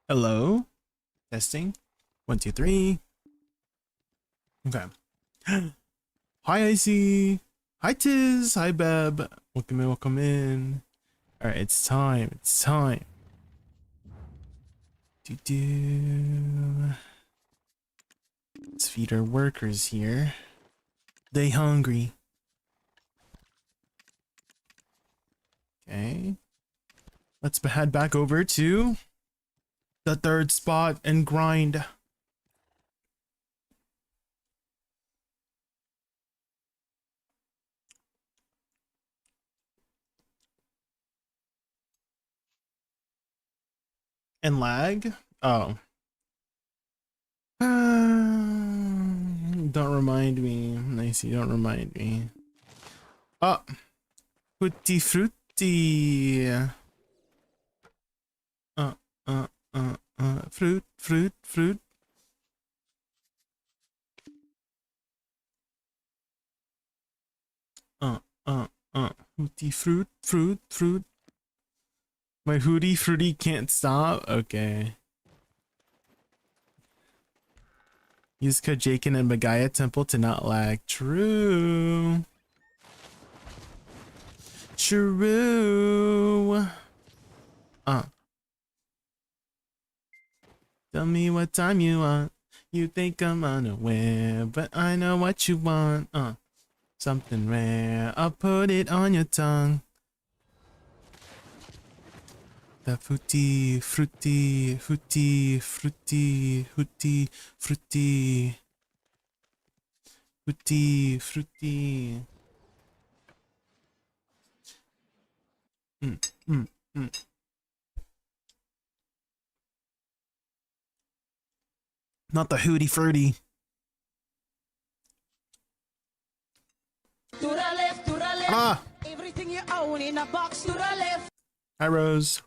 Hello? Testing. 1, 2, 3. Okay. Hi, Icy. Hi, Tiz. Hi, Beb. Welcome in, welcome in. Alright, it's time. It's time. Let's feed our workers here. They hungry. Okay. Let's head back over to the third spot and grind. And lag? Oh. Don't remind me. Nicey, don't remind me. Oh. Tutti frutti. Fruit, fruit, fruit. Hootie fruit, fruit, fruit. My hootie fruity can't stop? Okay. Use code Jaykun and Bagaya Temple to not lag. True. True. Tell me what time you want. You think I'm unaware, but I know what you want. Something rare. I'll put it on your tongue. The fruity, fruity, fruity, fruity, fruity, fruity, fruity, fruity. Not the hootie fruity. To the left, to the left. Ah! Everything you own in a box to the left. Hi, Rose.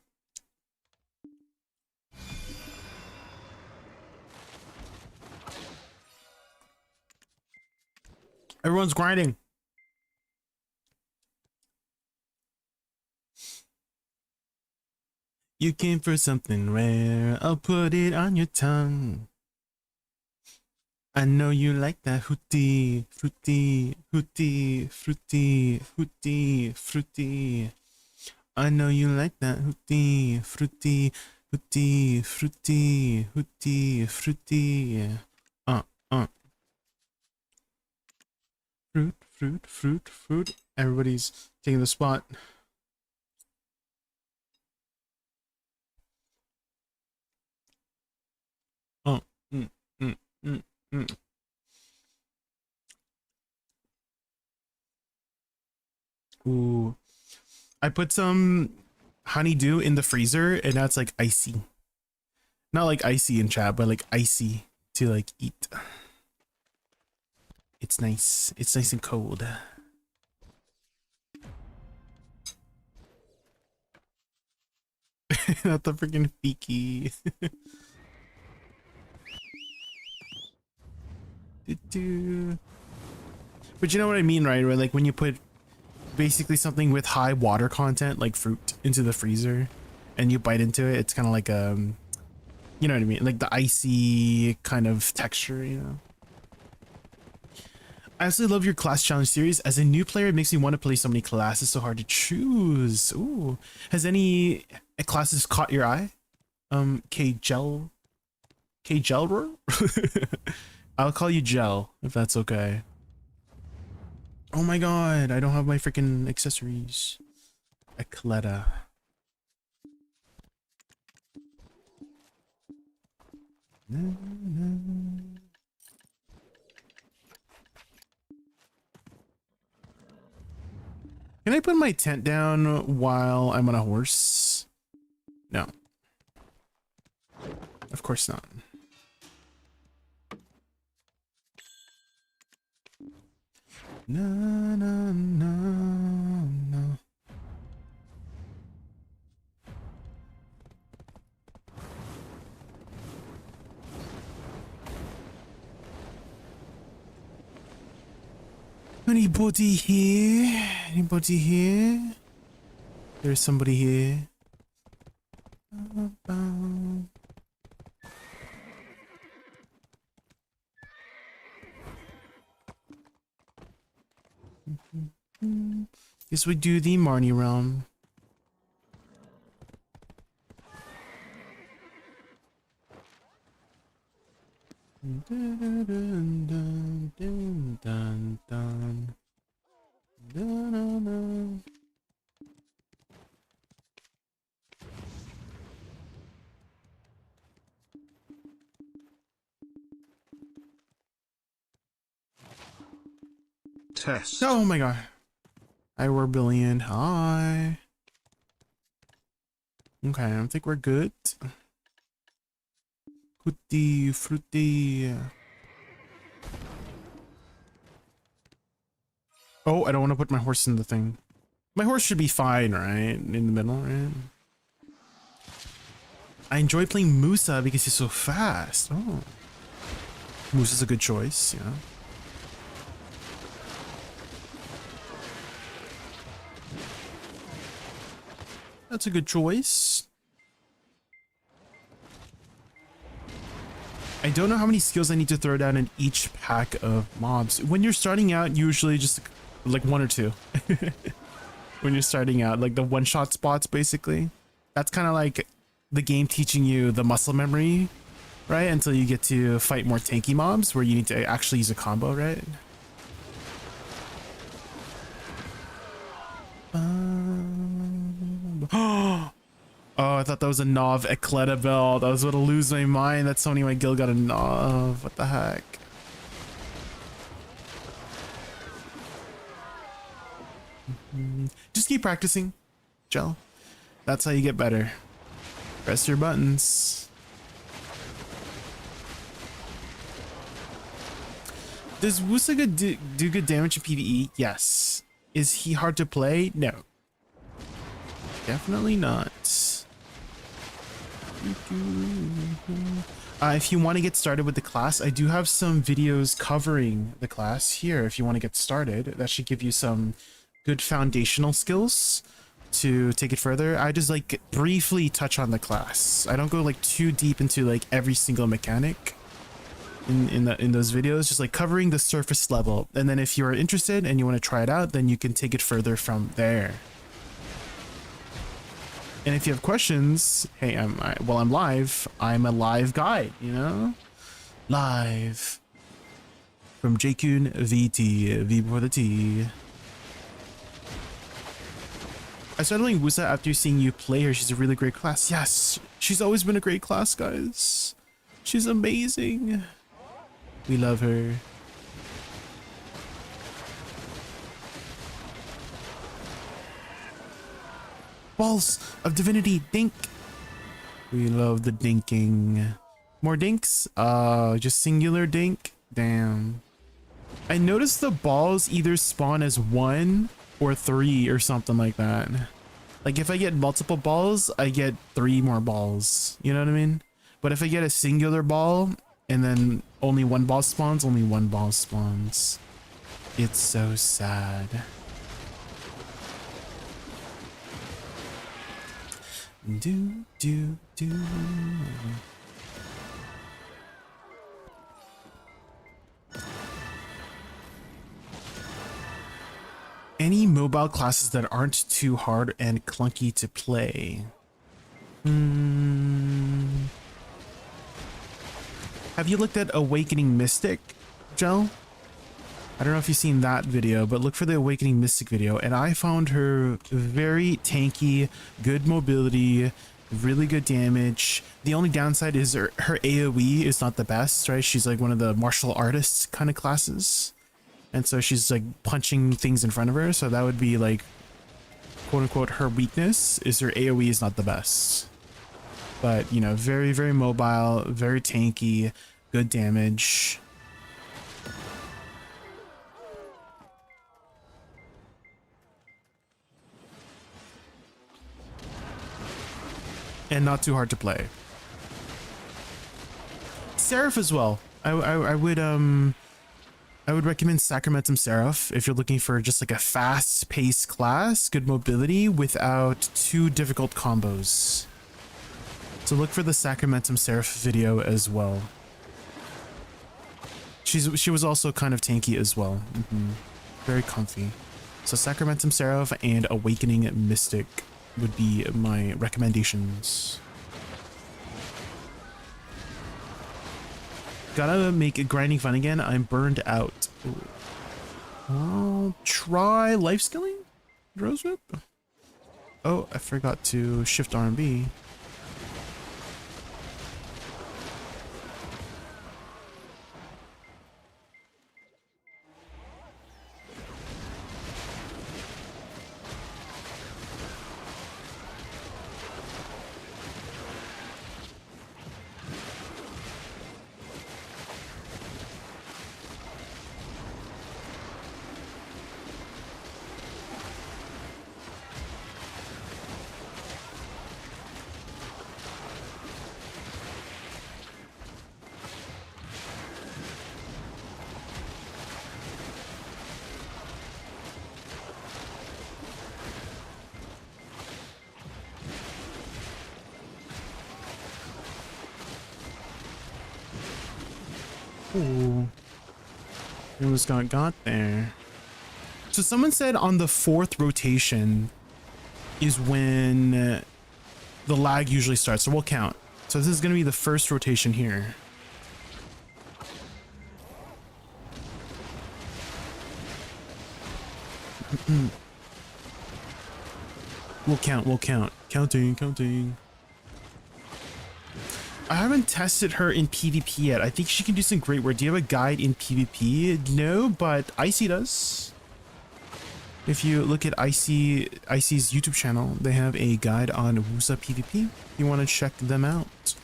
Everyone's grinding. You came for something rare. I'll put it on your tongue. I know you like that hootie, fruity, hootie, fruity, hootie, fruity. I know you like that hootie, fruity, hootie, fruity, hootie, fruity. Fruit, fruit, fruit, fruit. Everybody's taking the spot. Ooh. I put some honeydew in the freezer and now it's like icy. Not like icy in chat, but like icy to like eat. It's nice. It's nice and cold. Not the freaking Fiki. But you know what I mean, right? Where like when you put basically something with high water content, like fruit, into the freezer, and you bite into it, it's kind of like you know what I mean, like the icy kind of texture, you know. I absolutely love your class challenge series. As a new player, it makes me want to play so many classes. So hard to choose. Ooh, has any classes caught your eye? K-Gel I'll call you Gel if that's okay. Oh my god, I don't have my freaking accessories. Ecletta. Can I put my tent down while I'm on a horse? No. Of course not. No, no, no, no. Anybody here? Anybody here? There's somebody here. Guess we do the Marnie realm. Dun, dun, dun, dun, dun, dun, dun. Dun, dun, dun. Test. Oh my god. Hi, we're billion. Hi. Okay, I think we're good. Fruity, fruity. Oh, I don't want to put my horse in the thing. My horse should be fine, right? In the middle, right? I enjoy playing Woosa because he's so fast. Oh. Woosa's a good choice, yeah. That's a good choice. I don't know how many skills I need to throw down in each pack of mobs. When you're starting out, usually just like one or two. When you're starting out, like the one-shot spots, basically. That's kind of like the game teaching you the muscle memory, right? Until you get to fight more tanky mobs where you need to actually use a combo, right? Oh, I thought that was a Nov Ecleta belt. I was about to lose my mind that somebody in my guild got a Nov. What the heck? Just keep practicing, Gel. That's how you get better. Press your buttons. Does Woosa do good damage in PvE? Yes. Is he hard to play? No. Definitely not. If you want to get started with the class, I do have some videos covering the class here. If you want to get started, that should give you some good foundational skills to take it further. I just like briefly touch on the class. I don't go like too deep into like every single mechanic in those videos, just like covering the surface level. And then if you're interested and you want to try it out, then you can take it further from there. And if you have questions, hey, while I'm live, I'm a live guide, you know? Live. From JaykunVT, V before the T. I started playing Woosa after seeing you play her. She's a really great class. Yes, she's always been a great class, guys. She's amazing. We love her. Balls of divinity, dink. We love the dinking. More dinks? Just singular dink? Damn. I noticed the balls either spawn as 1 or 3 or something like that. Like if I get multiple balls, I get 3 more balls. You know what I mean? But if I get a singular ball and then only 1 ball spawns, only 1 ball spawns. It's so sad. Do, do, do. Any mobile classes that aren't too hard and clunky to play? Have you looked at Awakening Mystic, Gel? I don't know if you've seen that video, but look for the Awakening Mystic video, and I found her very tanky, good mobility, really good damage. The only downside is her AoE is not the best, right? She's like one of the martial artists kind of classes, and so she's like punching things in front of her, so that would be like quote unquote her weakness, is her AoE is not the best. But you know, very, very mobile, very tanky, good damage. And not too hard to play. Seraph as well. I would recommend Sacramentum Seraph if you're looking for just like a fast-paced class, good mobility without too difficult combos. So look for the Sacramentum Seraph video as well. She was also kind of tanky as well. Very comfy. So Sacramentum Seraph and Awakening Mystic would be my recommendations. Gotta make grinding fun again. I'm burned out. Ooh. I'll try life skilling? Rose Whip? Oh, I forgot to shift R&B. Ooh. It almost got there. So someone said on the 4th rotation is when the lag usually starts. So we'll count. So this is going to be the 1st rotation here. We'll count. Counting. I haven't tested her in PvP yet. I think she can do some great work. Do you have a guide in PvP? No, but Icy does. If you look at Icy's YouTube channel, they have a guide on Woosa PvP. You want to check them out.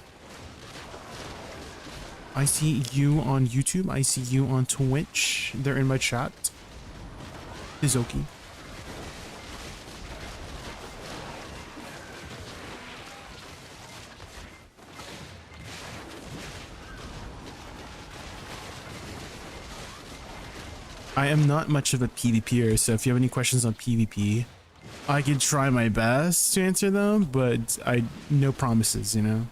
I see you on YouTube. I see you on Twitch. They're in my chat. Izoki. I am not much of a PvPer, so if you have any questions on PvP, I can try my best to answer them, but no promises, you know?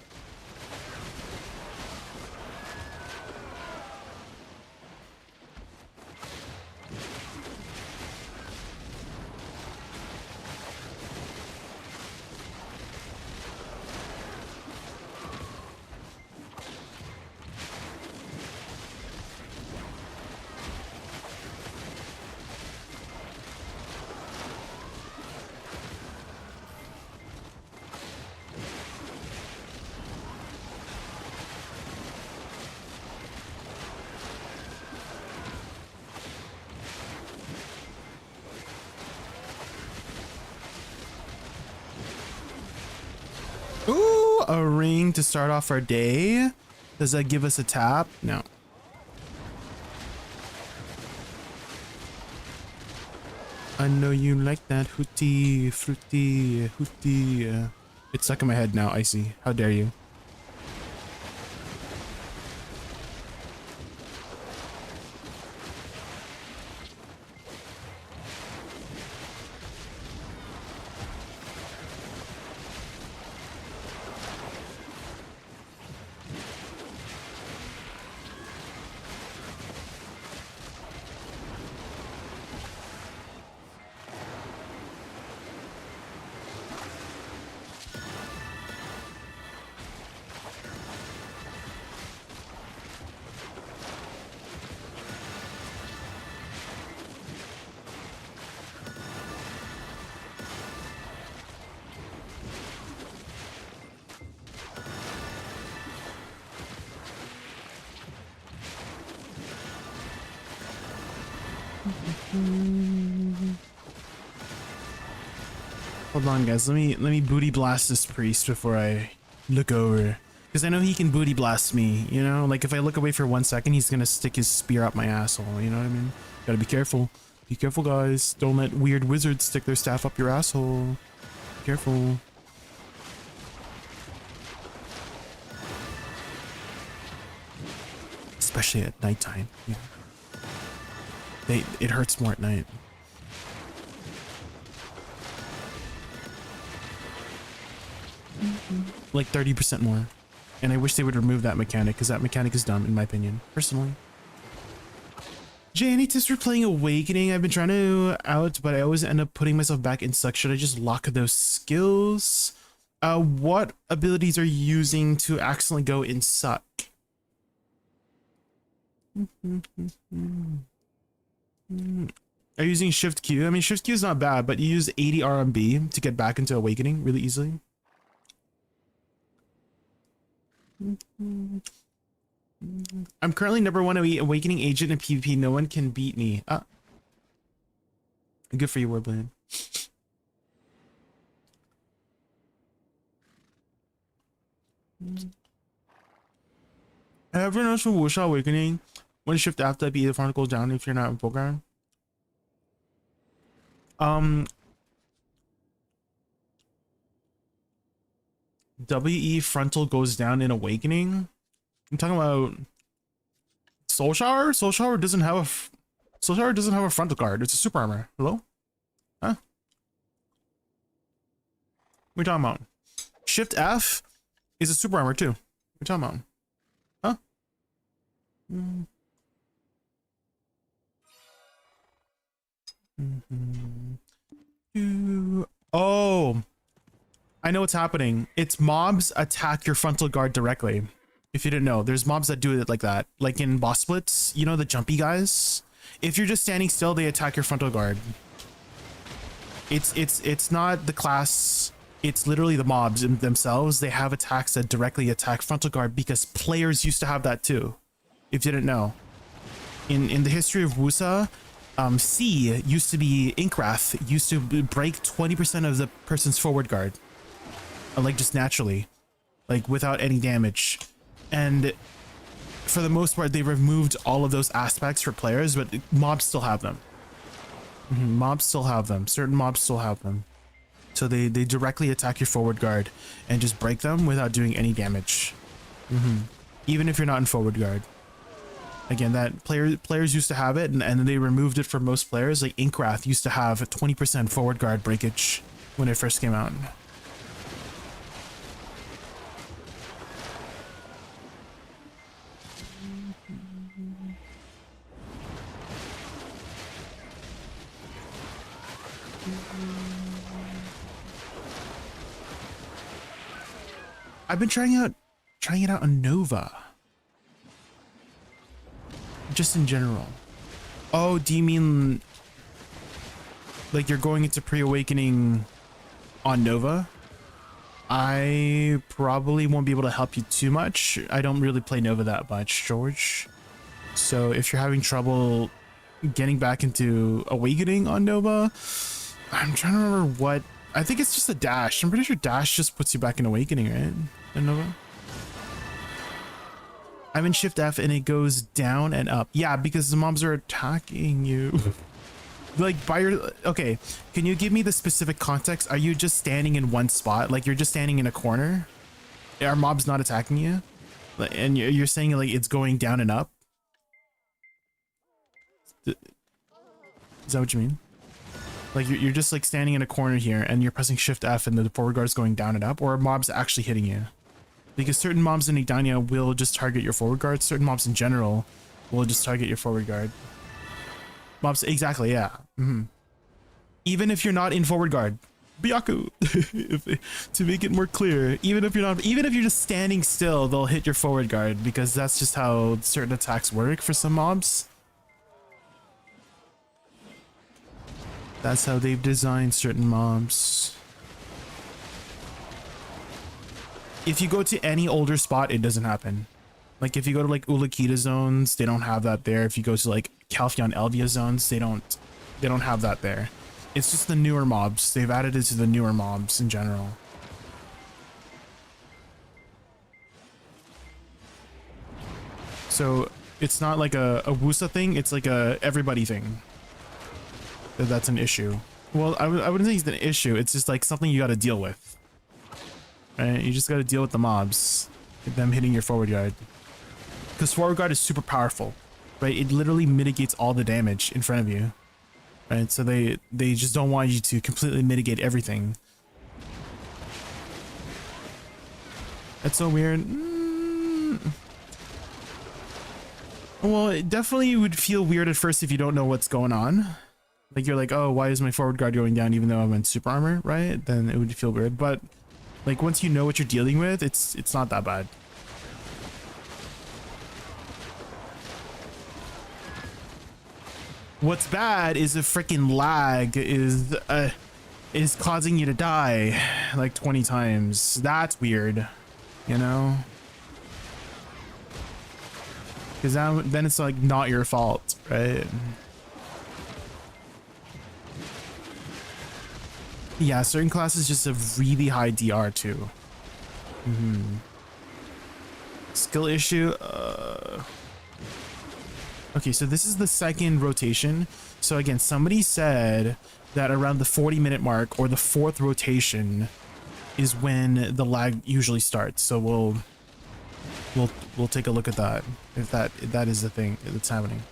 Ooh, a ring to start off our day. Does that give us a tap? No. I know you like that hooty, fruity, hooty. It's stuck in my head now, Icy. How dare you? Hold on, guys. Let me booty blast this priest before I look over, because I know he can booty blast me. You know, like if I look away for 1 second, he's gonna stick his spear up my asshole. You know what I mean? Gotta be careful. Be careful, guys. Don't let weird wizards stick their staff up your asshole. Be careful. Especially at nighttime. You know? It hurts more at night. Like 30% more. And I wish they would remove that mechanic, because that mechanic is dumb in my opinion, personally. Jay, any tips for playing Awakening? I've been trying to out, but I always end up putting myself back in suck. Should I just lock those skills? What abilities are you using to accidentally go in suck? Are you using Shift Q? I mean, Shift Q is not bad, but you use 80 RMB to get back into Awakening really easily. I'm currently #1 Awakening agent in PvP. No one can beat me. Good for you, Warbland. Everyone else from Woosa Awakening, when Shift after be the front goes down if you're not in program. WE frontal goes down in Awakening. I'm talking about Soul Shower. Soul Shower doesn't have a frontal guard. It's a super armor. Hello? Huh? What are you talking about? Shift F is a super armor too. What are you talking about? Huh? Oh, I know what's happening. It's mobs attack your frontal guard directly. If you didn't know, there's mobs that do it like that. Like in boss splits, you know, the jumpy guys. If you're just standing still, they attack your frontal guard. It's not the class. It's literally the mobs themselves. They have attacks that directly attack frontal guard because players used to have that too. If you didn't know, in the history of Woosa, C used to be Inkwrath used to break 20% of the person's forward guard, like just naturally, like without any damage. And for the most part, they removed all of those aspects for players, but mobs still have them. Mobs still have them. Certain mobs still have them. So they directly attack your forward guard and just break them without doing any damage. Even if you're not in forward guard. Again, that players used to have it, and then they removed it for most players. Like Inkwrath used to have a 20% forward guard breakage when it first came out. I've been trying it out on Nova. Just in general. Oh, do you mean like you're going into pre-awakening on Nova? I probably won't be able to help you too much. I don't really play Nova that much, George. So if you're having trouble getting back into awakening on Nova, I'm trying to remember what. I think it's just a dash. I'm pretty sure dash just puts you back in awakening, right? In Nova. I'm in Shift F and it goes down and up. Yeah, because the mobs are attacking you. Like by your. Okay, can you give me the specific context? Are you just standing in one spot? Like you're just standing in a corner? Are mobs not attacking you? And you're saying like it's going down and up? Is that what you mean? Like you're just like standing in a corner here and you're pressing Shift F and the forward guard is going down and up, or are mobs actually hitting you? Because certain mobs in Igdania will just target your forward guard. Certain mobs in general will just target your forward guard. Mobs, exactly, yeah. Even if you're not in forward guard, Byaku. To make it more clear, even if you're just standing still, they'll hit your forward guard because that's just how certain attacks work for some mobs. That's how they've designed certain mobs. If you go to any older spot, it doesn't happen. Like if you go to like Ulakita zones, they don't have that there. If you go to like Calphion Elvia zones, they don't have that there. It's just the newer mobs. They've added it to the newer mobs in general. So it's not like a Woosa thing, it's like a everybody thing. That's an issue. Well, I wouldn't think it's an issue. It's just like something you got to deal with. Right? You just got to deal with the mobs, them hitting your forward guard. Because forward guard is super powerful, right? It literally mitigates all the damage in front of you, right? So they just don't want you to completely mitigate everything. That's so weird. Well, it definitely would feel weird at first if you don't know what's going on. Like you're like, oh, why is my forward guard going down even though I'm in super armor, right? Then it would feel weird. But like once you know what you're dealing with, it's not that bad. What's bad is the freaking lag is causing you to die like 20 times. That's weird, you know? Because then it's like not your fault, right? Yeah, certain classes just have really high DR too. Skill issue. Okay, so this is the second rotation. So again, somebody said that around the 40-minute mark or the fourth rotation is when the lag usually starts. So we'll take a look at that if that is the thing that's happening.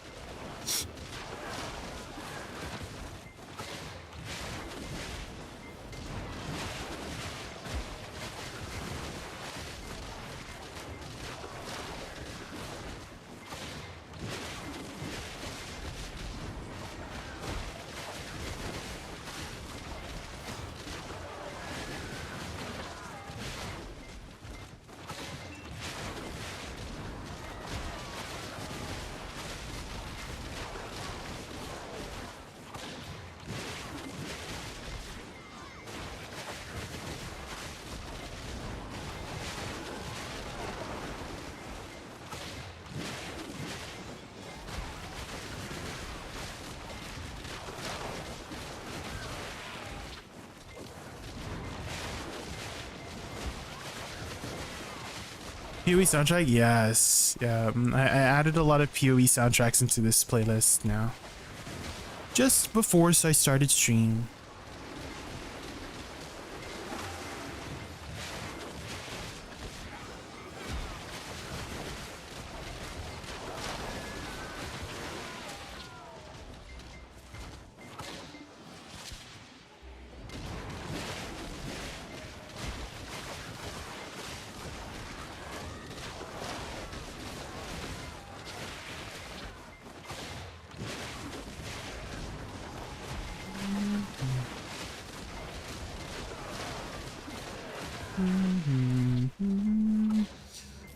PoE soundtrack? Yes. Yeah, I added a lot of PoE soundtracks into this playlist now. Just before I started stream.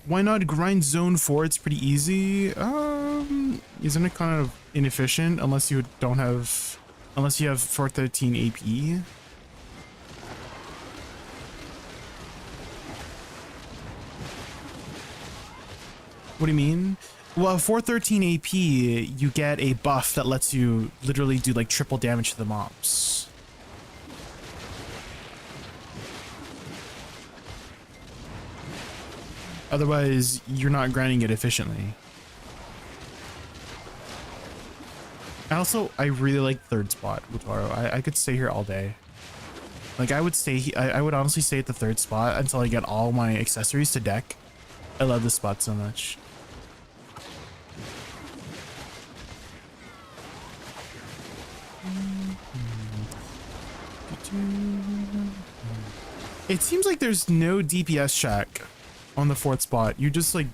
Why not grind zone 4? It's pretty easy. Isn't it kind of inefficient unless you have 413 AP? What do you mean? Well, 413 AP, you get a buff that lets you literally do like triple damage to the mobs. Otherwise, you're not grinding it efficiently. I really like third spot, Wutaro. I could stay here all day. Like I would honestly stay at the third spot until I get all my accessories to deck. I love this spot so much. It seems like there's no DPS check on the fourth spot. You just like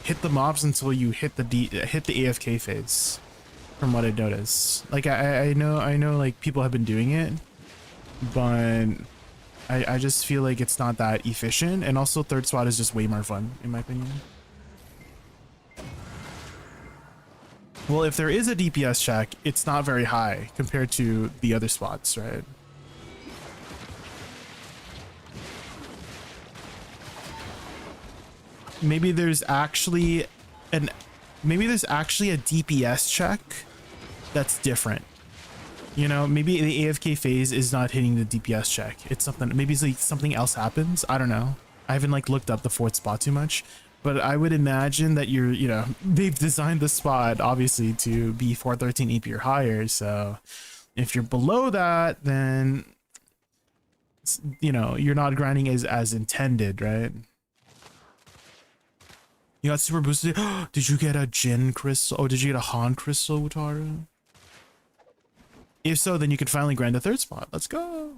hit the mobs until you hit the AFK phase, from what I noticed. Like I know like people have been doing it, but I just feel like it's not that efficient, and also third spot is just way more fun in my opinion. Well, if there is a DPS check, it's not very high compared to the other spots, right? Maybe there's actually a DPS check that's different. You know, maybe the AFK phase is not hitting the DPS check. It's something, maybe it's like something else happens. I don't know. I haven't like looked up the fourth spot too much, but I would imagine that they've designed the spot obviously to be 413 AP or higher. So if you're below that, then you're not grinding as intended, right? You got super boosted. Did you get a Jin crystal? Oh, did you get a Han crystal, Wutaro? If so, then you can finally grind the third spot. Let's go.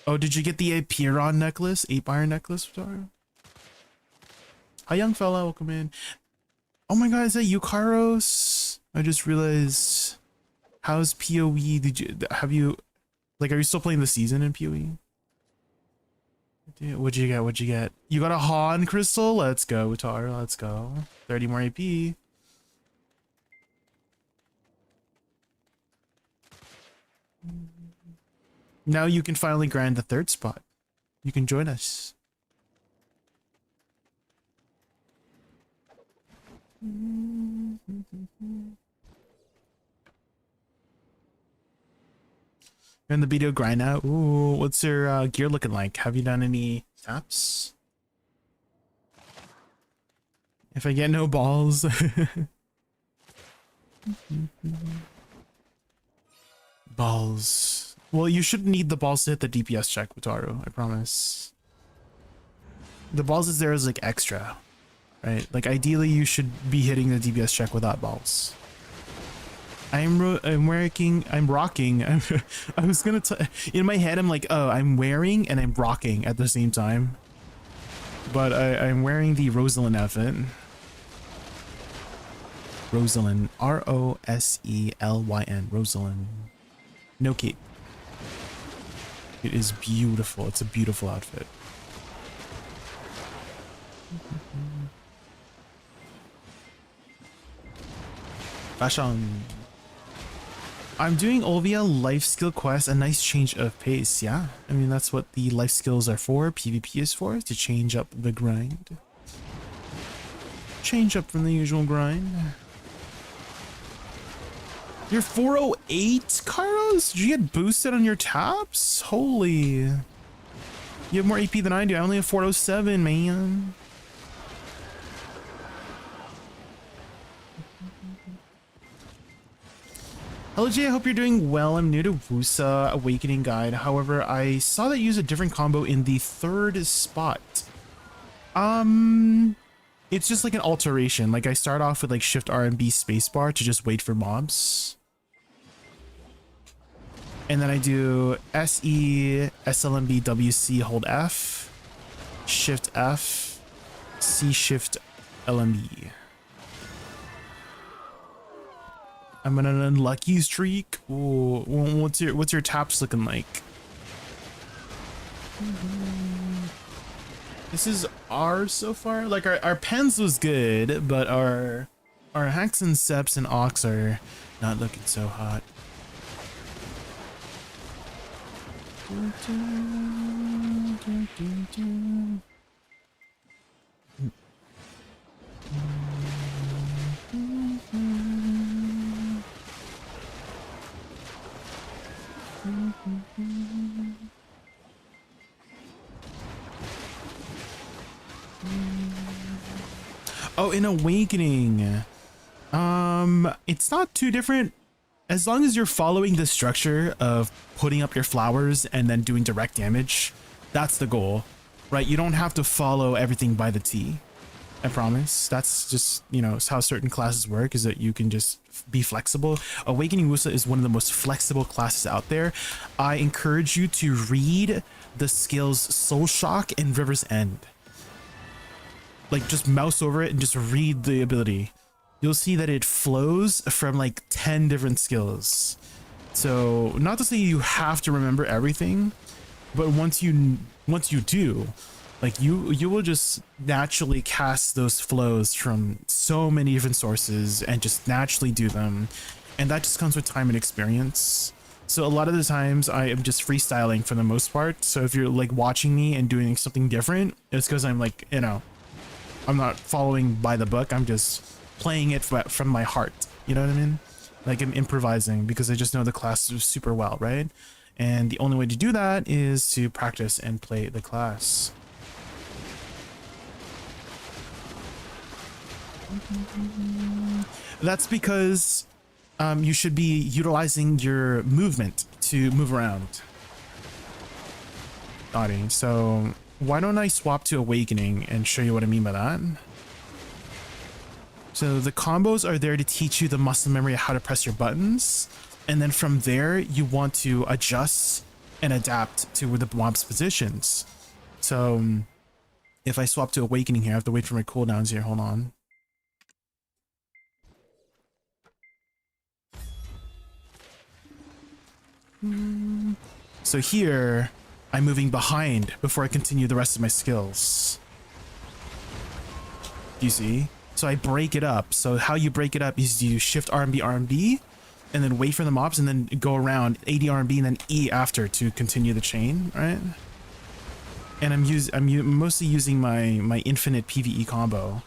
Oh, did you get the Piron necklace? 8 iron necklace, Wutaro? Hi, young fella. Welcome in. Oh my god, is that you, Karos? I just realized. How's PoE? Have you, like, are you still playing the season in PoE? What'd you get? What'd you get? You got a Han crystal? Let's go, Tar. Let's go. 30 more AP. Now you can finally grind the 3rd spot. You can join us. You're in the video grind now. Ooh, what's your gear looking like? Have you done any taps? If I get no balls. Balls. Well, you shouldn't need the balls to hit the DPS check, Wataru, I promise. The balls is there as like extra, right? Like ideally you should be hitting the DPS check without balls. I'm rocking. I was gonna in my head I'm like, oh, I'm wearing and I'm rocking at the same time. But I'm wearing the Rosalind outfit. Rosalind, Roselyn, Rosalind. No cape. It is beautiful. It's a beautiful outfit. Fashion. I'm doing Olvia life skill quest, a nice change of pace. Yeah, I mean that's what the life skills are for. PvP is for, to change up the grind. Change up from the usual grind. You're 408, Carlos? Did you get boosted on your taps? Holy. You have more AP than I do. I only have 407, man. Hello Jay, I hope you're doing well. I'm new to Woosa Awakening Guide. However, I saw that you use a different combo in the 3rd spot. It's just like an alteration. Like I start off with like Shift R and B spacebar to just wait for mobs. And then I do SE, SLMB, WC, hold F, Shift F, C Shift LMB. I'm on an unlucky streak. Ooh, what's your taps looking like? This is ours so far. Like our pens was good, but our hacks and seps and ox are not looking so hot. Oh, in Awakening. It's not too different. As long as you're following the structure of putting up your flowers and then doing direct damage, that's the goal, right? You don't have to follow everything by the T. I promise. That's just, you know, how certain classes work, is that you can just be flexible. Awakening Woosa is one of the most flexible classes out there. I encourage you to read the skills Soul Shock and River's End. Like just mouse over it and just read the ability. You'll see that it flows from like 10 different skills. So not to say you have to remember everything, but once you do, like you will just naturally cast those flows from so many different sources and just naturally do them. And that just comes with time and experience. So a lot of the times I am just freestyling for the most part. So if you're like watching me and doing something different, it's because I'm like, you know, I'm not following by the book. I'm just playing it from my heart. You know what I mean? Like I'm improvising because I just know the class super well, right? And the only way to do that is to practice and play the class. That's because you should be utilizing your movement to move around. Audience. So why don't I swap to Awakening and show you what I mean by that? So the combos are there to teach you the muscle memory of how to press your buttons. And then from there, you want to adjust and adapt to the mob's positions. So If I swap to Awakening here, I have to wait for my cooldowns here. Hold on. So here, I'm moving behind before I continue the rest of my skills. You see? So I break it up. So how you break it up is you shift RMB, and then wait for the mobs, and then go around AD RMB, and then E after to continue the chain, right? And I'm mostly using my infinite PvE combo.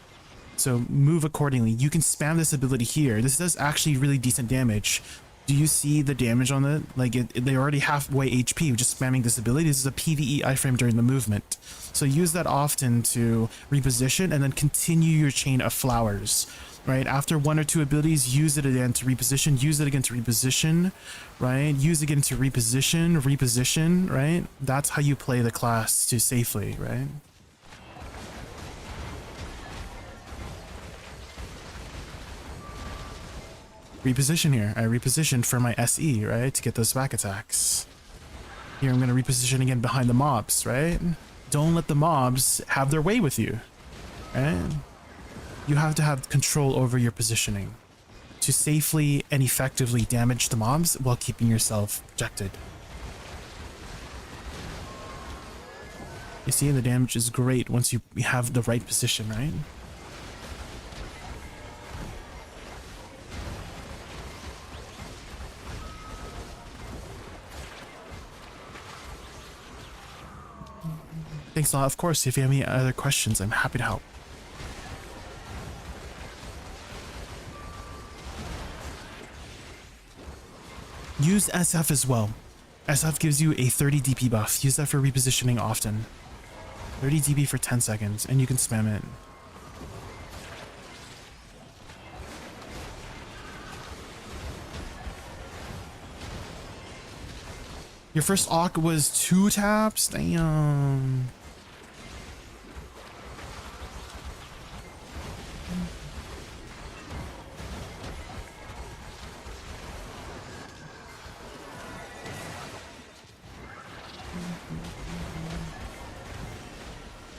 So move accordingly. You can spam this ability here. This does actually really decent damage. Do you see the damage on it? Like they're already halfway HP just spamming this ability. This is a PvE iframe during the movement. So use that often to reposition and then continue your chain of flowers, right? After 1 or 2 abilities, use it again to reposition, use it again to reposition, right? Use it again to reposition, right? That's how you play the class to safely, right? Reposition here. I repositioned for my SE, right? To get those back attacks. Here I'm going to reposition again behind the mobs, right? Don't let the mobs have their way with you, right? You have to have control over your positioning to safely and effectively damage the mobs while keeping yourself protected. You see, the damage is great once you have the right position, right? Thanks a lot. Of course, if you have any other questions, I'm happy to help. Use SF as well. SF gives you a 30 DP buff. Use that for repositioning often. 30 DP for 10 seconds, and you can spam it. Your first Awk was 2 taps? Damn.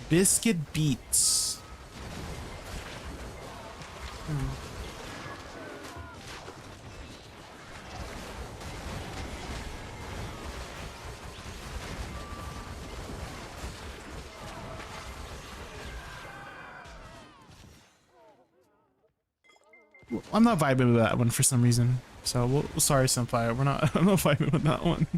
Biscuit Beats. I'm not vibing with that one for some reason. So, sorry, Senpai. I'm not vibing with that one.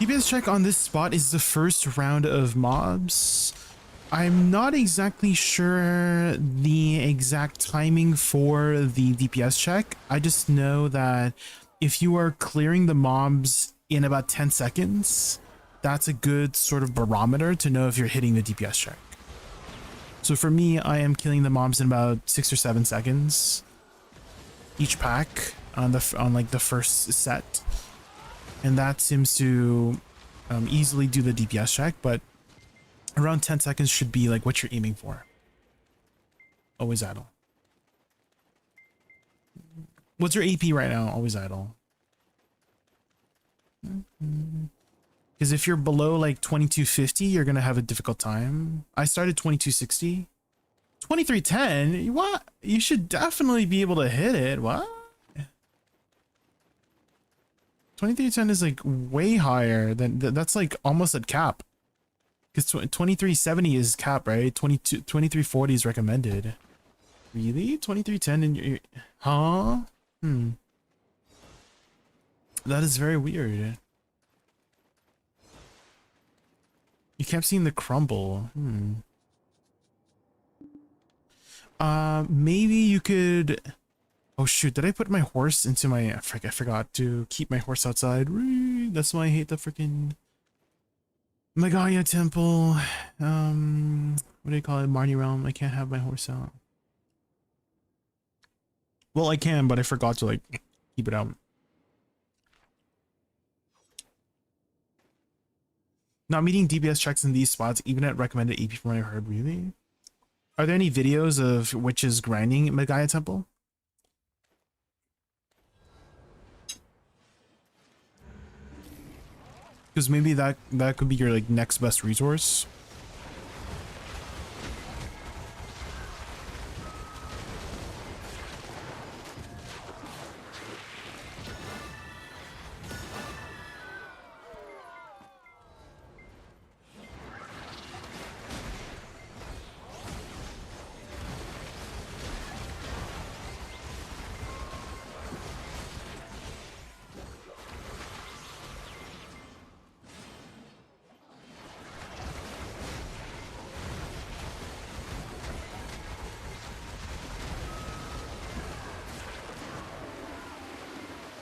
DPS check on this spot is the first round of mobs. I'm not exactly sure the exact timing for the DPS check. I just know that if you are clearing the mobs in about 10 seconds, that's a good sort of barometer to know if you're hitting the DPS check. So for me, I am killing the mobs in about 6 or 7 seconds each pack on like the first set. And that seems to easily do the DPS check, but around 10 seconds should be like what you're aiming for. Always idle. What's your AP right now? Always idle. Because if you're below like 2250, you're going to have a difficult time. I started 2260. 2310? What? You should definitely be able to hit it. What? 2310 is like way higher than that's like almost at cap. Because 2370 is cap, right? 2340 is recommended. Really? 2310 in your... Huh? Hmm. That is very weird. You kept seeing the crumble. Hmm. Maybe you could... Oh shoot, did I put my horse into my... I forgot to keep my horse outside. That's why I hate the freaking... Megaya Temple. What do you call it? Marnie Realm. I can't have my horse out. Well, I can, but I forgot to like keep it out. Not meeting DPS checks in these spots, even at recommended AP from what I heard. Really? Are there any videos of witches grinding Megaya Temple? Because maybe that could be your like next best resource.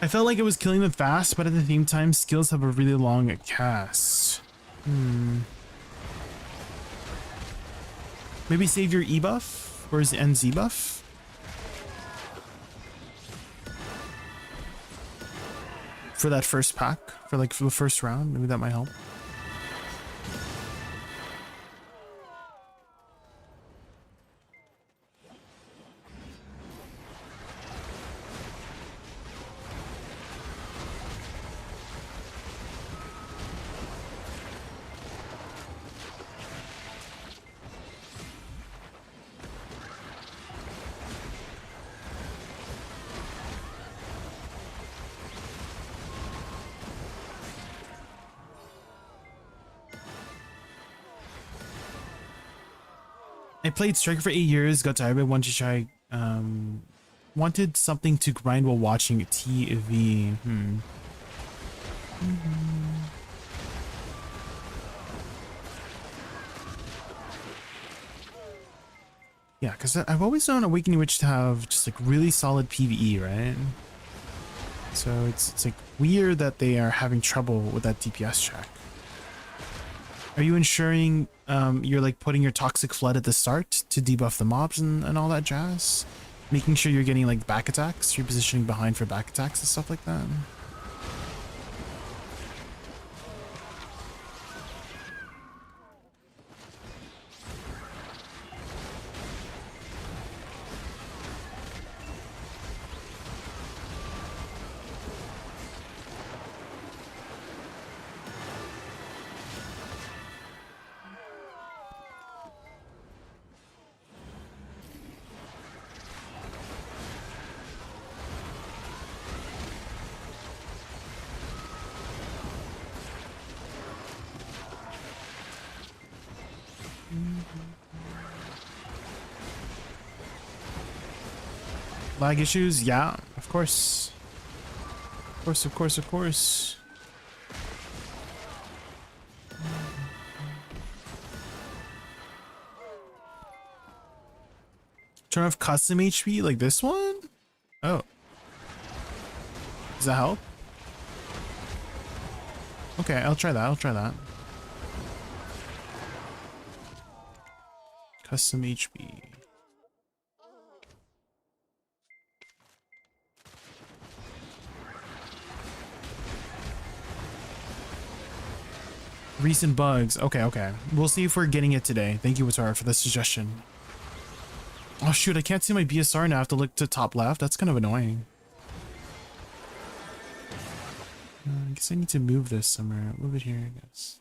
I felt like it was killing them fast, but at the same time, skills have a really long cast. Maybe save your E buff or his NZ buff. For that first pack, for the first round, maybe that might help. I played Striker for 8 years, got tired, but wanted to try, wanted something to grind while watching TV. Yeah, because I've always known Awakening Witch to have just like really solid PvE, right? So it's like weird that they are having trouble with that DPS check. Are you ensuring you're like putting your toxic flood at the start to debuff the mobs and all that jazz? Making sure you're getting like back attacks, repositioning behind for back attacks and stuff like that? Lag issues? Yeah, of course. Of course, of course, of course. Turn off custom HP like this one? Oh. Does that help? Okay, I'll try that. I'll try that. Custom HP. Recent bugs. Okay, okay. We'll see if we're getting it today. Thank you, Watara, for the suggestion. Oh shoot, I can't see my BSR now. I have to look to top left. That's kind of annoying. I guess I need to move this somewhere. Move it here, I guess.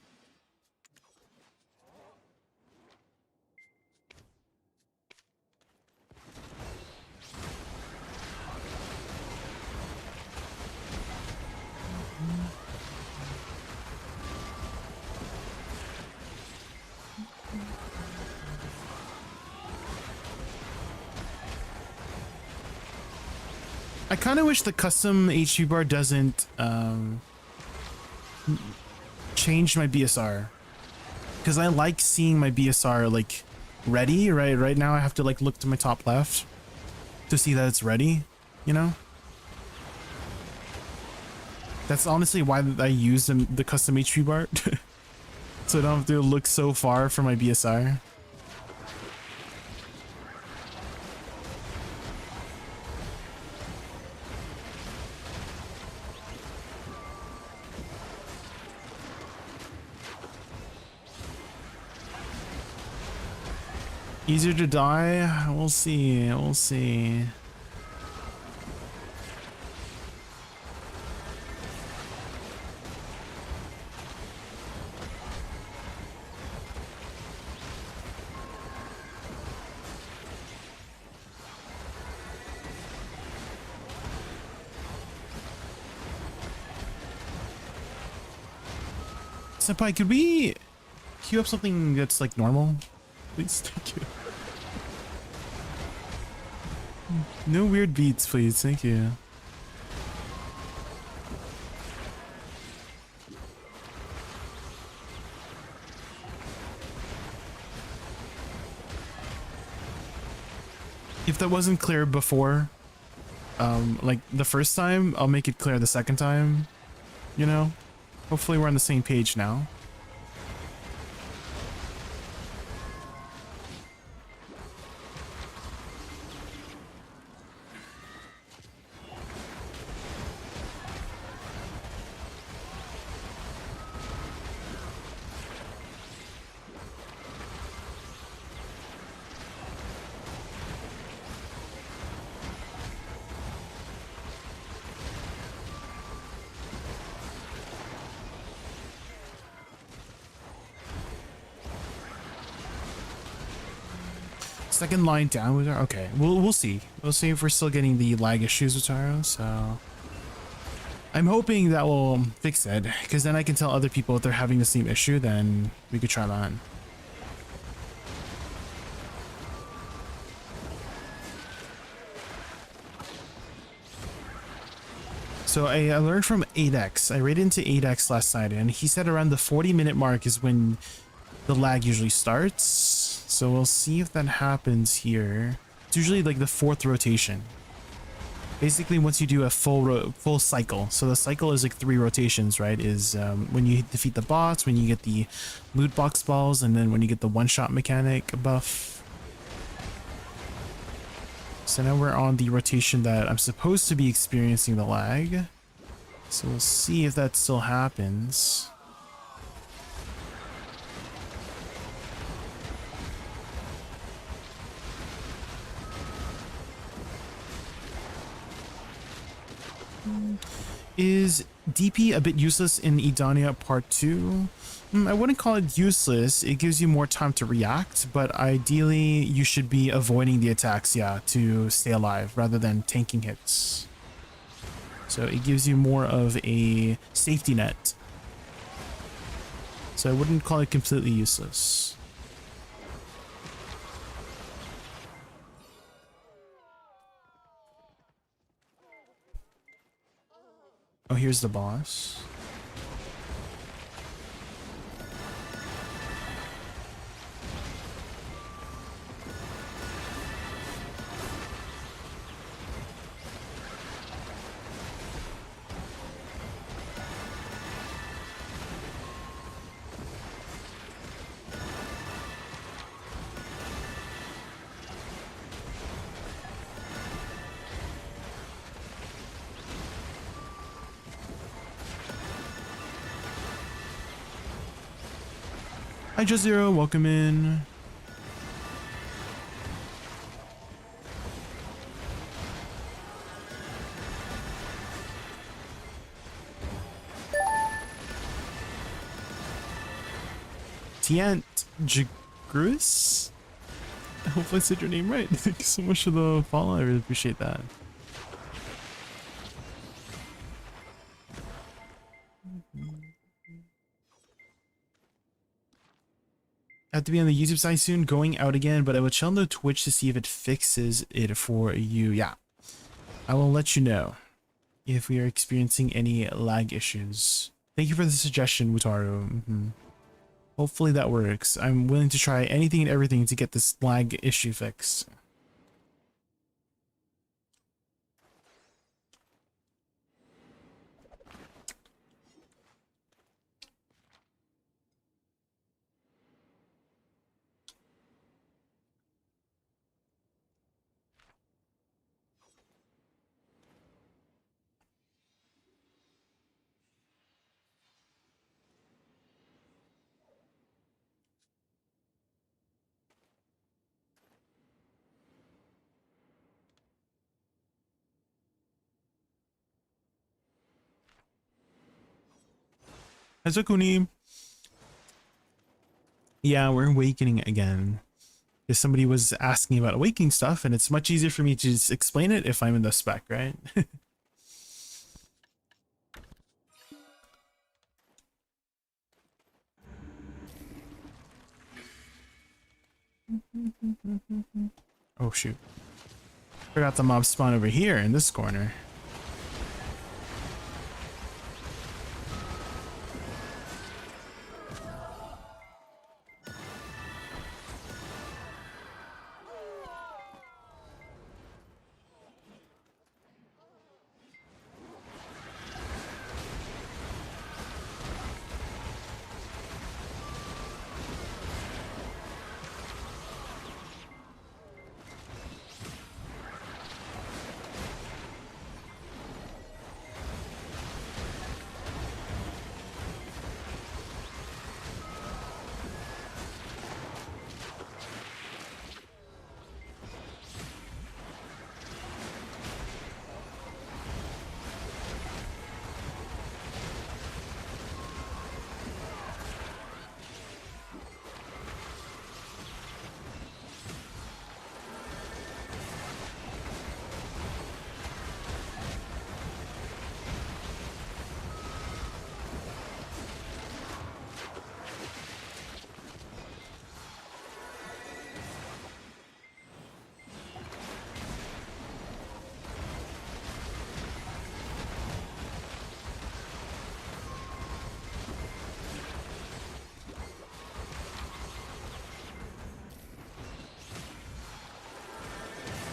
I kind of wish the custom HP bar doesn't change my BSR, because I like seeing my BSR like ready. Right now I have to like look to my top left to see that it's ready, you know. That's honestly why I use the custom HP bar. So I don't have to look so far for my BSR. Easier to die? We'll see. We'll see. Senpai, could we queue up something that's like normal? Please, thank you. No weird beats, please, thank you. If that wasn't clear before, like the first time, I'll make it clear the second time, you know? Hopefully we're on the same page now. Second line down with her. Okay, we'll see. We'll see if we're still getting the lag issues with Taro. So I'm hoping that will fix it, because then I can tell other people if they're having the same issue. Then we could try that. So I learned from ADVgg. I raided into ADVgg last night, and he said around the 40-minute mark is when the lag usually starts. So we'll see if that happens here. It's usually like the 4th rotation. Basically, once you do a full cycle. So the cycle is like 3 rotations, right? Is when you defeat the bots, when you get the loot box balls, and then when you get the one-shot mechanic buff. So now we're on the rotation that I'm supposed to be experiencing the lag. So we'll see if that still happens. Is DP a bit useless in Edania Part 2? I wouldn't call it useless. It gives you more time to react, but ideally you should be avoiding the attacks, yeah, to stay alive rather than tanking hits. So it gives you more of a safety net. So I wouldn't call it completely useless. Oh, here's the boss. Hi, Just Zero, welcome in. Tiant Jagrus? Hopefully I said your name right. Thank you so much for the follow. I really appreciate that. I have to be on the YouTube side soon, going out again, but I will chill on the Twitch to see if it fixes it for you. Yeah. I will let you know if we are experiencing any lag issues. Thank you for the suggestion, Wutaru. Hopefully that works. I'm willing to try anything and everything to get this lag issue fixed. Hazukuni. Yeah, we're awakening again. Because somebody was asking about awakening stuff, and it's much easier for me to just explain it if I'm in the spec, right? Oh shoot. Forgot the mob spawn over here in this corner.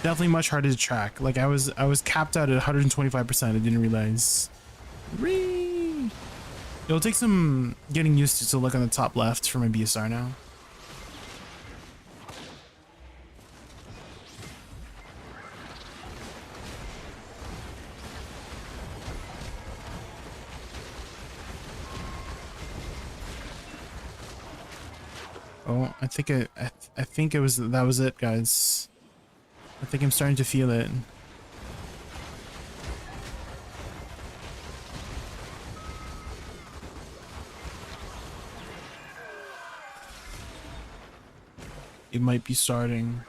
Definitely much harder to track. Like I was capped out at 125%. I didn't realize. Whee! It'll take some getting used to look on the top left for my BSR now. Oh, I think that was it, guys. I think I'm starting to feel it. It might be starting.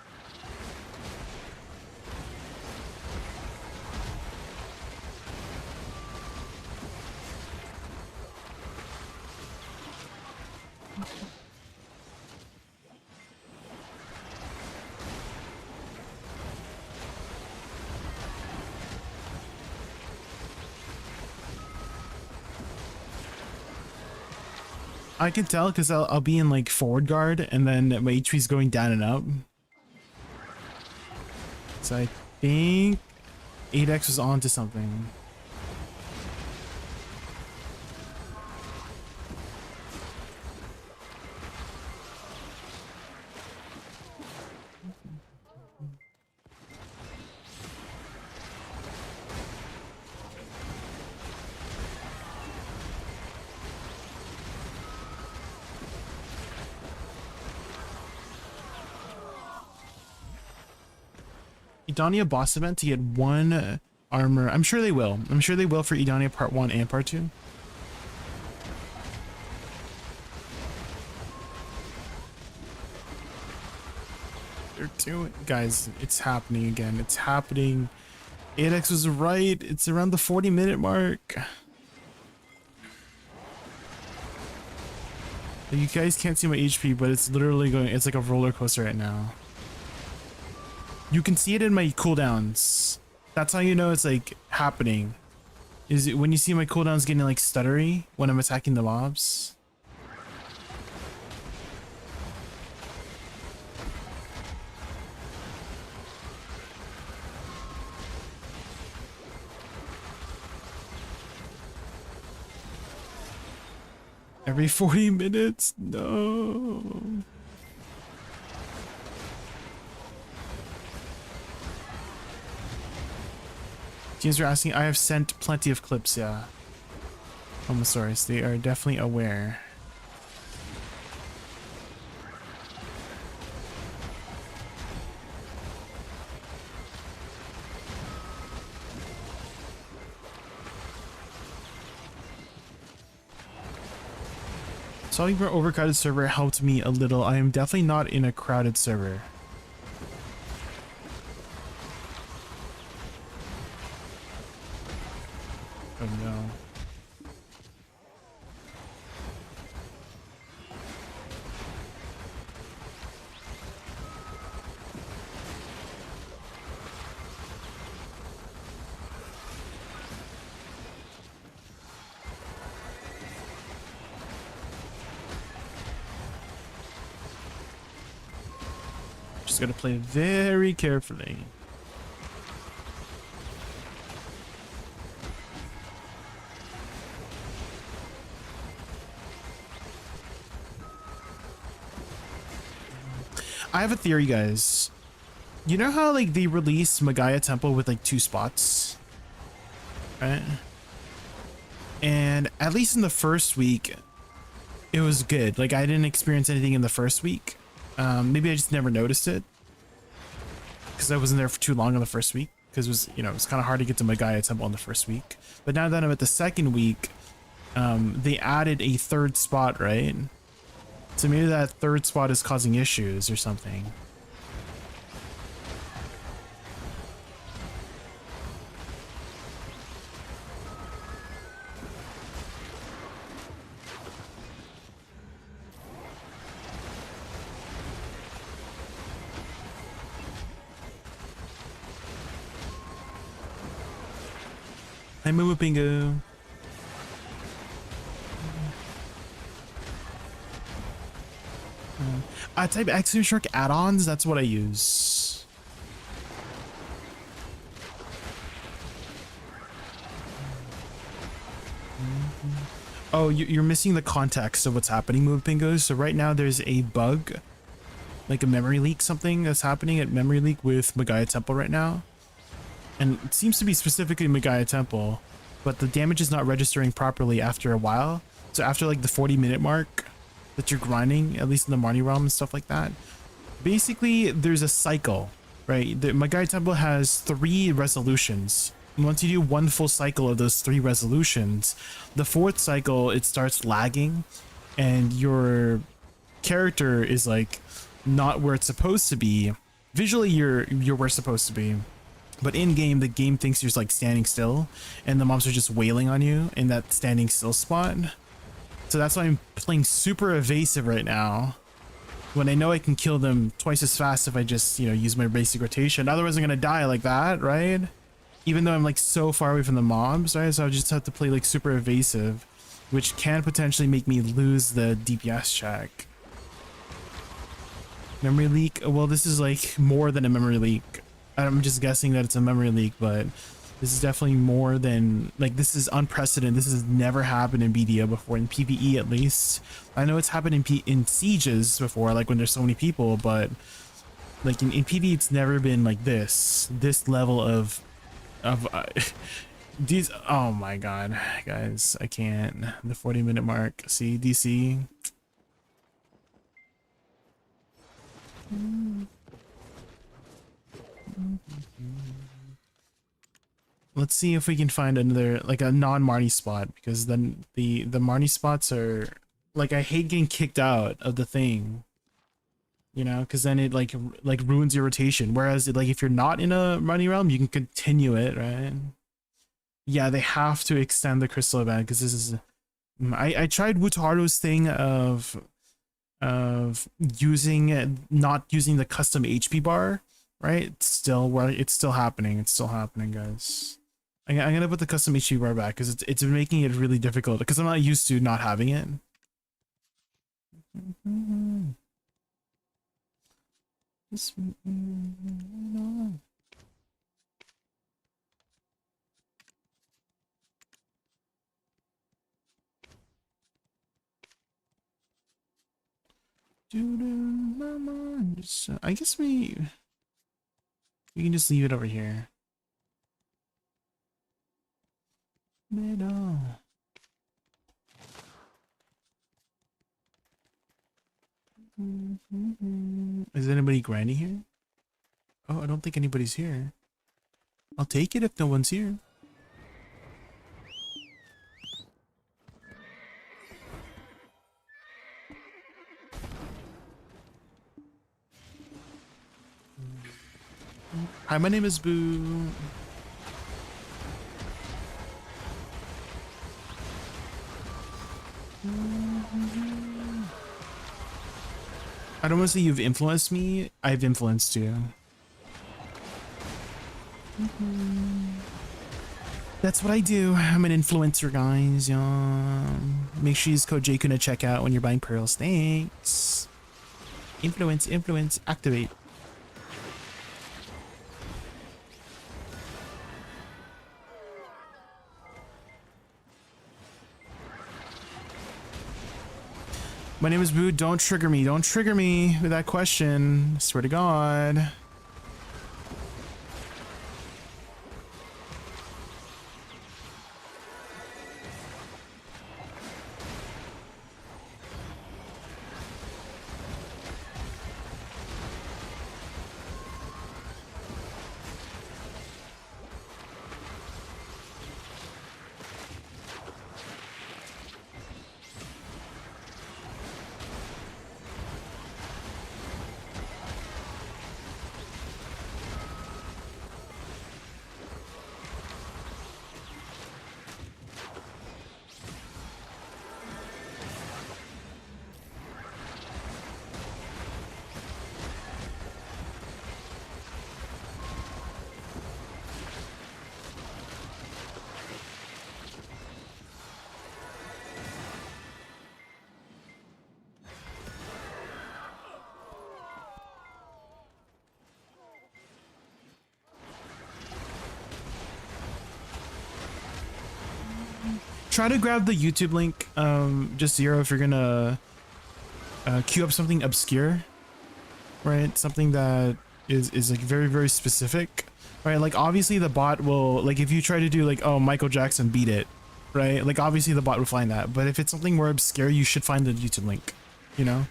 I can tell because I'll be in like forward guard and then my HP is going down and up. So I think ADVgg was onto something. Edania boss event to get one armor. I'm sure they will. I'm sure they will for Edania part 1 and part 2. They're doing, guys, it's happening again. It's happening. ADVgg was right. It's around the 40-minute mark. You guys can't see my HP, but it's literally going, it's like a roller coaster right now. You can see it in my cooldowns. That's how you know it's like happening. Is it when you see my cooldowns getting like stuttery when I'm attacking the mobs? Every 40 minutes? No. Teams are asking, I have sent plenty of clips, yeah. Homosaurus, they are definitely aware. Solving for overcrowded server helped me a little. I am definitely not in a crowded server. Oh no. Just gotta play very carefully. I have a theory, guys. You know how like they released Magaya Temple with like 2 spots? Right? And at least in the first week, it was good. Like I didn't experience anything in the first week. Maybe I just never noticed it because I wasn't there for too long in the first week because it was, you know, it was kind of hard to get to Magaya Temple in the first week. But now that I'm at the second week, they added a 3rd spot, right? So maybe that 3rd spot is causing issues or something. I'm a bingo. I type Axiom Shark add-ons, that's what I use. Oh, you're missing the context of what's happening, Move Pingos. So right now there's a bug, like a memory leak, something that's happening at memory leak with Magaya Temple right now. And it seems to be specifically Magaya Temple, but the damage is not registering properly after a while. So after like the 40-minute mark that you're grinding, at least in the Marnie realm and stuff like that, basically there's a cycle, right? The Magaya Temple has 3 resolutions. And once you do 1 full cycle of those 3 resolutions, the 4th cycle, it starts lagging and your character is like not where it's supposed to be. Visually, you're where it's supposed to be. But in game, the game thinks you're just like standing still and the mobs are just wailing on you in that standing still spot. So that's why I'm playing super evasive right now, when I know I can kill them twice as fast if I just, you know, use my basic rotation. Otherwise I'm gonna die like that, right? Even though I'm like so far away from the mobs, right? So I just have to play like super evasive, which can potentially make me lose the DPS check. Memory leak? Well, this is like more than a memory leak. I'm just guessing that it's a memory leak, but this is definitely more than, like, this is unprecedented. This has never happened in BDO before, in PvE at least. I know it's happened in sieges before, like when there's so many people, but like in PvE it's never been like this level of these. Oh my god, guys, I can't. The 40-minute mark. See, DC. Let's see if we can find another, like a non-Marnie spot, because then the Marnie spots are like, I hate getting kicked out of the thing, you know, because then it like ruins your rotation. Whereas like if you're not in a Marnie realm, you can continue it, right? Yeah, they have to extend the crystal event because this is. I tried Wutaru's thing of using not using the custom HP bar right? It's still happening. It's still happening, guys. I'm gonna put the custom HP bar back because it's making it really difficult because I'm not used to not having it. I guess we can just leave it over here. Middle. Is anybody grinding here? Oh, I don't think anybody's here. I'll take it if no one's here. Hi, my name is Boo. I don't want to say you've influenced me. I've influenced you. That's what I do. I'm an influencer, guys. Yeah. Make sure you use code Jaykun at checkout when you're buying pearls. Thanks. Influence, activate. My name is Boo. Don't trigger me. Don't trigger me with that question. I swear to God. Try to grab the YouTube link, just zero if you're gonna queue up something obscure, right? Something that is like very, very specific, right? Like obviously the bot will, like if you try to do like, oh, Michael Jackson beat it, right? Like obviously the bot will find that, but if it's something more obscure, you should find the YouTube link, you know?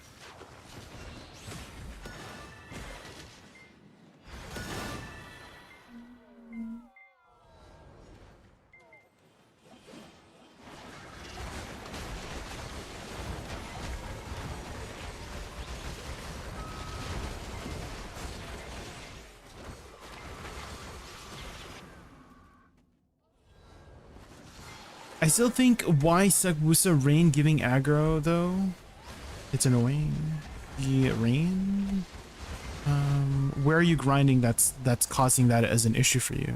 I still think why suck Woosa rain giving aggro though? It's annoying. The rain? Where are you grinding that's causing that as an issue for you?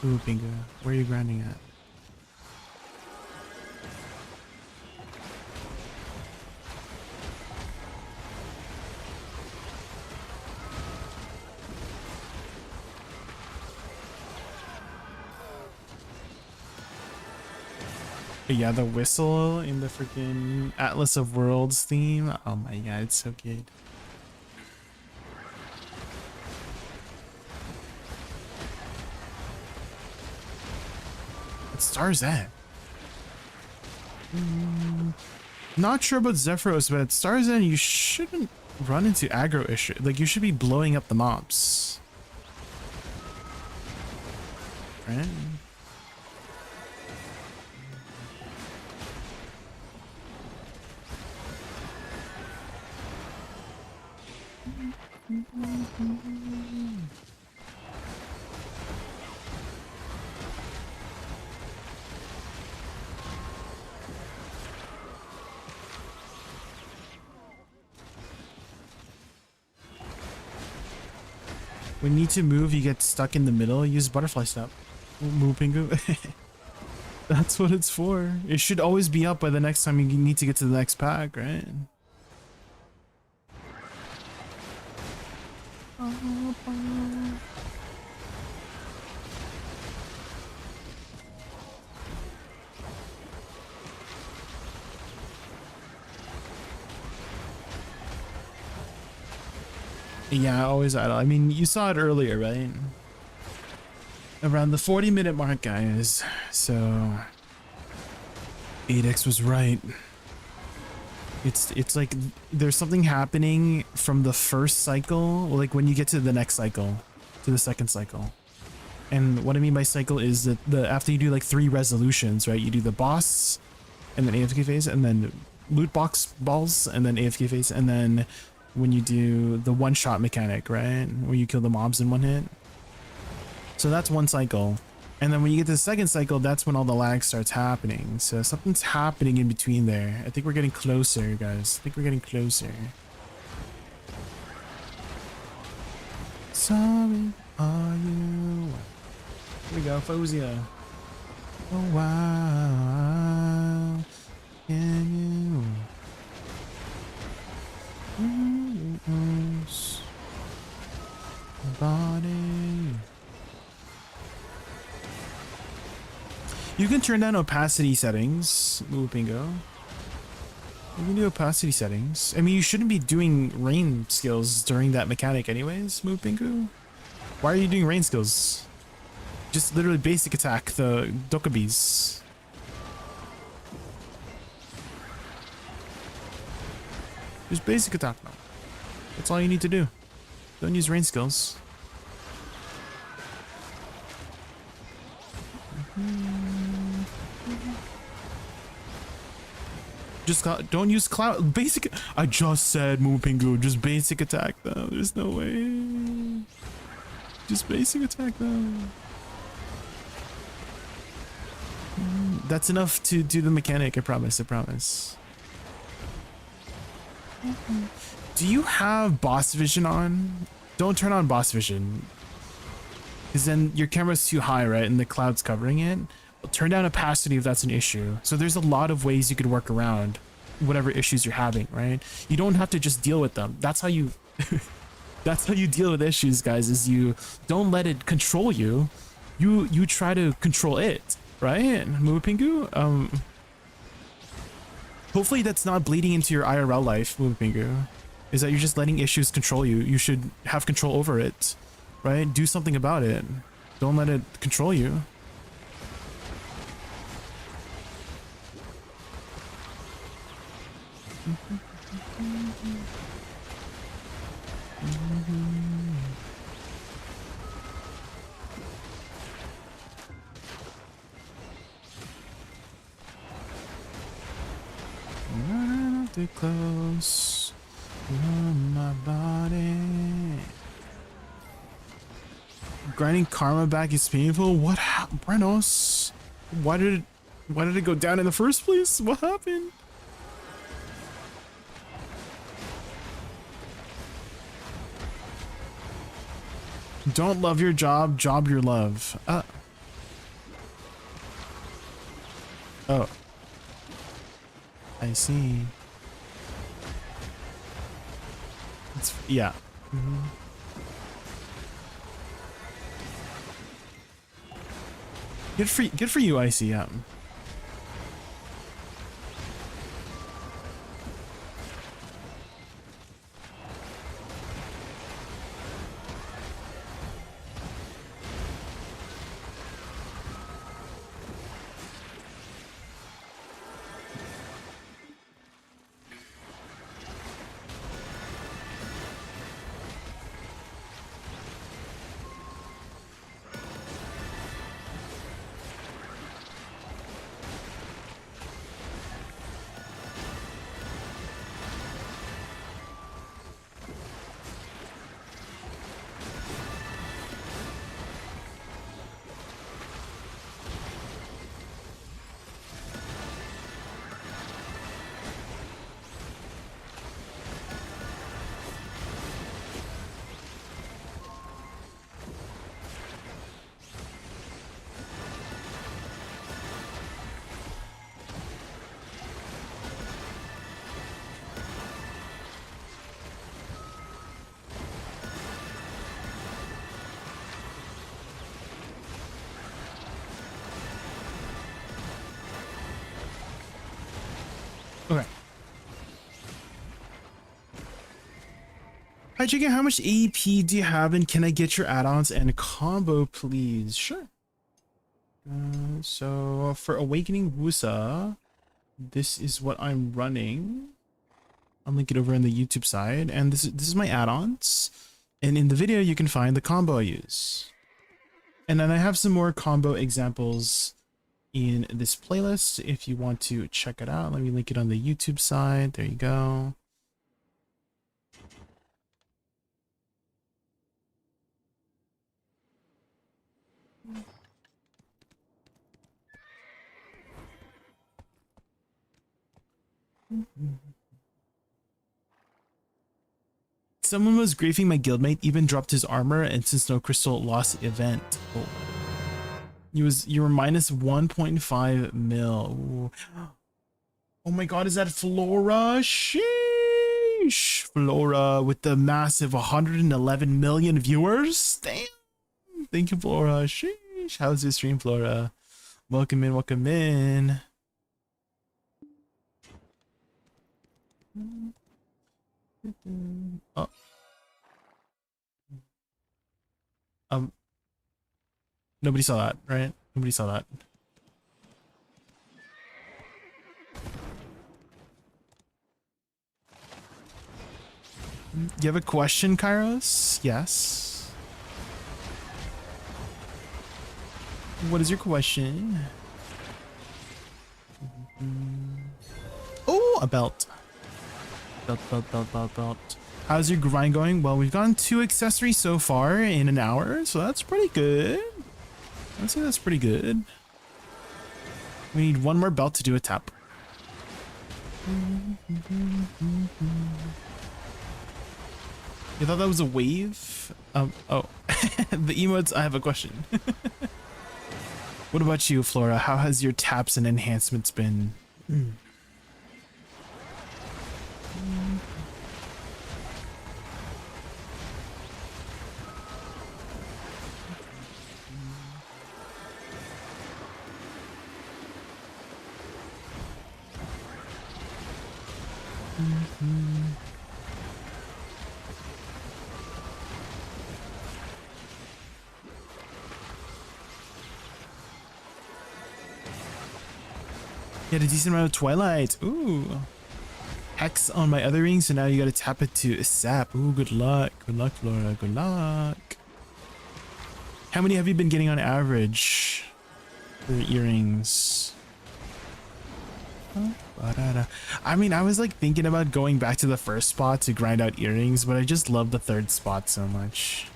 Ooh, Pinga. Where are you grinding at? But yeah, the whistle in the freaking Atlas of Worlds theme. Oh my god, it's so good. What star is that? Not sure about Zephyros, but at Star's End, you shouldn't run into aggro issue. Like, you should be blowing up the mobs. Right? When you need to move, you get stuck in the middle. Use butterfly step. Move, Pingu. That's what it's for. It should always be up by the next time you need to get to the next pack, right? Yeah, always idle. I mean, you saw it earlier, right? Around the 40-minute mark, guys. So ADVgg was right. It's like there's something happening from the first cycle, like when you get to the next cycle, to the second cycle. And what I mean by cycle is that after you do like 3 resolutions, right? You do the boss, and then AFK phase, and then loot box balls, and then AFK phase, and then when you do the one-shot mechanic, right? Where you kill the mobs in one hit. So that's one cycle. And then when you get to the second cycle, that's when all the lag starts happening. So something's happening in between there. I think we're getting closer, guys. I think we're getting closer. Sorry, are you? Here we go, Fozia. Oh wow, can you? Body. You can turn down opacity settings, Ooh, bingo. You can do opacity settings. I mean, you shouldn't be doing rain skills during that mechanic anyways, Move Bingo. Why are you doing rain skills? Just literally basic attack the Dokkaebis. Just basic attack now. That's all you need to do. Don't use rain skills. Just don't use cloud basic. I just said Moo Pingu, just basic attack though. There's no way. Just basic attack though. That's enough to do the mechanic, I promise, I promise. Do you have boss vision on? Don't turn on boss vision. Because then your camera's too high, right? And the cloud's covering it. Turn down opacity if that's an issue. So there's a lot of ways you could work around whatever issues you're having, right? You don't have to just deal with them. That's how you that's how you deal with issues, guys, is you don't let it control you. You try to control it, right? Moo Pingu? Hopefully that's not bleeding into your IRL life, Moo Pingu. Is that you're just letting issues control you. You should have control over it, right? Do something about it. Don't let it control you. Not too close to my body. Grinding karma back is painful. What happened, Brenos? Why did it go down in the first place? What happened? Don't love your job, job your love. Oh. I see. It's, yeah. Good for you, I see, yeah. Hi, Jaykun, how much AP do you have, and can I get your add-ons and combo, please? Sure. So for Awakening Woosa, this is what I'm running. I'll link it over on the YouTube side, and this is my add-ons. And in the video, you can find the combo I use. And then I have some more combo examples in this playlist if you want to check it out. Let me link it on the YouTube side. There you go. Someone was griefing my guildmate, even dropped his armor, and since no crystal, lost the event. Oh. You were minus 1.5 mil. Ooh. Oh my god, is that Flora? Sheesh. Flora with the massive 111 million viewers. Damn. Thank you, Flora. Sheesh. How's your stream, Flora? Welcome in, welcome in. Oh. Nobody saw that, right? Nobody saw that. You have a question, Kairos? Yes. What is your question? Oh, a belt. Belt. How's your grind going? Well, we've gotten 2 accessories so far in an hour, so that's pretty good. I'd say that's pretty good. We need 1 more belt to do a tap. You thought that was a wave? Oh. The emotes, I have a question. What about you, Flora? How has your taps and enhancements been? Get a decent amount of Twilight. Ooh. Hex on my other ring, so now you gotta tap it to sap. Ooh, good luck. Good luck, Flora. Good luck. How many have you been getting on average for earrings? I mean, I was like thinking about going back to the first spot to grind out earrings, but I just love the third spot so much.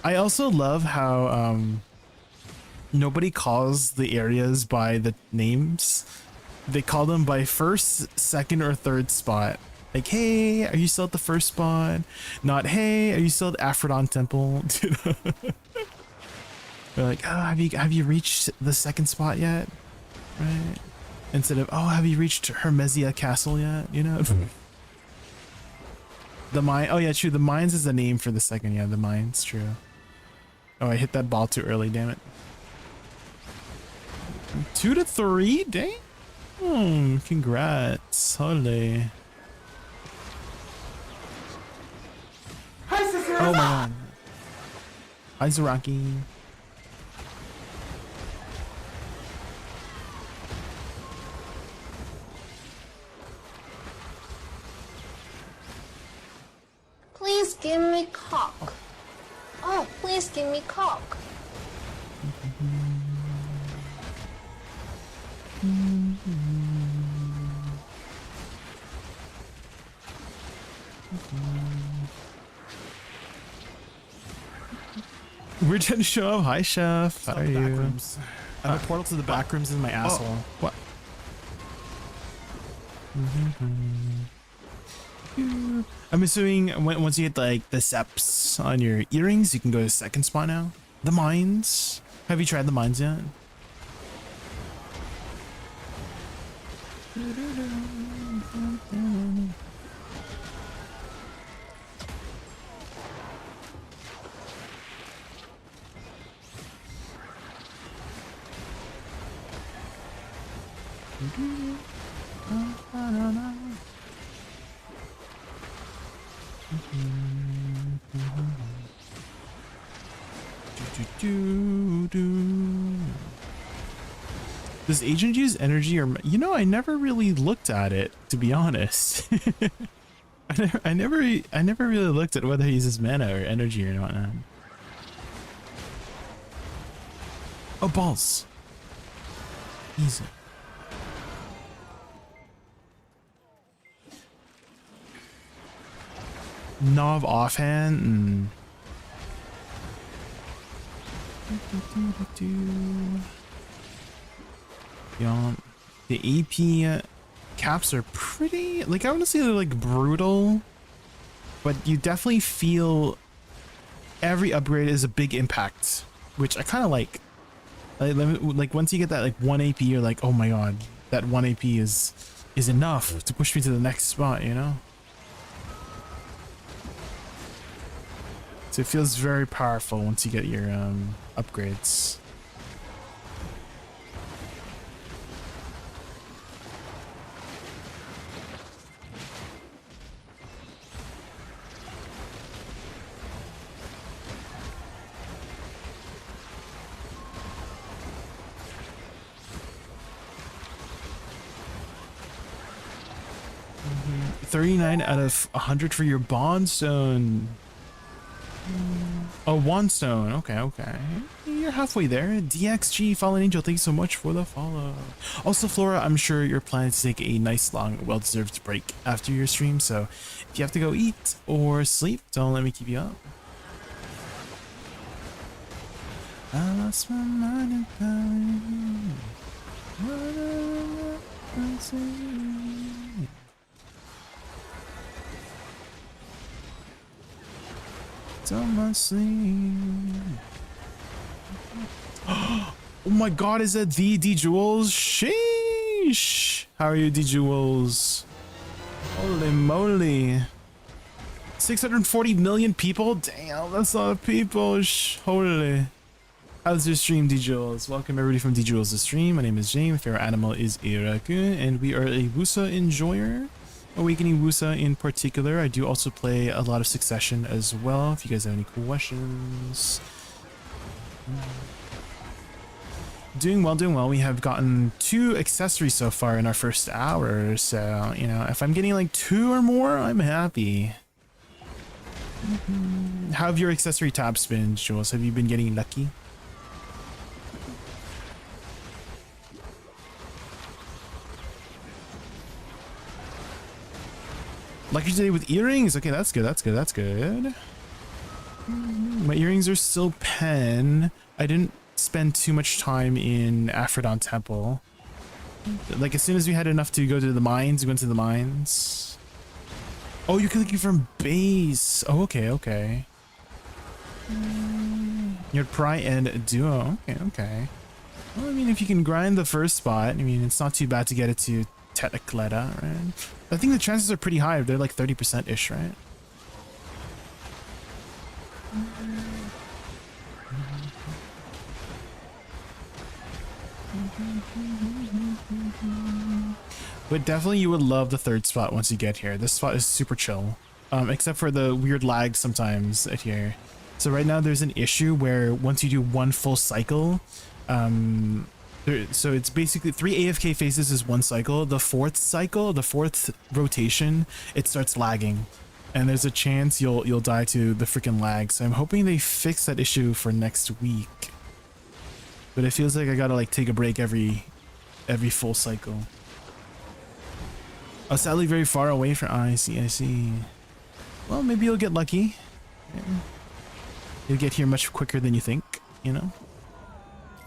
I also love how nobody calls the areas by the names. They call them by first, second, or third spot. Like, hey, are you still at the first spot? Not, hey, are you still at Aphrodon Temple? They're like, oh, have you reached the second spot yet? Right? Instead of, oh, have you reached Hermesia Castle yet? You know? The mine. Oh yeah, true. The mines is the name for the second. Yeah, the mines. True. Oh, I hit that ball too early. Damn it. 2 to 3. Dang. Congrats. Holy. Oh my god. Hi, Zaraki. Please give me cock. Oh, please give me cock. We're trying to show up. Hi, Chef. How are you? I have a portal to the back rooms in my asshole. What? I'm assuming once you get like the seps on your earrings, you can go to second spot now. The mines. Have you tried the mines yet? Does agent use energy or you know? I never really looked at it, to be honest. I never really looked at whether he uses mana or energy or whatnot. Oh, balls. Easy. Knob offhand. Yeah, the AP caps are pretty, like, I want to say they're like brutal, but you definitely feel every upgrade is a big impact, which I kind of like. Like once you get that like 1 AP, you're like, oh my god, that 1 AP is enough to push me to the next spot, you know? So it feels very powerful once you get your upgrades. Mm-hmm. 39 out of 100 for your bond stone. Oh, one stone. Okay, okay. You're halfway there. DXG Fallen Angel, thank you so much for the follow. Also, Flora, I'm sure you're planning to take a nice, long, well-deserved break after your stream, so if you have to go eat or sleep, don't let me keep you up. I lost my mind and on my sleep. Oh my god, is that the D-Jewels? Sheesh! How are you, D-Jewels? Holy moly. 640 million people? Damn, that's a lot of people. Holy. How's your stream, D-Jewels? Welcome everybody from D-Jewels' stream. My name is James. My favorite animal is a raccoon, and we are a Woosa enjoyer. Awakening Woosa in particular. I do also play a lot of Succession as well, if you guys have any questions. Doing well, doing well. We have gotten 2 accessories so far in our first hour, so, you know, if I'm getting like 2 or more, I'm happy. How have your accessory tabs been, Jules? Have you been getting lucky? Lucky today with earrings. Okay, that's good. That's good. That's good. My earrings are still pen. I didn't spend too much time in Aphrodon Temple. Like as soon as we had enough to go to the mines, we went to the mines. Oh, you're clicking from base. Oh, okay, okay. You're Pry and Duo. Okay, okay. Well, I mean, if you can grind the first spot, I mean, it's not too bad to get it to Tetecleta, right? I think the chances are pretty high. They're like 30%-ish, right? But definitely you would love the third spot once you get here. This spot is super chill. Except for the weird lag sometimes at here. So right now there's an issue where once you do one full cycle, so it's basically 3 AFK phases is 1 cycle. The 4th cycle, the 4th rotation, it starts lagging. And there's a chance you'll die to the freaking lag. So I'm hoping they fix that issue for next week. But it feels like I gotta like take a break every full cycle. Oh, sadly very far away from... I see, I see. Well, maybe you'll get lucky. Yeah. You'll get here much quicker than you think, you know?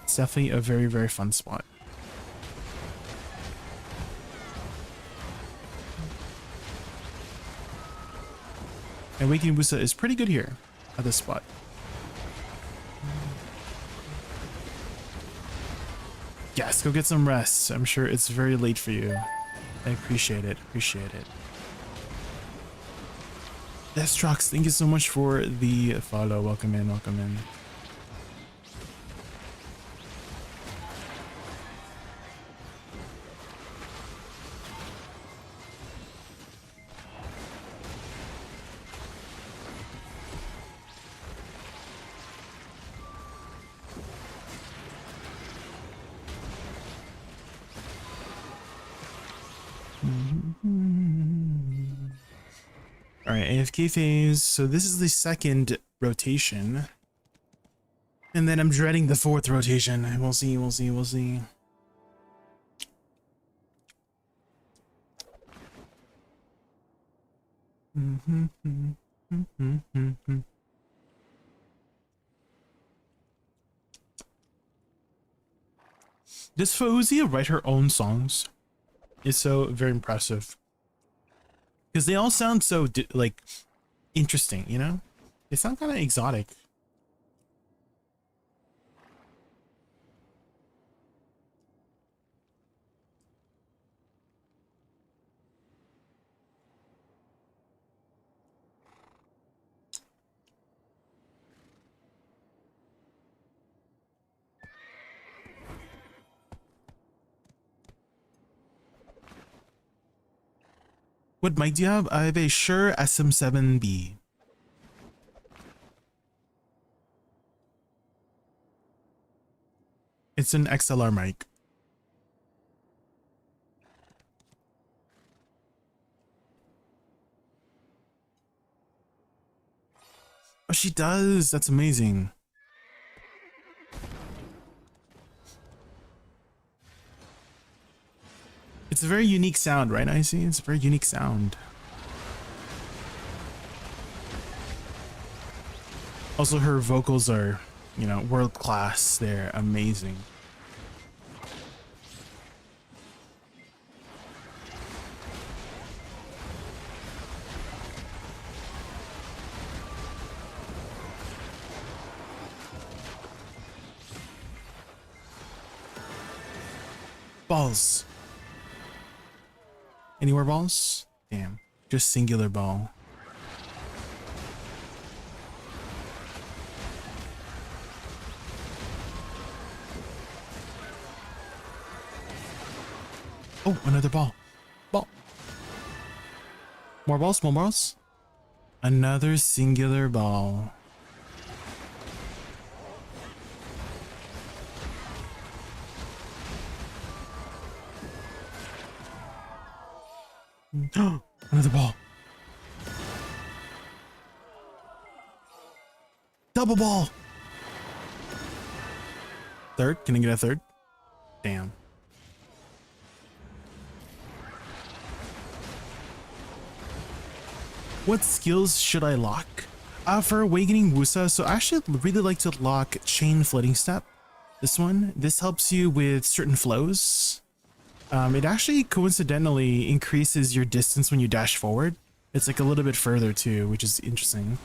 It's definitely a very, very fun spot. And Awakening Woosa is pretty good here at this spot. Yes, go get some rest. I'm sure it's very late for you. I appreciate it. Appreciate it. Destrox, thank you so much for the follow. Welcome in. Welcome in. All right, AFK phase. So this is the second rotation. And then I'm dreading the fourth rotation. We'll see, we'll see, we'll see. Does Fauzia write her own songs? It's so very impressive. Because they all sound so, like, interesting, you know? They sound kind of exotic. What mic do you have? I have a Shure SM7B. It's an XLR mic. Oh, she does. That's amazing. It's a very unique sound, right, Icy? It's a very unique sound. Also, her vocals are, you know, world class. They're amazing. Balls. Any more balls? Damn. Just singular ball. Oh, another ball. Ball. More balls, more balls. Another singular ball. Another ball. Double ball. Third? Can I get a third? Damn. What skills should I lock? For Awakening Woosa, so I actually really like to lock Chain Floating Step. This one. This helps you with certain flows. It actually coincidentally increases your distance when you dash forward. It's like a little bit further too, which is interesting.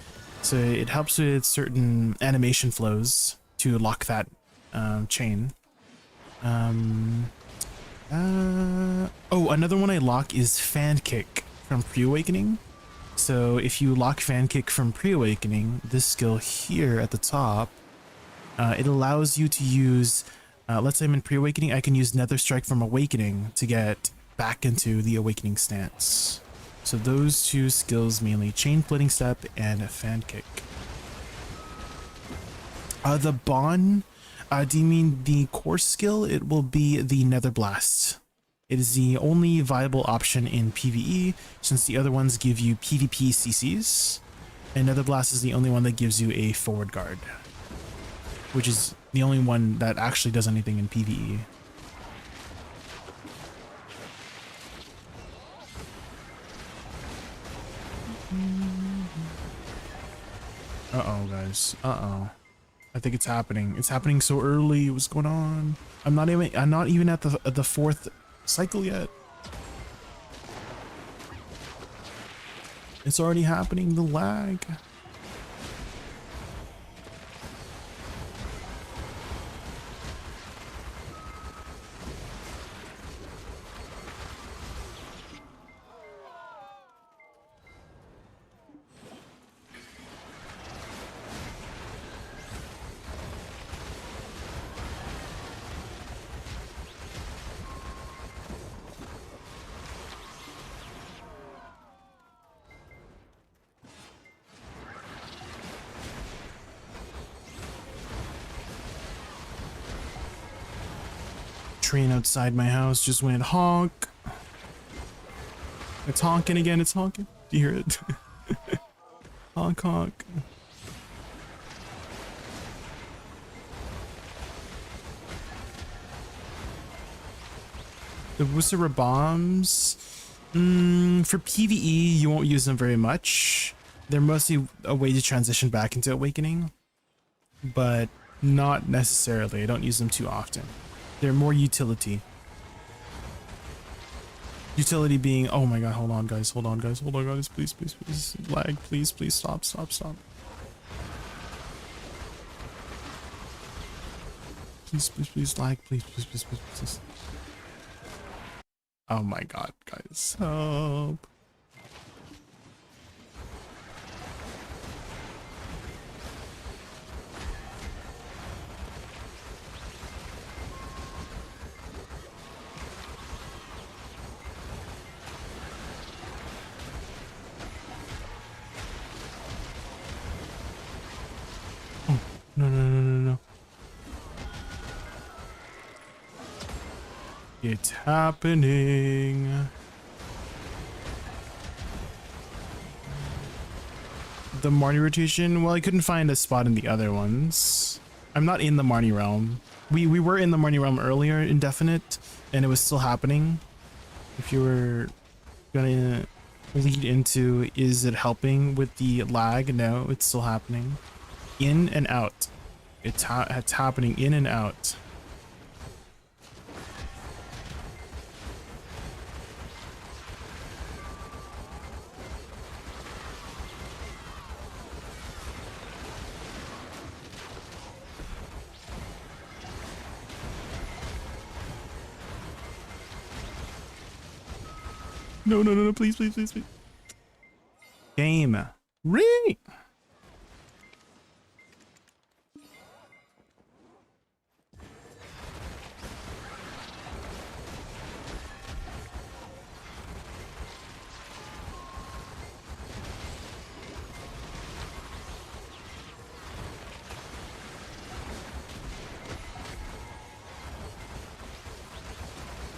So it helps with certain animation flows to lock that chain. Oh, another one I lock is Fan Kick from Pre-Awakening. So if you lock Fan Kick from Pre-Awakening, this skill here at the top, it allows you to use, let's say I'm in Pre-Awakening, I can use Nether Strike from Awakening to get back into the Awakening stance. So those two skills mainly, Chain Floating Step and Fan Kick. The Bond, do you mean the core skill? It will be the Nether Blast. It is the only viable option in PvE, since the other ones give you PvP CCs, and Nether Blast is the only one that gives you a forward guard, which is the only one that actually does anything in PvE. Uh-oh, guys. Uh-oh. I think it's happening. It's happening so early. What's going on? I'm not even at the fourth cycle yet. It's already happening. The lag. Train outside my house just went honk. It's honking again. It's honking. Do you hear it? Honk honk. The Woosa bombs, for PvE, you won't use them very much. They're mostly a way to transition back into Awakening, but not necessarily. I don't use them too often. They're more utility. Utility being, oh my god, hold on guys, hold on guys, please, please, please, lag, please, please, stop, stop, stop. Please, please, please, lag, please, please, please, please, please. Oh my god, guys, help. Oh, no, no, no, no, no. It's happening. The Marnie rotation, well, I couldn't find a spot in the other ones. I'm not in the Marnie realm. We were in the Marnie realm earlier, indefinite, and it was still happening. If you were gonna lead into, is it helping with the lag? No, it's still happening. In and out. It's happening in and out. No, no, no, no, please, please, please, please. Game. Ring!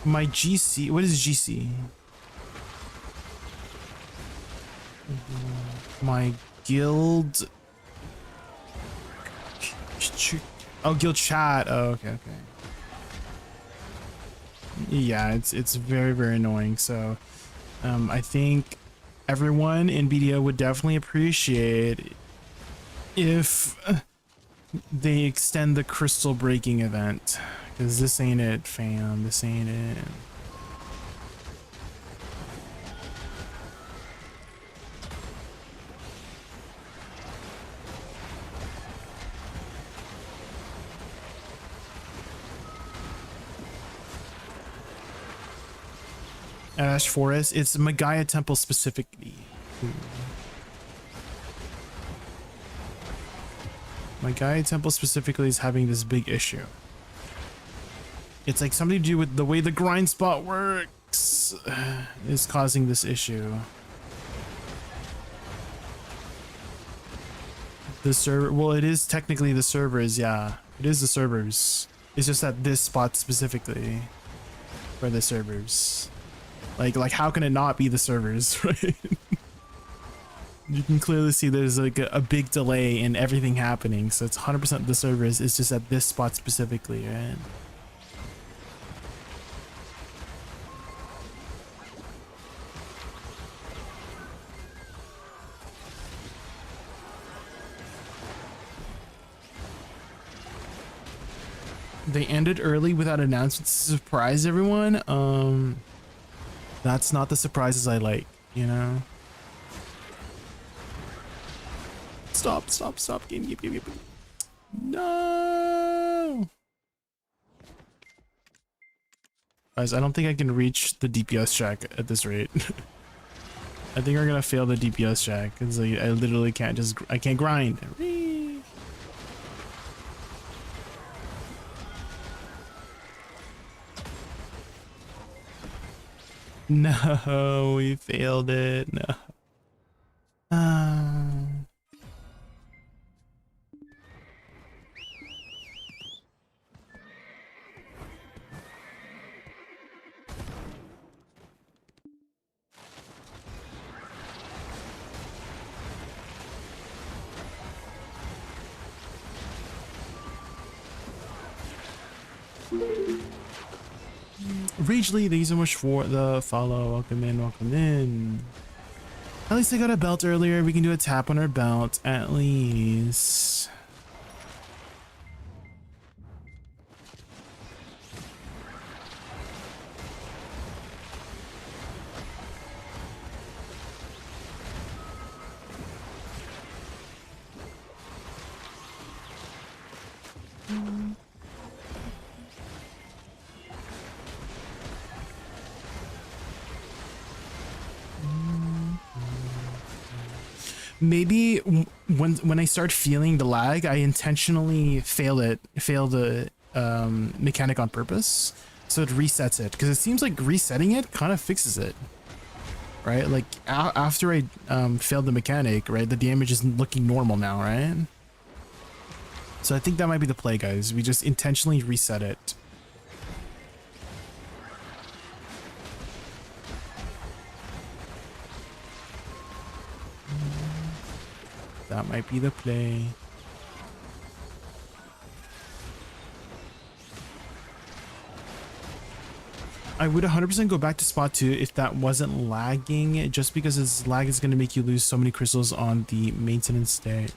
My GC, what is GC? My guild. Oh, guild chat. Oh, okay, okay. Yeah, it's very, very annoying. So, I think everyone in BDO would definitely appreciate if they extend the crystal breaking event, because this ain't it, fam. This ain't it. Ash Forest, it's Magaya Temple specifically. Ooh. Magaya Temple specifically is having this big issue. It's like something to do with the way the grind spot works is causing this issue. The server, well, it is technically the servers, yeah. It is the servers. It's just at this spot specifically for the servers. Like how can it not be the servers, right? You can clearly see there's like a big delay in everything happening, so it's 100% the servers. It's just at this spot specifically, right? They ended early without announcements to surprise everyone. That's not the surprises I like, you know? Stop, stop, stop, game. No! Guys, I don't think I can reach the DPS check at this rate. I think we're gonna fail the DPS check, because like, I literally can't I can't grind. Whee! No, we failed it. No. Rage Lee, thank you so much for the follow. Welcome in, welcome in. At least I got a belt earlier. We can do a tap on our belt at least. Maybe when I start feeling the lag, I intentionally fail the mechanic on purpose, so it resets it, because it seems like resetting it kind of fixes it, right? Like after I failed the mechanic, right, the damage is looking normal now, right? So I think that might be the play, guys. We just intentionally reset it. That might be the play. I would 100% go back to spot 2 if that wasn't lagging, just because this lag is going to make you lose so many crystals on the maintenance day.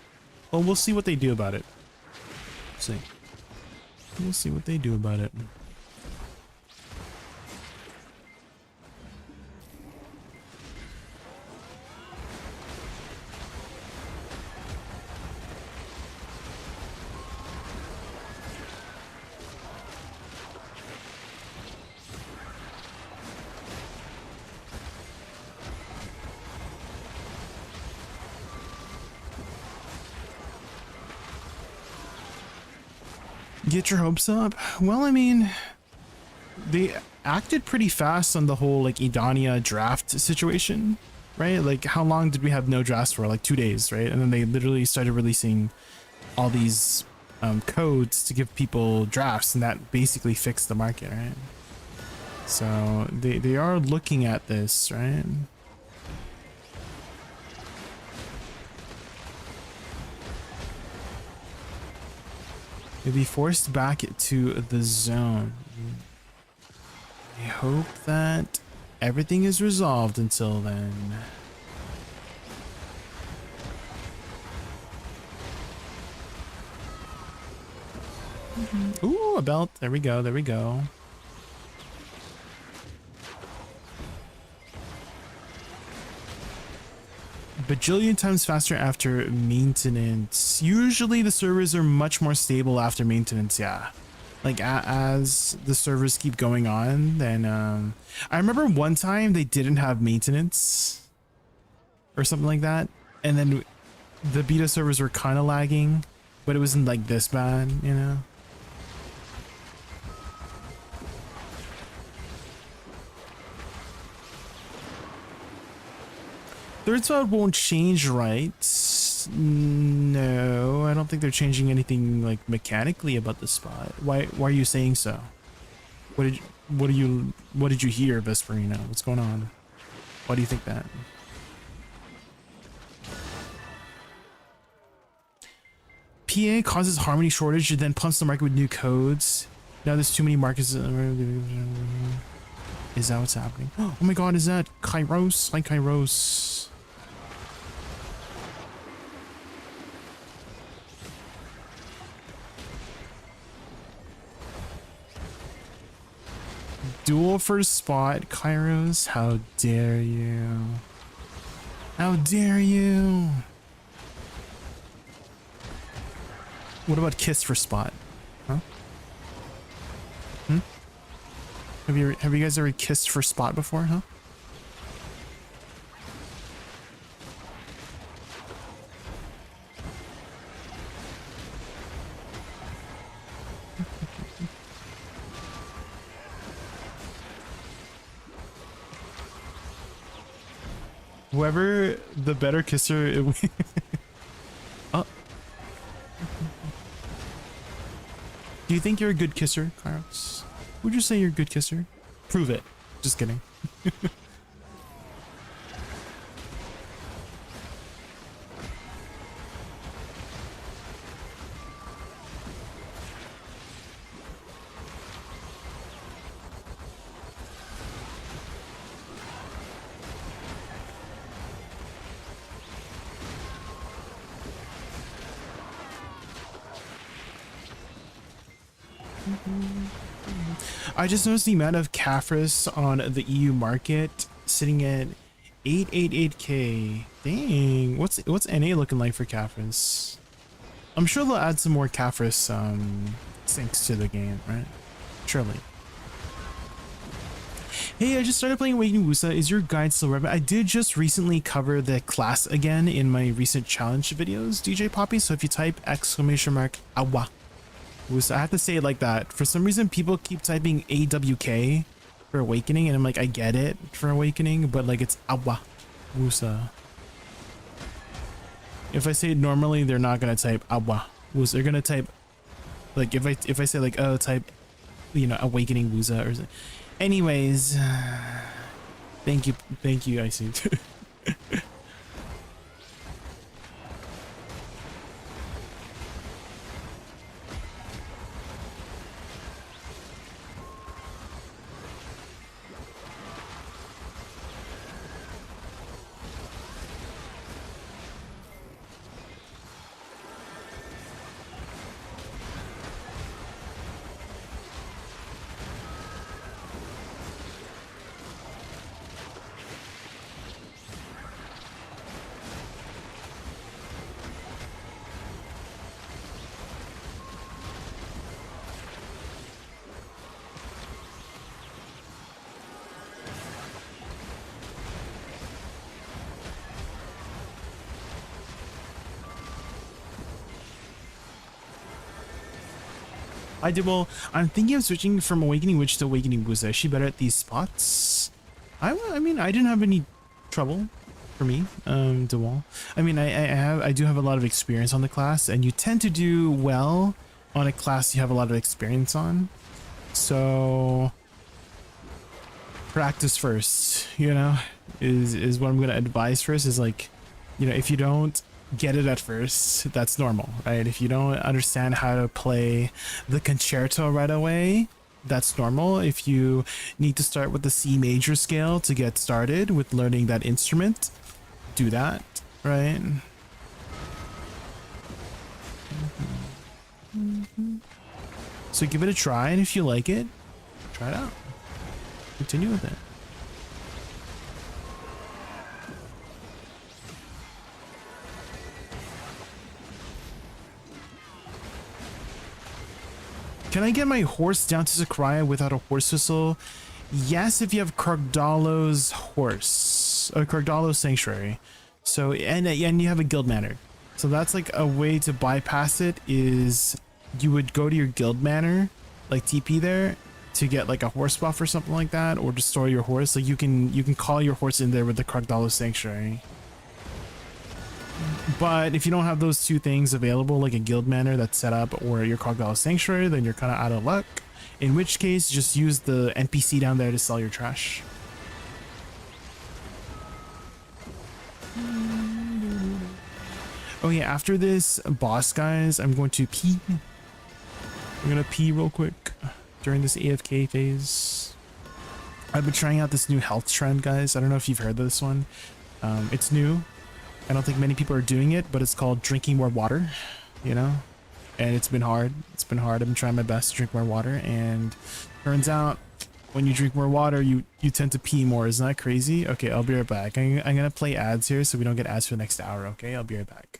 Well, we'll see what they do about it. We'll see what they do about it. Get your hopes up? Well, I mean, they acted pretty fast on the whole like Idania draft situation, right? Like, how long did we have no drafts for? Like 2 days, right? And then they literally started releasing all these codes to give people drafts, and that basically fixed the market, right? So they are looking at this, right? You'll be forced back to the zone. I hope that everything is resolved until then. Ooh, a belt. There we go. There we go. Bajillion times faster after maintenance. Usually the servers are much more stable after maintenance, yeah. Like as the servers keep going on, then I remember one time they didn't have maintenance or something like that, and then the beta servers were kind of lagging, but it wasn't like this bad, you know. Third spot won't change, right? No, I don't think they're changing anything like mechanically about the spot. Why are you saying so? What did you hear, Vesperino? What's going on? Why do you think that? PA causes harmony shortage and then pumps the market with new codes. Now there's too many markets. Is that what's happening? Oh my god, is that Kairos? Hi, Kairos. Duel for spot, Kairos. How dare you? How dare you? What about kiss for spot? Huh? Have you guys ever kissed for spot before, huh? Whoever the better kisser oh. Do you think you're a good kisser, Kairos? Would you say you're a good kisser? Prove it. Just kidding. I just noticed the amount of Cafris on the EU market sitting at 888k. Dang, what's NA looking like for Cafris? I'm sure they'll add some more Cafris syncs to the game, right? Surely. Hey, I just started playing Awakening Woosa. Is your guide still relevant? I did just recently cover the class again in my recent challenge videos, DJ Poppy. So if you type !awa Woosa, I have to say it like that. For some reason, people keep typing AWK for Awakening, and I'm like, I get it for Awakening, but like it's awa Woosa. If I say it normally, they're not gonna type awa Woosa. They're gonna type like if I say like, oh, type, you know, Awakening Woosa or something. Anyways, thank you, I see. I did well. I'm thinking of switching from Awakening Witch to Awakening Woosa. Is she better at these spots? I mean, I didn't have any trouble for me, DeWall. I mean, I do have a lot of experience on the class, and you tend to do well on a class you have a lot of experience on. So practice first, you know, is what I'm gonna advise first. Is like, you know, if you don't get it at first, that's normal, right? If you don't understand how to play the concerto right away, that's normal. If you need to start with the C major scale to get started with learning that instrument, do that, right? So give it a try, and if you like it, try it out. Continue with it. Can I get my horse down to Sakurai without a horse whistle? Yes, if you have Krogdalo's horse, or Krogdalo's sanctuary. So, and you have a guild manor. So that's like a way to bypass it, is you would go to your guild manor, like TP there, to get like a horse buff or something like that, or to store your horse. Like you can call your horse in there with the Krogdalo sanctuary. But if you don't have those two things available, like a guild manor that's set up or your Krogdalo sanctuary, then you're kind of out of luck. In which case, just use the NPC down there to sell your trash. Oh yeah, after this boss, guys, I'm going to pee. I'm gonna pee real quick during this AFK phase. I've been trying out this new health trend, guys. I don't know if you've heard of this one. It's new. I don't think many people are doing it, but it's called drinking more water, you know? And it's been hard. It's been hard. I've been trying my best to drink more water, and turns out when you drink more water, you tend to pee more. Isn't that crazy? Okay, I'll be right back. I'm gonna play ads here so we don't get ads for the next hour, okay? I'll be right back.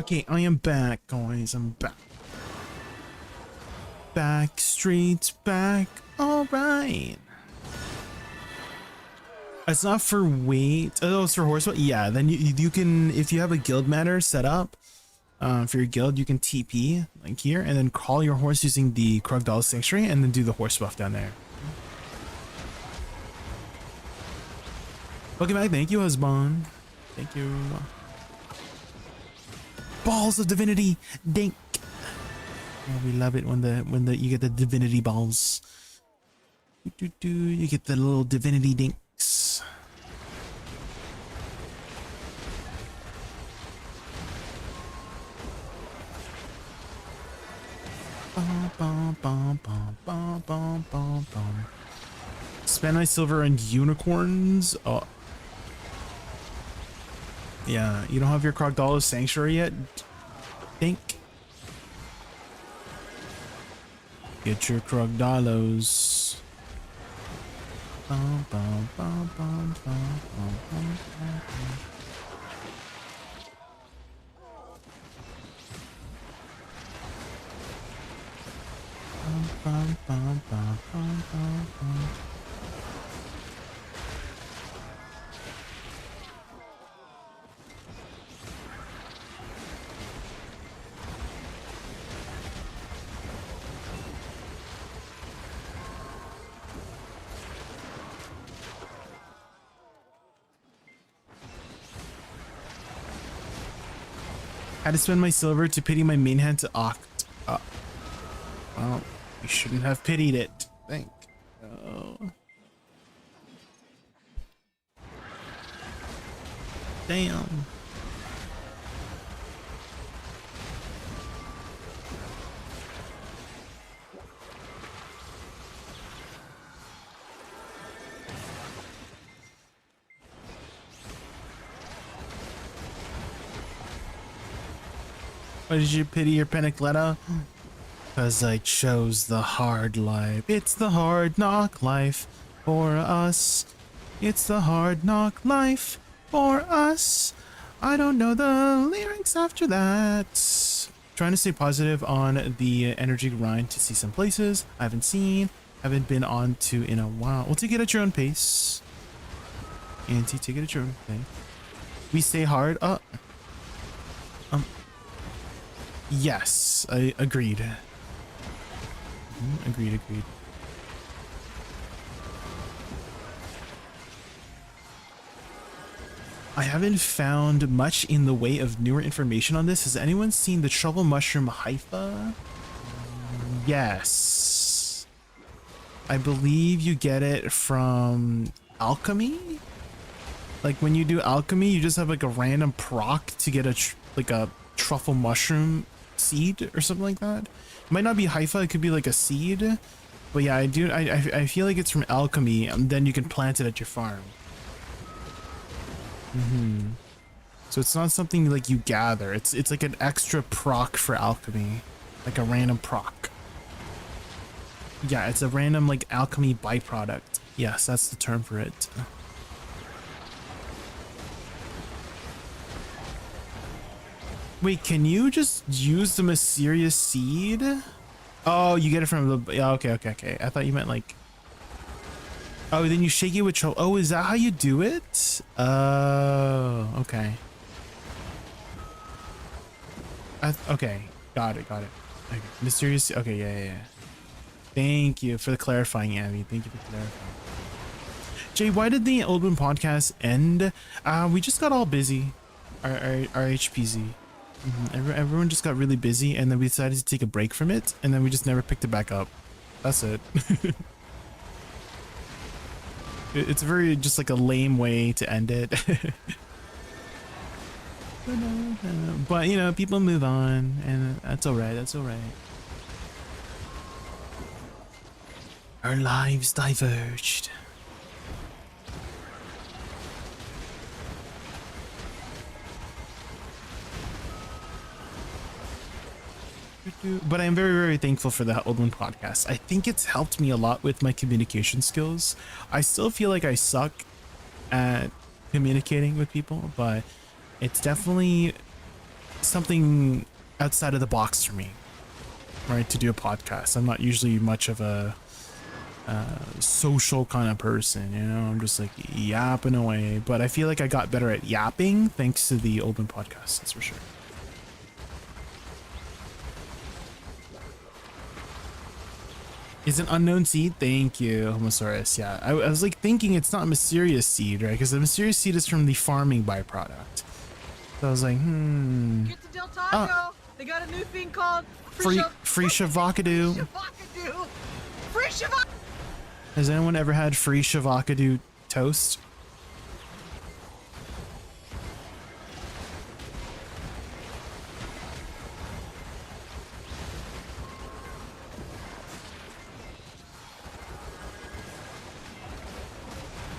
Okay, I am back, guys. I'm back. Back streets back. All right. It's not for weight. Oh, it's for horsepower. Yeah, then you can, if you have a guild matter set up for your guild, you can TP like here and then call your horse using the Krogdal Sanctuary and then do the horse buff down there. Welcome back. Thank you, husband. Thank you. Balls of divinity. Dink. Oh, we love it when the you get the divinity balls. You get the little divinity dinks. Spend my silver on unicorns. Oh. Yeah, you don't have your Krogdalo Sanctuary yet? Think. Get your Krogdalos. Had to spend my silver to pity my main hand to Oct. Well, you shouldn't have pitied it. Thank you. Damn. Why did you pity your Penacletta? Because I chose the hard life. It's the hard knock life for us. It's the hard knock life for us. I don't know the lyrics after that. Trying to stay positive on the energy grind to see some places I haven't seen, haven't been on to in a while. We'll take it at your own pace. Auntie, take it at your own pace. We stay hard. Yes, I agreed. Agreed. I haven't found much in the way of newer information on this. Has anyone seen the Trouble Mushroom Haifa? Yes. I believe you get it from alchemy. Like when you do alchemy, you just have like a random proc to get a truffle mushroom seed or something like that. It might not be Haifa, it could be like a seed. But yeah, I feel like it's from alchemy, and then you can plant it at your farm. So it's not something like you gather. It's like an extra proc for alchemy, like a random proc. Yeah, it's a random like alchemy byproduct. Yes, that's the term for it. Wait, can you just use the mysterious seed? Oh, you get it from the... Yeah, okay. I thought you meant like... Oh, then you shake it with... Oh, is that how you do it? Oh, okay. Okay, got it. Okay. Mysterious... Okay, yeah. Thank you for the clarifying, Abby. Thank you for clarifying. Jay, why did the Old Moon podcast end? We just got all busy. Our HPZ. Everyone just got really busy, and then we decided to take a break from it, and then we just never picked it back up. That's it. It's very just like a lame way to end it. But you know, people move on, and that's all right. Our lives diverged. But I'm very, very thankful for the Old One podcast. I think it's helped me a lot with my communication skills. I still feel like I suck at communicating with people, but it's definitely something outside of the box for me, right? To do a podcast. I'm not usually much of a social kind of person, you know. I'm just like yapping away, but I feel like I got better at yapping thanks to the open podcast, that's for sure. Is an unknown seed? Thank you, Homosaurus. Yeah, I was like thinking it's not mysterious seed, right? Because the mysterious seed is from the farming byproduct. So I was like, Get to Del Taco. They got a new thing called free shavakadu. Shavakadu. Free Shavakadu. Has anyone ever had free shavakadu toast?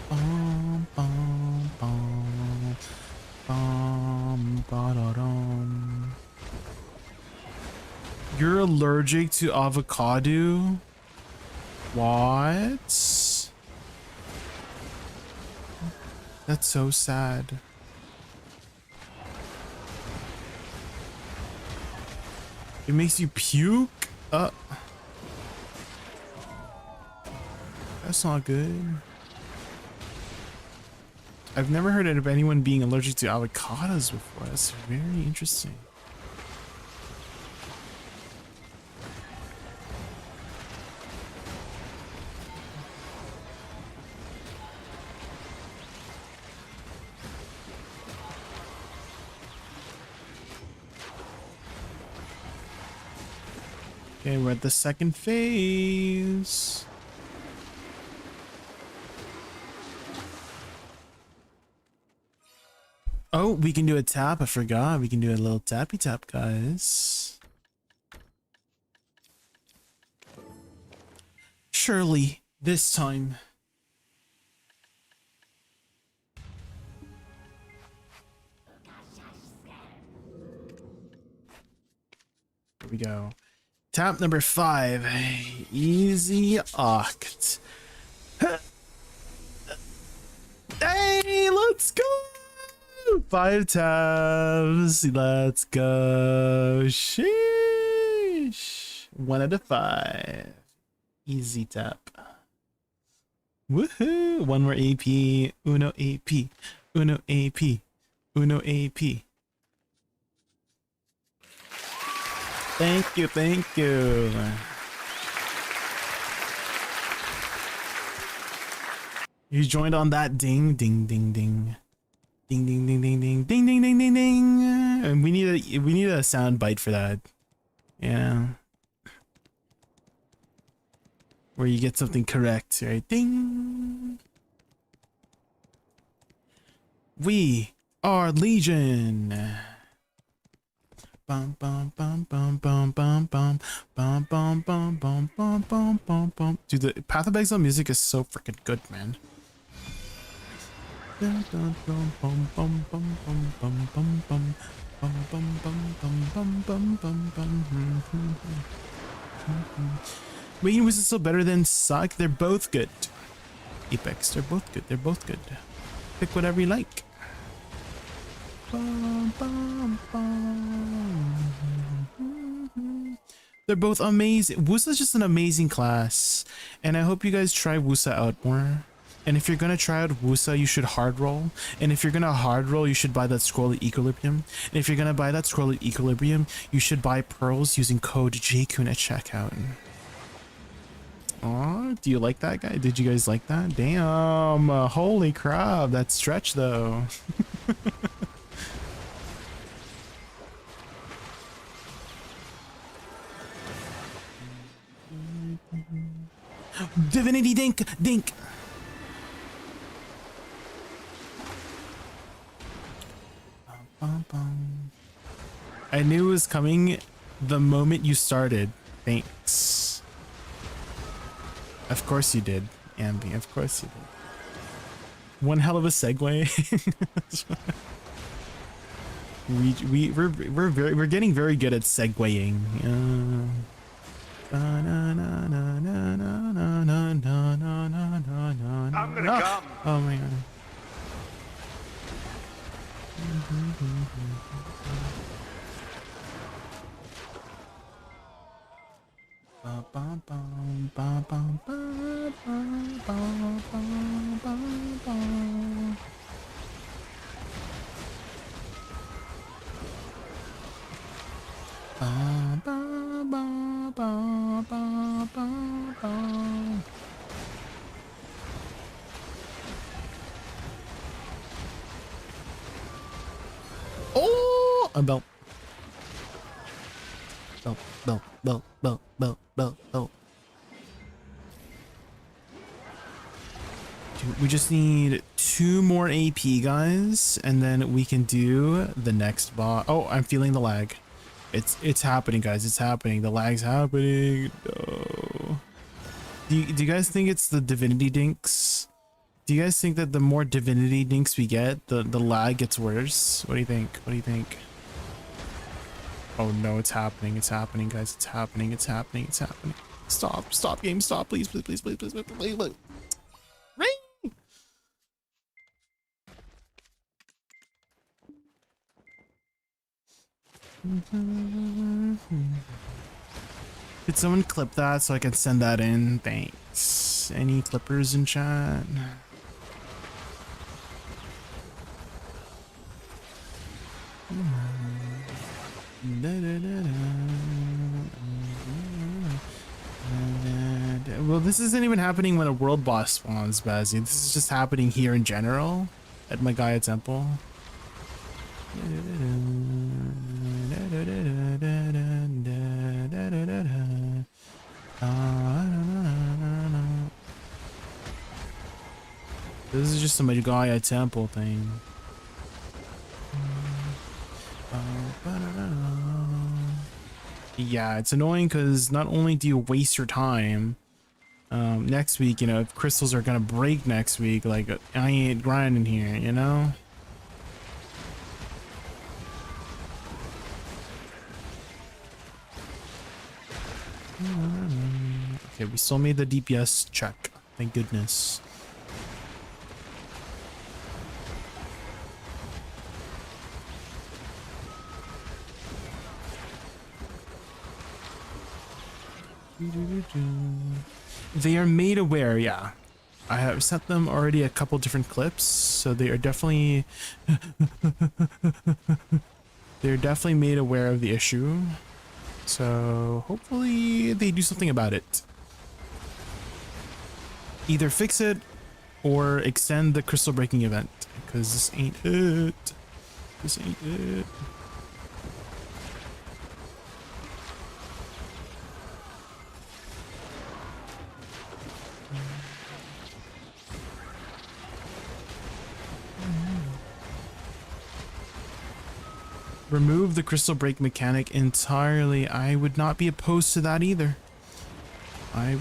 Bum, bum, bum, bum, ba-da-dum. You're allergic to avocado? What? That's so sad. It makes you puke? That's not good. I've never heard of anyone being allergic to avocados before. That's very interesting. Okay, we're at the second phase. Oh, we can do a tap. I forgot. We can do a little tappy tap, guys. Surely this time. Here we go. Tap number 5. Easy oct. Hey, let's go! 5 taps. Let's go. Sheesh. 1 out of 5. Easy tap. Woohoo! 1 more AP. Uno AP. Uno AP. Uno AP. Thank you, thank you. You joined on that ding, ding, ding, ding. Ding, ding, ding, ding, ding, ding, ding, ding, ding, ding. And we need a sound bite for that. Yeah. Where you get something correct, right? Ding. We are Legion. Bum bum bum bum bum bum bum bum bum bum bum bum bum bum bum. Dude, the Path of Exile music is so freaking good, man. Bum bum bum bum bum bum bum bum bum bum bum bum bum bum bum bum. Wait, was it still better than Suck? They're both good. Apex, they're both good. They're both good. Pick whatever you like. Bum, bum, bum. They're both amazing. Woosa is just an amazing class, and I hope you guys try Woosa out more. And if you're gonna try out Woosa, you should hard roll. And if you're gonna hard roll, you should buy that scroll at Equilibrium. And if you're gonna buy that scroll at Equilibrium, you should buy pearls using code Jaykun at checkout. Aw, do you like that guy? Did you guys like that? Damn, holy crap, that stretch though. Divinity Dink! Dink! I knew it was coming the moment you started. Thanks. Of course you did, Ambi. Of course you did. One hell of a segue. we're getting very good at segueing. I'm gonna come. Oh my god. Oh, a belt. Belt, belt, belt, belt, belt, belt, belt. Dude, we just need 2 more AP, guys, and then we can do the next boss. Oh, I'm feeling the lag. It's happening, guys. It's happening. The lag's happening. No. Do you guys think it's the divinity dinks? Do you guys think that the more divinity dinks we get, the lag gets worse? What do you think? What do you think? Oh no, it's happening. It's happening, guys. It's happening. It's happening. It's happening. Stop. Stop, game. Stop. Please, please, please, please, please, please, please, please. Ring! Did someone clip that so I can send that in? Thanks. Any clippers in chat? Well, this isn't even happening when a world boss spawns, Bazzy. This is just happening here in general at my Gaia temple. This is just a Gaia temple thing. Yeah, it's annoying because not only do you waste your time, next week, you know, if crystals are gonna break next week, like, I ain't grinding here, you know? Okay, we still made the DPS check. Thank goodness. They are made aware, yeah. I have sent them already a couple different clips, so they are definitely they're definitely made aware of the issue. So hopefully they do something about it. Either fix it or extend the crystal breaking event, because this ain't it. This ain't it. Remove the crystal break mechanic entirely. I would not be opposed to that either. I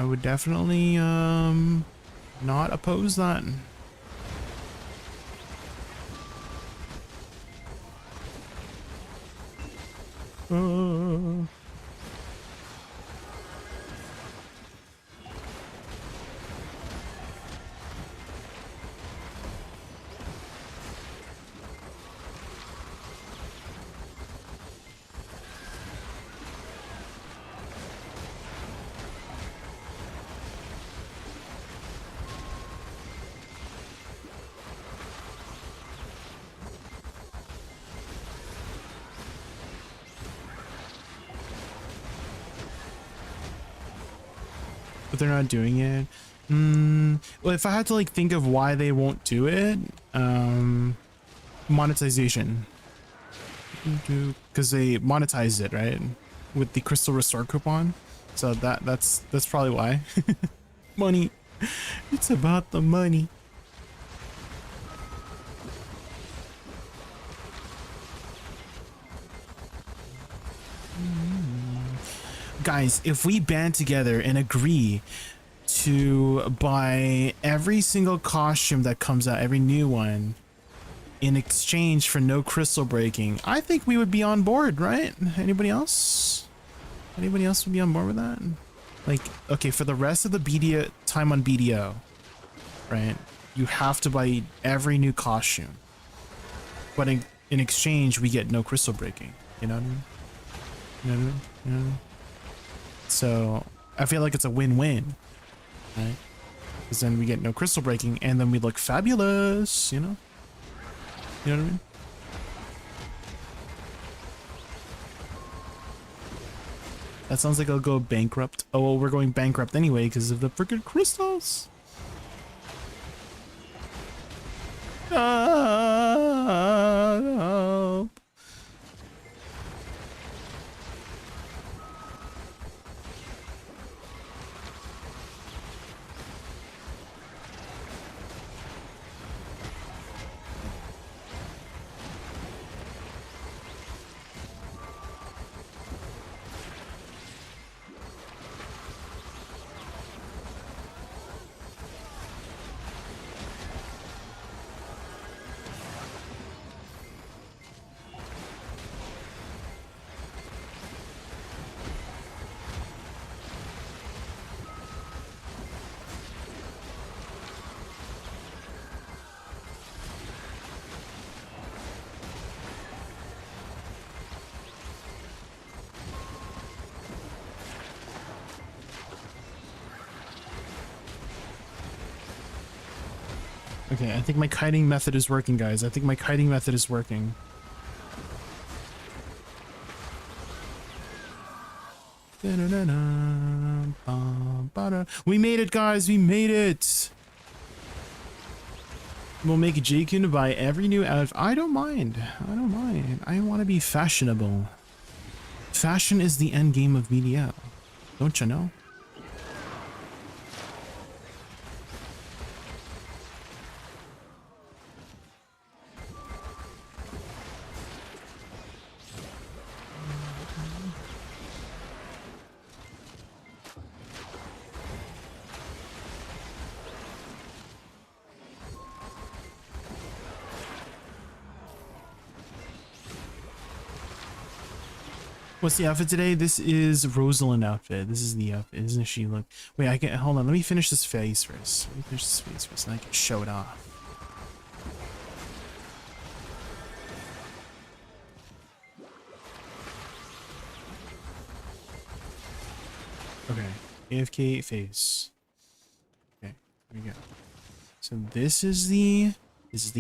would definitely not oppose that. But they're not doing it. Well, if I had to like think of why they won't do it, monetization, because they monetized it, right, with the crystal restore coupon. So that's probably why. Money. It's about the money. Guys, if we band together and agree to buy every single costume that comes out, every new one, in exchange for no crystal breaking, I think we would be on board, right? Anybody else? Anybody else would be on board with that? Like, okay, for the rest of the BDO time on BDO, right? You have to buy every new costume, but in exchange we get no crystal breaking. You know what I mean? You know what I mean? You know what I mean? So I feel like it's a win-win, right? Because then we get no crystal breaking, and then we look fabulous, you know? You know what I mean? That sounds like I'll go bankrupt. Oh, well, we're going bankrupt anyway because of the freaking crystals. Ah, okay, I think my kiting method is working, guys. I think my kiting method is working. We made it, guys. We made it. We'll make Jaykun buy every new outfit. I don't mind. I don't mind. I want to be fashionable. Fashion is the end game of BDL. Don't you know? What's the outfit today? This is Rosalind outfit. This is the outfit. Isn't she? Look. Wait, I can hold on. Let me finish this face first. Let me finish this face first, and I can show it off. Okay. AFK face. Okay, here we go. So this is the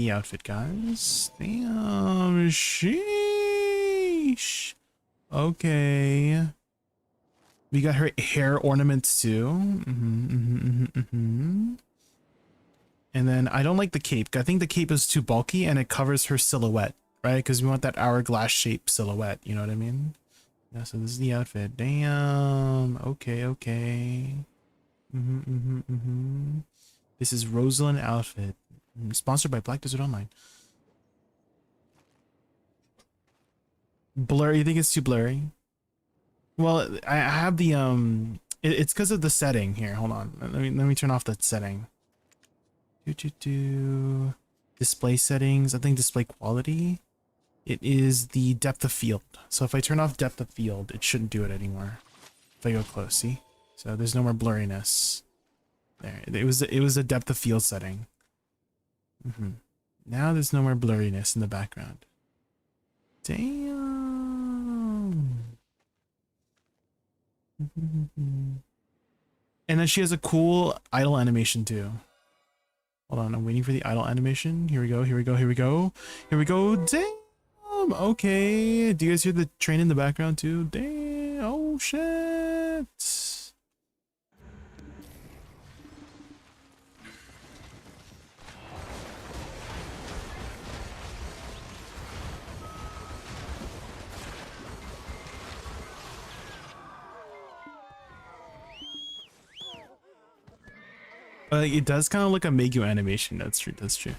outfit, guys. Damn, sheesh. Okay. We got her hair ornaments too. And then I don't like the cape. I think the cape is too bulky and it covers her silhouette, right? Because we want that hourglass shaped silhouette. You know what I mean? Yeah, so this is the outfit. Damn. Okay, okay. This is Rosalind outfit. Sponsored by Black Desert Online. Blurry? You think it's too blurry? Well, I have the it's because of the setting here. Hold on, let me turn off that setting. Display settings. I think display quality. It is the depth of field. So if I turn off depth of field, it shouldn't do it anymore. If I go close, see? So there's no more blurriness. There, it was a depth of field setting. Now there's no more blurriness in the background. Damn. And then she has a cool idle animation too. Hold on, I'm waiting for the idle animation. Here we go, here we go, here we go. Here we go. Damn. Okay. Do you guys hear the train in the background too? Damn. Oh shit. It does kind of look a Megu animation. That's true. That's true.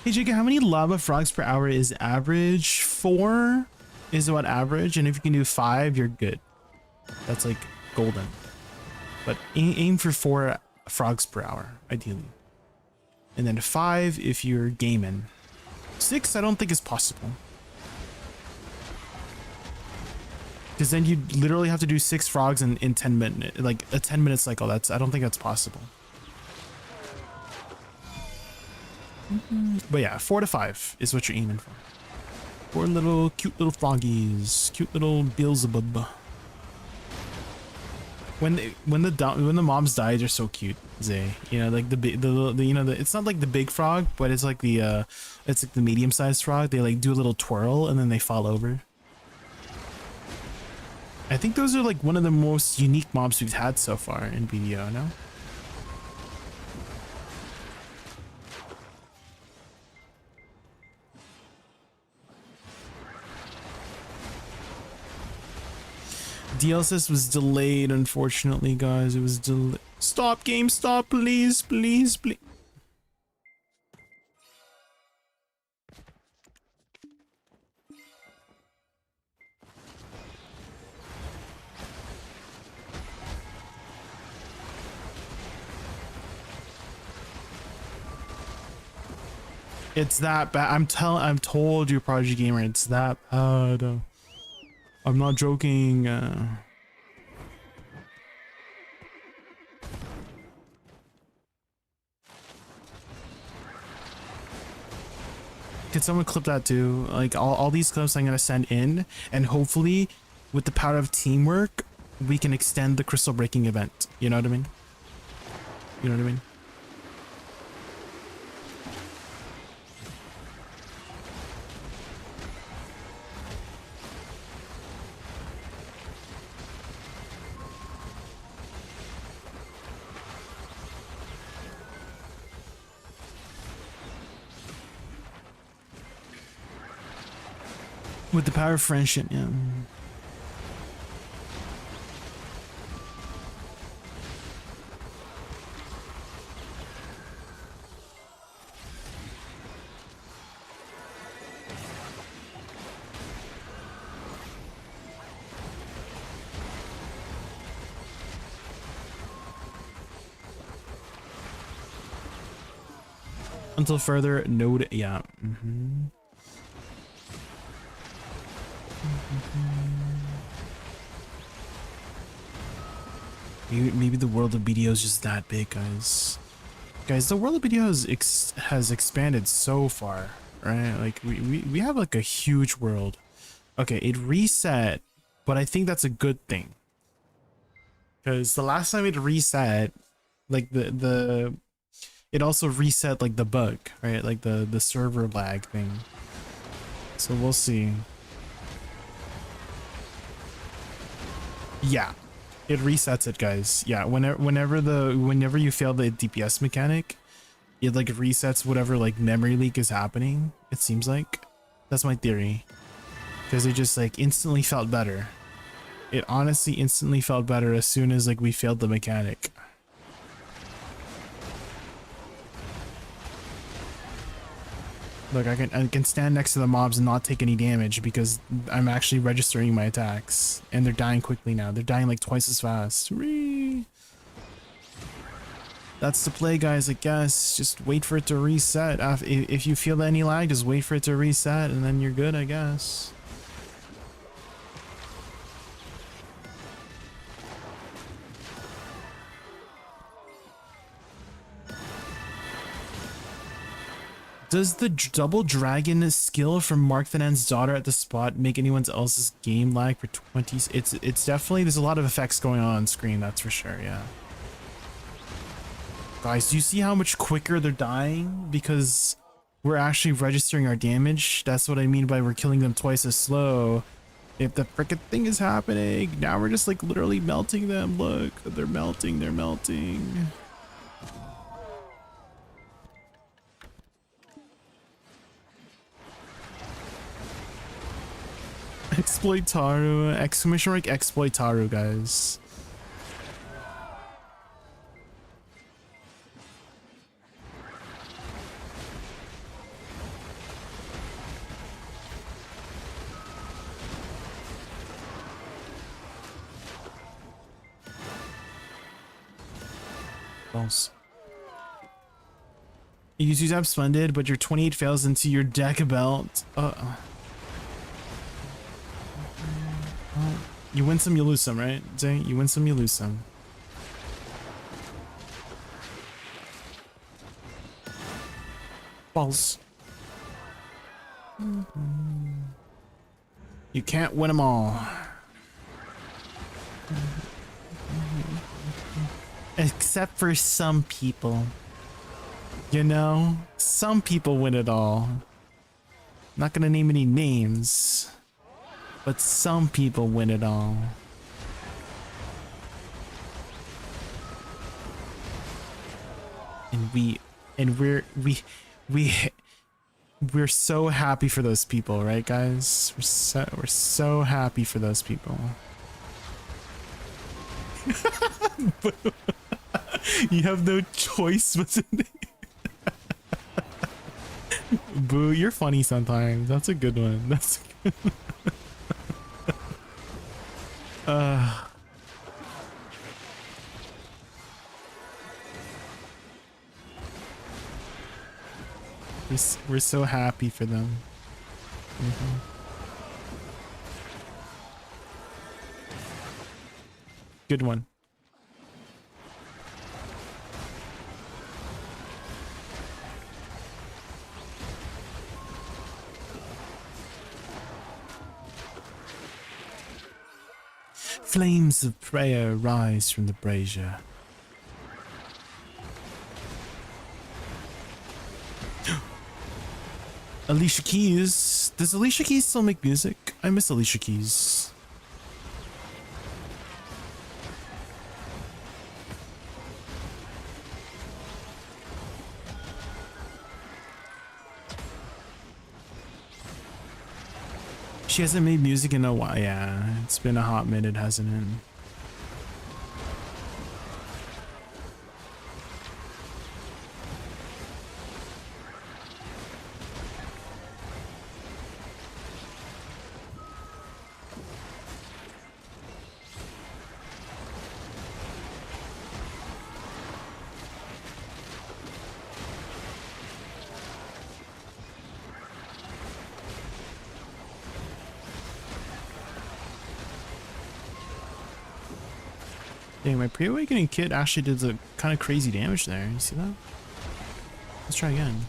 Hey Jaykun, how many lava frogs per hour is average? 4 is about average, and if you can do 5, you're good. That's like golden. but aim for 4 frogs per hour, ideally. And then 5 if you're gaming. 6 I don't think is possible. Because then you literally have to do 6 frogs in 10 minutes, like a 10-minute cycle. I don't think that's possible. But yeah, 4 to 5 is what you're aiming for. 4 little cute little froggies, cute little Beelzebub. When the moms die, they're so cute, Zay. You know, like the you know, it's not like the big frog, but it's like the medium-sized frog. They like do a little twirl and then they fall over. I think those are like one of the most unique mobs we've had so far in BDO, no? DLSS was delayed, unfortunately, guys. It was delayed. Stop, game, stop, please, please, please. It's that bad. I'm told you, Prodigy Gamer, it's that bad. I'm not joking. Can someone clip that too? Like all these clips I'm gonna send in, and hopefully with the power of teamwork we can extend the crystal breaking event. You know what I mean? You know what I mean? With the power of friendship, yeah. Until further note, yeah. Maybe the world of BDO is just that big, guys. Guys, the world of BDO has expanded so far, right? Like we have like a huge world. Okay, it reset, but I think that's a good thing. Because the last time it reset, like it also reset like the bug, right? Like the server lag thing. So we'll see. Yeah. It resets it, guys. Yeah, whenever you fail the DPS mechanic, it like resets whatever like memory leak is happening. It seems like that's my theory, because it just like instantly felt better. It honestly instantly felt better as soon as like we failed the mechanic. Look, I can stand next to the mobs and not take any damage because I'm actually registering my attacks, and they're dying quickly now. They're dying like twice as fast. Whee! That's the play, guys, I guess. Just wait for it to reset. If you feel any lag, just wait for it to reset and then you're good, I guess. Does the double dragon skill from Mark the Nan's daughter at the spot make anyone else's game lag for 20s? It's definitely, there's a lot of effects going on screen, that's for sure, yeah. Guys, do you see how much quicker they're dying? Because we're actually registering our damage. That's what I mean by we're killing them twice as slow. If the frickin' thing is happening, now we're just like literally melting them. Look, they're melting, they're melting. Exploitaru, exclamation mark Exploitaru, guys. False. You use up Splendid, but your 28 fails into your deck belt. You win some, you lose some, right? Jay, you win some, you lose some. False. You can't win them all. Except for some people. You know? Some people win it all. Not gonna name any names. But some people win it all. And we're so happy for those people, right guys? We're so happy for those people. You have no choice but to Boo, you're funny sometimes. That's a good one. That's a good one. We're so happy for them. Good one. Flames of prayer rise from the brazier. Alicia Keys. Does Alicia Keys still make music? I miss Alicia Keys. She hasn't made music in a while. Yeah, it's been a hot minute, hasn't it? Dang, my pre-awakening kit actually did a kind of crazy damage there. You see that? Let's try again.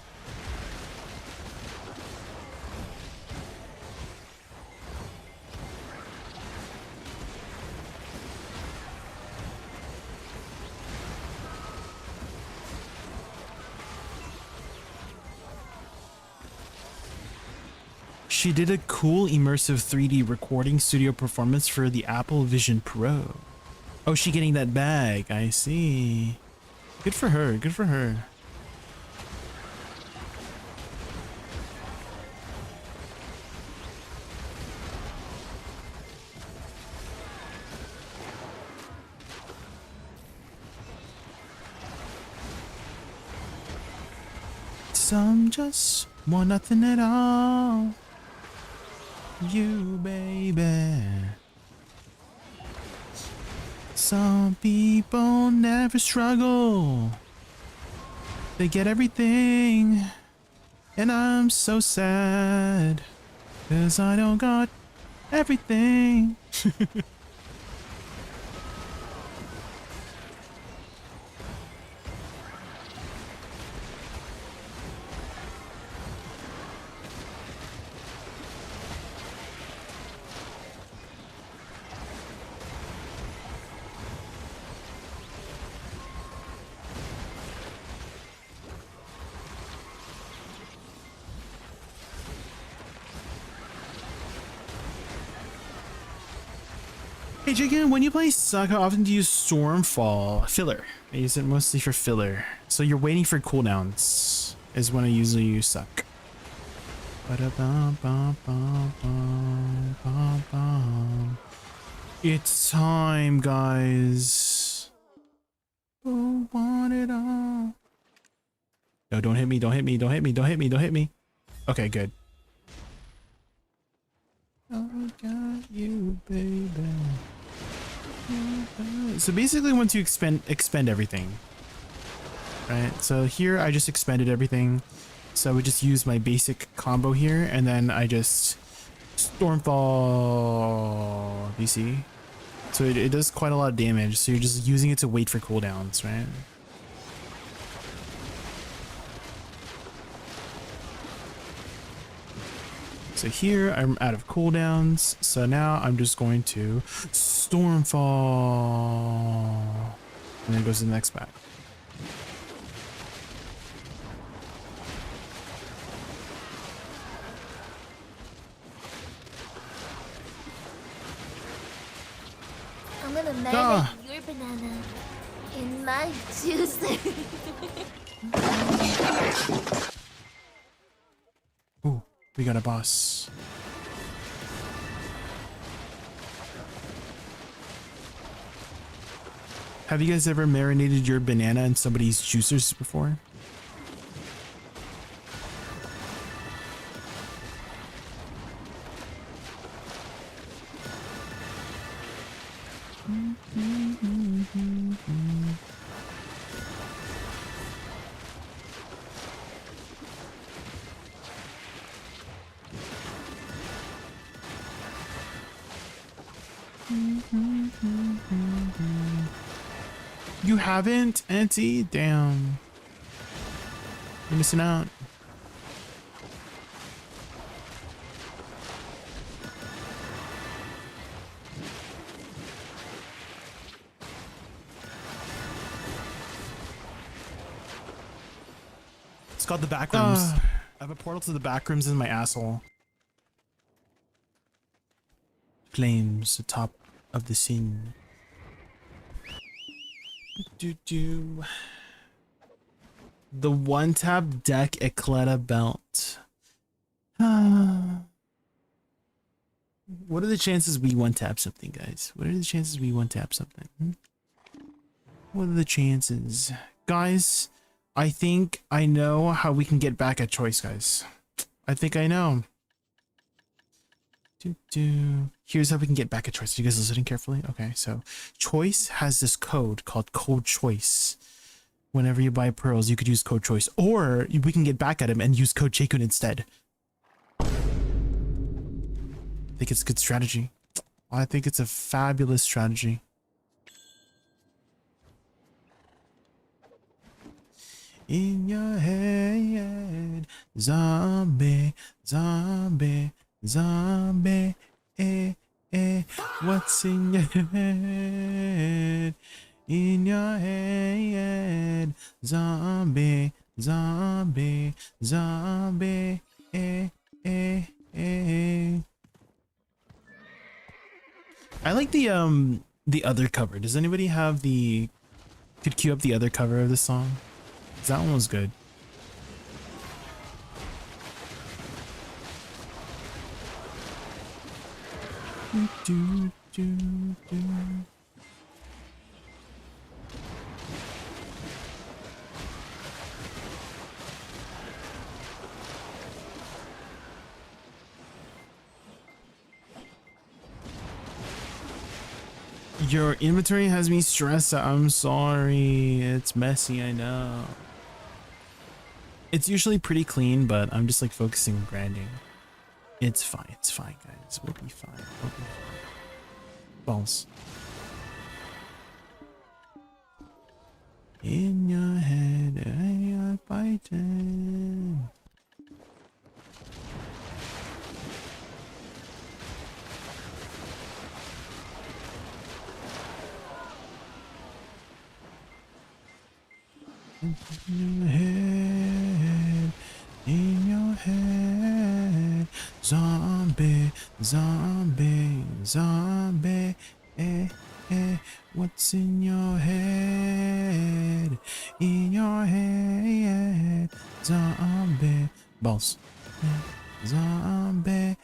She did a cool immersive 3D recording studio performance for the Apple Vision Pro. Oh, she getting that bag. I see. Good for her. Good for her. Some just want nothing at all. You, baby. Some people never struggle. They get everything. And I'm so sad. 'Cause I don't got everything. Hey Jaykun, when you play Suck, how often do you use Stormfall? Filler. I use it mostly for filler. So you're waiting for cooldowns is when I usually use Suck. It's time, guys. Oh, want it all. No, don't hit me, don't hit me, don't hit me, don't hit me, don't hit me. Okay, good. I got you, baby. So basically once you expend everything, right? So here I just expanded everything. So we just use my basic combo here, and then I just Stormfall DC. So it does quite a lot of damage. So you're just using it to wait for cooldowns, right? So here I'm out of cooldowns. So now I'm just going to Stormfall, and then it goes to the next back. I'm gonna marinate your banana in my juicer. Ooh, we got a boss. Have you guys ever marinated your banana in somebody's juicers before? You haven't, Auntie? Damn. You're missing out. It's called the back rooms. I have a portal to the back rooms in my asshole. Flames atop of the scene. The one tap deck Ecletta belt. What are the chances we one tap something, guys? What are the chances we one tap something? What are the chances? Guys, I think I know how we can get back at choice, guys. I think I know. Here's how we can get back at choice. Are you guys listening carefully? Okay, so choice has this code called code choice. Whenever you buy pearls, you could use code choice, or we can get back at him and use code Jaykun instead. I think it's a good strategy. I think it's a fabulous strategy. In your head, zombie, zombie, zombie, what's in your head? In your head, zombie, zombie, zombie, I like the other cover. Does anybody have the, could queue up the other cover of this song? 'Cause that one was good. Your inventory has me stressed out. I'm sorry. It's messy, I know. It's usually pretty clean, but I'm just like focusing on grinding. It's fine, guys. We'll be fine. We'll be fine. Balls. In your head, you're fighting. In your head, in your head, zombie, zombie, zombie, what's in your head? In your head, zombie, balls, zombie,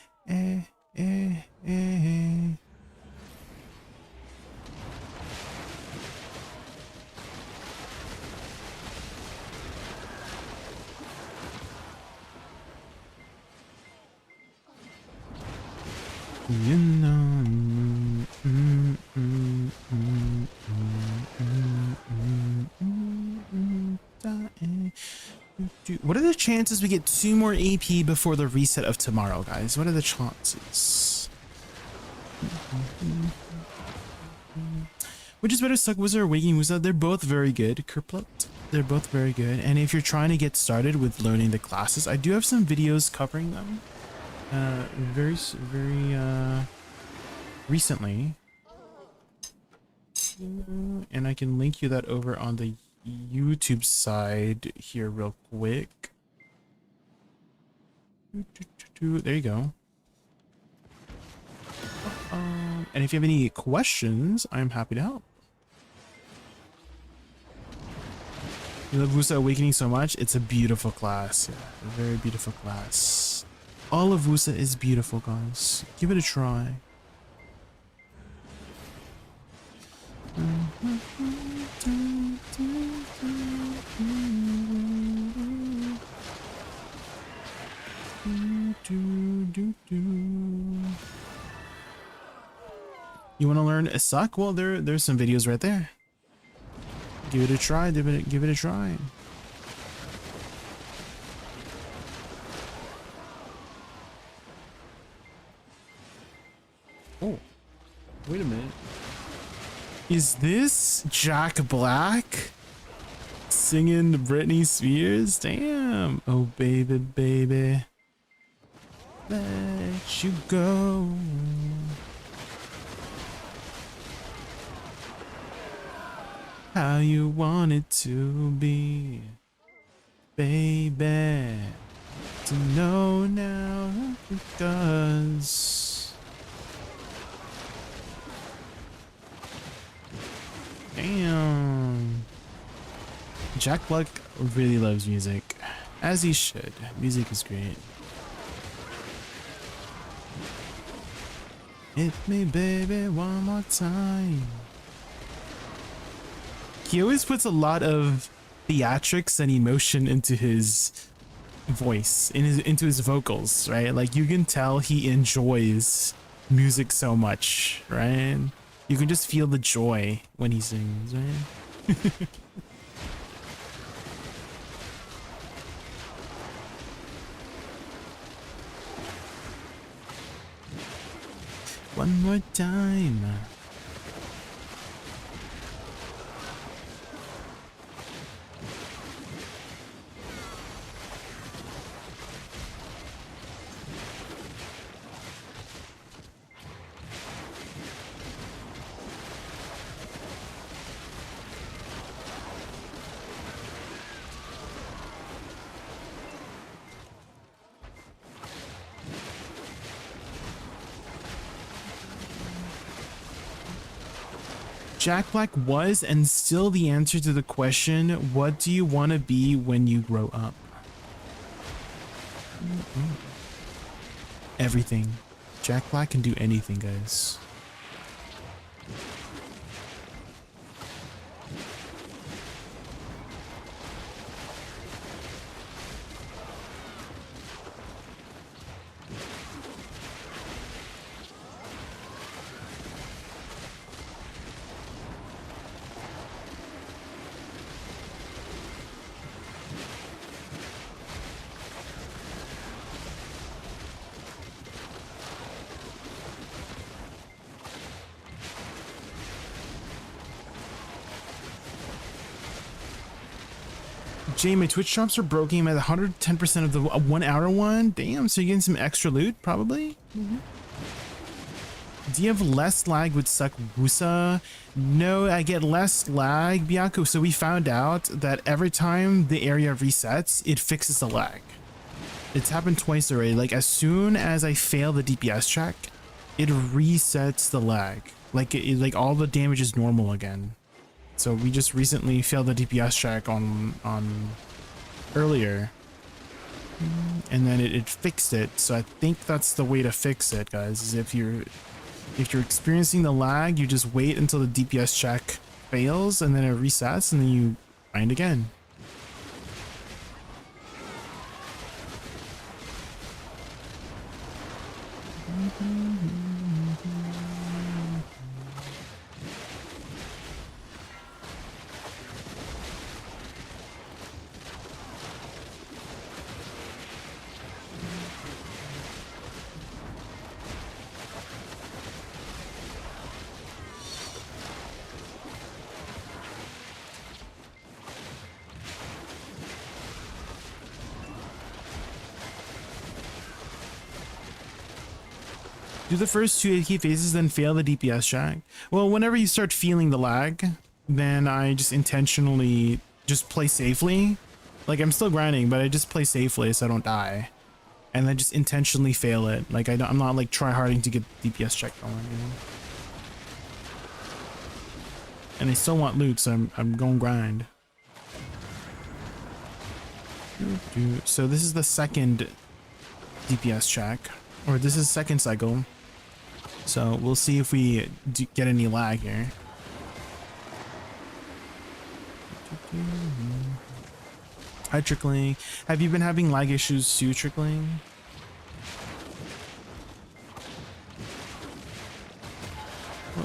You know, What are the chances we get 2 more AP before the reset of tomorrow, guys? What are the chances? Which is better, Suck Wizard or Waking Woosa? They're both very good, Kerplot. They're both very good. And if you're trying to get started with learning the classes, I do have some videos covering them. Very recently. And I can link you that over on the YouTube side here real quick. There you go. And if you have any questions, I'm happy to help. You love Woosa Awakening so much? It's a beautiful class. Yeah, a very beautiful class. All of Woosa is beautiful, guys. Give it a try. You want to learn a suck? Well, there's some videos right there. Give it a try. Give it a try. Oh, wait a minute. Is this Jack Black singing Britney Spears? Damn. Oh, baby, baby. Let you go. How you want it to be, baby. To know now because damn. Jack Black really loves music, as he should. Music is great. Hit me, baby, one more time. He always puts a lot of theatrics and emotion into his voice, into his vocals, right? Like you can tell he enjoys music so much, right? You can just feel the joy when he sings, right? One more time. Jack Black was and still the answer to the question, what do you want to be when you grow up? Everything. Jack Black can do anything, guys. Jay, my Twitch drops are broken. I'm at 110% of the 1 hour one. Damn, so you're getting some extra loot, probably? Do you have less lag with Suck Woosa? No, I get less lag, Bianco. So we found out that every time the area resets, it fixes the lag. It's happened twice already. Like as soon as I fail the DPS check, it resets the lag. Like like all the damage is normal again. So we just recently failed the DPS check on earlier, and then it fixed it. So I think that's the way to fix it, guys. Is if you're experiencing the lag, you just wait until the DPS check fails, and then it resets, and then you grind again. Do the first 2 key phases, then fail the DPS check. Well, whenever you start feeling the lag, then I just intentionally just play safely. Like, I'm still grinding, but I just play safely so I don't die. And then just intentionally fail it. Like, I'm not like try-harding to get DPS check going, you know? And I still want loot, so I'm going grind. So this is the second DPS check, or this is second cycle. So we'll see if we get any lag here. Hi, Trickling. Have you been having lag issues too, Trickling?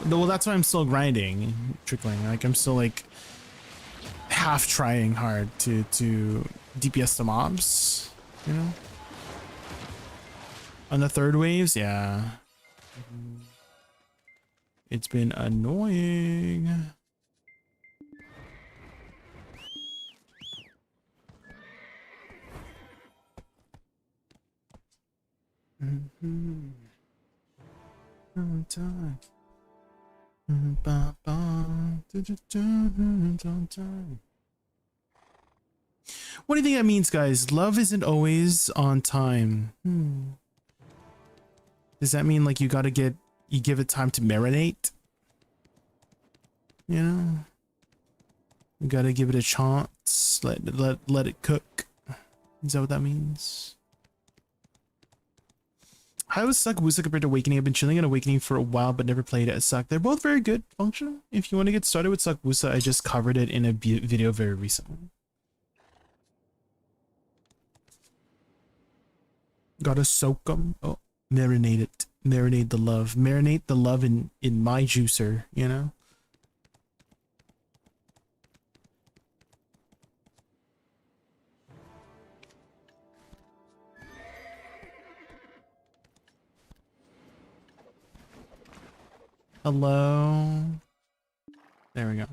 Well, that's why I'm still grinding, Trickling. Like, I'm still like half trying hard to DPS the mobs, you know? On the third waves, yeah. It's been annoying. What do you think that means, guys? Love isn't always on time. Does that mean like you give it time to marinate? You know? You gotta give it a chance. Let it cook. Is that what that means? How was Suck Woosa compared to Awakening? I've been chilling on Awakening for a while, but never played it as Suck. They're both very good function. If you want to get started with Suck Woosa, I just covered it in a video very recently. Gotta soak them. Oh, marinate it. Marinate the love. Marinate the love in my juicer, you know? Hello. There we go.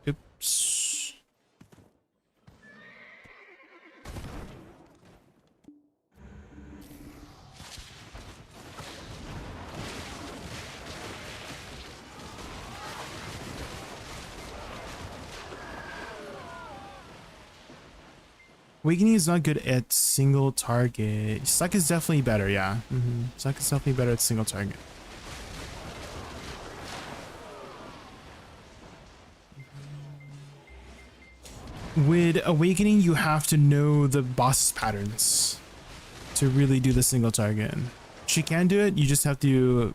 Oops. Awakening is not good at single target. Suck is definitely better, yeah. Suck is definitely better at single target. With Awakening, you have to know the boss's patterns to really do the single target. She can do it, you just have to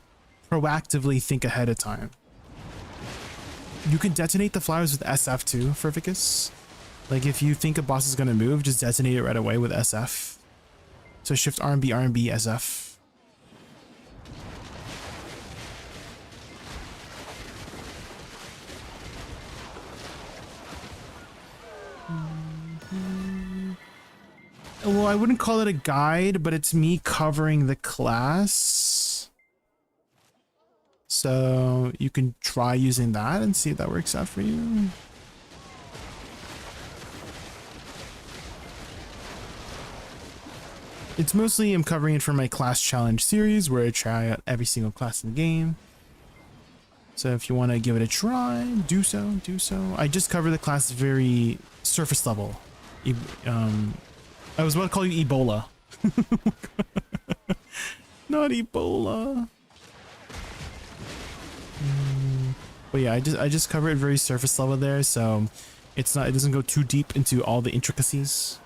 proactively think ahead of time. You can detonate the flowers with SF too, for Vicus. Like, if you think a boss is gonna move, just detonate it right away with SF. So shift RMB, RMB, SF. Well, I wouldn't call it a guide, but it's me covering the class. So you can try using that and see if that works out for you. It's mostly I'm covering it for my class challenge series where I try out every single class in the game. So if you want to give it a try, do so, do so. I just cover the class very surface level. I was about to call you Ebola. Not Ebola. But yeah, I just cover it very surface level there, so it doesn't go too deep into all the intricacies.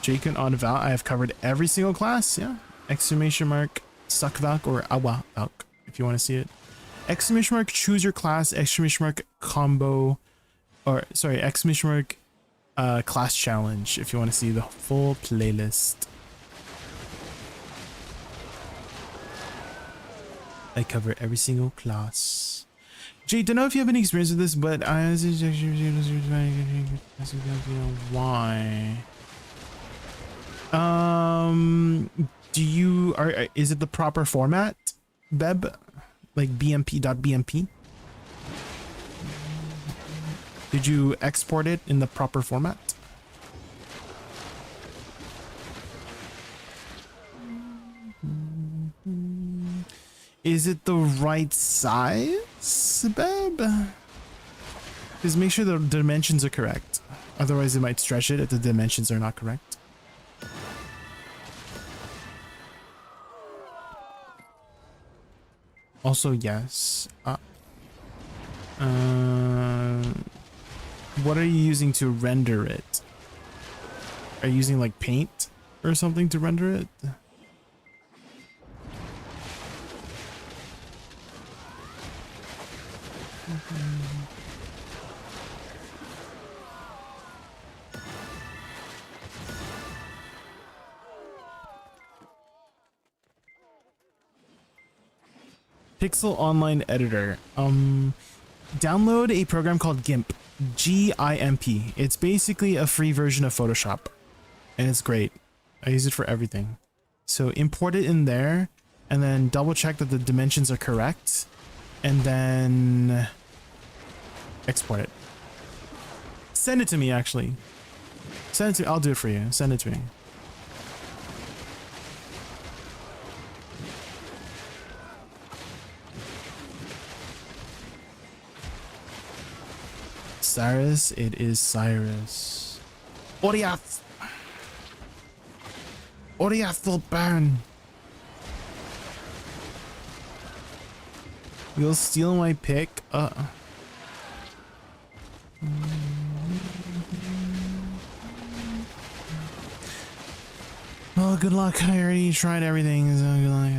Jaykun on Val, I have covered every single class, yeah. Exclamation mark, suck Valk or awa Valk, if you want to see it. Exclamation mark, choose your class, exclamation mark, combo, or sorry, exclamation mark, class challenge, if you want to see the full playlist. I cover every single class. Jay, don't know if you have any experience with this, but why? Is it the proper format, Beb? Like BMP.BMP? Did you export it in the proper format? Is it the right size, babe? Just make sure the dimensions are correct. Otherwise, it might stretch it if the dimensions are not correct. Also, yes. What are you using to render it? Are you using like paint or something to render it? Pixel Online Editor. Download a program called GIMP. GIMP. It's basically a free version of Photoshop, and it's great. I use it for everything. So import it in there, and then double check that the dimensions are correct, and then export it. Send it to me, actually. Send it to me. I'll do it for you. Send it to me. Cyrus, it is Cyrus. Oriath! Oriath will burn! You'll steal my pick? Oh, good luck. I already tried everything, so good luck.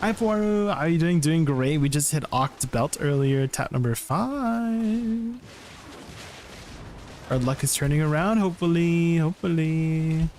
Hi Poru, how are you doing? Doing great. We just hit Oct Belt earlier, tap number 5. Our luck is turning around, hopefully, hopefully.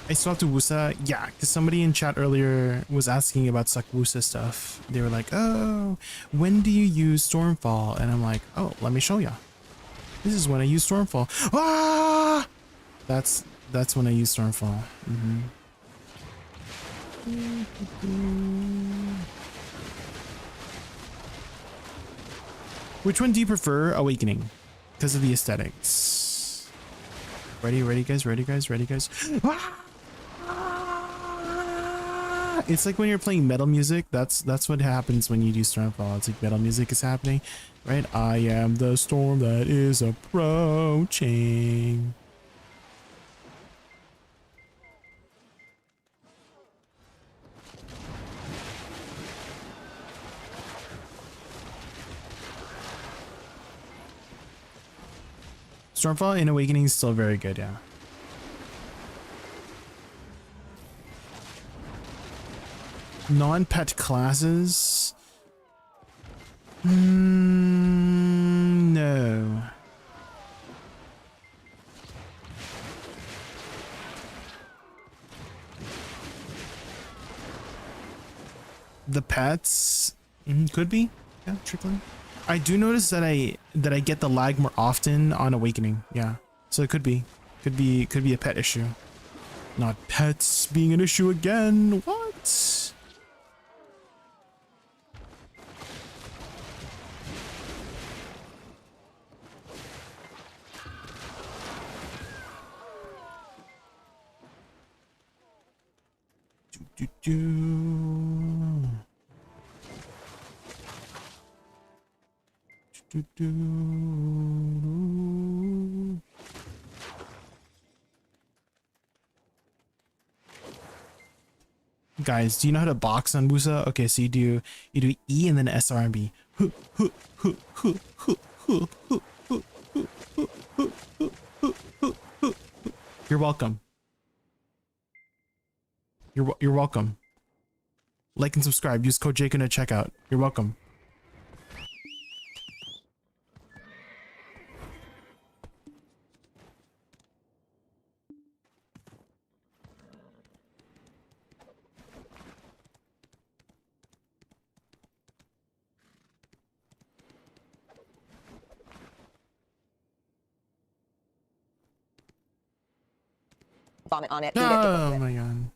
I swapped to Woosa. Yeah, because somebody in chat earlier was asking about suck Woosa stuff. They were like, oh, when do you use Stormfall? And I'm like, oh, let me show ya. This is when I use Stormfall. Ah! That's when I use Stormfall. Which one do you prefer? Awakening. Because of the aesthetics. Ready guys, ready guys, ready guys. Ah! It's like when you're playing metal music. That's what happens when you do Stormfall. It's like metal music is happening. right? I am the storm that is approaching. Stormfall in Awakening is still very good, yeah. Non-pet classes? No. The pets could be, yeah, trickling. I do notice that I get the lag more often on Awakening, yeah. So it could be a pet issue. Not pets being an issue again. What? Guys, do you know how to box on Woosa? Okay, so you do E and then SRB. You're welcome. You're welcome. Like and subscribe. Use code Jaykun at checkout. You're welcome. Vomit on it. Oh my god.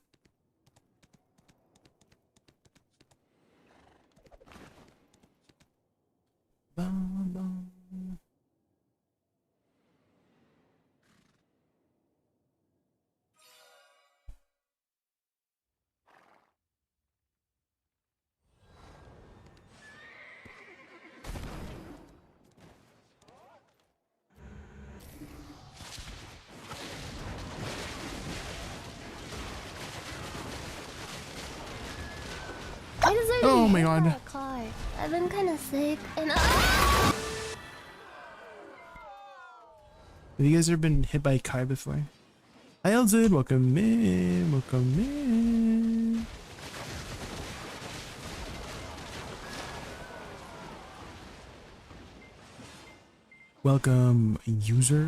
Oh my god. I've been kind of sick and Have you guys ever been hit by a car before? Hi LZ, welcome in, welcome in. Welcome, user.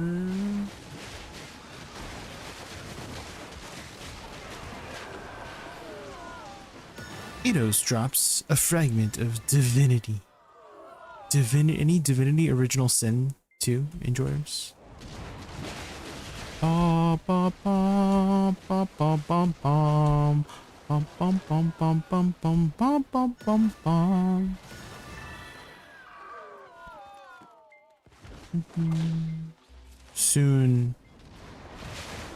Eidos drops a fragment of divinity. Any Divinity Original Sin 2 enjoyers? Ba ba ba ba ba bum bum bum bum bum bum bum bum bum bum bum bum. Soon,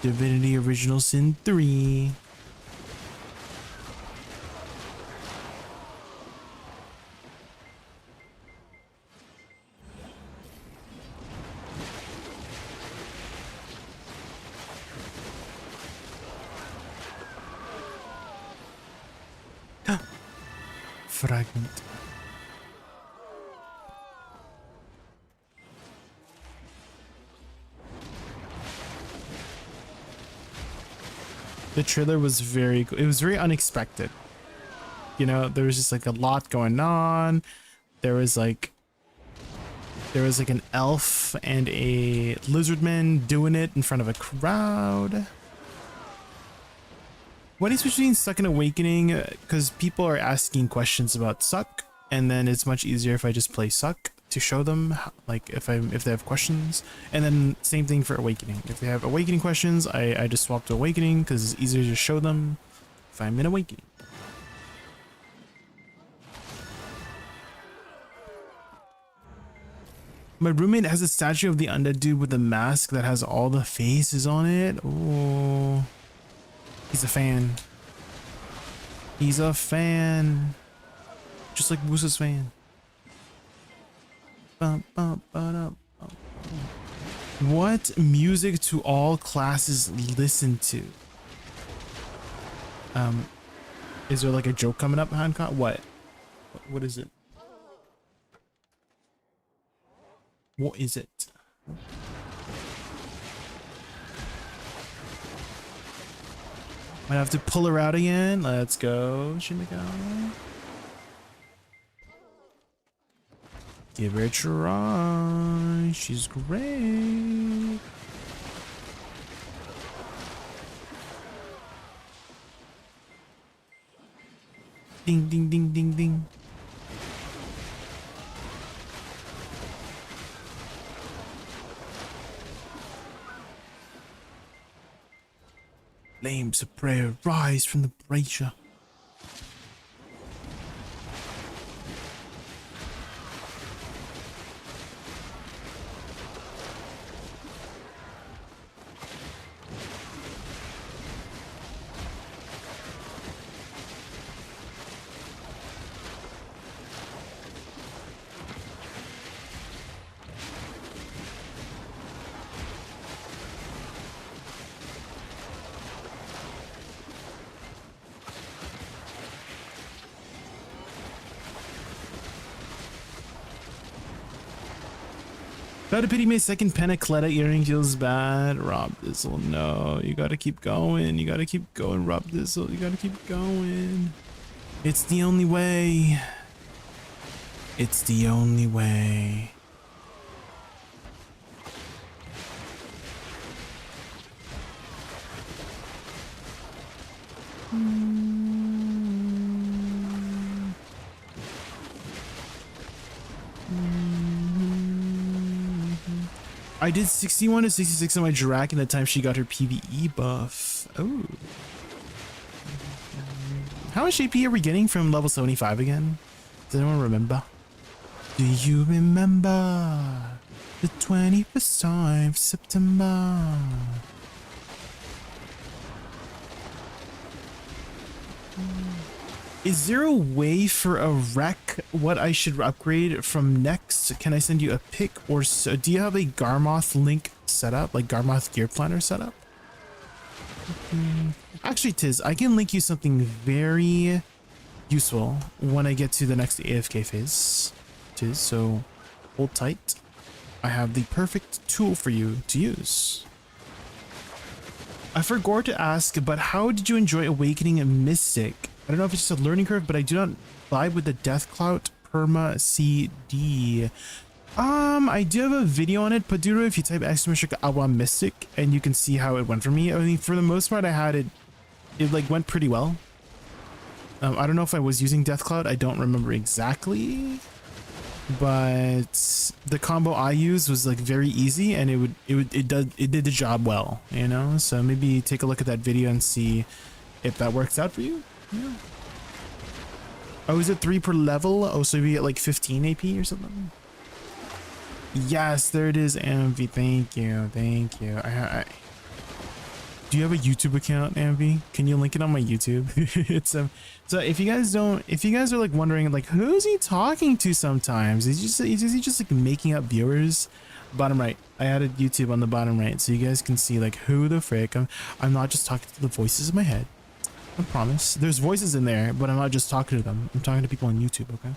Divinity Original Sin 3. Fragment. The trailer was very cool. It was very unexpected. You know, there was just like a lot going on. There was like an elf and a lizardman doing it in front of a crowd. What is between Suck and Awakening? Because people are asking questions about Suck, and then it's much easier if I just play Suck to show them, like if they have questions. And then same thing for Awakening. If they have Awakening questions, I just swap to Awakening because it's easier to show them if I'm in Awakening. My roommate has a statue of the undead dude with a mask that has all the faces on it. Oh. He's a fan. He's a fan. Just like Woosa's fan. Bum, bum, ba-dum, bum, bum. What music to all classes listen to? Is there like a joke coming up, Hancock? What? What is it? What is it? Might have to pull her out again. Let's go, Shiniko. Give her a try. She's great. Ding, ding, ding, ding, ding. Flames of prayer rise from the brazier. Gotta pity my second Panacletta earring feels bad. Rob Dizzle, no. You gotta keep going. You gotta keep going, Rob Dizzle. You gotta keep going. It's the only way. It's the only way. I did 61 to 66 on my Drac in the time she got her PvE buff. Oh. How much AP are we getting from level 75 again? Does anyone remember? Do you remember the 21st of September? Is there a way for a wreck what I should upgrade from next? Can I send you a pic or so? Do you have a Garmoth link setup, like Garmoth gear planner setup? Actually, Tiz, I can link you something very useful when I get to the next AFK phase, Tiz, so hold tight. I have the perfect tool for you to use. I forgot to ask, but how did you enjoy Awakening a Mystic? I don't know if it's just a learning curve, but I do not vibe with the Death Clout Perma CD. I do have a video on it, Paduro, if you type exclamation Awa Mystic, and you can see how it went for me. I mean, for the most part, I had it like went pretty well. I don't know if I was using Death Cloud. I don't remember exactly, but the combo I used was like very easy, and it did the job well, you know. So maybe take a look at that video and see if that works out for you. Yeah. Oh, is it 3 per level? Oh, so we get like 15 AP or something? Yes, there it is, Amvi. Thank you. Thank you. Do you have a YouTube account, Amvi? Can you link it on my YouTube? It's so if you guys are like wondering like who's he talking to sometimes, is he just like making up viewers? Bottom right, I added YouTube on the bottom right so you guys can see like who the frick I'm not just talking to the voices in my head. I promise. There's voices in there, but I'm not just talking to them. I'm talking to people on YouTube, okay?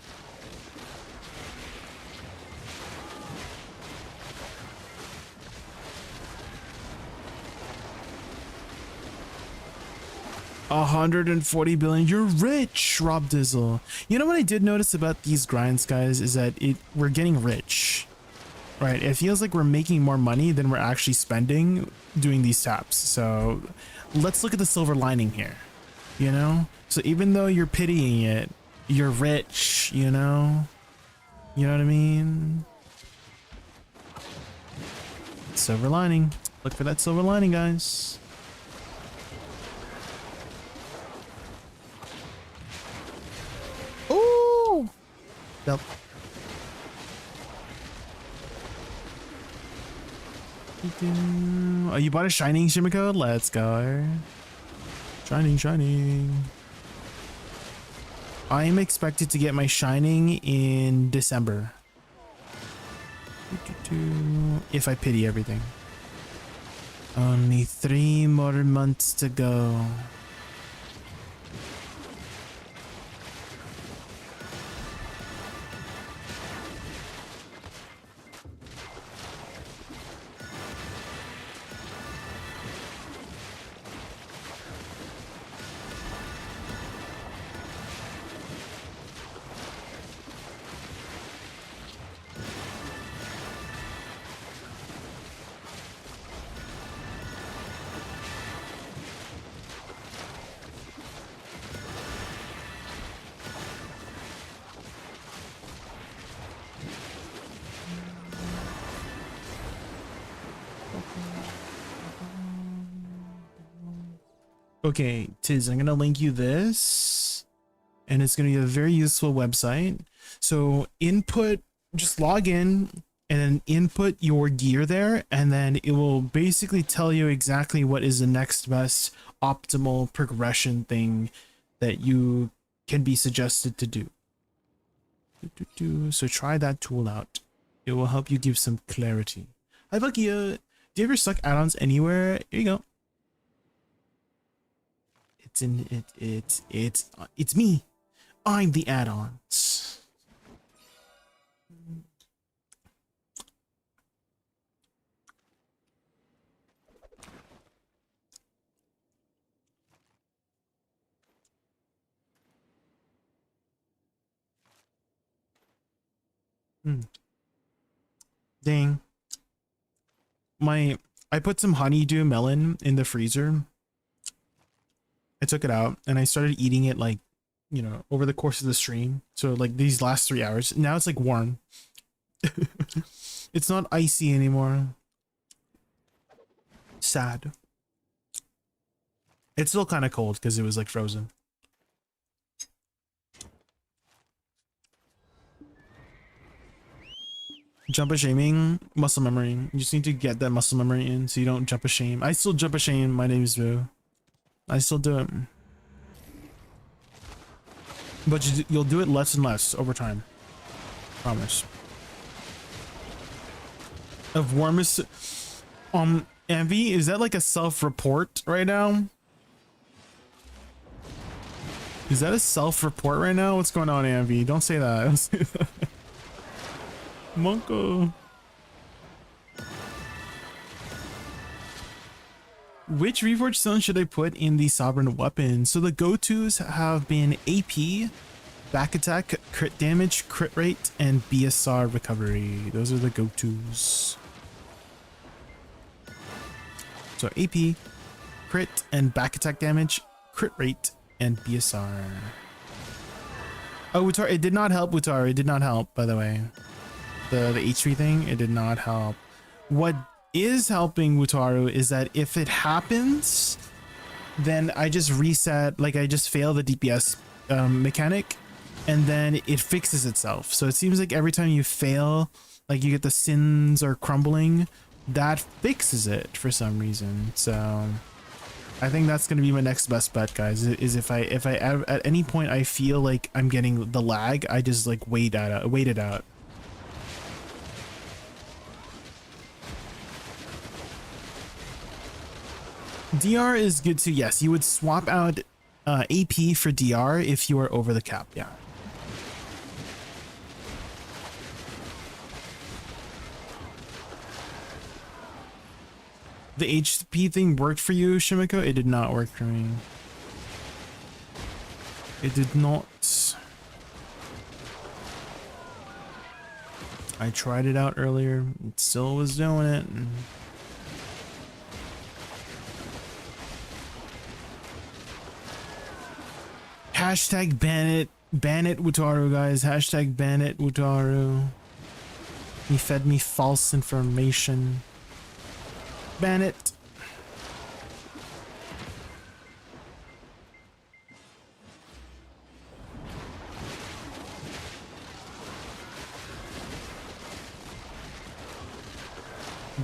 $140 billion. You're rich, Rob Dizzle. You know what I did notice about these grinds, guys, is that we're getting rich. Right? It feels like we're making more money than we're actually spending doing these taps. So let's look at the silver lining here. You know, so even though you're pitying it, you're rich, you know what I mean? Silver lining. Look for that silver lining, guys. Ooh. Yep. Oh, you bought a Shining Shimiko? Let's go. Shining. I am expected to get my Shining in December. If I pity everything. Only 3 more months to go. Okay, Tiz, I'm gonna link you this, and it's gonna be a very useful website. So input, just log in and then input your gear there, and then it will basically tell you exactly what is the next best optimal progression thing that you can be suggested to do. So try that tool out. It will help you give some clarity. Hi Valkia, do you ever suck add-ons anywhere? Here you go. It's me. I'm the add-ons. Dang. I put some honeydew melon in the freezer. I took it out and I started eating it like, you know, over the course of the stream. So like these last 3 hours. Now it's like warm. It's not icy anymore. Sad. It's still kind of cold because it was like frozen. Jump a shaming, muscle memory. You just need to get that muscle memory in so you don't jump a shame. I still jump a shame. My name is Vu. I still do it. But you'll do it less and less over time. Promise. Of warmest... Envy, is that like a self-report right now? Is that a self-report right now? What's going on, Envy? Don't say that. Don't say that. Monko. Which Reforged Stone should I put in the Sovereign Weapon? So the go-tos have been AP, back attack, crit damage, crit rate, and BSR recovery. Those are the go-tos. So AP, crit, and back attack damage, crit rate, and BSR. Oh, Wutari, it did not help, Wutari. It did not help, by the way. The HP thing, it did not help. What is helping Wutaru is that if it happens, then I just reset, like I just fail the DPS mechanic, and then it fixes itself. So it seems like every time you fail, like you get the sins are crumbling, that fixes it for some reason. So I think that's going to be my next best bet, guys, is if I at any point I feel like I'm getting the lag, I just like wait it out. DR is good too. Yes, you would swap out AP for DR if you are over the cap. Yeah. The HP thing worked for you, Shimiko? It did not work for me. It did not. I tried it out earlier. It still was doing it. Hashtag ban it Wutaru, guys. Hashtag ban it Wutaru. He fed me false information. Ban it.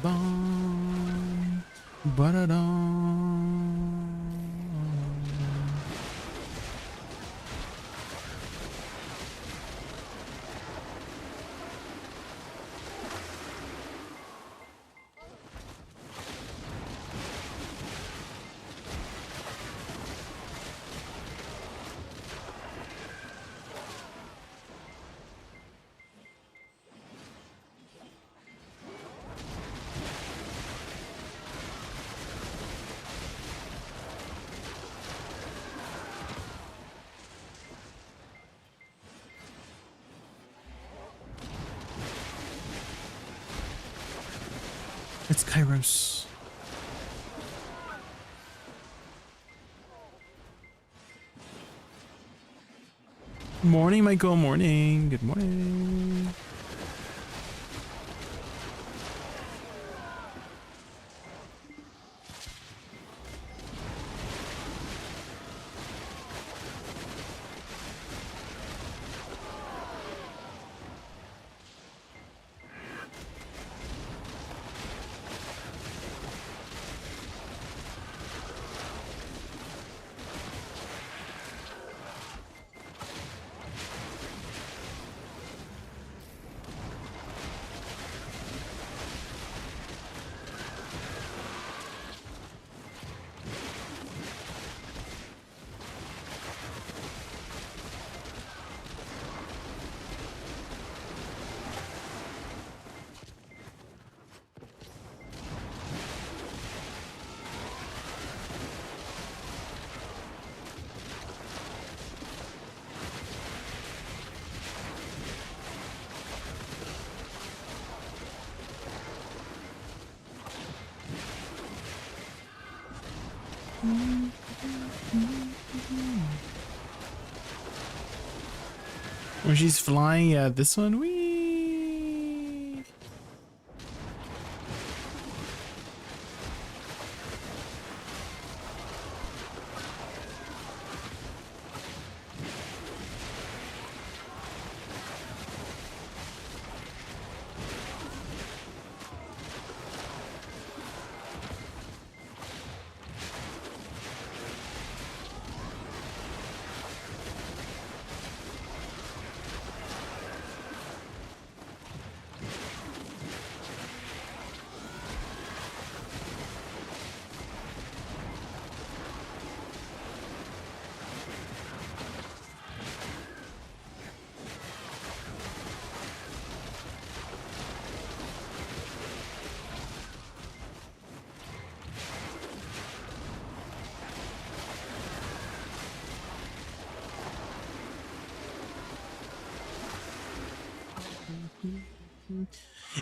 Bum, ba-da-dum. It's Kairos. Morning, Michael. Morning. Good morning. When she's flying, yeah, this one, wee.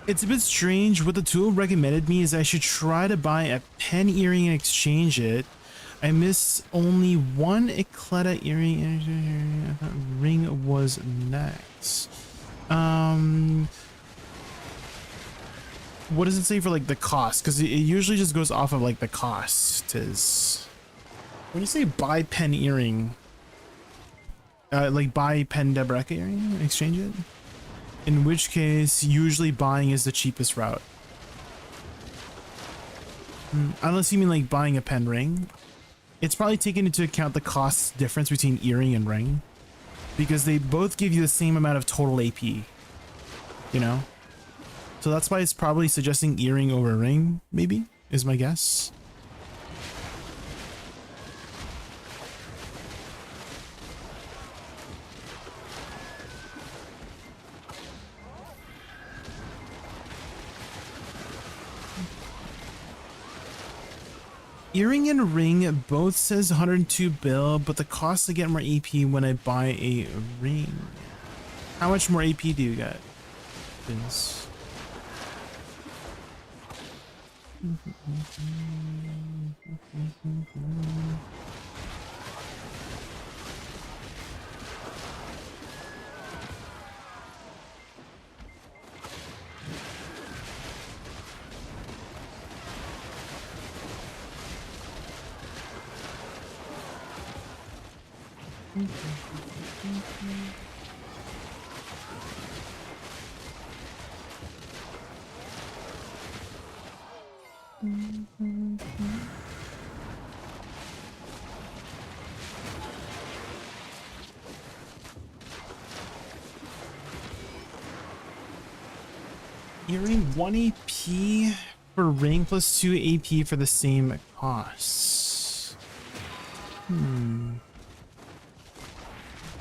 It's a bit strange. What the tool recommended me is I should try to buy a pen earring and exchange it. I miss only one Ecleta earring. I thought ring was next. What does it say for like the cost? Because it usually just goes off of like the cost. Is when you say buy pen earring, like buy pen Debreka earring, exchange it. In which case, usually buying is the cheapest route. Unless you mean like buying a pen ring. It's probably taken into account the cost difference between earring and ring. Because they both give you the same amount of total AP. You know? So that's why it's probably suggesting earring over ring, maybe, is my guess. Earring and ring both says 102 bill, but the cost to get more AP when I buy a ring. How much more AP do you get? Vince? Earring 1 AP for ring plus 2 AP for the same cost.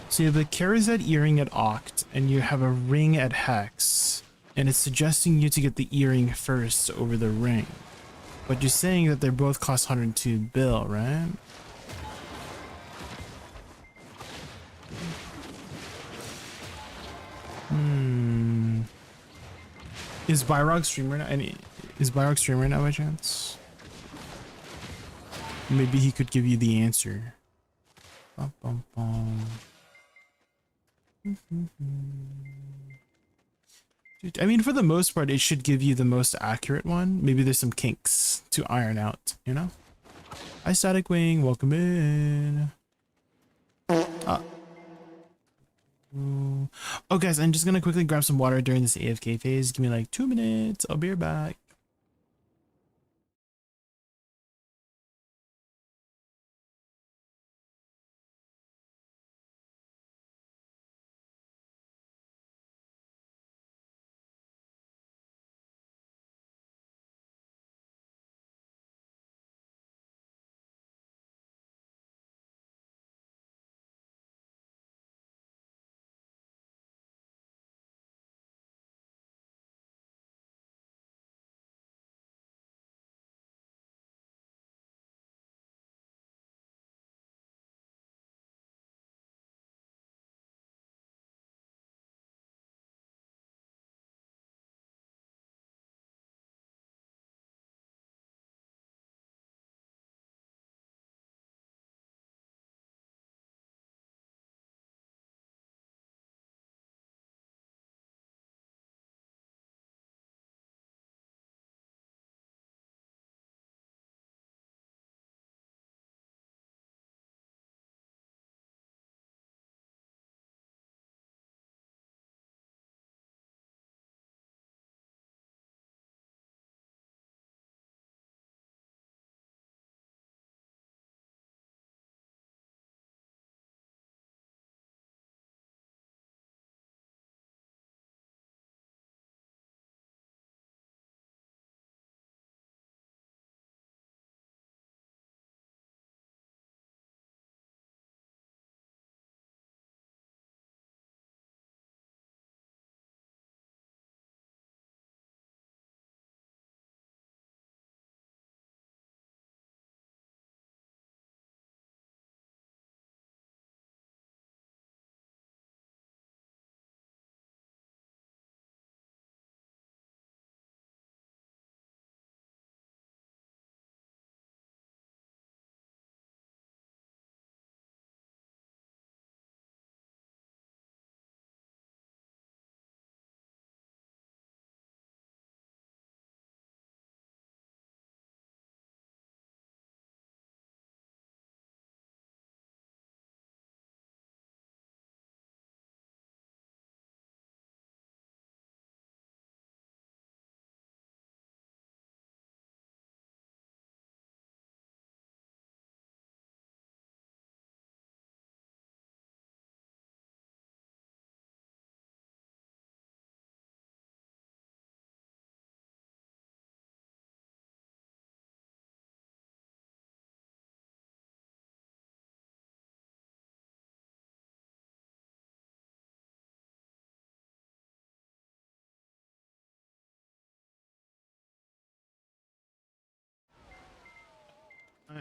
So you have the Charizard earring at Oct, and you have a ring at Hex, and it's suggesting you to get the earring first over the ring. But you're saying that they both cost 102 bill, right? Is Byrog streamer now? Is Byrock stream right now by chance? Maybe he could give you the answer. Bum, bum, bum. Dude, I mean, for the most part, it should give you the most accurate one. Maybe there's some kinks to iron out, you know? Hi, Static Wing. Welcome in. Oh, guys, I'm just gonna quickly grab some water during this AFK phase. Give me like 2 minutes. I'll be right back.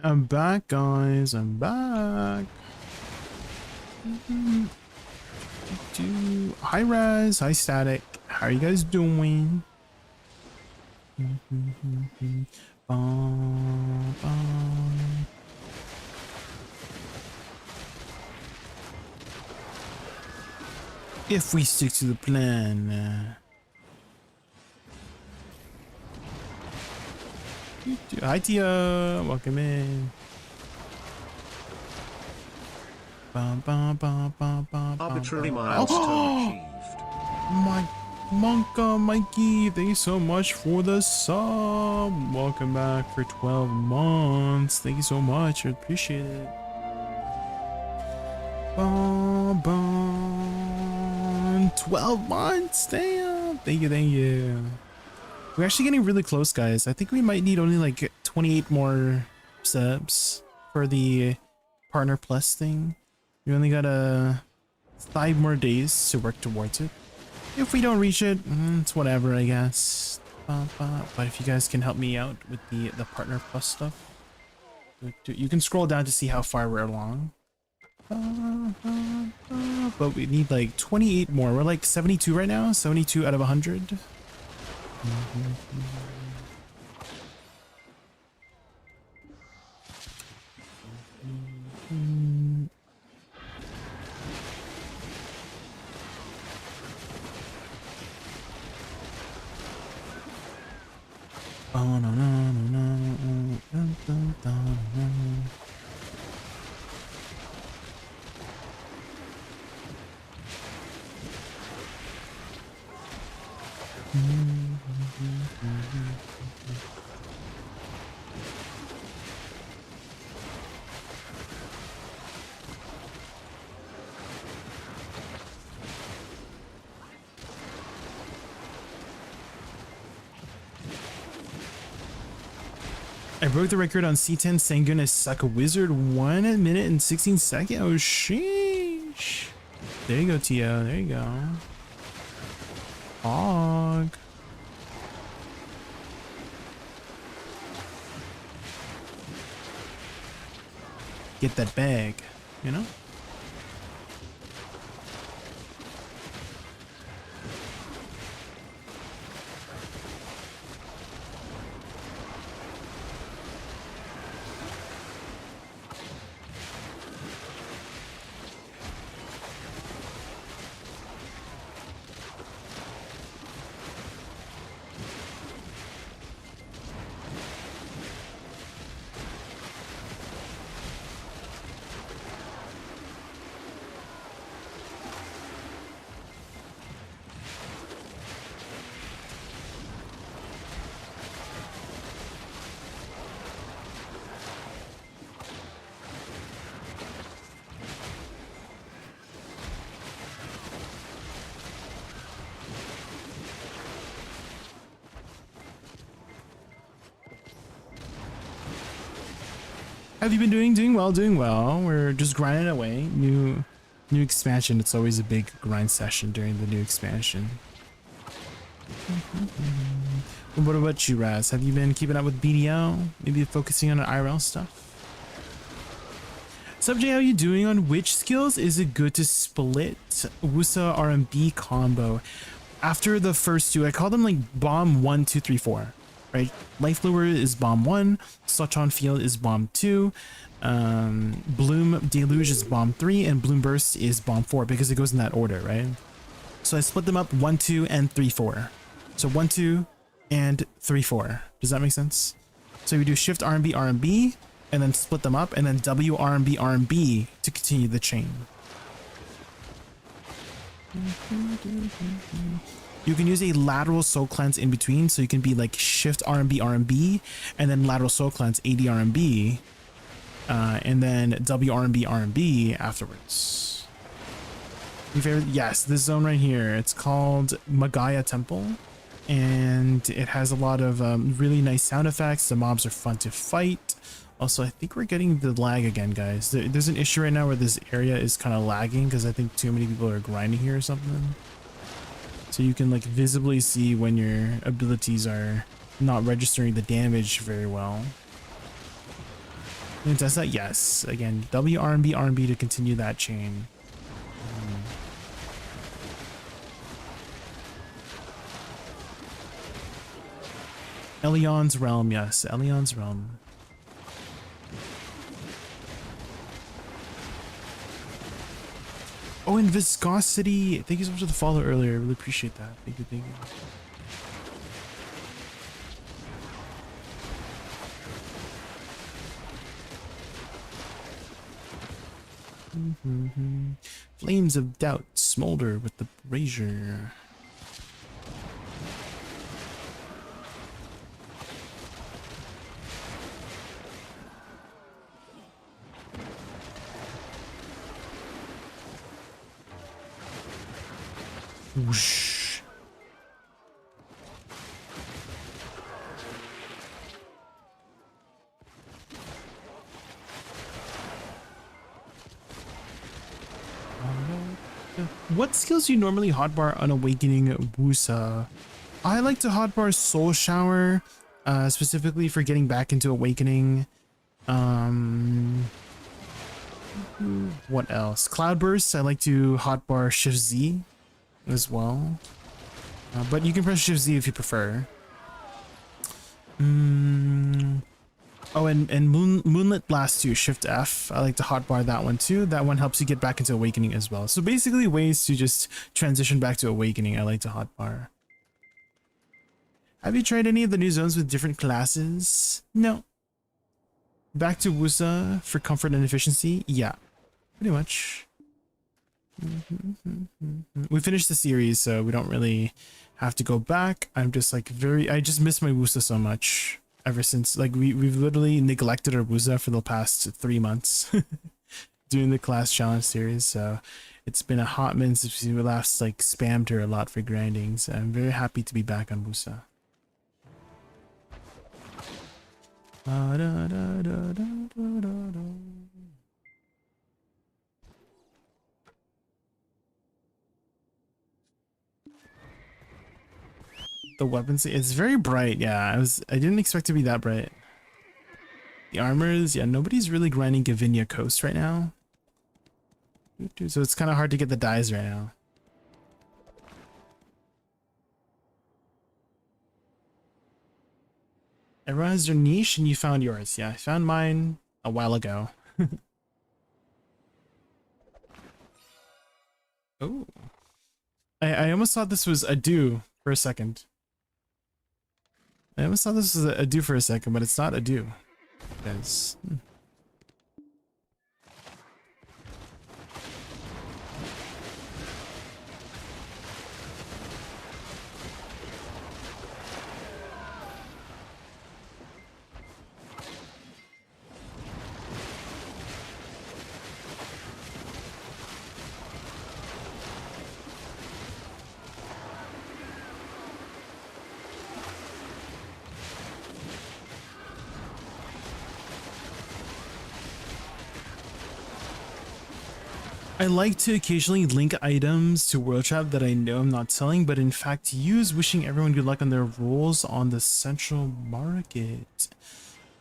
I'm back, guys. I'm back. Hi, Raz. Hi, Static. How are you guys doing? If we stick to the plan. Hi, Tia. Welcome in. Arbitrary milestone achieved. My Monka Mikey, thank you so much for the sub. Welcome back for 12 months. Thank you so much. I appreciate it. 12 months. Damn. Thank you. Thank you. We're actually getting really close, guys. I think we might need only like 28 more subs for the partner plus thing. We only got 5 more days to work towards it. If we don't reach it, it's whatever, I guess. But if you guys can help me out with the partner plus stuff, you can scroll down to see how far we're along. But we need like 28 more. We're like 72 right now. 72 out of 100. Oh, no, no, no, no, dun, dun, dun, dun. I broke the record on C10 Sangun as Suck a Wizard 1 minute and 16 seconds. Oh, sheesh. There you go, Tio. There you go. Hog. Get that bag, you know? Have you been doing? Doing well, doing well. We're just grinding away. New expansion. It's always a big grind session during the new expansion. What about you, Raz? Have you been keeping up with BDO? Maybe focusing on IRL stuff? Sub J, how you doing? On which skills is it good to split Woosa RMB combo? After the first two, I call them like bomb 1, 2, 3, 4. Right? Life Lure is bomb 1, Slutch on Field is bomb 2, Bloom Deluge is bomb 3, and Bloom Burst is bomb 4 because it goes in that order, right? So I split them up 1, 2, and 3, 4. So 1, 2, and 3, 4. Does that make sense? So we do Shift RMB RMB, and then split them up, and then W RMB RMB to continue the chain. You can use a lateral soul cleanse in between, so you can be like Shift RMB RMB, and then lateral soul cleanse AD RMB, and then W RMB RMB afterwards. Your favorite? Yes, this zone right here. It's called Magaya Temple, and it has a lot of really nice sound effects. The mobs are fun to fight. Also, I think we're getting the lag again, guys. There's an issue right now where this area is kind of lagging because I think too many people are grinding here or something. So you can like visibly see when your abilities are not registering the damage very well. And does that? Yes. Again, W RMB RMB to continue that chain. Elion's Realm, yes, Elion's Realm. Oh, and Viscosity. Thank you so much for the follow earlier. I really appreciate that. Thank you, thank you. Flames of doubt smolder with the brazier. Whoosh. What skills do you normally hotbar on Awakening Woosa? I like to hotbar Soul Shower, specifically for getting back into Awakening. What else? Cloudburst, I like to hotbar Shift Z as well, but you can press Shift Z if you prefer. Oh, and Moonlit Blast too, Shift F. I like to hotbar that one too. That one helps you get back into Awakening as well. So basically ways to just transition back to Awakening I like to hotbar. Have you tried any of the new zones with different classes? No. Back to Woosa for comfort and efficiency? Yeah, pretty much. We finished the series, so we don't really have to go back. I'm just like I just miss my Woosa so much ever since, like we've literally neglected our Woosa for the past 3 months doing the class challenge series. So it's been a hot minute since we last like spammed her a lot for grinding. So I'm very happy to be back on Woosa. The weapons, it's very bright. Yeah, I didn't expect it to be that bright. The armors, yeah, nobody's really grinding Gavinia Coast right now, so it's kind of hard to get the dyes right now. Everyone has their niche and you found yours. Yeah, I found mine a while ago. Oh, I almost thought this was a do for a second. I almost thought this was a do for a second, but it's not a do. Because I like to occasionally link items to World Trap that I know I'm not selling, but in fact use wishing everyone good luck on their rolls on the central market.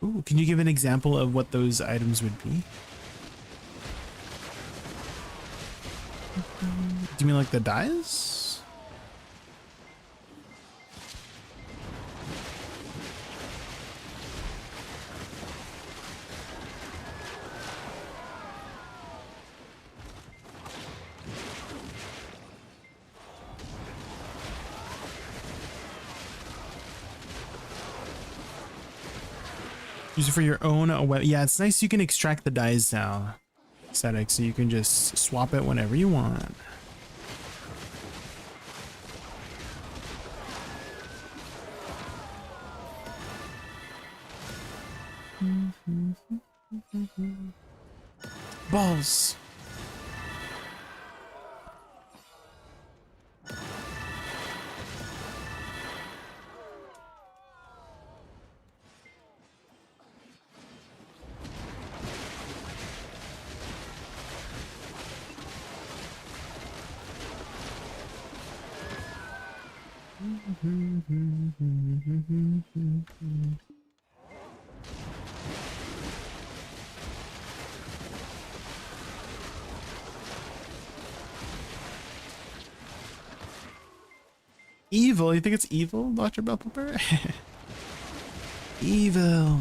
Ooh, can you give an example of what those items would be? Do you mean like the dyes? Use it for your own yeah, it's nice you can extract the dyes now. Aesthetic, so you can just swap it whenever you want. Balls. Evil? You think it's evil, Dr. Bubblebear? Evil.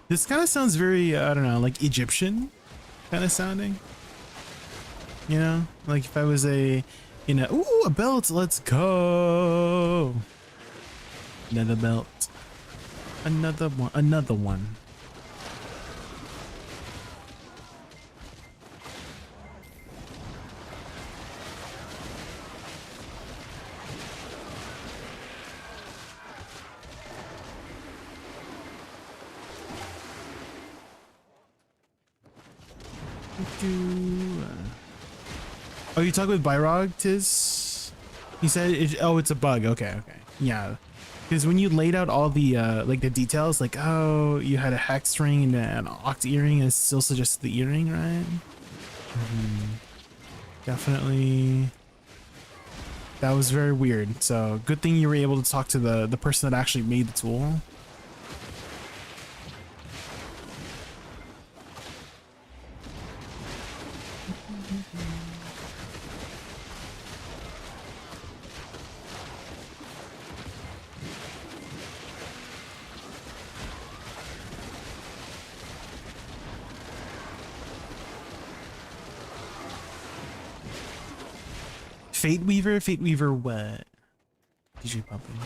This kind of sounds very, I don't know, like Egyptian kind of sounding. You know, like if I was a, you know, ooh, a belt, let's go. Another belt. Another one, another one. Oh, you talk with Byrog, Tiz? He said, oh, it's a bug. Okay, okay. Yeah. Because when you laid out all the, like the details, like, oh, you had a hex ring and an oct earring, and it still suggested the earring, right? Definitely. That was very weird. So good thing you were able to talk to the person that actually made the tool. Fate Weaver what? DJ pumping.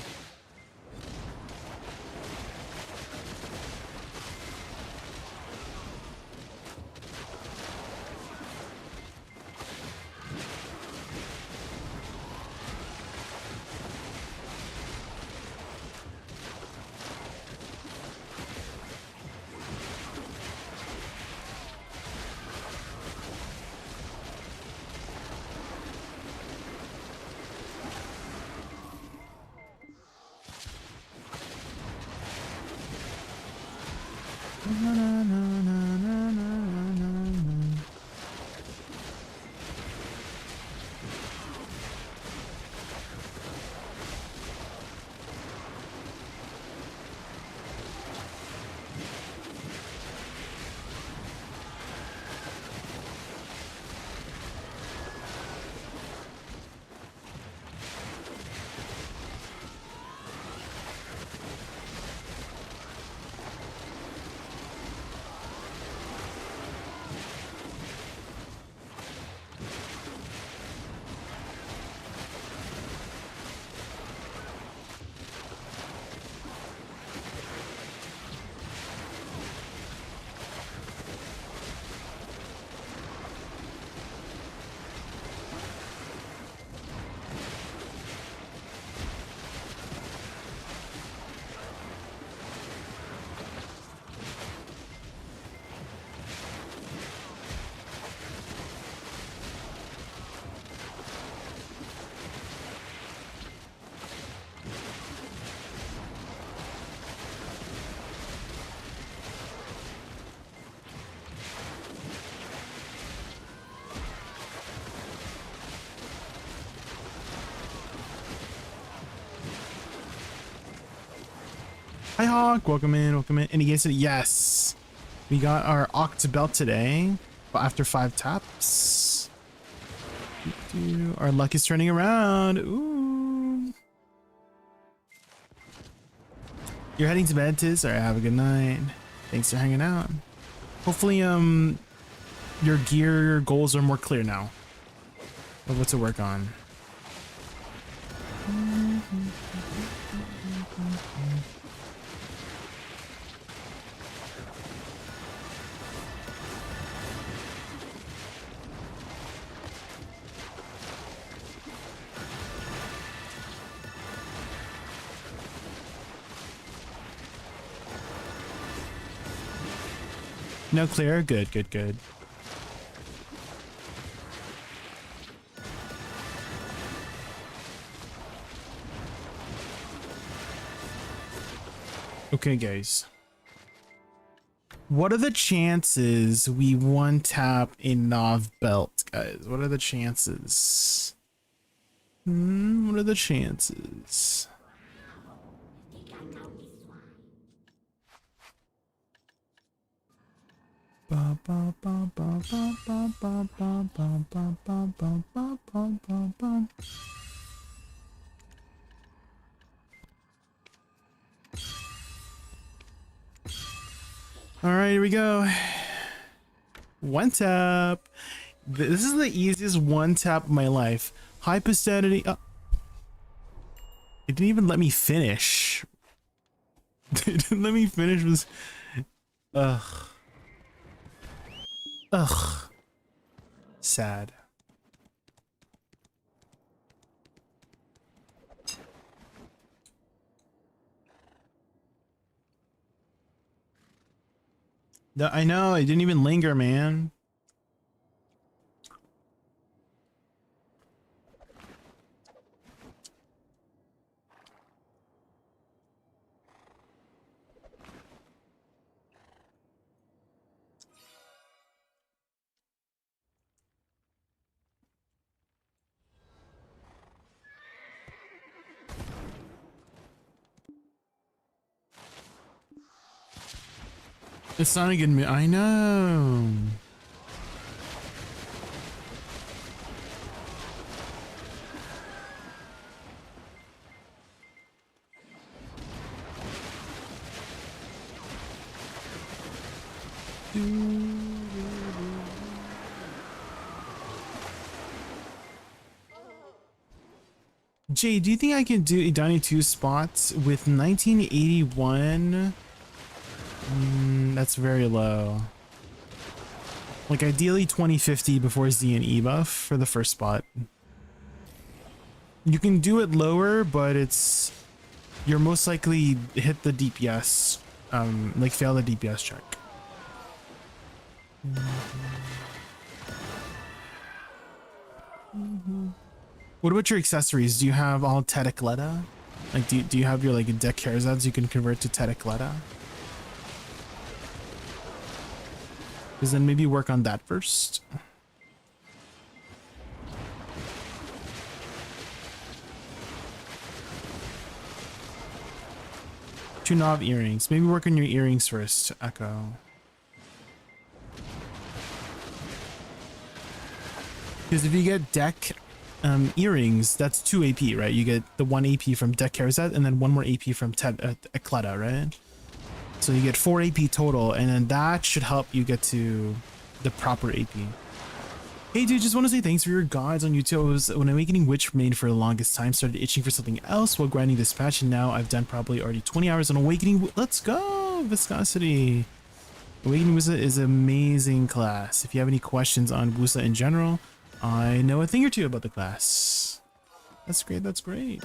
Hi Hawk, welcome in, welcome in. And he said, yes, we got our Oct belt today, but after 5 taps. Our luck is turning around. Ooh. You're heading to bed, Tiz? Alright, have a good night. Thanks for hanging out. Hopefully, your gear goals are more clear now of what to work on. No clear? Good, good, good. Okay, guys. What are the chances we one tap a Nav belt, guys? What are the chances? What are the chances? All right, here we go. One tap. This is the easiest one tap of my life. High percentage. Oh. It didn't even let me finish. It didn't let me finish. Was ugh. Ugh. Sad. I know, I didn't even linger, man. It's not a good I know. Jay, do you think I can do Idani 2 spots with 1981? That's very low. Like ideally 2050 before Z and E buff for the first spot. You can do it lower, but it's you're most likely hit the DPS, like fail the DPS check. What about your accessories? Do you have all Tedicleta? Like do you have your like deck Karazads you can convert to Tedicleta? Because then maybe work on that first. Two knob earrings. Maybe work on your earrings first, Echo. Because if you get deck earrings, that's 2 AP, right? You get the 1 AP from deck Karazat and then 1 more AP from Ecleta, right? So you get 4 AP total, and then that should help you get to the proper AP. Hey dude, just want to say thanks for your guides on YouTube. I was, when Awakening Witch remained for the longest time, started itching for something else while grinding this patch, and now I've done probably already 20 hours on Awakening. Let's go! Viscosity! Awakening Woosa is an amazing class. If you have any questions on Woosa in general, I know a thing or two about the class. That's great, that's great.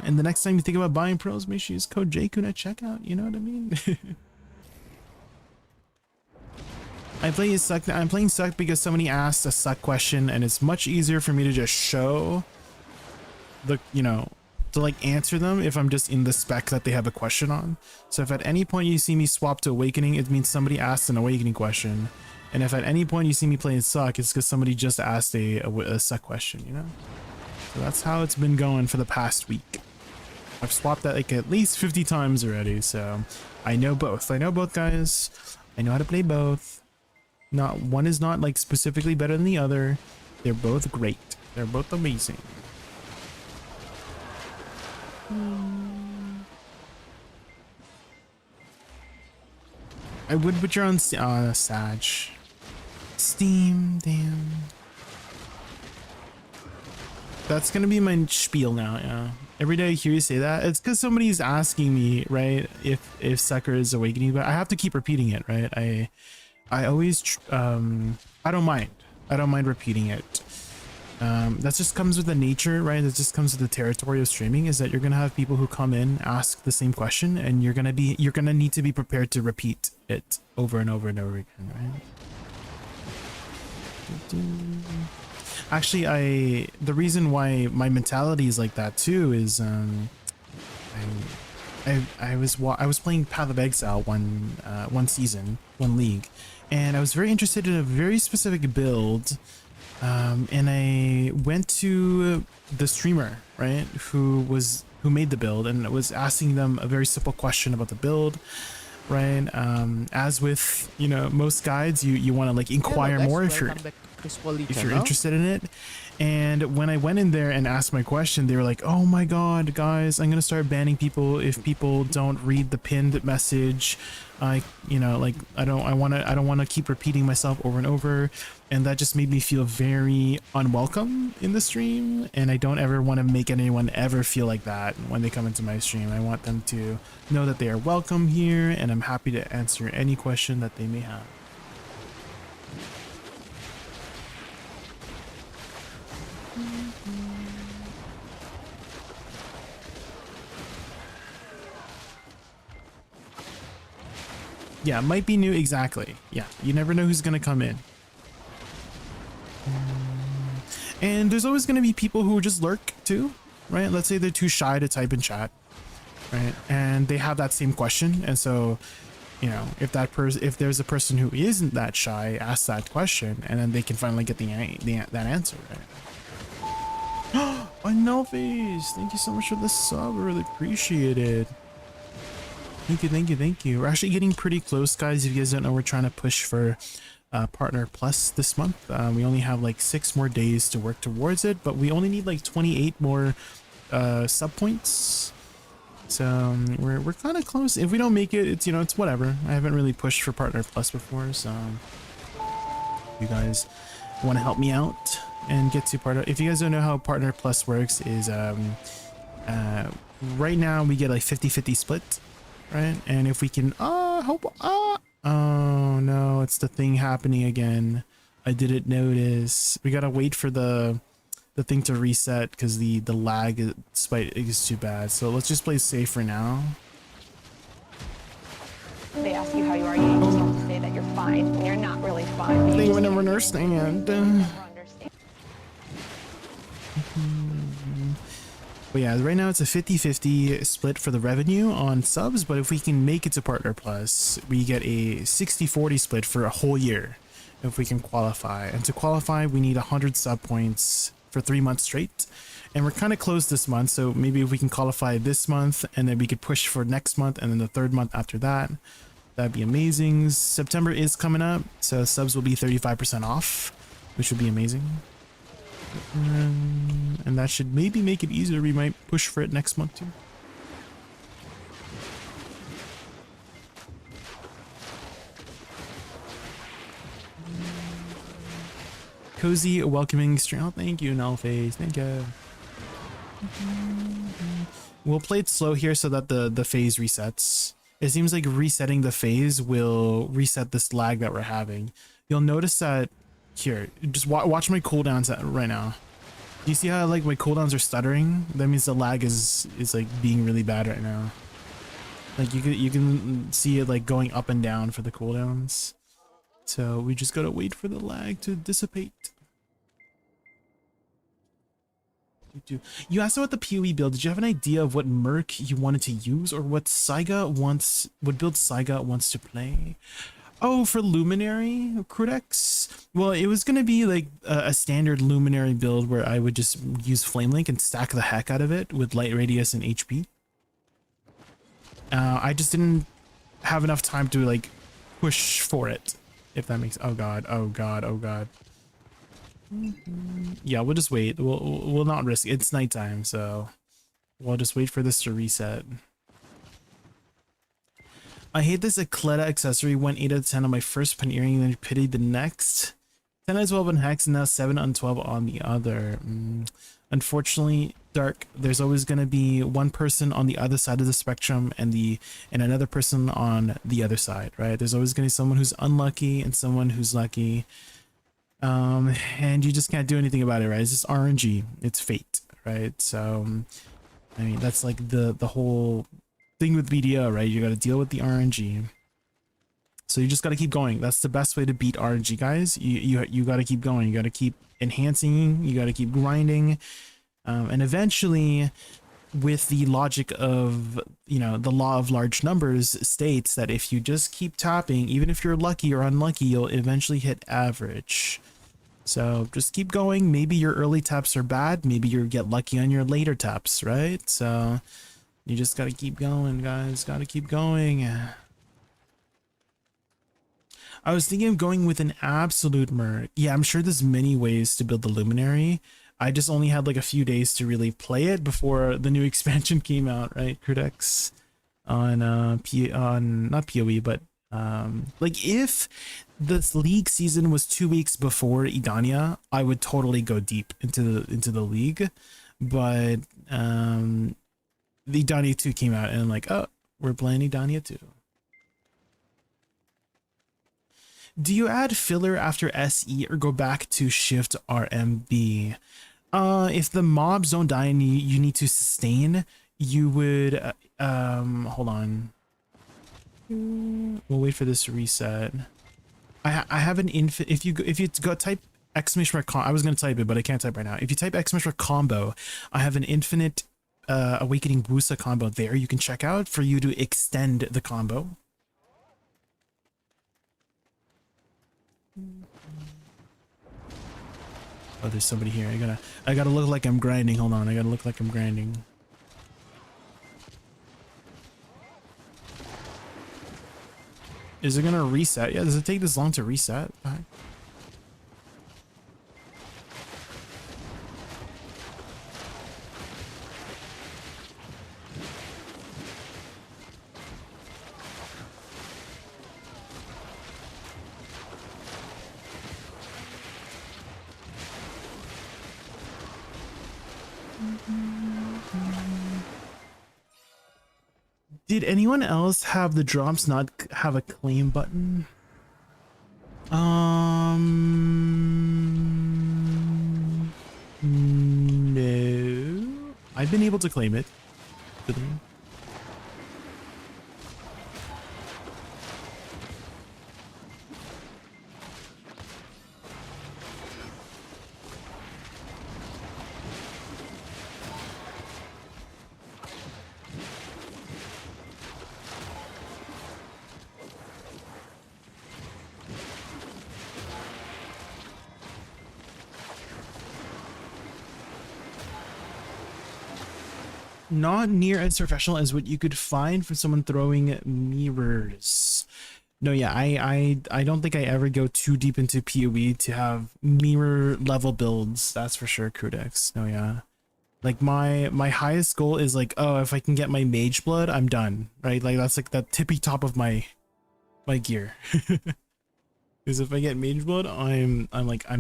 And the next time you think about buying pros, make sure you use code Jaykun at checkout. You know what I mean? I'm playing suck because somebody asked a suck question, and it's much easier for me to just show the, you know, to like answer them if I'm just in the spec that they have a question on. So if at any point you see me swap to Awakening, it means somebody asked an Awakening question. And if at any point you see me playing suck, it's because somebody just asked a suck question, you know? So that's how it's been going for the past week. I've swapped that like at least 50 times already, so I know both. I know both, guys. I know how to play both. Not one is not like specifically better than the other. They're both great. They're both amazing. I would, but you're on Sag. Steam, damn. That's gonna be my spiel now, yeah. Every day I hear you say that, it's because somebody's asking me, right, if Sucker is Awakening, but I have to keep repeating it, right? I always, I don't mind repeating it. That just comes with the nature, right? That just comes with the territory of streaming, is that you're gonna have people who come in, ask the same question, and you're gonna need to be prepared to repeat it over and over and over again, right? Actually, the reason why my mentality is like that too is I was playing Path of Exile one season, one league, and I was very interested in a very specific build, and I went to the streamer, right, who made the build, and was asking them a very simple question about the build, right? As with, you know, most guides, you want to like inquire more if you're if you're interested in it. And when I went in there and asked my question, they were like, oh my god, guys, I'm gonna start banning people if people don't read the pinned message. I don't want to keep repeating myself over and over, and that just made me feel very unwelcome in the stream, and I don't ever want to make anyone ever feel like that when they come into my stream. I want them to know that they are welcome here, and I'm happy to answer any question that they may have. Yeah, might be new, exactly. Yeah, you never know who's gonna come in. And there's always gonna be people who just lurk too, right? Let's say they're too shy to type in chat, right? And they have that same question, and so, you know, if there's a person who isn't that shy, ask that question, and then they can finally get that answer, right? Oh, no face! Thank you so much for the sub. I really appreciate it. Thank you, thank you, thank you. We're actually getting pretty close, guys. If you guys don't know, we're trying to push for Partner Plus this month. We only have like 6 more days to work towards it, but we only need like 28 more sub points. So we're kind of close. If we don't make it, it's, you know, it's whatever. I haven't really pushed for Partner Plus before, so if you guys want to help me out and get to Partner. If you guys don't know how Partner Plus works, is right now we get like 50-50 split. Right, and if we can, oh no, it's the thing happening again. I didn't notice. We gotta wait for the thing to reset because the lag spike is too bad. So let's just play safe for now. They ask you how you are, you just have to say that you're fine when you're not really fine. They would never understand. But yeah, right now it's a 50-50 split for the revenue on subs, but if we can make it to Partner Plus, we get a 60-40 split for a whole year if we can qualify. And to qualify, we need 100 sub points for 3 months straight. And we're kind of close this month, so maybe if we can qualify this month, and then we could push for next month, and then the 3rd month after that, that'd be amazing. September is coming up, so subs will be 35% off, which would be amazing. And that should maybe make it easier. We might push for it next month too. Cozy welcoming stream. Oh, thank you, Nullface. Thank you. We'll play it slow here so that the phase resets. It seems like resetting the phase will reset this lag that we're having. You'll notice that here, just watch my cooldowns right now. Do you see how like my cooldowns are stuttering? That means the lag is like being really bad right now. Like you can see it like going up and down for the cooldowns. So we just gotta wait for the lag to dissipate. You asked about the PoE build. Did you have an idea of what merc you wanted to use, or what build Saiga wants to play? Oh, for Luminary Crudex? Well, it was going to be like a standard Luminary build where I would just use Flamelink and stack the heck out of it with Light Radius and HP. I just didn't have enough time to like push for it, if that makes... Oh god, oh god, oh god. Yeah, we'll just wait. We'll not risk it. It's nighttime, so we'll just wait for this to reset. I hate this Ecleta accessory. Went 8 out of 10 on my first pin earring, then pitied the next. 10 out of 12 on Hex, and now 7 on 12 on the other. Unfortunately, Dark, there's always going to be one person on the other side of the spectrum and another person on the other side, right? There's always going to be someone who's unlucky and someone who's lucky. And you just can't do anything about it, right? It's just RNG. It's fate, right? So, I mean, that's like the whole thing with BDO, right? You got to deal with the RNG. So you just got to keep going. That's the best way to beat RNG, guys. You got to keep going. You got to keep enhancing. You got to keep grinding. And eventually, with the logic of, you know, the law of large numbers states that if you just keep tapping, even if you're lucky or unlucky, you'll eventually hit average. So just keep going. Maybe your early taps are bad. Maybe you get lucky on your later taps, right? So you just got to keep going, guys. Got to keep going. I was thinking of going with an absolute merc. Yeah, I'm sure there's many ways to build the luminary. I just only had like a few days to really play it before the new expansion came out, right? Crudex on on not PoE, but like if this league season was 2 weeks before Idania, I would totally go deep into the league. But the Idania 2 came out and I'm like, oh, we're playing Idania 2. Do you add filler after SE or go back to shift RMB? If the mobs don't die and you need to sustain, you would hold on. We'll wait for this to reset. I have an if you go type exclamation mark I was gonna type it, but I can't type right now. If you type exclamation mark combo, I have an infinite awakening Woosa combo there you can check out for you to extend the combo. Oh, there's somebody here. I gotta look like I'm grinding. Hold on, I gotta look like I'm grinding. Is it gonna reset? Yeah, does it take this long to reset? Did anyone else have the drops not have a claim button? No. I've been able to claim it. Not near as professional as what you could find from someone throwing mirrors. No, yeah, I don't think I ever go too deep into PoE to have mirror level builds. That's for sure, Codex. No, yeah. Like my highest goal is like, oh, if I can get my mage blood, I'm done. Right? Like that's like the tippy top of my gear. Because if I get mage blood, I'm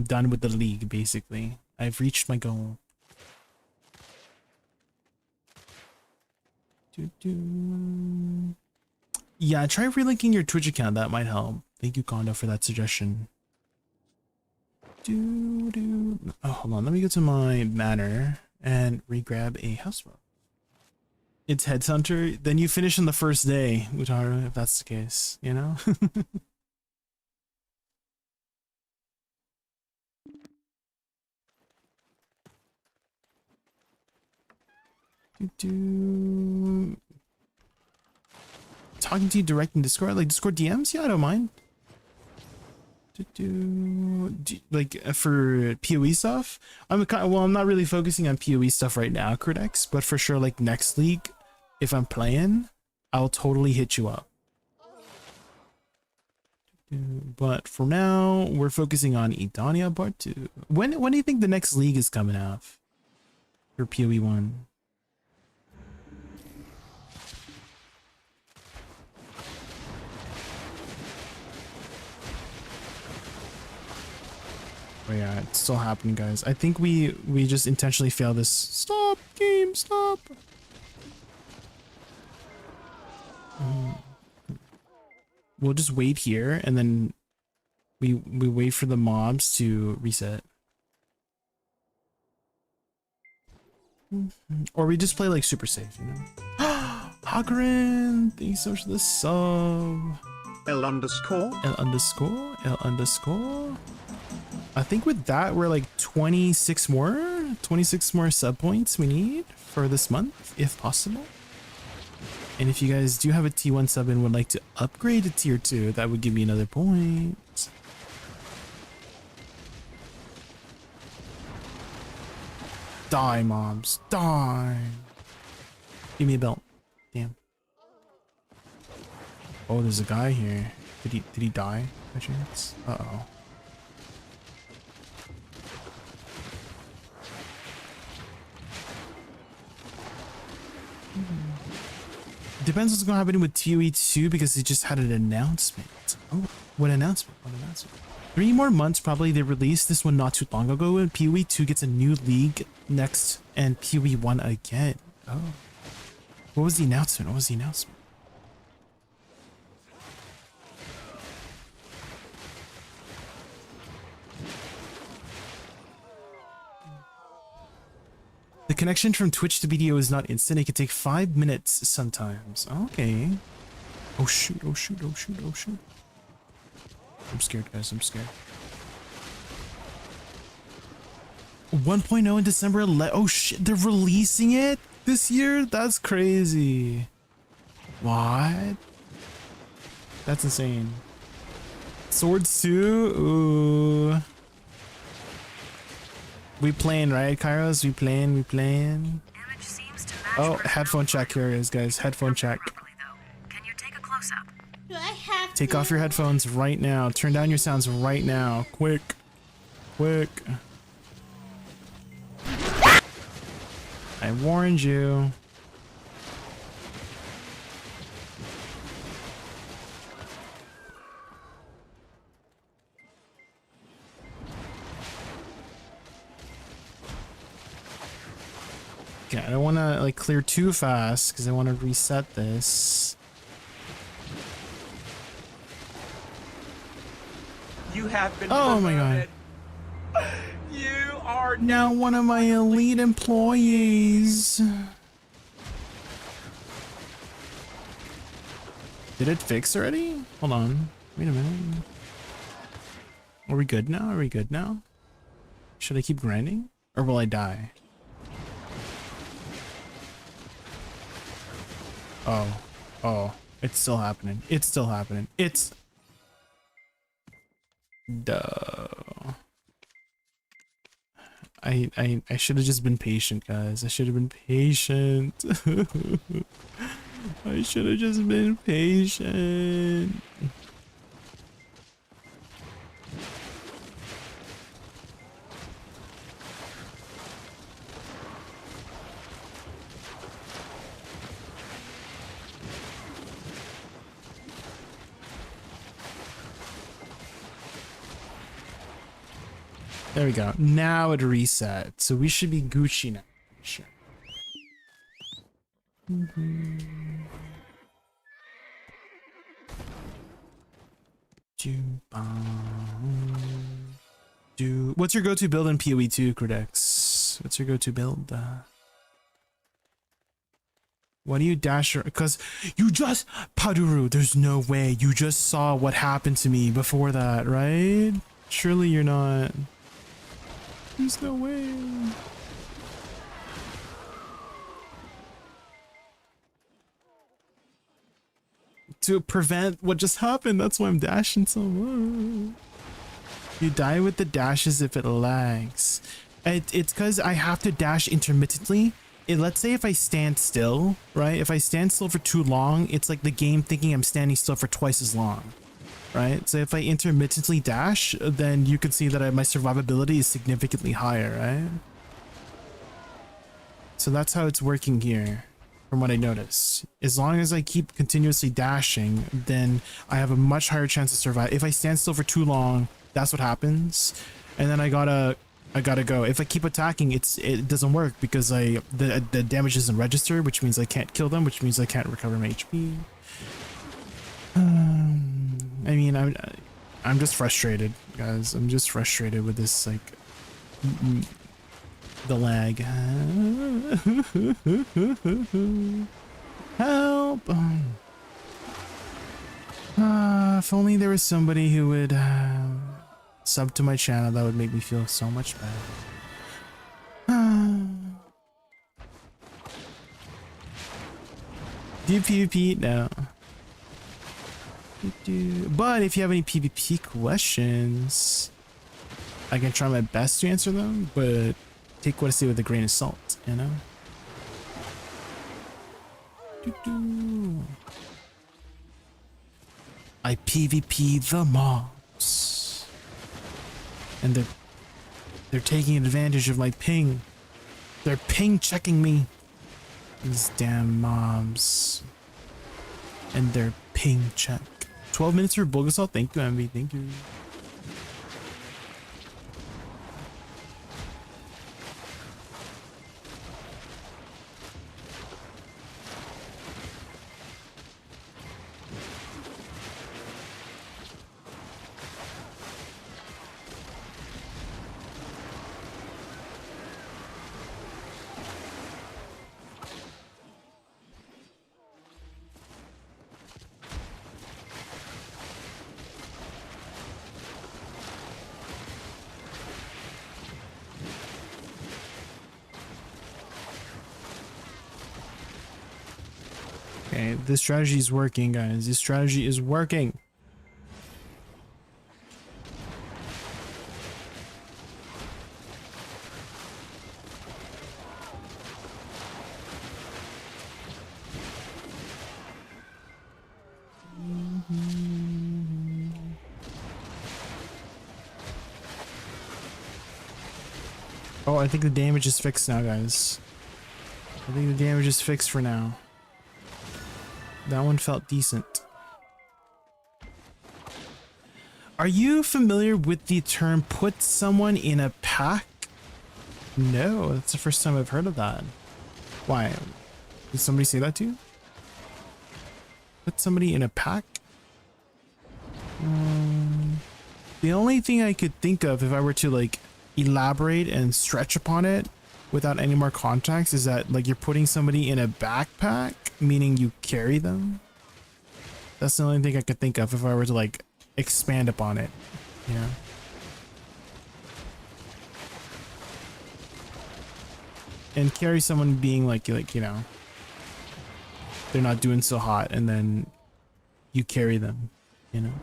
done with the league basically. I've reached my goal. Yeah, try relinking your Twitch account. That might help. Thank you, Kondo, for that suggestion. Oh, hold on. Let me go to my manor and re-grab a house robe. It's Headhunter. Then you finish on the first day, Utaru, if that's the case, you know? Talking to you direct in Discord, like Discord DMs? Yeah, I don't mind. Like for PoE stuff, I'm not really focusing on PoE stuff right now, Codex, but for sure, like next league, if I'm playing, I'll totally hit you up. But for now, we're focusing on Idania Part 2. When do you think the next league is coming out for PoE 1? Oh yeah, it's still happening, guys. I think we just intentionally failed this. Stop, game, stop. We'll just wait here, and then we wait for the mobs to reset. Or we just play like super safe, you know? Hagrin, thanks so much for the sub. L underscore. L underscore. L underscore. I think with that, we're like 26 more sub points we need for this month, if possible. And if you guys do have a T1 sub and would like to upgrade to tier 2, that would give me another point. Die, mobs, die. Give me a belt. Damn. Oh, there's a guy here. Did he die? by chance? Uh-oh. Depends what's going to happen with ToE 2 because they just had an announcement. Oh, what announcement? What announcement? 3 more months probably. They released this one not too long ago, and PoE 2 gets a new league next, and PoE 1 again. Oh. What was the announcement? What was the announcement? The connection from Twitch to video is not instant. It can take 5 minutes sometimes. Okay. Oh shoot, oh shoot, oh shoot, oh shoot. I'm scared, guys. I'm scared. 1.0 in December 11. Oh shit, they're releasing it this year? That's crazy. What? That's insane. Swords 2? Ooh. We playing, right, Kairos? We playing. Oh, headphone check. Here it is, guys. Headphone check. Can you take a close-up? Do I have Take to? off your headphones right now. Turn down your sounds right now. Quick. Quick. I warned you. Okay, I don't want to like clear too fast because I want to reset this. You have been Oh my god. You are Now one of my elite employees. Did it fix already? Hold on. Wait a minute. Are we good now? Are we good now? Should I keep grinding? Or will I die? Oh. Oh. It's still happening. It's still happening. It's... Duh. I should have just been patient, guys. I should have been patient. I should have just been patient. There we go. Now it reset. So we should be Gucci now. Sure. What's your go-to build in PoE 2, Credex? What's your go-to build? Why do you dash? Because you just... Paduru, there's no way. You just saw what happened to me before that, right? Surely you're not... There's no way. To prevent what just happened, that's why I'm dashing so much. You die with the dashes if it lags. It's because I have to dash intermittently. Let's say if I stand still, right? If I stand still for too long, it's like the game thinking I'm standing still for twice as long. Right? So if I intermittently dash, then you can see that my survivability is significantly higher, right? So that's how it's working here, from what I noticed. As long as I keep continuously dashing, then I have a much higher chance to survive. If I stand still for too long, that's what happens. And then I gotta go. If I keep attacking, it doesn't work because the damage doesn't register, which means I can't kill them, which means I can't recover my HP. I mean, I'm just frustrated, guys. I'm just frustrated with this, like, the lag. Help! If only there was somebody who would sub to my channel, that would make me feel so much better. Do you PvP? No. But if you have any PvP questions, I can try my best to answer them, but take what I say with a grain of salt, you know? I PvP the mob. mobs. And they're taking advantage of my ping. They're ping checking me. These damn mobs. And their ping check. 12 minutes for Bulgasol. Thank you, MV. Thank you. Okay, this strategy is working, guys. This strategy is working. Oh, I think the damage is fixed now, guys. I think the damage is fixed for now. That one felt decent. Are you familiar with the term put someone in a pack? No, that's the first time I've heard of that. Why? Did somebody say that to you? Put somebody in a pack? The only thing I could think of if I were to like elaborate and stretch upon it without any more context is that like you're putting somebody in a backpack, meaning you carry them. That's the only thing I could think of if I were to like expand upon it, you know. And carry someone being like you know, they're not doing so hot and then you carry them, you know.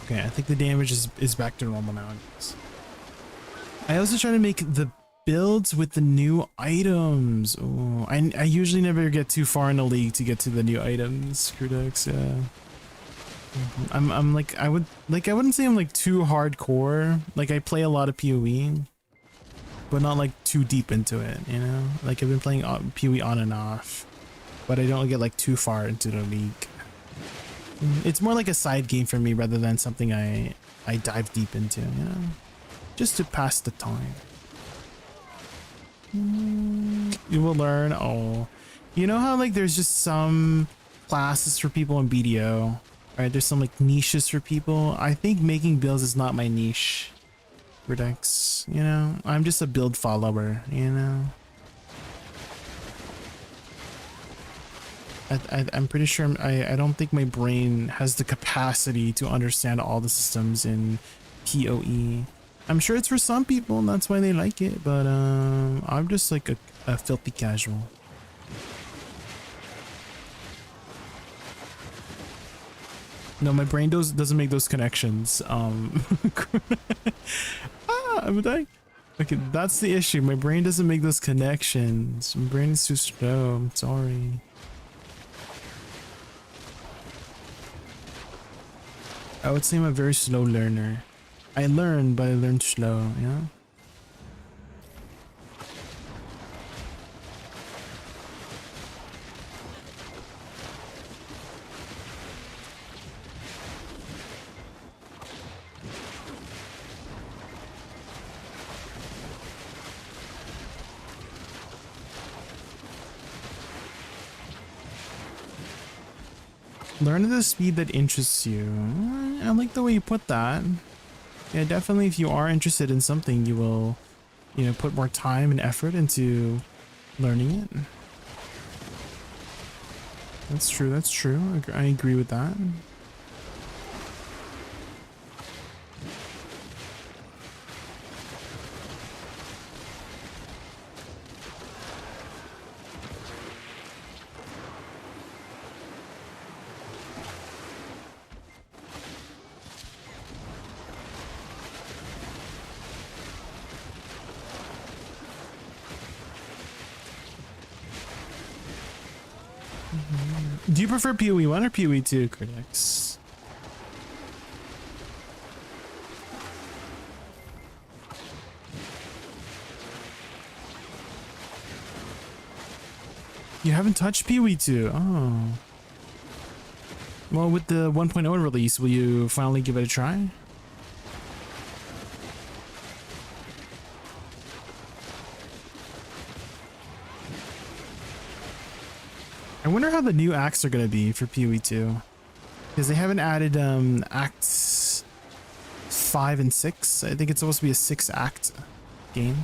Okay, I think the damage is back to normal now. I also try to make the builds with the new items. Oh, I usually never get too far in the league to get to the new items. Crudux, yeah. I'm like I wouldn't say I'm like too hardcore. Like I play a lot of PoE, but not like too deep into it. You know, like I've been playing PoE on and off, but I don't get like too far into the league. It's more like a side game for me rather than something I dive deep into, you know? Just to pass the time. You will learn. Oh, you know how like there's just some classes for people in BDO, right? There's some like niches for people. I think making builds is not my niche, Redex. You know, I'm just a build follower, you know? I'm pretty sure I don't think my brain has the capacity to understand all the systems in PoE. I'm sure it's for some people and that's why they like it, but I'm just like a filthy casual. No, my brain doesn't make those connections. I'm dying. Okay, that's the issue. My brain doesn't make those connections. My brain is too slow. I'm sorry. I would say I'm a very slow learner. I learn, but I learn slow, you know? Learn at the speed that interests you. I like the way you put that. Yeah, definitely if you are interested in something, you will, you know, put more time and effort into learning it. That's true, that's true. I agree with that. Do you prefer PoE 1 or PoE 2, Critics? You haven't touched PoE 2. Oh. Well, with the 1.0 release, will you finally give it a try? I wonder how the new acts are going to be for PoE 2. Because they haven't added acts 5 and 6. I think it's supposed to be a 6-act game.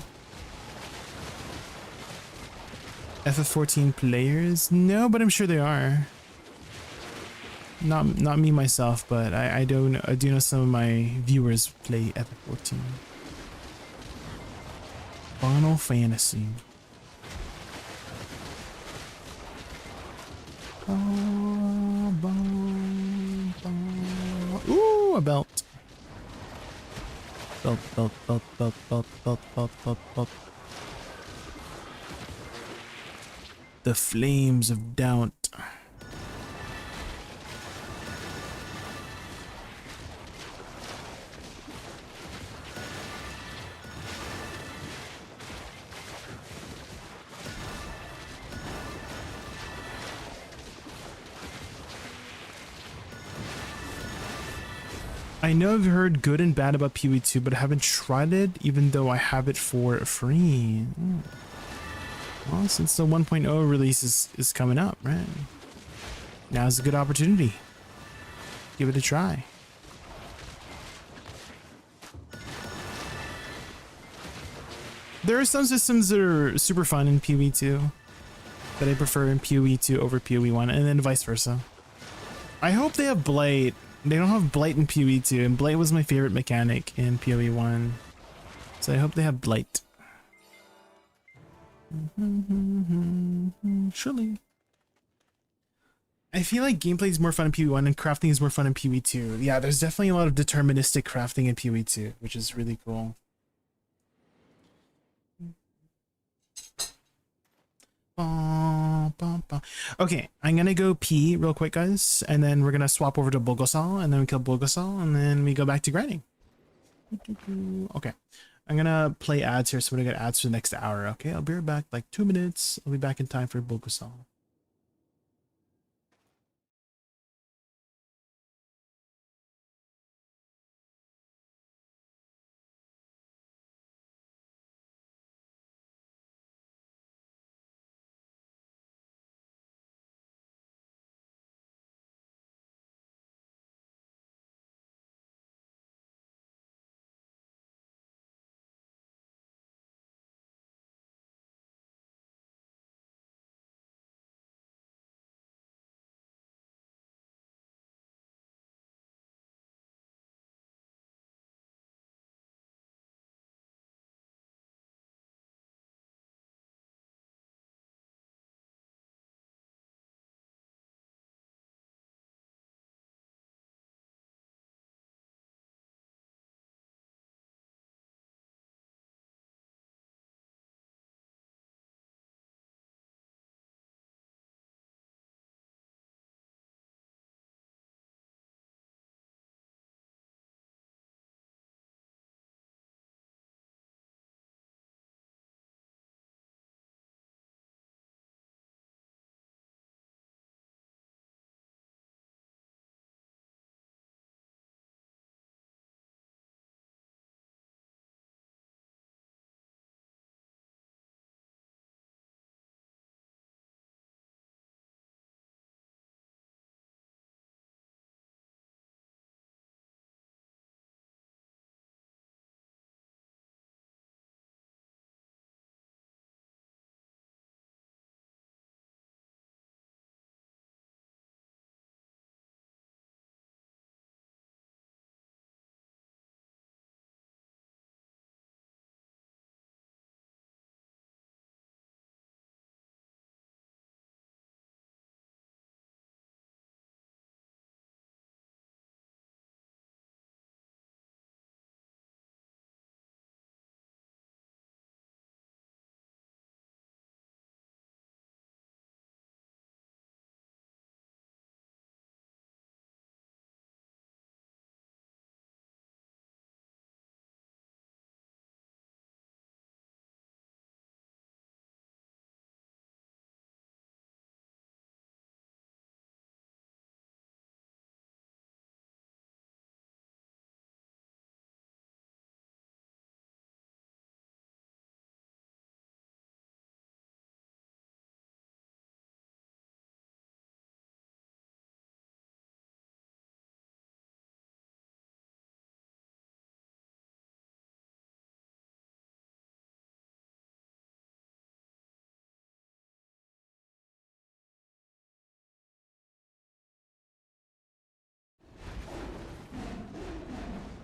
FF14 players? No, but I'm sure they are. Not me myself, but I do know some of my viewers play FF14. Final Fantasy. Ooh, a belt. Belt. The flames of doubt. I know I've heard good and bad about PoE 2, but I haven't tried it, even though I have it for free. Well, since the 1.0 release is coming up, right? Now's a good opportunity. Give it a try. There are some systems that are super fun in PoE 2 that I prefer in PoE 2 over PoE 1, and then vice versa. I hope they have Blight. They don't have Blight in PoE 2, and Blight was my favorite mechanic in PoE 1. So I hope they have Blight. Surely. I feel like gameplay is more fun in PoE 1 and crafting is more fun in PoE 2. Yeah, there's definitely a lot of deterministic crafting in PoE 2, which is really cool. Okay, I'm gonna go pee real quick, guys, and then we're gonna swap over to Bulgosal, and then we kill Bulgosal, and then we go back to grinding. Okay, I'm gonna play ads here, so we're gonna get ads for the next hour. Okay, I'll be right back, like 2 minutes. I'll be back in time for Bulgosal.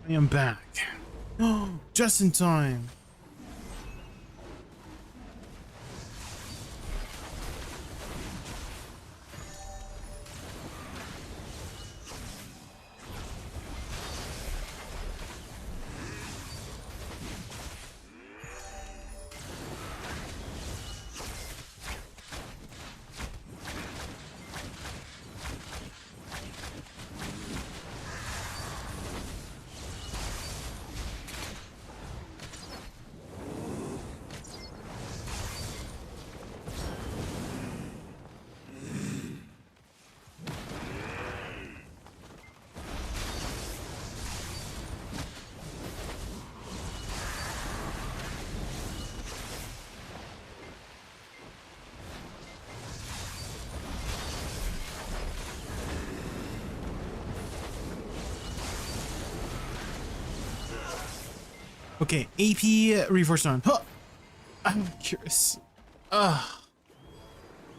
I am back. Oh, just in time. Okay, AP reforce on. Huh. I'm curious.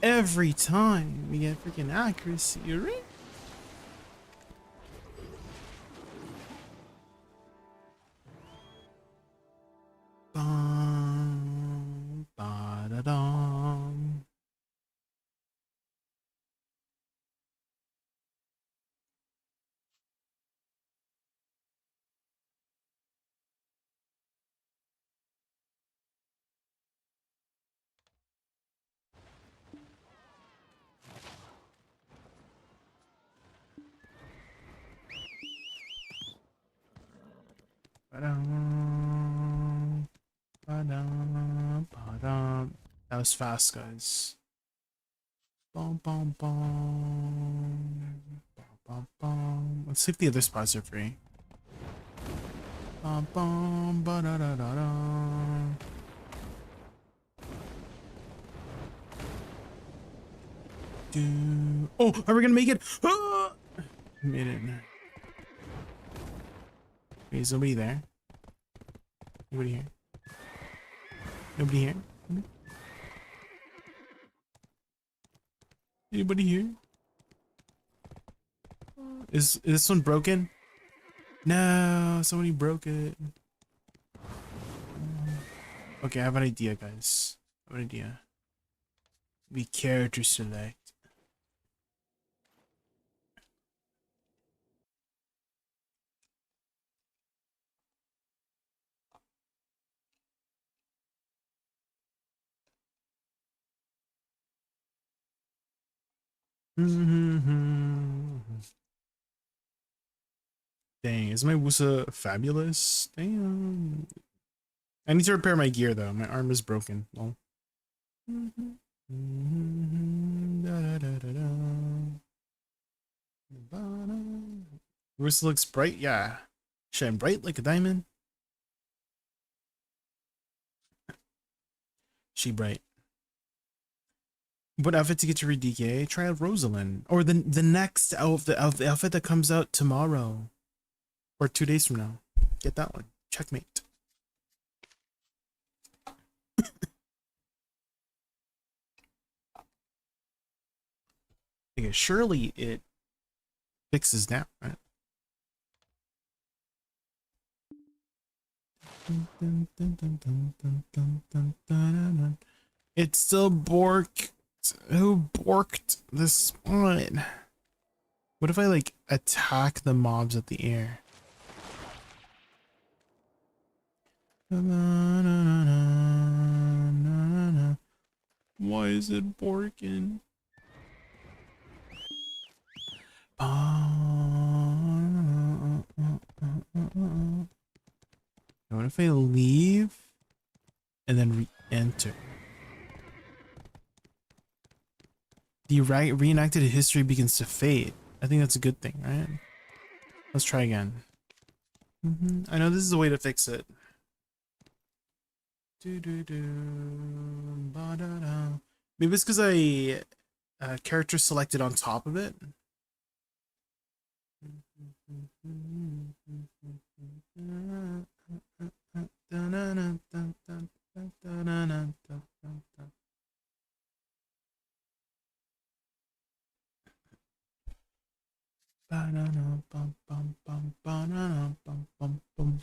Every time we get freaking accuracy, right? Bum, ba-da-dum. Ba-dum, ba-dum, ba-dum. That was fast, guys. Bum, bum, bum. Bum, bum, bum. Let's see if the other spots are free. Bum, bum, ba-da-da-da-da. Oh, are we gonna make it? Ah! Made it. Wait, is nobody there? Nobody here? Nobody here? Anybody here? Is this one broken? No, somebody broke it. Okay, I have an idea, guys. I have an idea. We character select. Dang, is my Woosa fabulous? Damn. I need to repair my gear though. My arm is broken. Well. Woosa looks bright. Yeah. Shine bright like a diamond. She bright. What outfit to get your DK? Try out Rosalind. Or the next outfit, the outfit that comes out tomorrow. Or 2 days from now. Get that one. Checkmate. Okay, surely it fixes now, right? It's still borked. Who borked the spawn? What if I like attack the mobs at the air? Why is it borking? What if I leave and then re-enter? The reenacted history begins to fade. I think that's a good thing, right? Let's try again. I know this is a way to fix it. Maybe it's because I character selected on top of it. Ba-na-na, bum, bum, bum, ba-na-na, bum, bum, bum.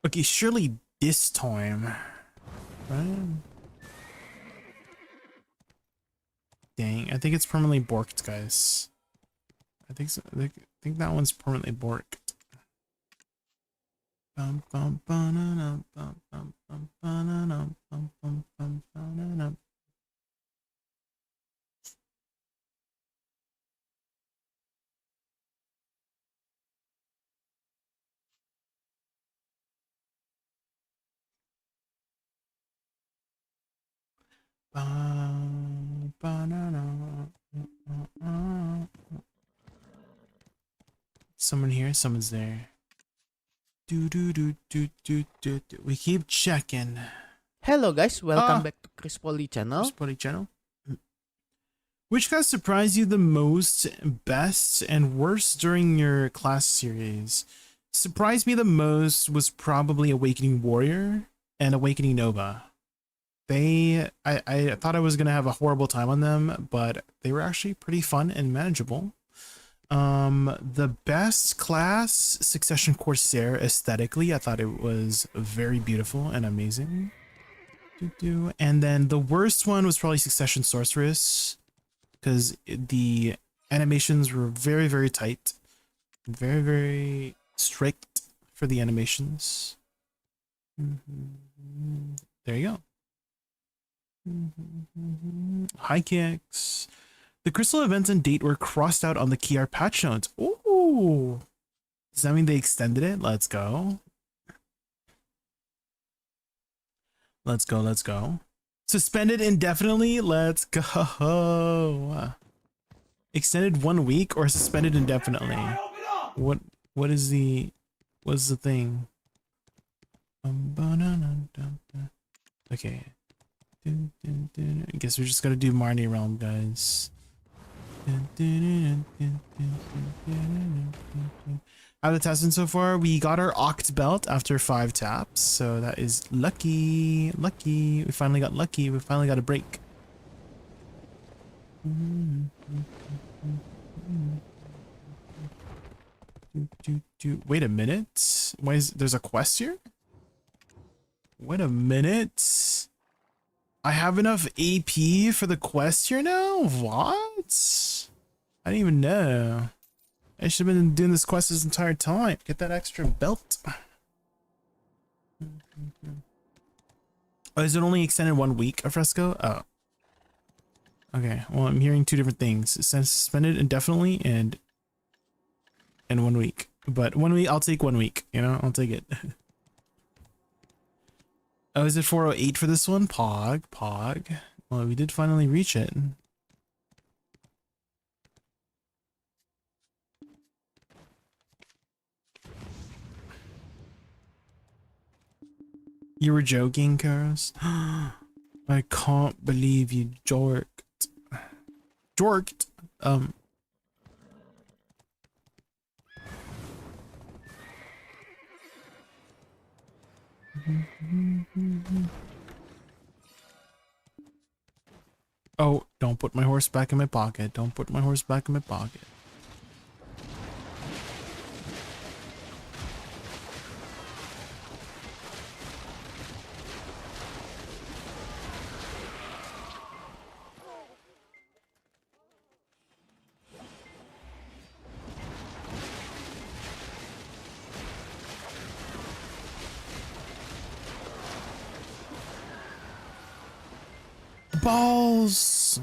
Okay, surely this time, right? Dang, I think it's permanently borked, guys. I think so. I think that one's permanently borked. Bum, bum, ba-na-na, bum, bum, bum, ba-na-na, bum, bum, bum, ba-na-na. Ba, ba-na-na, someone here, someone's there. Do do do do do do do. We keep checking. Hello guys, welcome Ah. back to Chris Poly channel. Spotty channel. Which guys surprised you the most, best, and worst during your class series? Surprised me the most was probably Awakening Warrior and Awakening Nova. I thought I was gonna have a horrible time on them, but they were actually pretty fun and manageable. The best class, Succession Corsair, aesthetically, I thought it was very beautiful and amazing. And then the worst one was probably Succession Sorceress, because the animations were very, very tight, very, very strict for the animations. There you go. High kicks. The crystal events and date were crossed out on the Kiar patch notes. Ooh. Does that mean they extended it? Let's go. Let's go, let's go. Suspended indefinitely? Let's go. Extended 1 week or suspended indefinitely? What is the thing? Okay. I guess we just gotta do Marnie Realm, guys. Out of the testing so far, we got our Oct belt after 5 taps, so that is lucky. Lucky. We finally got lucky. We finally got a break. Wait a minute. Why is there's a quest here? Wait a minute. I have enough AP for the quest here now? What? I didn't even know. I should have been doing this quest this entire time. Get that extra belt. Oh, is it only extended 1 week, Afresco? Oh. Okay, well, I'm hearing 2 different things. It says suspended indefinitely and 1 week. But 1 week, I'll take 1 week. You know, I'll take it. Oh, is it 408 for this one? Pog. Well, we did finally reach it. You were joking, Karos? I can't believe you jorked. Jorked? Oh, don't put my horse back in my pocket. Don't put my horse back in my pocket. Balls.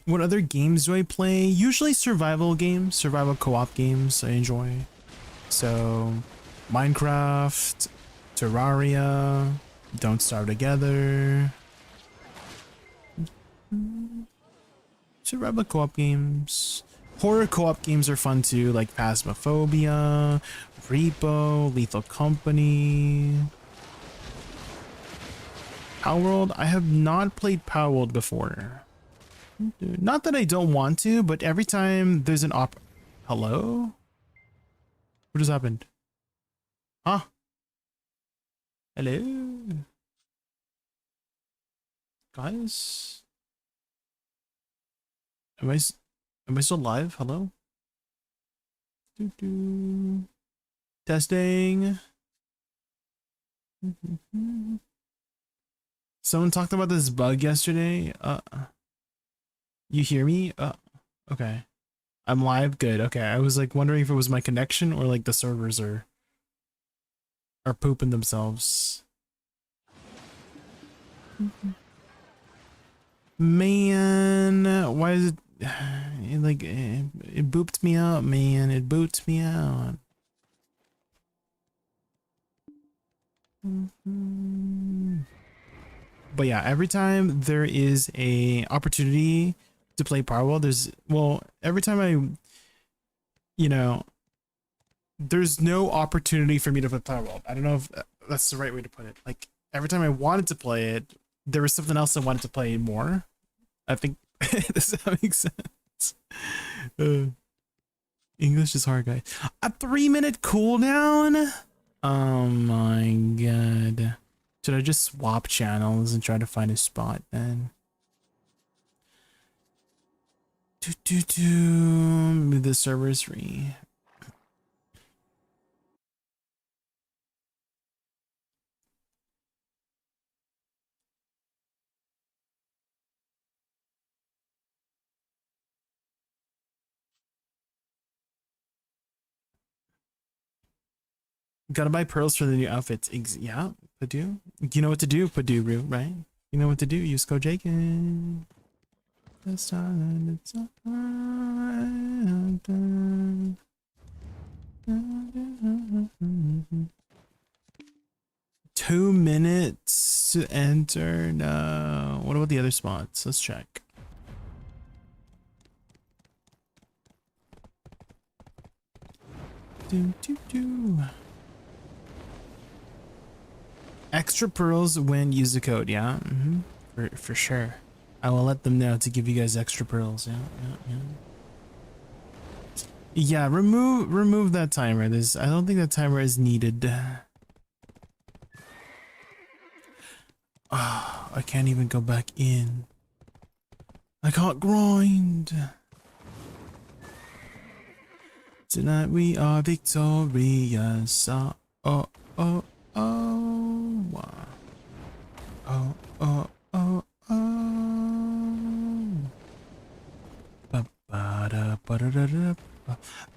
What other games do I play? Usually survival games, survival co-op games I enjoy. So Minecraft, Terraria, Don't Starve Together. Survival co-op games. Horror co-op games are fun too, like Phasmophobia, Repo, Lethal Company. Power World? I have not played Power World before. Not that I don't want to, but every time there's an Hello? What just happened? Huh? Hello? Guys? Am I still live? Hello? Doo-doo. Testing. Someone talked about this bug yesterday. You hear me? Okay. I'm live. Good. Okay. I was like wondering if it was my connection or like the servers are pooping themselves. Man, why is it like it booped me out, man. It boots me out. But yeah, every time there is a opportunity to play Powerwall, every time there's no opportunity for me to play Powerwall. I don't know if that's the right way to put it. Like every time I wanted to play it, there was something else I wanted to play more. I think does that make sense? English is hard, guys. A 3-minute cooldown? Oh my god. Should I just swap channels and try to find a spot then? Move the servers free. Gotta buy pearls for the new outfits. Yeah, Padu. You know what to do, Padu, right? You know what to do. Use code Jaykun. This time it's on. 2 minutes to enter. No. What about the other spots? Let's check. Extra pearls when use the code. Yeah, for sure. I will let them know to give you guys extra pearls. Yeah, remove that timer. I don't think that timer is needed. Oh, I can't even go back in. I can't grind. Tonight we are victorious. Oh.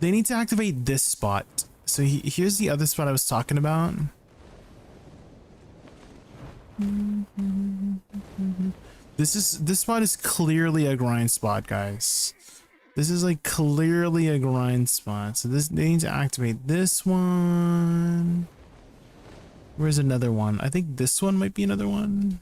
They need to activate this spot. So here's the other spot I was talking about. This spot is clearly a grind spot, guys. This is like clearly a grind spot. So they need to activate this one. Where's another one? I think this one might be another one.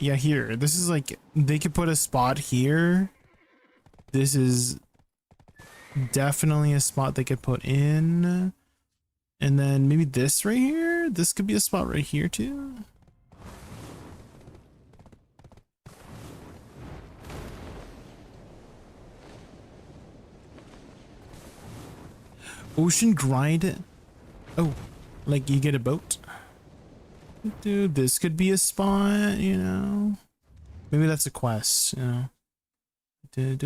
Yeah, here. This is like, they could put a spot here. This is definitely a spot they could put in. And then maybe this right here. This could be a spot right here too. Ocean grind. Oh, like you get a boat. Dude, this could be a spot, you know. Maybe that's a quest, you know. But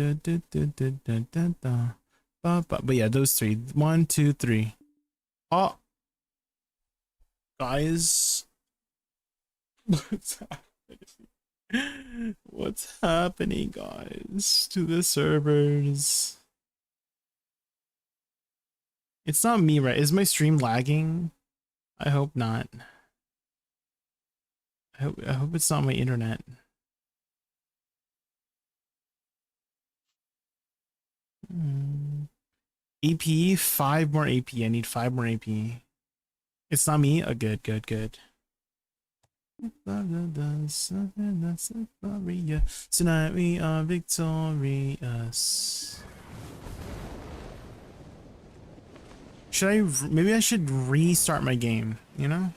yeah, those three. 1, 2, 3. Oh, guys, what's happening, guys, to the servers? It's not me, right? Is my stream lagging? I hope not. I hope it's not my internet. AP, 5 more AP. I need 5 more AP. It's not me? Oh, good. Tonight we are victorious. Maybe I should restart my game, you know?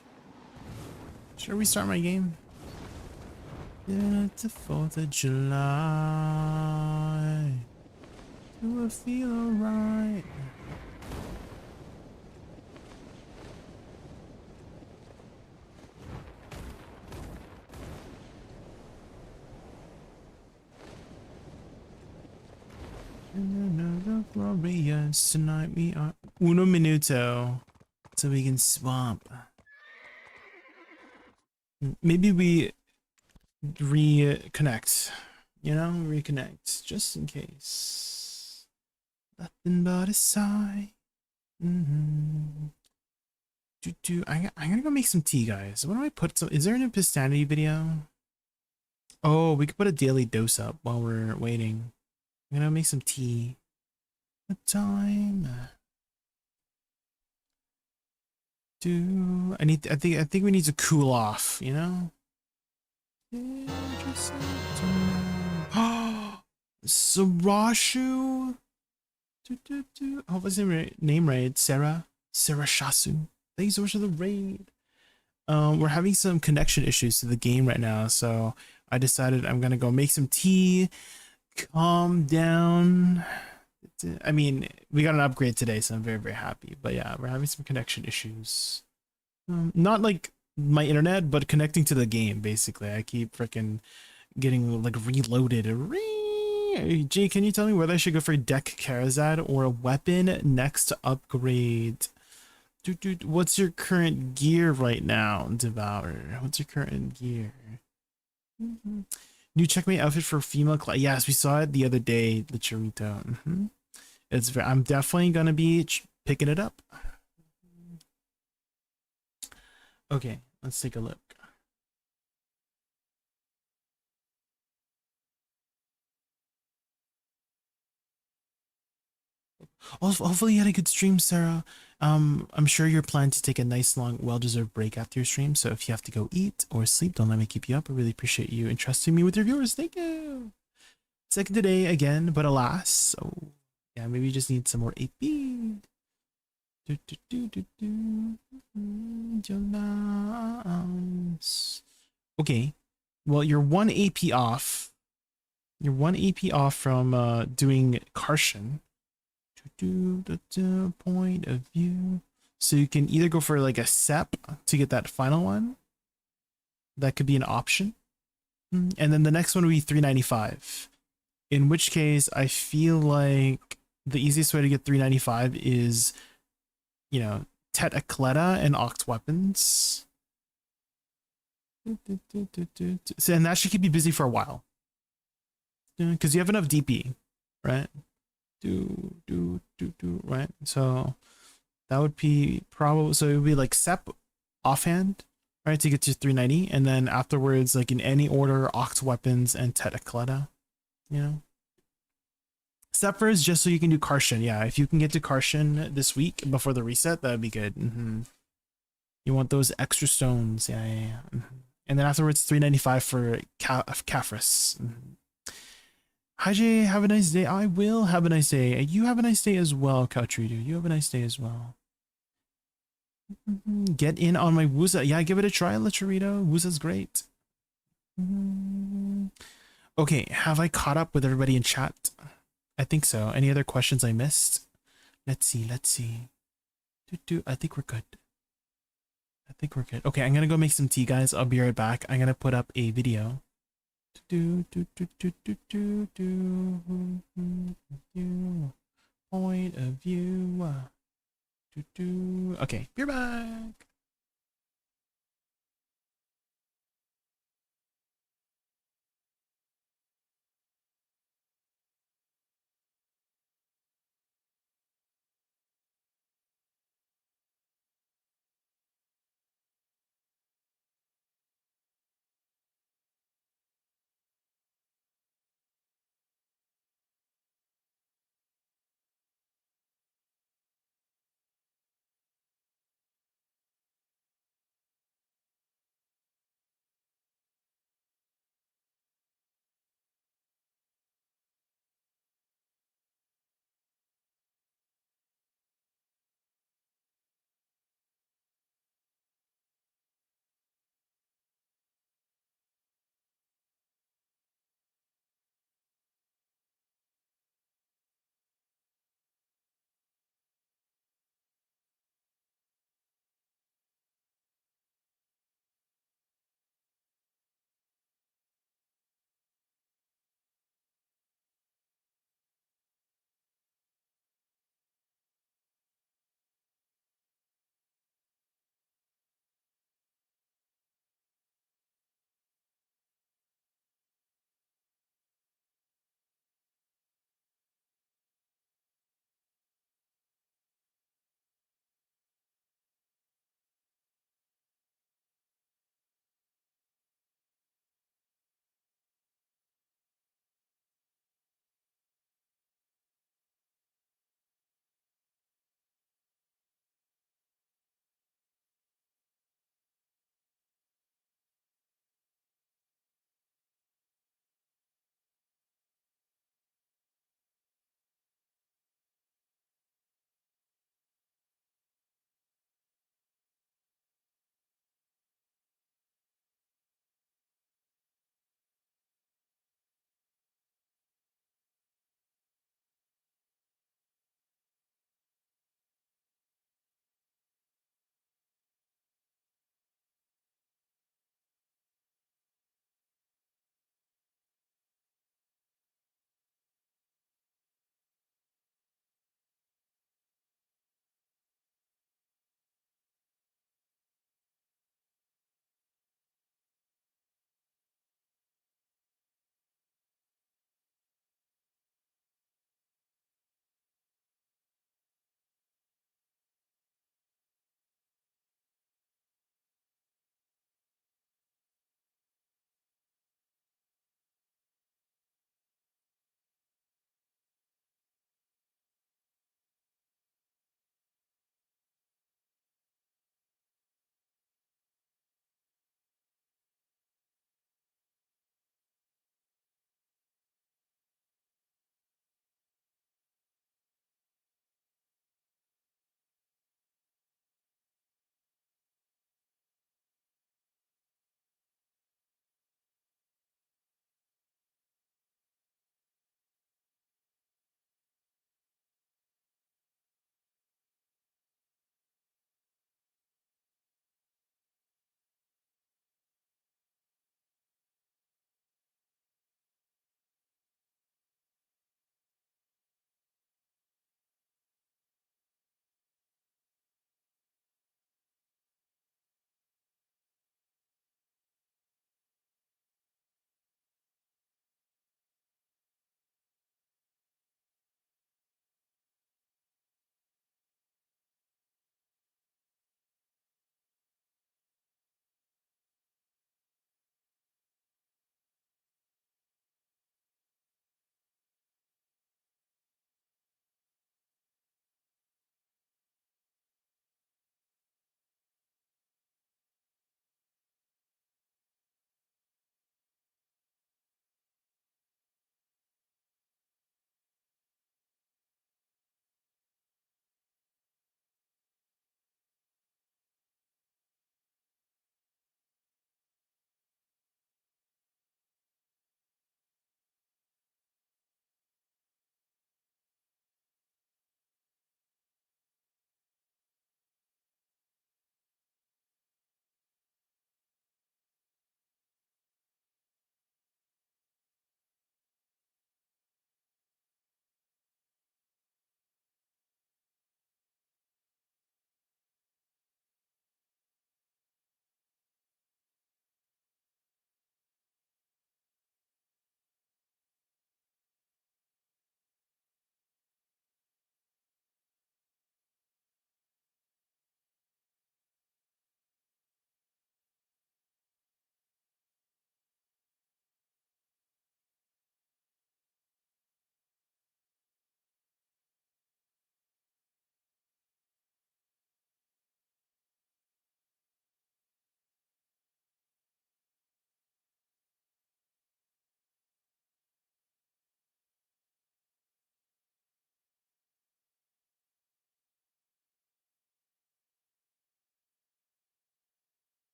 Should I restart my game? Yeah, it's the 4th of July. Do I feel alright? Glorious tonight we are uno minuto so we can swap. Maybe we reconnect, you know, reconnect just in case. Nothing but a sigh. I'm gonna go make some tea, guys. What do I put? Is there an Epistanity video? Oh, we could put a daily dose up while we're waiting. I'm gonna make some tea. What time? I think we need to cool off, you know? Sarashu. I hope it's name right. Sarah Shasu. Thanks so much for the raid. We're having some connection issues to the game right now, so I decided I'm gonna go make some tea, calm down. I mean, we got an upgrade today, so I'm very, very happy. But yeah, we're having some connection issues. Not like my internet, but connecting to the game, basically. I keep freaking getting like reloaded. Jay, can you tell me whether I should go for Deck Karazad or a weapon next to upgrade? Dude, what's your current gear right now, Devour? What's your current gear? New checkmate outfit for female class. Yes, we saw it the other day, the Chorito. I'm definitely gonna be picking it up. Okay, let's take a look. Hopefully you had a good stream, Sarah. I'm sure you're planning to take a nice long well-deserved break after your stream, so if you have to go eat or sleep, don't let me keep you up. I really appreciate you entrusting me with your viewers. Thank you. Second today again, but alas. So yeah, maybe you just need some more AP. Okay, well, you're 1 AP off. You're 1 AP off from doing Karshan. Point of view. So you can either go for like a SEP to get that final one. That could be an option. And then the next one would be 395. In which case, I feel like the easiest way to get 395 is, you know, Tet Akleta and Oct weapons. So, and that should keep you busy for a while. Because you have enough DP, right? Right? So that would be probably, so it would be like SEP offhand, right, to get to 390, and then afterwards, like in any order, Oct weapons and Tet Akleta, you know? SEP first, just so you can do Karshan. Yeah, if you can get to Karshan this week before the reset, that'd be good. You want those extra stones. Yeah. And then afterwards, 395 for Kafris. Hi Jay, have a nice day. I will have a nice day. You have a nice day as well, Kautridu. You have a nice day as well. Get in on my Woosa. Yeah, give it a try, Lacherito. Woosa's great. Okay, have I caught up with everybody in chat? I think so. Any other questions I missed? Let's see. I think we're good. Okay, I'm gonna go make some tea, guys. I'll be right back. I'm gonna put up a video. Point of view. Okay, be back.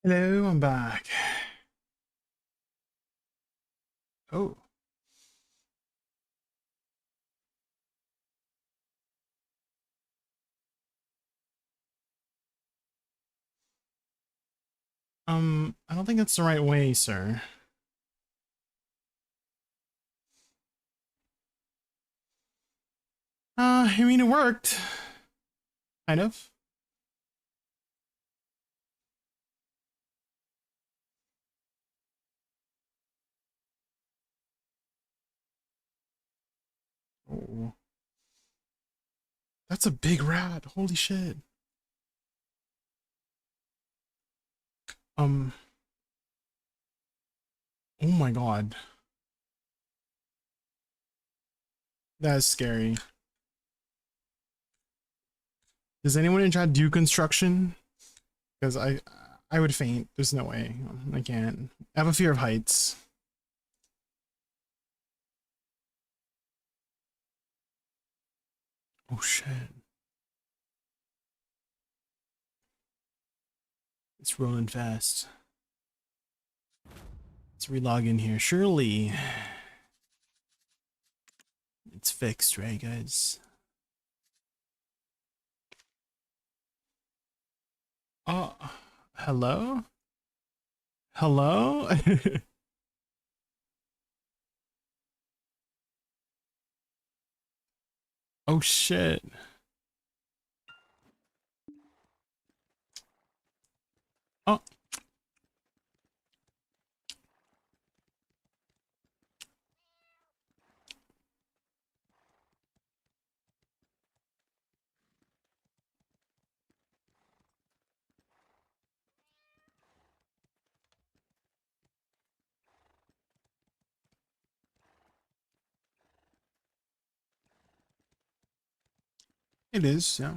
Hello, I'm back. Oh. I don't think that's the right way, sir. I mean, it worked. Kind of. Oh. That's a big rat. Holy shit. Oh my god. That is scary. Does anyone in chat do construction? Because I would faint. There's no way. I can't. I have a fear of heights. Oh shit. It's rolling fast. Let's relog in here. Surely it's fixed, right, guys? Oh, hello? Hello? Oh shit. Oh. It is, yeah.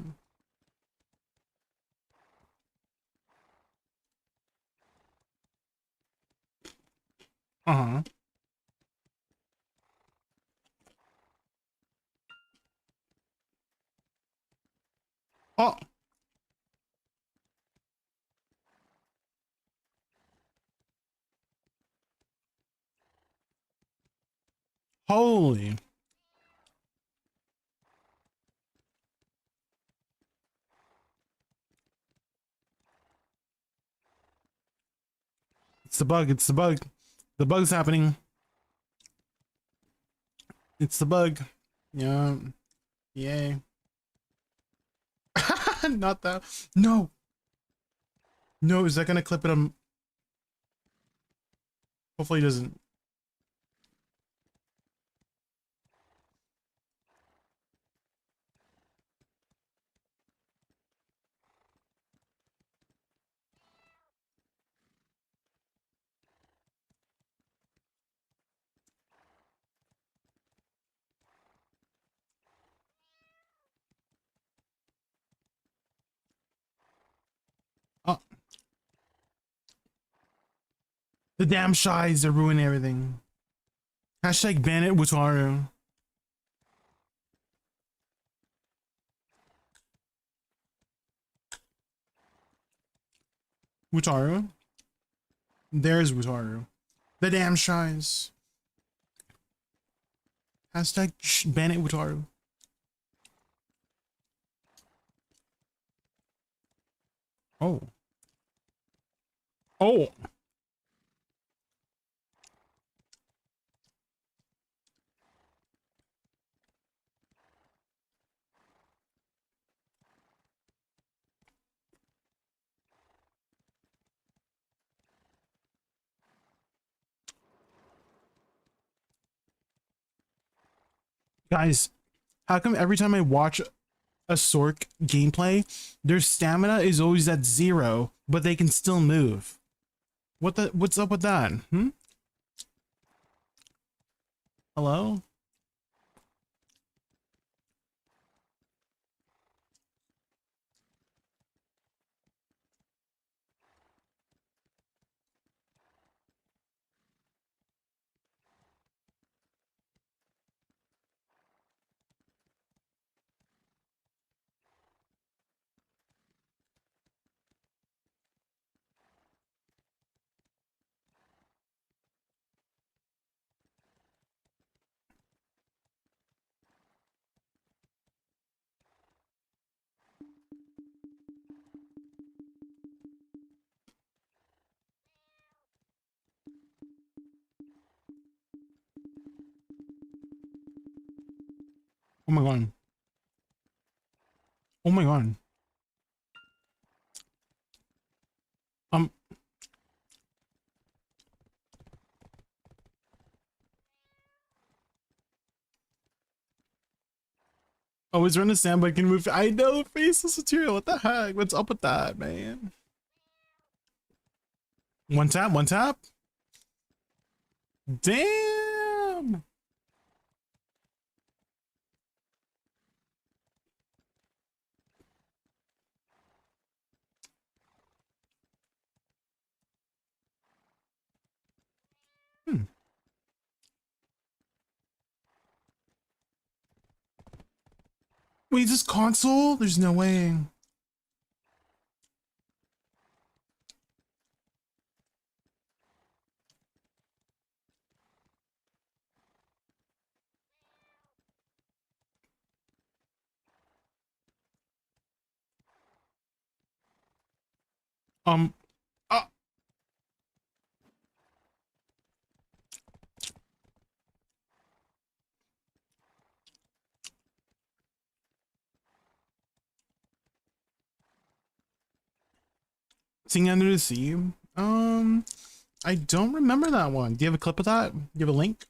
Uh-huh. Oh. Holy. It's the bug. It's the bug. The bug's happening. It's the bug. Yeah. Yay. Not that. No. No, is that gonna clip it on? Hopefully it doesn't. Oh. The damn shies are ruining everything. Hashtag ban it, Wataru. Wataru. There's Wataru. The damn shies. Hashtag ban it, Wataru. Oh. Oh. Guys, how come every time I watch a Sork gameplay, their stamina is always at 0, but they can still move? What's up with that? Hmm? Hello? Oh my god. Oh my god. Um. Always run a sandbag can move. I know, faceless material. What the heck? What's up with that, man? One tap, one tap. Damn. Hmm. Wait, is this console? There's no way. Um. Uh, Singing Under the Sea. I don't remember that one. Do you have a clip of that? Do you have a link?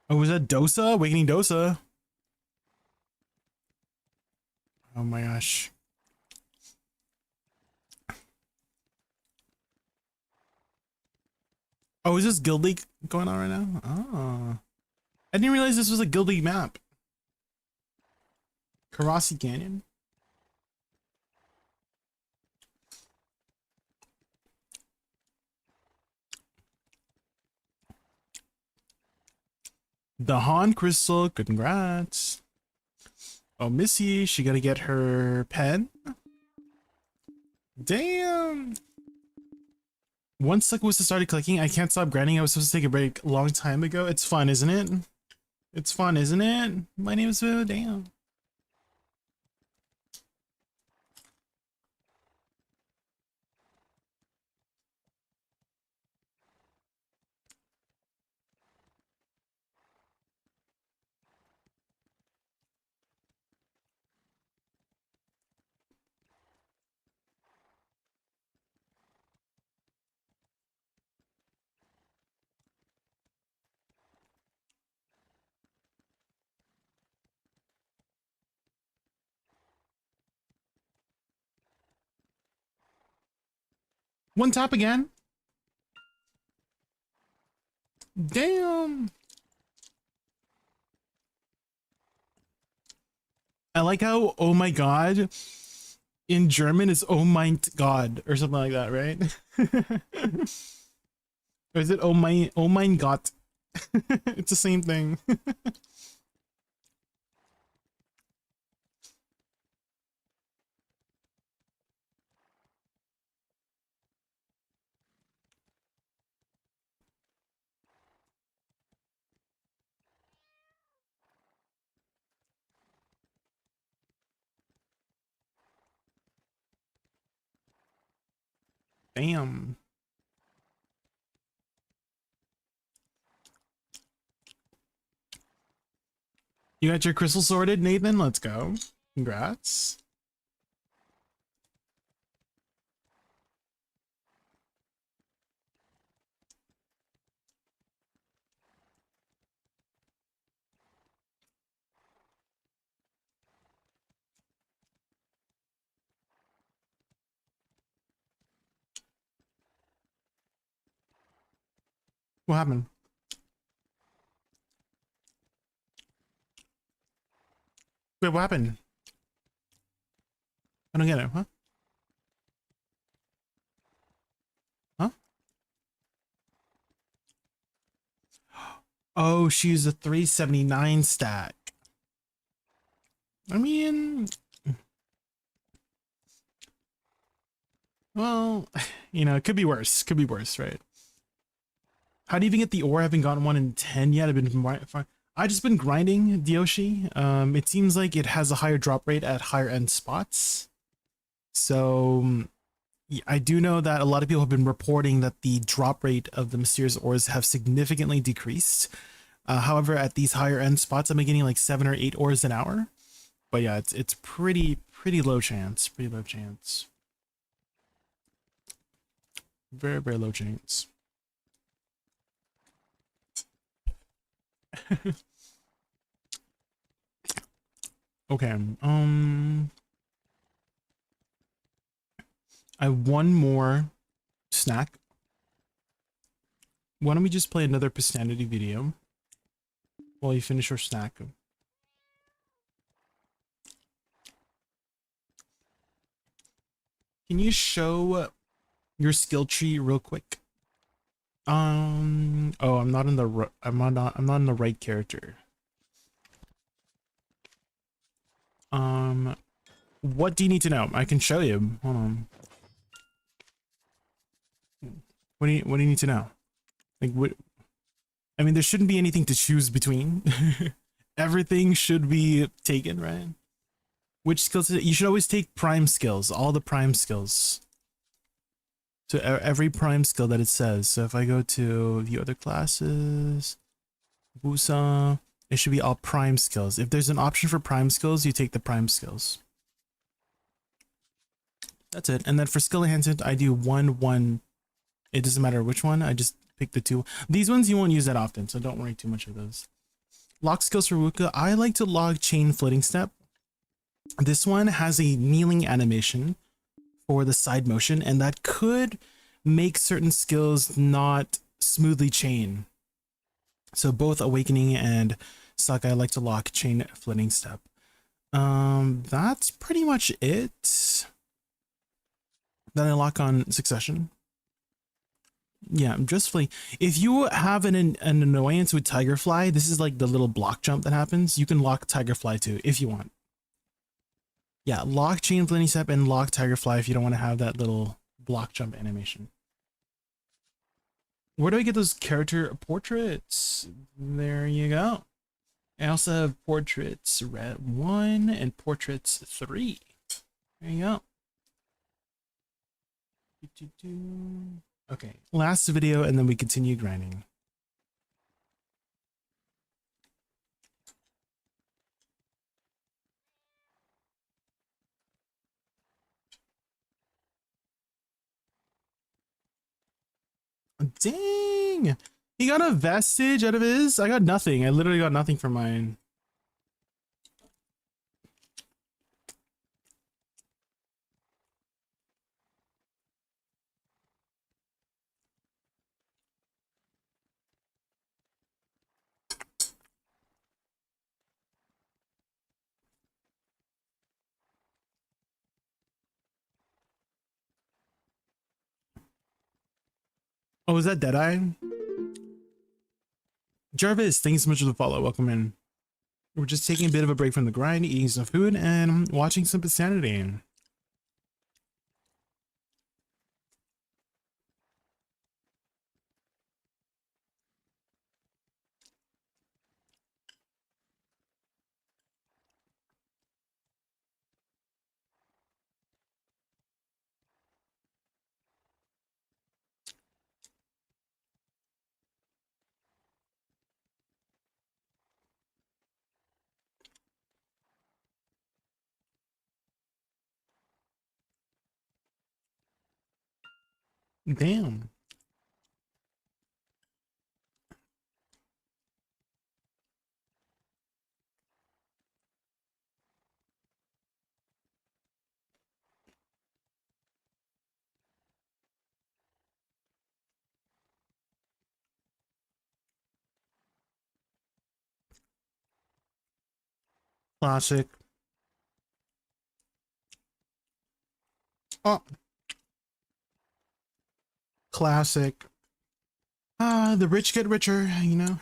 Oh, was that Dosa? Awakening Dosa. Oh my gosh. Oh, is this Guild League going on right now? Oh. I didn't realize this was a Guild League map. Karasi Canyon. The Han Crystal, congrats. Oh, Missy, she gotta get her pen. Damn. Once Woosa started clicking, I can't stop grinding. I was supposed to take a break a long time ago. It's fun, isn't it? It's fun, isn't it? My name is Boo. Damn. One tap again. Damn. I like how, oh my god, in German is oh mein God or something like that, right? Or is it oh mein Gott? It's the same thing. Damn. You got your crystal sorted, Nathan? Let's go. Congrats. What happened? Wait, what happened? I don't get it, huh? Huh? Oh, she's a 379 stack. I mean, well, you know, it could be worse. Could be worse, right? How do you even get the ore? I haven't gotten one in 10 yet. I've been fine. I just been grinding Dioshi. It seems like it has a higher drop rate at higher end spots. So I do know that a lot of people have been reporting that the drop rate of the mysterious ores have significantly decreased. However, at these higher end spots, I'm getting like 7 or 8 ores an hour. But yeah, it's pretty low chance. Pretty low chance. Very, very low chance. Okay. I have one more snack. Why don't we just play another Pistanity video while you finish your snack? Can you show your skill tree real quick? Oh, I'm not in the I'm not in the right character. What do you need to know? I can show you. Hold on. What do you need to know? Like what? I mean, there shouldn't be anything to choose between. Everything should be taken, right? Which skills? You should always take prime skills, all the prime skills. So every prime skill that it says. So if I go to view other classes, Woosa, it should be all prime skills. If there's an option for prime skills, you take the prime skills. That's it. And then for skill enhancement, I do 1. It doesn't matter which one. I just pick the 2. These ones you won't use that often, so don't worry too much of those. Lock skills for Wooka. I like to log chain flitting step. This one has a kneeling animation for the side motion, and that could make certain skills not smoothly chain. So both Awakening and Suck, I like to lock chain flitting step. That's pretty much it. Then I lock on Succession. Yeah, just flee. If you have an annoyance with Tigerfly, this is like the little block jump that happens. You can lock Tigerfly too, if you want. Yeah, lock chain flitting step and lock Tigerfly if you don't want to have that little block jump animation. Where do I get those character portraits? There you go. I also have portraits red 1 and portraits 3. There you go. Okay, last video and then we continue grinding. Dang! He got a vestige out of his? I got nothing. I literally got nothing from mine. Oh, is that Deadeye? Jarvis, thanks so much for the follow. Welcome in. We're just taking a bit of a break from the grind, eating some food, and watching some Insanity. Damn. Classic. Oh. Classic. Ah, the rich get richer, you know?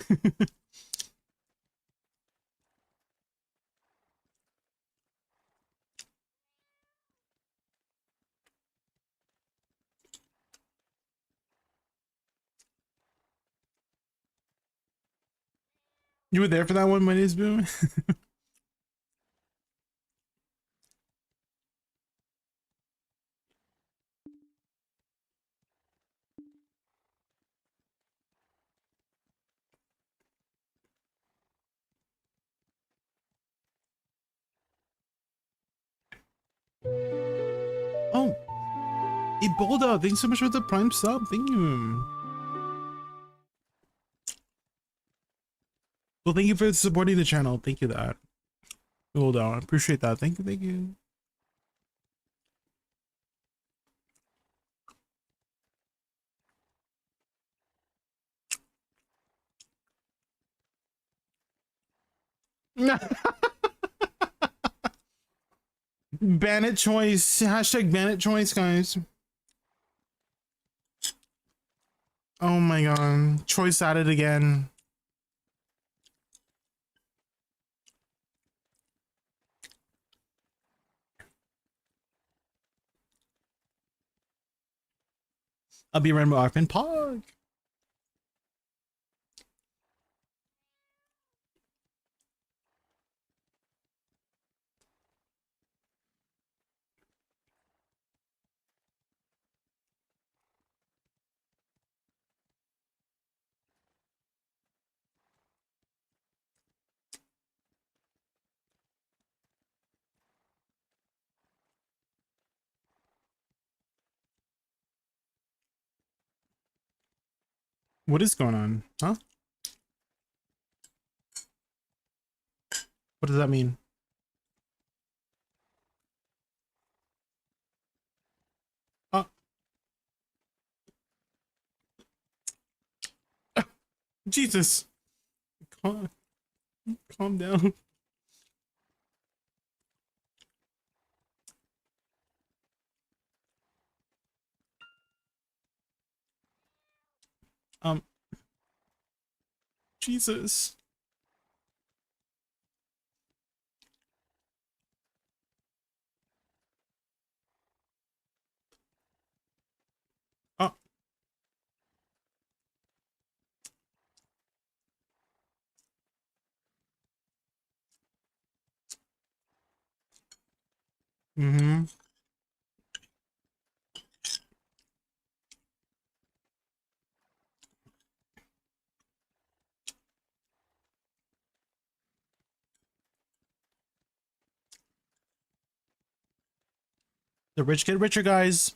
You were there for that one, my name's Boom? Hey, Bulldog, thanks so much for the Prime sub. Thank you. Well, thank you for supporting the channel. Thank you, that. Bulldog, I appreciate that. Thank you, thank you. Ban it choice. Hashtag ban it choice, guys. Oh my god. Choice at it again. I'll be Rainbow Arpin Pog. What is going on? Huh? What does that mean? Oh, Jesus. Calm, calm down. Um, Jesus. Oh, mm-hmm. The rich get richer, guys.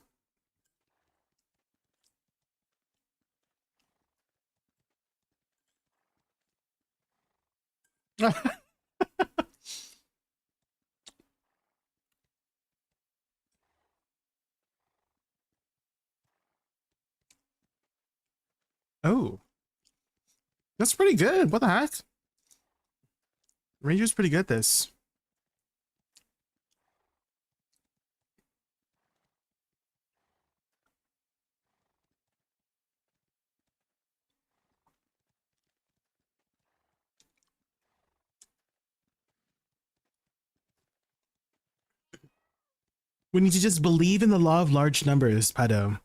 Oh, that's pretty good. What the heck? Ranger's pretty good at this. We need to just believe in the law of large numbers, Pado,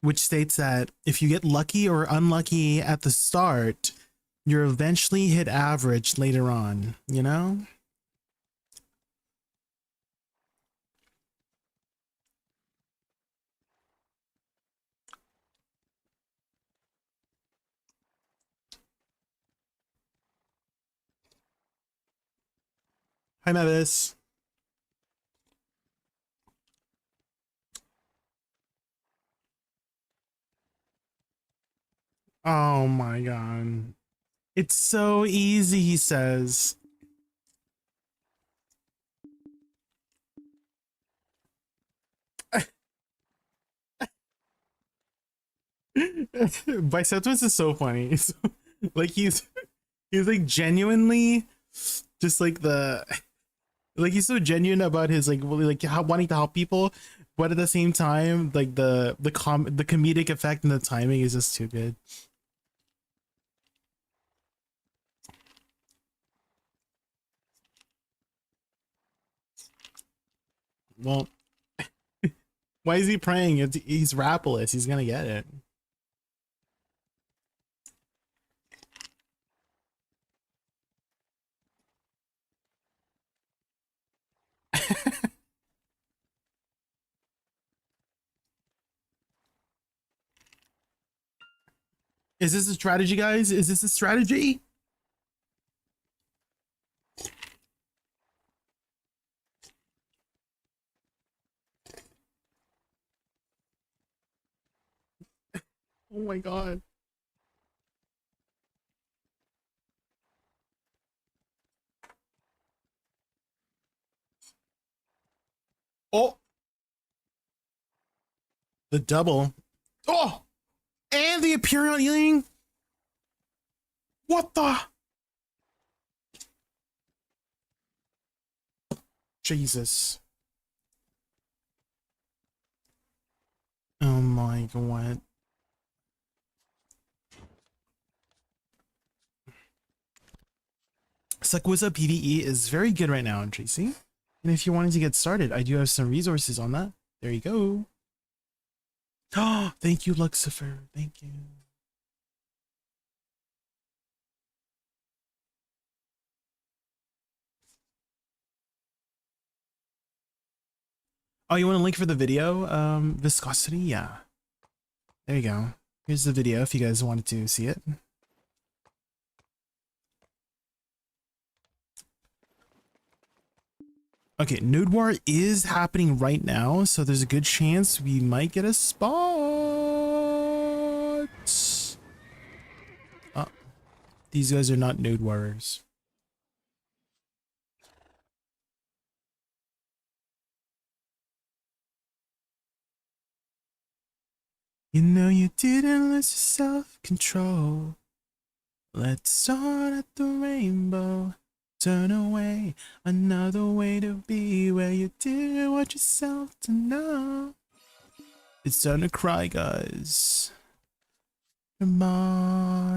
which states that if you get lucky or unlucky at the start, you'll eventually hit average later on, you know? Hi, Mavis. Oh my god. It's so easy, he says. Biceptus is so funny. Like he's like genuinely just like the like he's so genuine about his like how wanting to help people, but at the same time like the comedic effect and the timing is just too good. Well, why is he praying? He's rapless. He's gonna get it. Is this a strategy, guys? Is this a strategy? Oh my god. Oh! The double. Oh! And the Imperial Ealing? What the? Jesus. Oh my god. Woosa PvE is very good right now, Tracy. And if you wanted to get started, I do have some resources on that. There you go. Oh, thank you, Lucifer. Thank you. Oh, you want a link for the video? Viscosity? Yeah. There you go. Here's the video if you guys wanted to see it. Okay, Node War is happening right now, so there's a good chance we might get a spot. Oh, these guys are not Node Warriors. You know you didn't lose your self-control. Let's start at the rainbow. Turn away, another way to be where you didn't want yourself to know. It's time to cry, guys. Demise.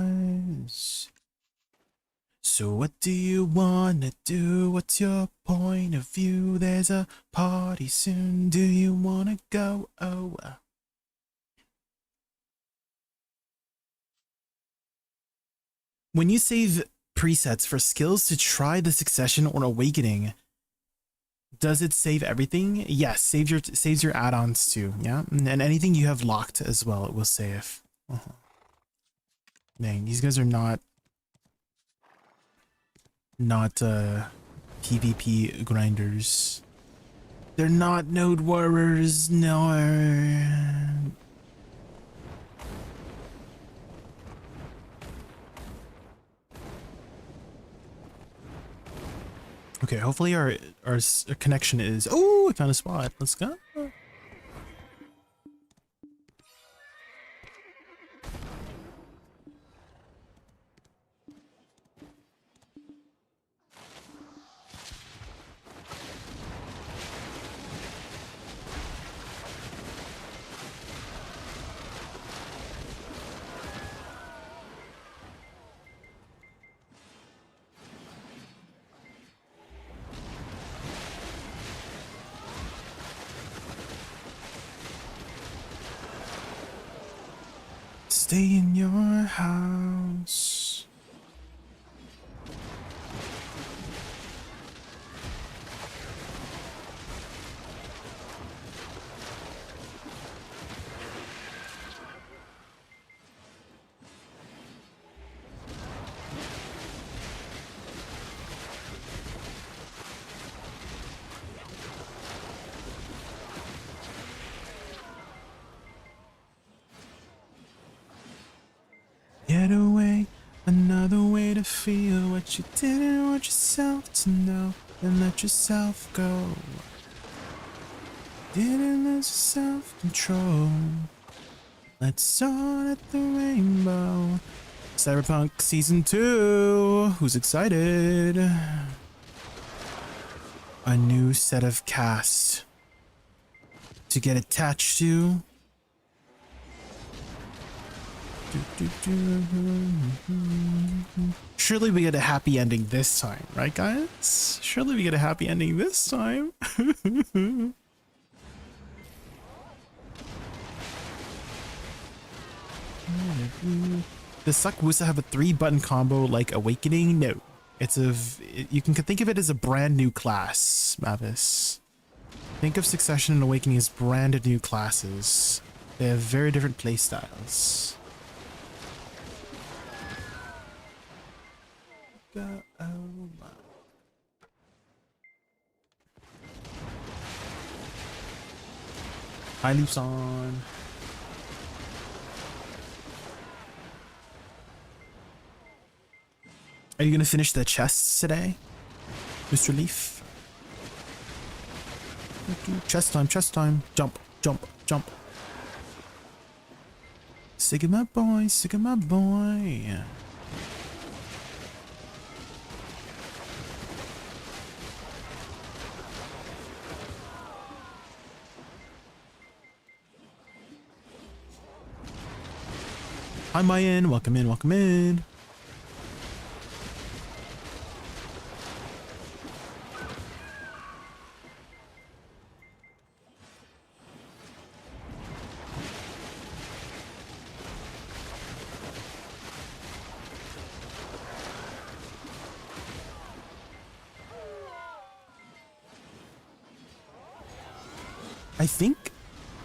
So what do you wanna do? What's your point of view? There's a party soon. Do you wanna go? Oh. When you save presets for skills to try the succession or awakening, does it save everything? Yes, saves your add-ons too. Yeah, and anything you have locked as well, it will save. Dang, these guys are not PvP grinders. They're not Node Warriors. No. Okay, hopefully our connection is... Oh, I found a spot. Let's go. Stay in your house. Get away, another way to feel what you didn't want yourself to know, and let yourself go. Didn't lose self-control. Let's start at the rainbow. Cyberpunk Season 2. Who's excited? A new set of cast to get attached to. Surely we get a happy ending this time, right guys? Surely we get a happy ending this time. Does Woosa have a 3-button combo like Awakening? No. It's you can think of it as a brand new class, Mavis. Think of Succession and Awakening as brand new classes. They have very different playstyles. Go, oh my. Hi, Luson. Are you gonna finish the chests today, Mr. Leaf? Chest time, chest time. Jump, jump, jump. Sigma boy, Sigma boy. Hi, Mayan. Welcome in, welcome in. I think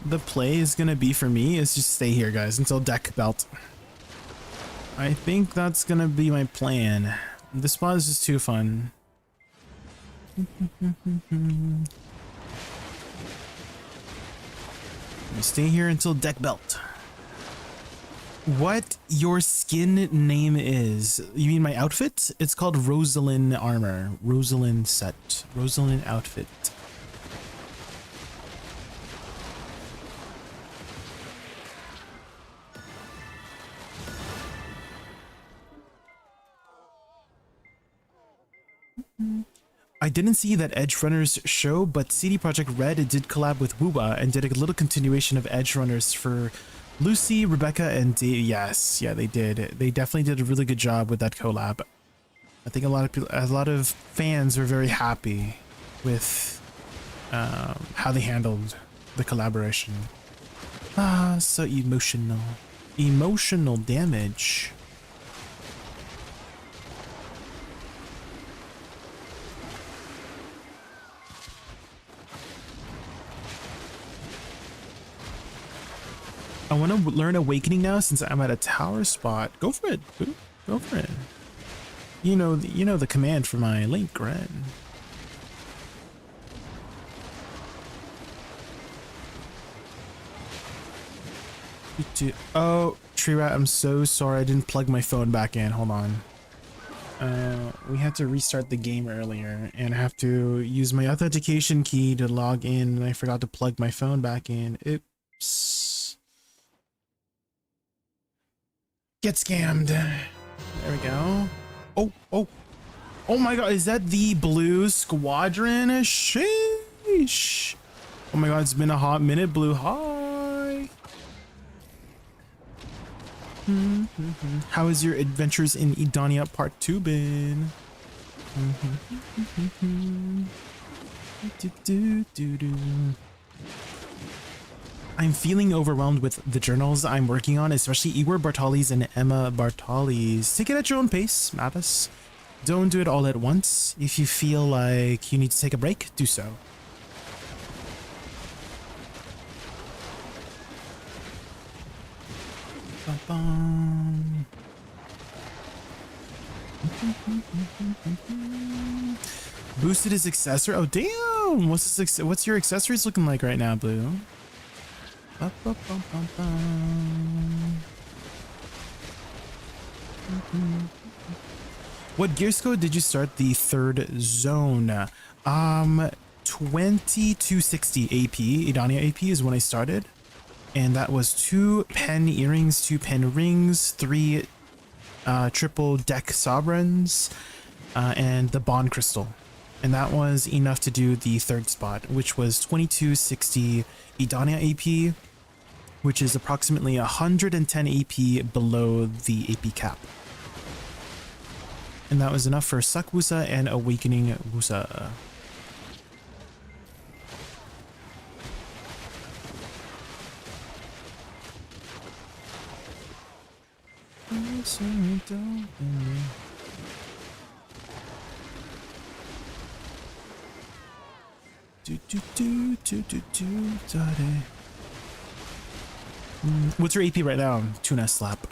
the play is gonna be for me is just stay here, guys, until deck belt. I think that's gonna be my plan. This spot is just too fun. Stay here until deck belt. What your skin name is? You mean my outfit? It's called Rosalind armor. Rosalind set. Rosalind outfit. I didn't see that Edge Runners show, but CD Projekt Red did collab with Woosa and did a little continuation of Edge Runners for Lucy, Rebecca, and Dave. Yes, yeah, they did. They definitely did a really good job with that collab. I think a lot of fans were very happy with how they handled the collaboration. Ah, so emotional. Emotional damage. I want to learn Awakening now since I'm at a tower spot. Go for it, boo. Go for it. You know the command for my link, right? Oh, Tree Rat, I'm so sorry. I didn't plug my phone back in. Hold on. We had to restart the game earlier, and I have to use my authentication key to log in, and I forgot to plug my phone back in. Oops. Get scammed. There we go. Oh my god, is that the Blue Squadron? Sheesh. Oh my god, it's been a hot minute, Blue. Hi. How has your adventures in Edania Part 2 been? I'm feeling overwhelmed with the journals I'm working on, especially Igor Bartali's and Emma Bartali's. Take it at your own pace, Mavis. Don't do it all at once. If you feel like you need to take a break, do so. Ba-bum. Boosted his accessory. Oh damn! What's your accessories looking like right now, Blue? What gear score did you start the third zone? 2260 AP. Edania AP is when I started. And that was 2 pen earrings, 2 pen rings, 3 triple deck sovereigns, and the bond crystal. And that was enough to do the third spot, which was 2260 Edania AP, which is approximately 110 AP below the AP cap. And that was enough for Suck Woosa and Awakening Woosa. What's your AP right now, Tuna Slap?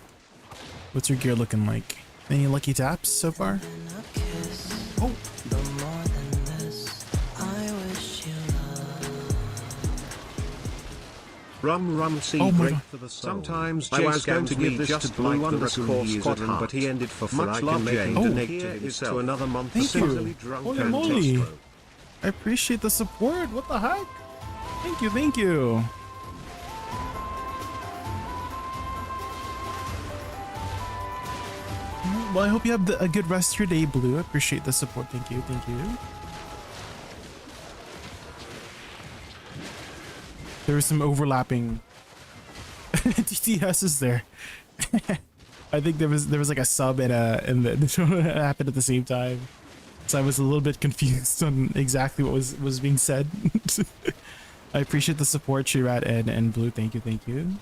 What's your gear looking like? Any lucky taps so far? Oh. See Oh my great God. for the soul. Sometimes I was going to give this to Blue like underscore squad, but he ended for much love. Jay donated himself to another month. Thank you. Drunk Holy and moly. Testro. I appreciate the support. What the heck? Thank you, thank you. Well, I hope you have a good rest of your day, Blue. I appreciate the support. Thank you, thank you. There was some overlapping DTSs there. I think there was like a sub and the show happened at the same time. So I was a little bit confused on exactly what was being said. I appreciate the support, Shirat and Blue. Thank you, thank you.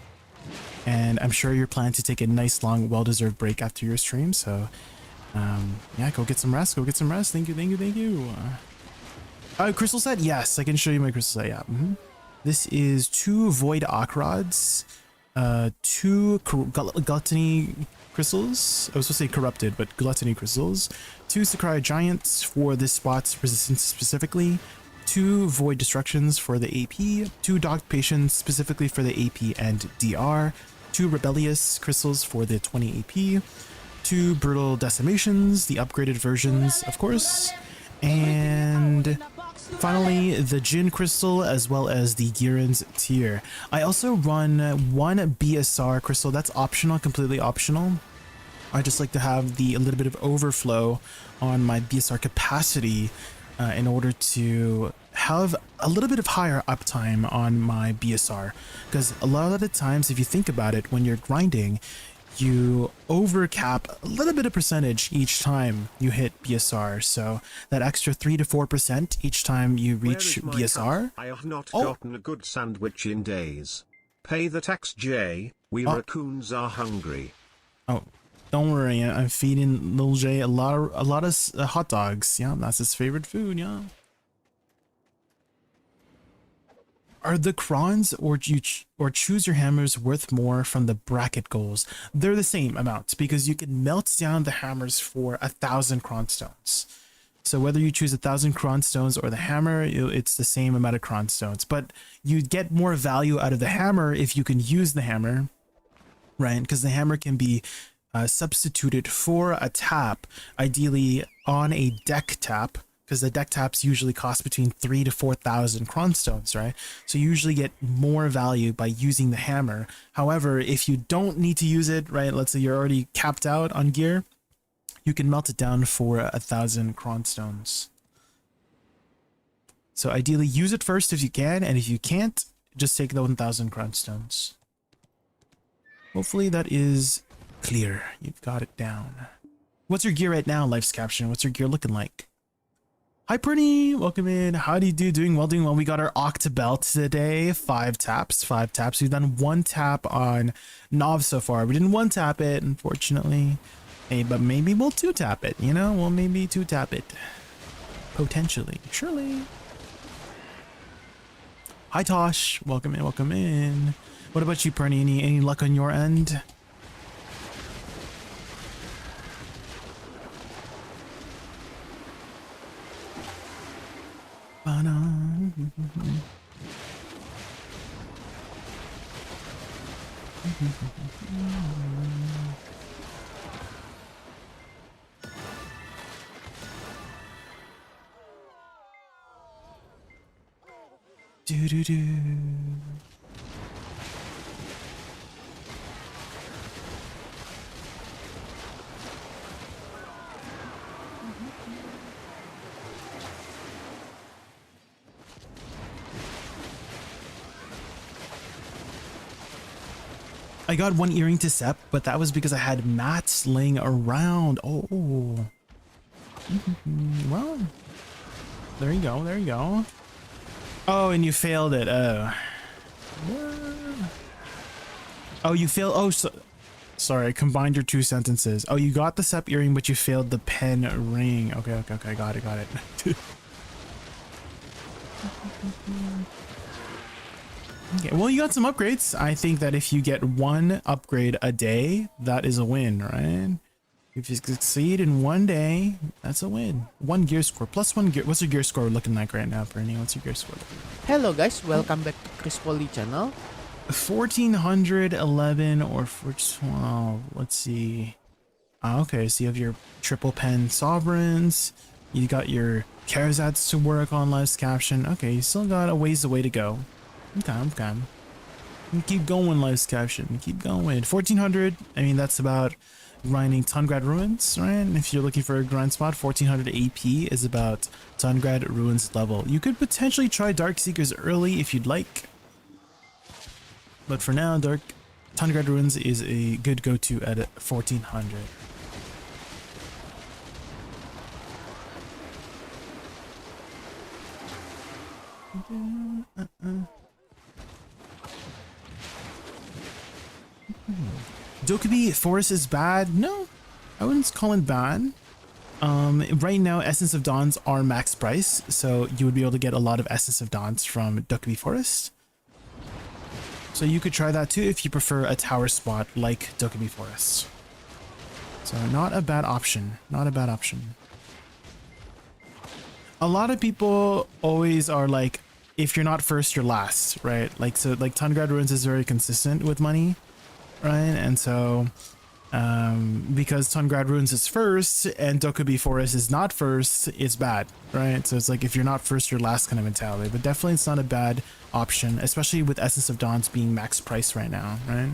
And I'm sure you're planning to take a nice, long, well-deserved break after your stream. So, yeah, go get some rest. Go get some rest. Thank you, thank you, thank you. Crystal set? Yes, I can show you my crystal set. Yeah. This is 2 Void Akrods, 2 Gluttony crystals. I was supposed to say corrupted, but Gluttony crystals. 2 Sakurai Giants for this spot's resistance specifically. 2 Void Destructions for the AP. 2 Dogged Patience specifically for the AP and DR. 2 Rebellious crystals for the 20 AP. 2 Brutal Decimations, the upgraded versions, of course. And finally, the Jin Crystal as well as the Girin's Tier. I also run 1 BSR crystal. That's optional, completely optional. I just like to have a little bit of overflow on my BSR capacity in order to have a little bit of higher uptime on my BSR. Because a lot of the times, if you think about it, when you're grinding, you overcap a little bit of percentage each time you hit BSR. So that extra 3 to 4% each time you reach BSR. I have not gotten a good sandwich in days. Pay the tax, Jay. We raccoons are hungry. Oh, don't worry. I'm feeding Lil Jay a lot of hot dogs. Yeah, that's his favorite food. Yeah. Are the crons or choose your hammers worth more from the bracket goals? They're the same amount because you can melt down the hammers for 1,000 cron stones. So whether you choose 1,000 cron stones or the hammer, it's the same amount of cron stones. But you get more value out of the hammer if you can use the hammer, right? Because the hammer can be substituted for a tap, ideally on a deck tap. Because the deck taps usually cost between 3,000 to 4,000 cron stones, right? So you usually get more value by using the hammer. However, if you don't need to use it, right? Let's say you're already capped out on gear, you can melt it down for 1,000 cron stones. So ideally use it first if you can, and if you can't, just take the 1,000 cron stones. Hopefully that is clear. You've got it down. What's your gear right now, Life's Caption? What's your gear looking like? Hi Pretty, welcome in. How do you do? Doing well, doing well. We got our Octa belt today. 5 taps. We've done 1 tap on Nov so far. We didn't 1 tap it, unfortunately. Hey, but maybe we'll 2 tap it, you know? We'll maybe 2 tap it. Potentially. Surely. Hi Tosh, welcome in, welcome in. What about you, Pretty? Any luck on your end? Do do do. I got 1 earring to Sep, but that was because I had mats laying around. Oh. Well, there you go, there you go. Oh, and you failed it. Oh. Oh, you failed. Oh, sorry, I combined your 2 sentences. Oh, you got the Sep earring, but you failed the pen ring. Okay, got it. Okay, well, you got some upgrades. I think that if you get 1 upgrade a day, that is a win, right? If you succeed in 1 day, that's a win. 1 gear score, plus 1 gear. What's your gear score looking like right now, Bernie? What's your gear score? Hello guys, welcome back to Chris Poly channel. 1411 or 412. Let's see. Okay, so you have your triple pen sovereigns. You got your Karazats to work on life's caption. Okay, you still got a ways away to go. Okay. You keep going, life's caption. Keep going. 1400. I mean, that's about grinding Tungrad Ruins, right? And if you're looking for a grind spot, 1400 AP is about Tungrad Ruins level. You could potentially try Dark Seekers early if you'd like. But for now, Tungrad Ruins is a good go-to at 1400. Dokubi Forest is bad? No, I wouldn't call it bad. Right now, Essence of Dawns are max price, so you would be able to get a lot of Essence of Dawns from Dokubi Forest. So you could try that too if you prefer a tower spot like Dokubi Forest. So not a bad option. Not a bad option. A lot of people always are like, if you're not first, you're last, right? Like, so like Tungrad Ruins is very consistent with money, right? And so because Tungrad Ruins is first and Dokubi Forest is not first, it's bad, right? So it's like, if you're not first, you're last kind of mentality. But definitely it's not a bad option, especially with Essence of Dawns being max price right now, right?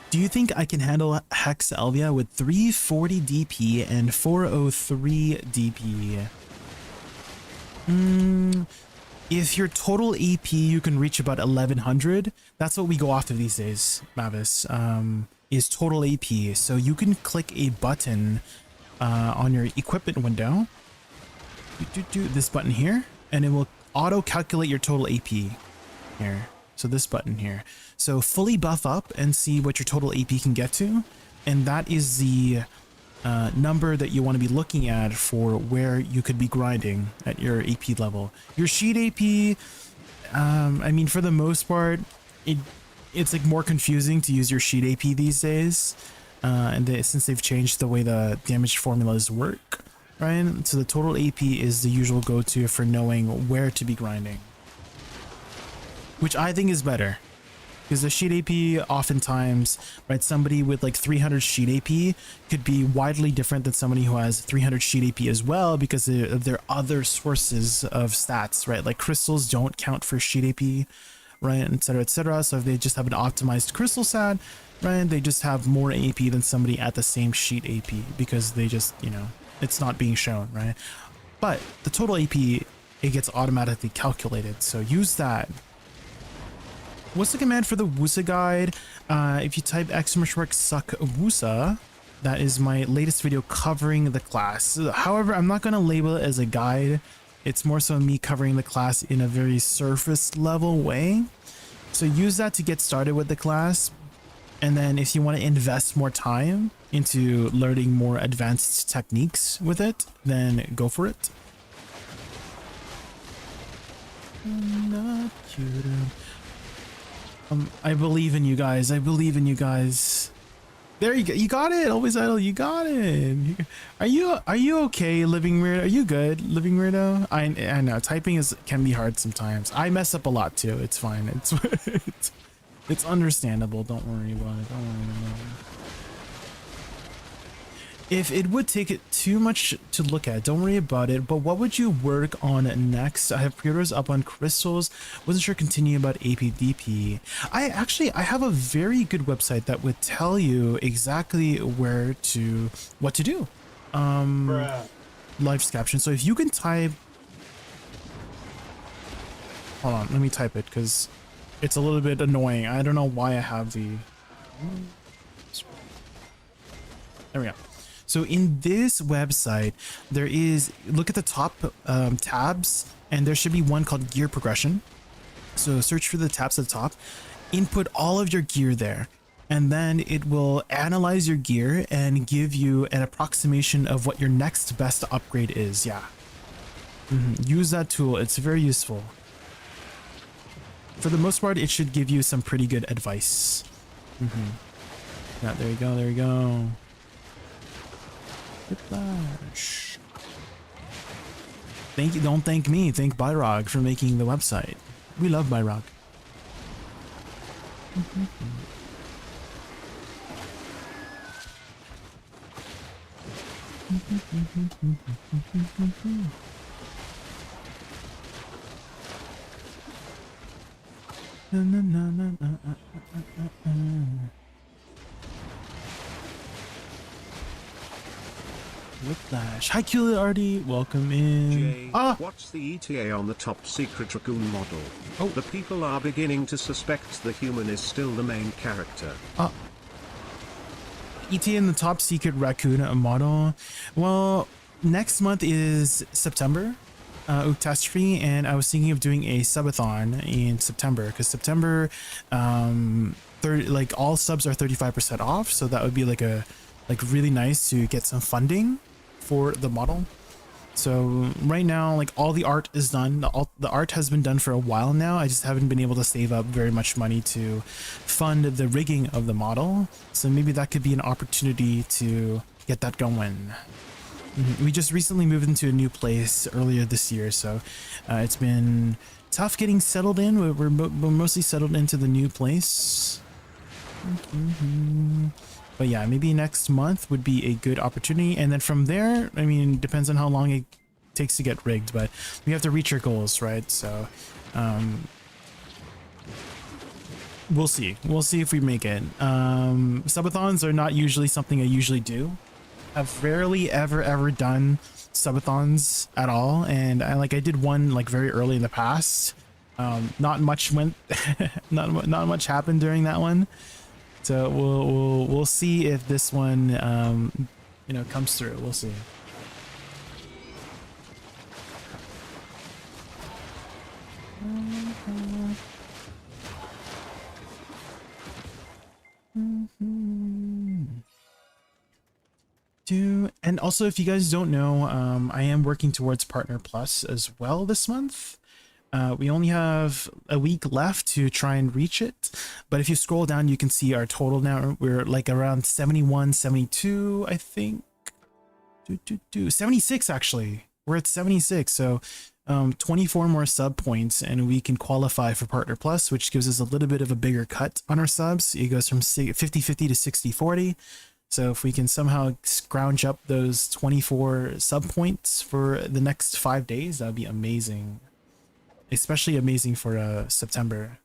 Do you think I can handle Hex Elvia with 340 DP and 403 DP? If your total AP you can reach about 1100, that's what we go after these days, Mavis, is total AP. So you can click a button on your equipment window, do this button here, and it will auto calculate your total AP here. So this button here. So fully buff up and see what your total AP can get to. And that is the number that you want to be looking at for where you could be grinding at your AP level. Your sheet AP, I mean, for the most part, it's like more confusing to use your sheet AP these days. Since they've changed the way the damage formulas work, right? So the total AP is the usual go-to for knowing where to be grinding, which I think is better, because the sheet AP oftentimes, right, somebody with like 300 sheet AP could be widely different than somebody who has 300 sheet AP as well, because of their other sources of stats, right? Like crystals don't count for sheet AP, right, etc, etc. So if they just have an optimized crystal stat, right, they just have more AP than somebody at the same sheet AP, because they just, you know, it's not being shown, right? But the total AP, it gets automatically calculated, so use that. What's the command for the Woosa guide? If you type !suck Woosa, that is my latest video covering the class. However, I'm not going to label it as a guide. It's more so me covering the class in a very surface level way. So use that to get started with the class. And then if you want to invest more time into learning more advanced techniques with it, then go for it. Not cute. I believe in you guys. I believe in you guys. There you go. You got it. Always idle. You got it. Are you okay, Living Weirdo? Are you good, Living Weirdo? I know typing can be hard sometimes. I mess up a lot too. It's fine. It's understandable. Don't worry about it. Don't worry about it. If it would take it too much to look at, don't worry about it. But what would you work on next? I have pre-orders up on crystals. Wasn't sure continue about ADVgg. I have a very good website that would tell you exactly what to do. Live caption. So if you can type, hold on, let me type it because it's a little bit annoying. I don't know why I have the, there we go. So in this website, there is, look at the top tabs, and there should be one called gear progression. So search for the tabs at the top, input all of your gear there, and then it will analyze your gear and give you an approximation of what your next best upgrade is. Yeah. Use that tool. It's very useful. For the most part, it should give you some pretty good advice. Yeah, there you go, there you go. Whiplash. Thank you, don't thank me, thank ADVgg for making the website. We love ADVgg. Whiplash. Hi, Culiardi. Welcome in. Jay, what's the ETA on the top secret raccoon model? Oh. The people are beginning to suspect the human is still the main character. ETA in the top secret raccoon model. Well, next month is September, Uktastri, and I was thinking of doing a subathon in September because September, like all subs are 35% off, so that would be like really nice to get some funding for the model. So right now, like all the art is done. The art has been done for a while now. I just haven't been able to save up very much money to fund the rigging of the model. So maybe that could be an opportunity to get that going. We just recently moved into a new place earlier this year, so it's been tough getting settled in. We're mostly settled into the new place. But yeah, maybe next month would be a good opportunity. And then from there, I mean, it depends on how long it takes to get rigged, but we have to reach our goals, right? So we'll see. We'll see if we make it. Subathons are not usually something I usually do. I've rarely ever done subathons at all. And I did one like very early in the past. Not much went, not much happened during that one. So we'll see if this one comes through. We'll see. And also, if you guys don't know, I am working towards Partner Plus as well this month. We only have a week left to try and reach it, but if you scroll down, you can see our total now. We're like around 71, 72, I think. 76 actually. We're at 76, so 24 more sub points and we can qualify for Partner Plus, which gives us a little bit of a bigger cut on our subs. It goes from 50-50 to 60-40. So if we can somehow scrounge up those 24 sub points for the next 5 days, that would be amazing. Especially amazing for September.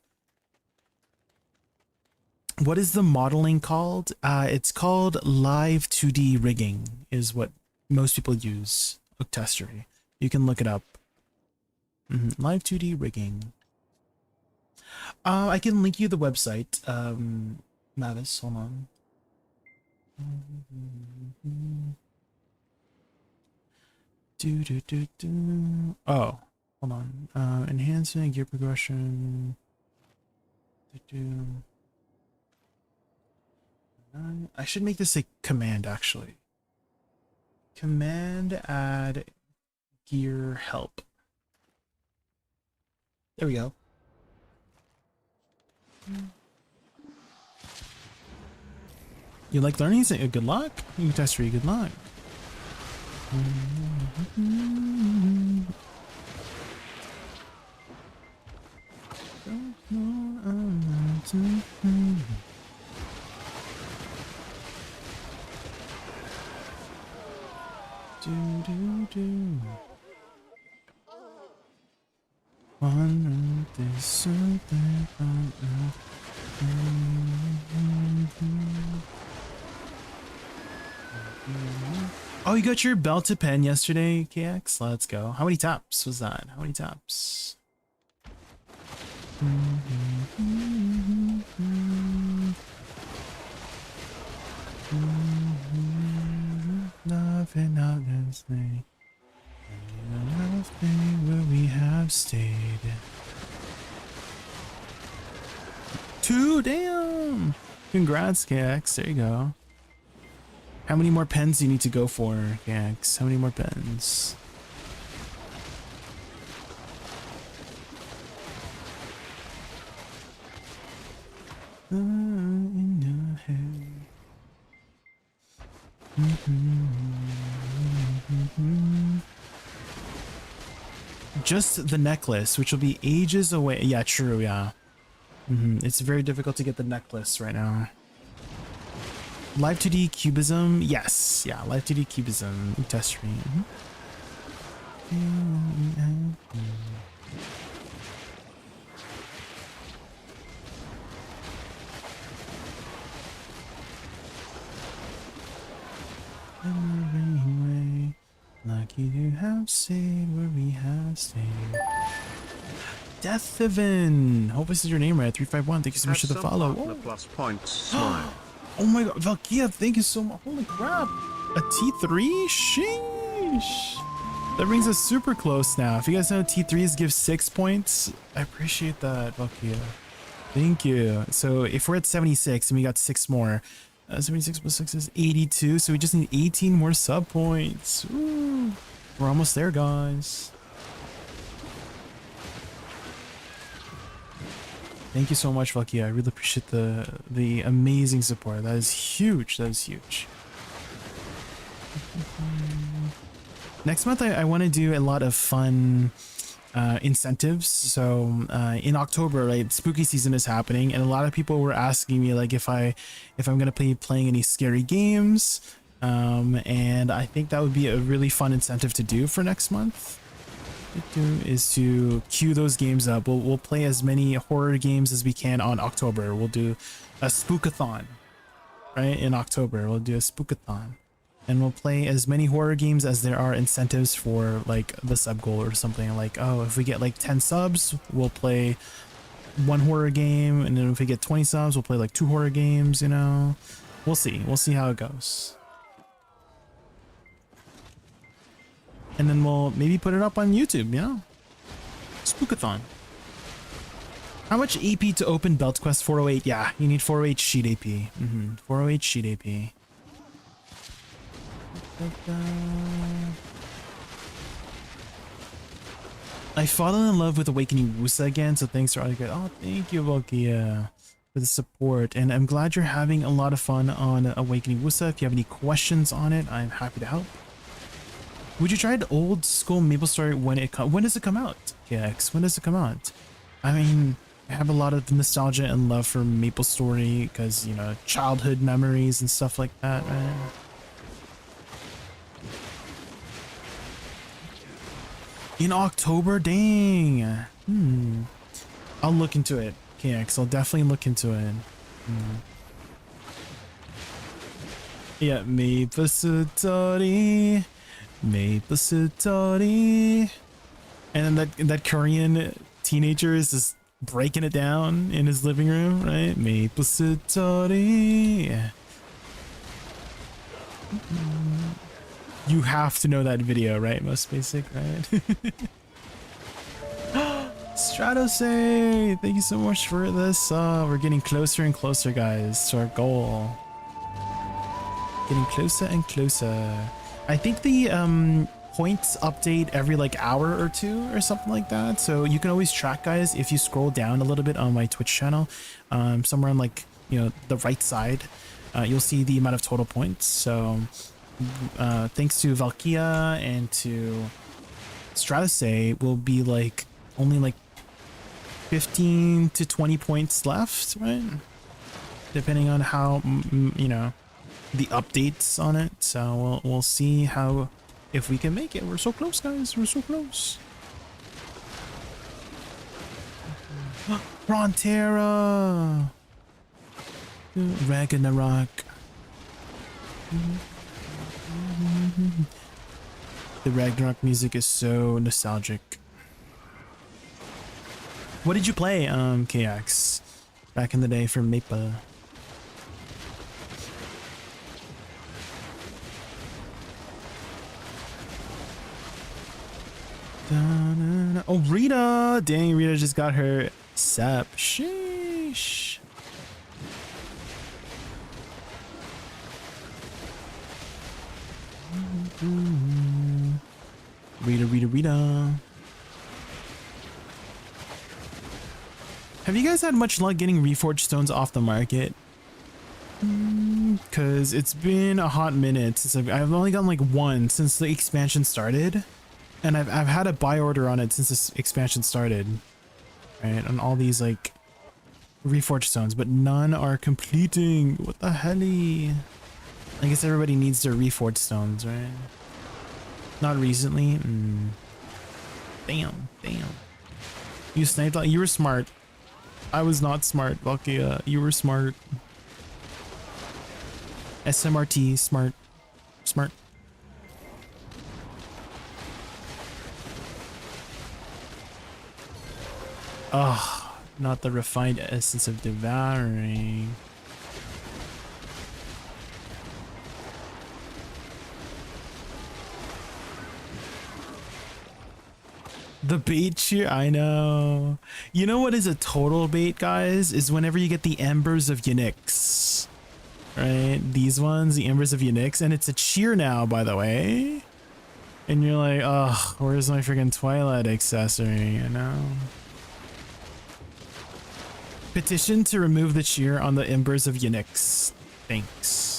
What is the modeling called? It's called live 2D rigging is what most people use. Uktastri. You can look it up. Live 2D rigging. I can link you the website. Mavis, hold on. Oh. Hold on. Enhancing gear progression. I should make this a command actually. Command add gear help. There we go. You like learning? Say good luck. You can test for you. Good luck. Oh, you got your belt to pen yesterday, KX? Let's go. How many taps was that? How many taps? Nothing honestly. Nothing where we have stayed. 2, damn! Congrats, KX. There you go. How many more pens do you need to go for, KX? How many more pens? Just the necklace, which will be ages away. Yeah, true, yeah. It's very difficult to get the necklace right now. Live 2D cubism, yes. Yeah, live 2D cubism test stream. Lucky to have stayed where we have stayed. Deathivan! Hope this is your name right. 351. Thank you so much for the follow. Plus points, smile. Oh my god, Valkia, thank you so much. Holy crap. A T3? Sheesh. That brings us super close now. If you guys know T3s give 6 points, I appreciate that, Valkia. Thank you. So if we're at 76 and we got 6 more, 76 plus 6 is 82, so we just need 18 more sub points. Ooh, we're almost there, guys. Thank you so much, Valkia. I really appreciate the amazing support. That is huge. That is huge. Next month, I want to do a lot of fun incentives. So in October, right, spooky season is happening, and a lot of people were asking me like if I'm gonna be playing any scary games, and I think that would be a really fun incentive to do for next month. Is to queue those games up. We'll play as many horror games as we can on October. We'll do a spookathon, right? In October, we'll do a spookathon. And we'll play as many horror games as there are incentives for like the sub goal or something. Like, oh, if we get like 10 subs, we'll play 1 horror game. And then if we get 20 subs, we'll play like 2 horror games, you know? We'll see. We'll see how it goes. And then we'll maybe put it up on YouTube, you know? Spookathon. How much AP to open Belt Quest 408? Yeah, you need 408 sheet AP. 408 sheet AP. I fallen in love with Awakening Woosa again, so thanks for all you guys. Oh, thank you, Valkia, for the support. And I'm glad you're having a lot of fun on Awakening Woosa. If you have any questions on it, I'm happy to help. Would you try the old school MapleStory when does it come out? KX, when does it come out? I mean, I have a lot of nostalgia and love for MapleStory because, you know, childhood memories and stuff like that, right? In October, dang. I'll look into it, KX. I'll definitely look into it. Yeah, MapleStory. MapleStory. And then that Korean teenager is just breaking it down in his living room, right? MapleStory. You have to know that video, right? Most basic, right? Stratosay, thank you so much for this. We're getting closer and closer, guys, to our goal. Getting closer and closer. I think the points update every like hour or 2 or something like that. So you can always track, guys, if you scroll down a little bit on my Twitch channel, somewhere on like, you know, the right side, you'll see the amount of total points. So thanks to Valkia and to Stratosay, will be like only like 15 to 20 points left, right? Depending on how, you know, the updates on it. So we'll see how, if we can make it. We're so close, guys. We're so close. Frontera. Ragnarok. The Ragnarok music is so nostalgic. What did you play, KX, back in the day for Maple? Oh, Rita! Dang, Rita just got her SEP. Sheesh. Rita. Have you guys had much luck getting Reforged stones off the market? Because it's been a hot minute since I've only gotten like one since the expansion started, and I've had a buy order on it since this expansion started, right? On all these like reforged stones, but none are completing. What the helly? I guess everybody needs their reforged stones, right? Not recently. Damn. You sniped. You were smart. I was not smart, Valkia. You were smart. SMRT, smart. Oh, not the refined essence of devouring. The bait shear, I know. You know what is a total bait, guys? Is whenever you get the embers of Unix. Right? These ones, the embers of Unix, and it's a cheer now, by the way. And you're like, oh, where's my freaking Twilight accessory, you know? Petition to remove the cheer on the embers of Unix. Thanks.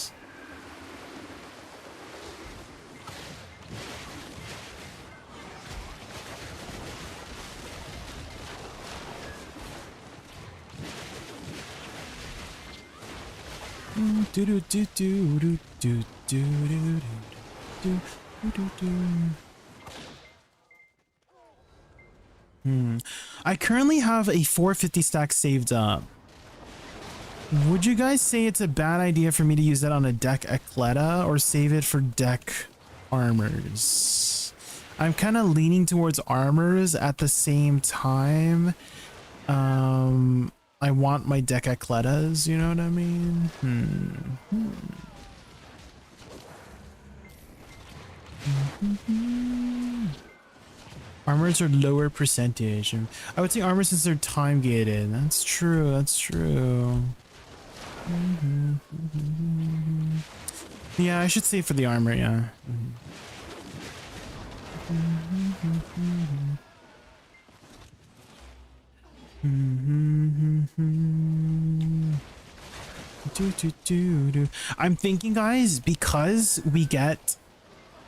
I currently have a 450 stack saved up. Would you guys say it's a bad idea for me to use that on a deck Ecleta or save it for deck armors? I'm kind of leaning towards armors at the same time. I want my deck Ecletas, you know what I mean? Armors are lower percentage. I would say armors since they're time gated. That's true. Yeah, I should save for the armor, yeah. I'm thinking, guys, because we get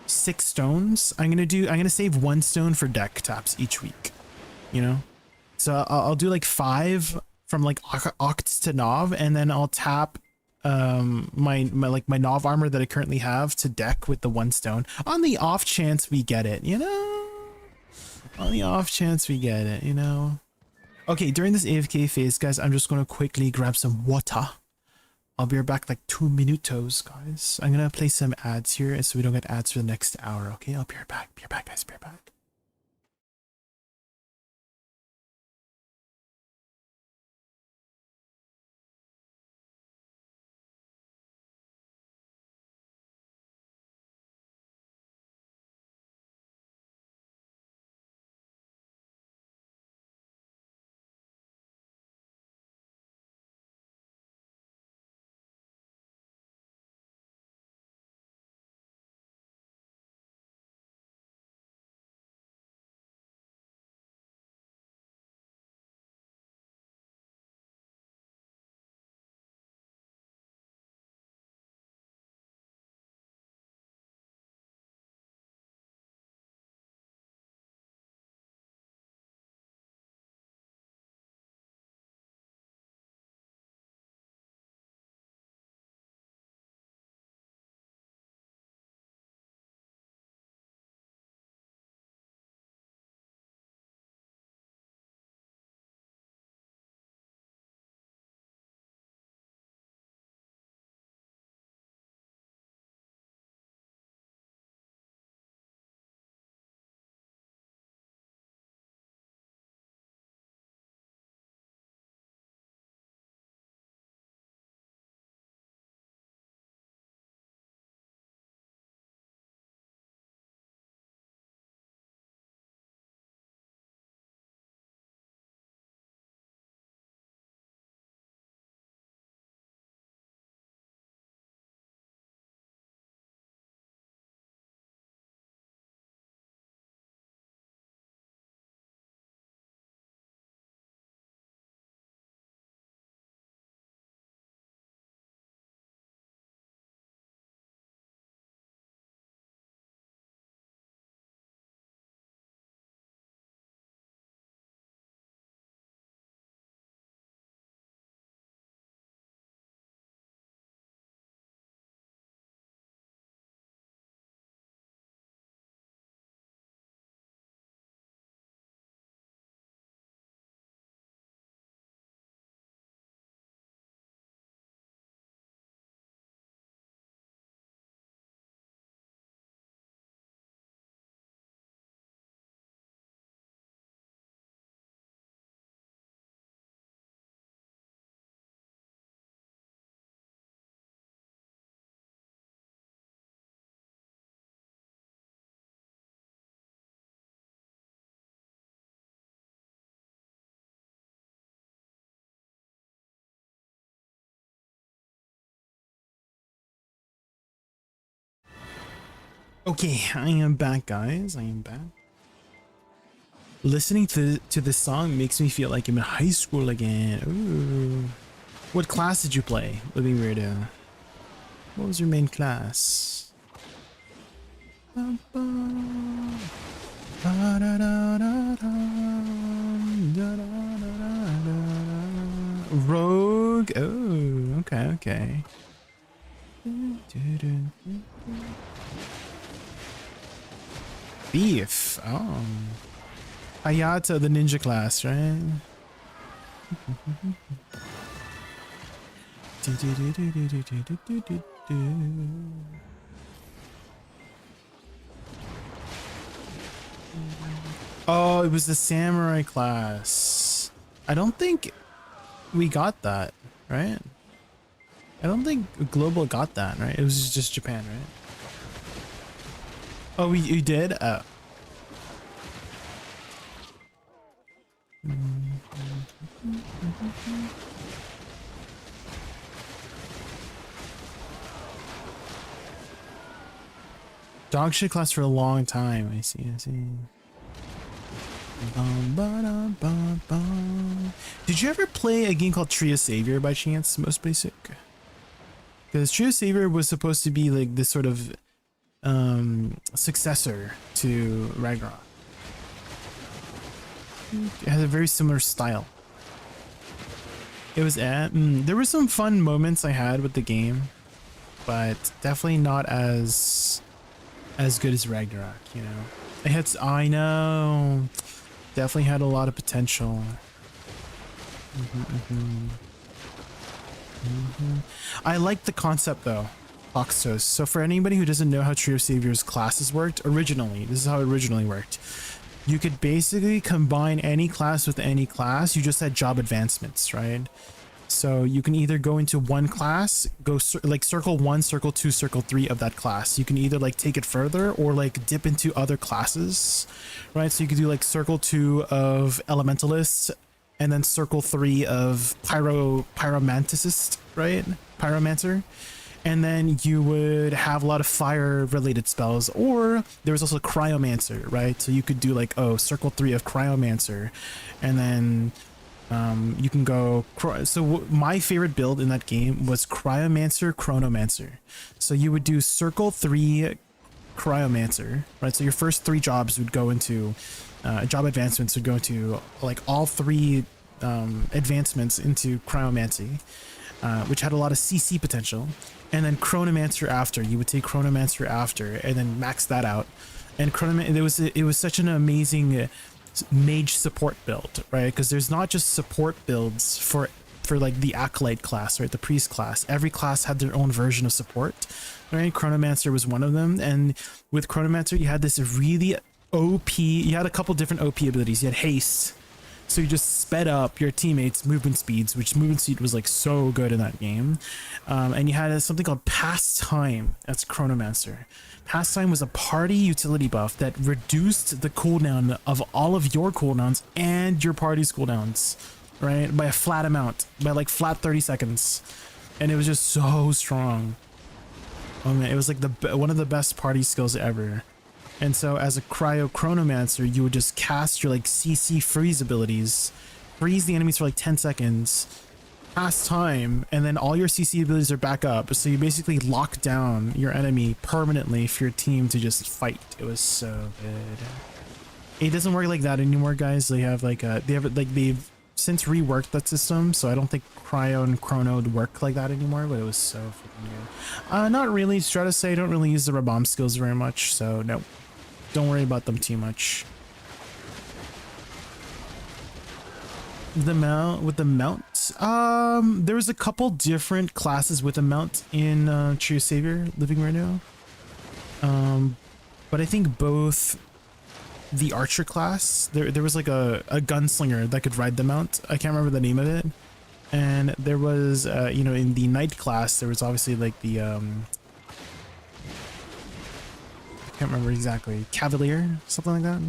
6 stones, I'm gonna save 1 stone for deck taps each week, you know. So I'll do like 5 from like Oct to Nov, and then I'll tap my Nov armor that I currently have to deck with the 1 stone on the off chance we get it, you know. On the off chance we get it, you know. Okay, during this AFK phase, guys, I'm just gonna quickly grab some water. I'll be right back like 2 minutos, guys. I'm gonna play some ads here so we don't get ads for the next hour, okay? I'll be right back. Be right back, guys. Be right back. Okay, I am back, guys. I am back. Listening to this song makes me feel like I'm in high school again. Ooh. What class did you play, Living Weirdo? What was your main class? Rogue. Oh, okay, okay. Beef. Oh. Hayata, the ninja class, right? Oh, it was the samurai class. I don't think we got that, right? I don't think Global got that, right? It was just Japan, right? Oh, we did? Dog shit class for a long time. I see, I see. Did you ever play a game called Trio Savior by chance? Most basic. Because Trio Savior was supposed to be like this sort of successor to Ragnarok. It has a very similar style. It was there were some fun moments I had with the game, but definitely not as good as Ragnarok, you know. I know, definitely had a lot of potential. I like the concept though, Box Toast. So for anybody who doesn't know how Trio Savior's classes worked originally, this is how it originally worked. You could basically combine any class with any class. You just had job advancements, right? So you can either go into one class, go like circle 1, circle 2, circle 3 of that class. You can either like take it further or like dip into other classes, right? So you could do like circle 2 of elementalist and then circle 3 of pyromanticist, right? Pyromancer. And then you would have a lot of fire related spells, or there was also cryomancer, right? So you could do like, oh, circle 3 of cryomancer, and then you can go. So my favorite build in that game was cryomancer, chronomancer. So you would do circle 3 cryomancer, right? So your first 3 jobs would go into job advancements would go into like all 3 advancements into cryomancy, which had a lot of CC potential. And then Chronomancer after. You would take Chronomancer after and then max that out. And it was such an amazing mage support build, right? Because there's not just support builds for like the Acolyte class, right? The priest class. Every class had their own version of support, right? Chronomancer was one of them. And with Chronomancer, you had this really OP, you had a couple different OP abilities. You had haste. So you just sped up your teammates' movement speeds, which movement speed was like so good in that game. And you had something called Pastime. That's Chronomancer. Pastime was a party utility buff that reduced the cooldown of all of your cooldowns and your party's cooldowns, right? By a flat amount, by like flat 30 seconds. And it was just so strong. Oh man, it was like one of the best party skills ever. And so as a cryo chronomancer, you would just cast your like CC freeze abilities, freeze the enemies for like 10 seconds, pass time, and then all your CC abilities are back up. So you basically lock down your enemy permanently for your team to just fight. It was so good. It doesn't work like that anymore, guys. They have like they've since reworked that system, so I don't think cryo and chrono would work like that anymore, but it was so freaking good. Not really. Stratus say I don't really use the Rabomb skills very much, so no. Don't worry about them too much. With the mount, there was a couple different classes with a mount in True Savior Living right now. But I think both the archer class, there was like a gunslinger that could ride the mount. I can't remember the name of it. And there was you know, in the knight class there was obviously like the I can't remember exactly. Cavalier? Something like that?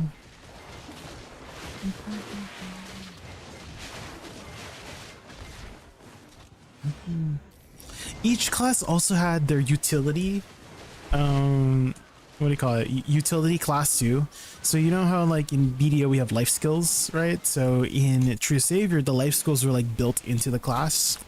Each class also had their utility. what do you call it? Utility class 2. So you know how like in BDO we have life skills, right? So in True Savior, the life skills were like built into the class.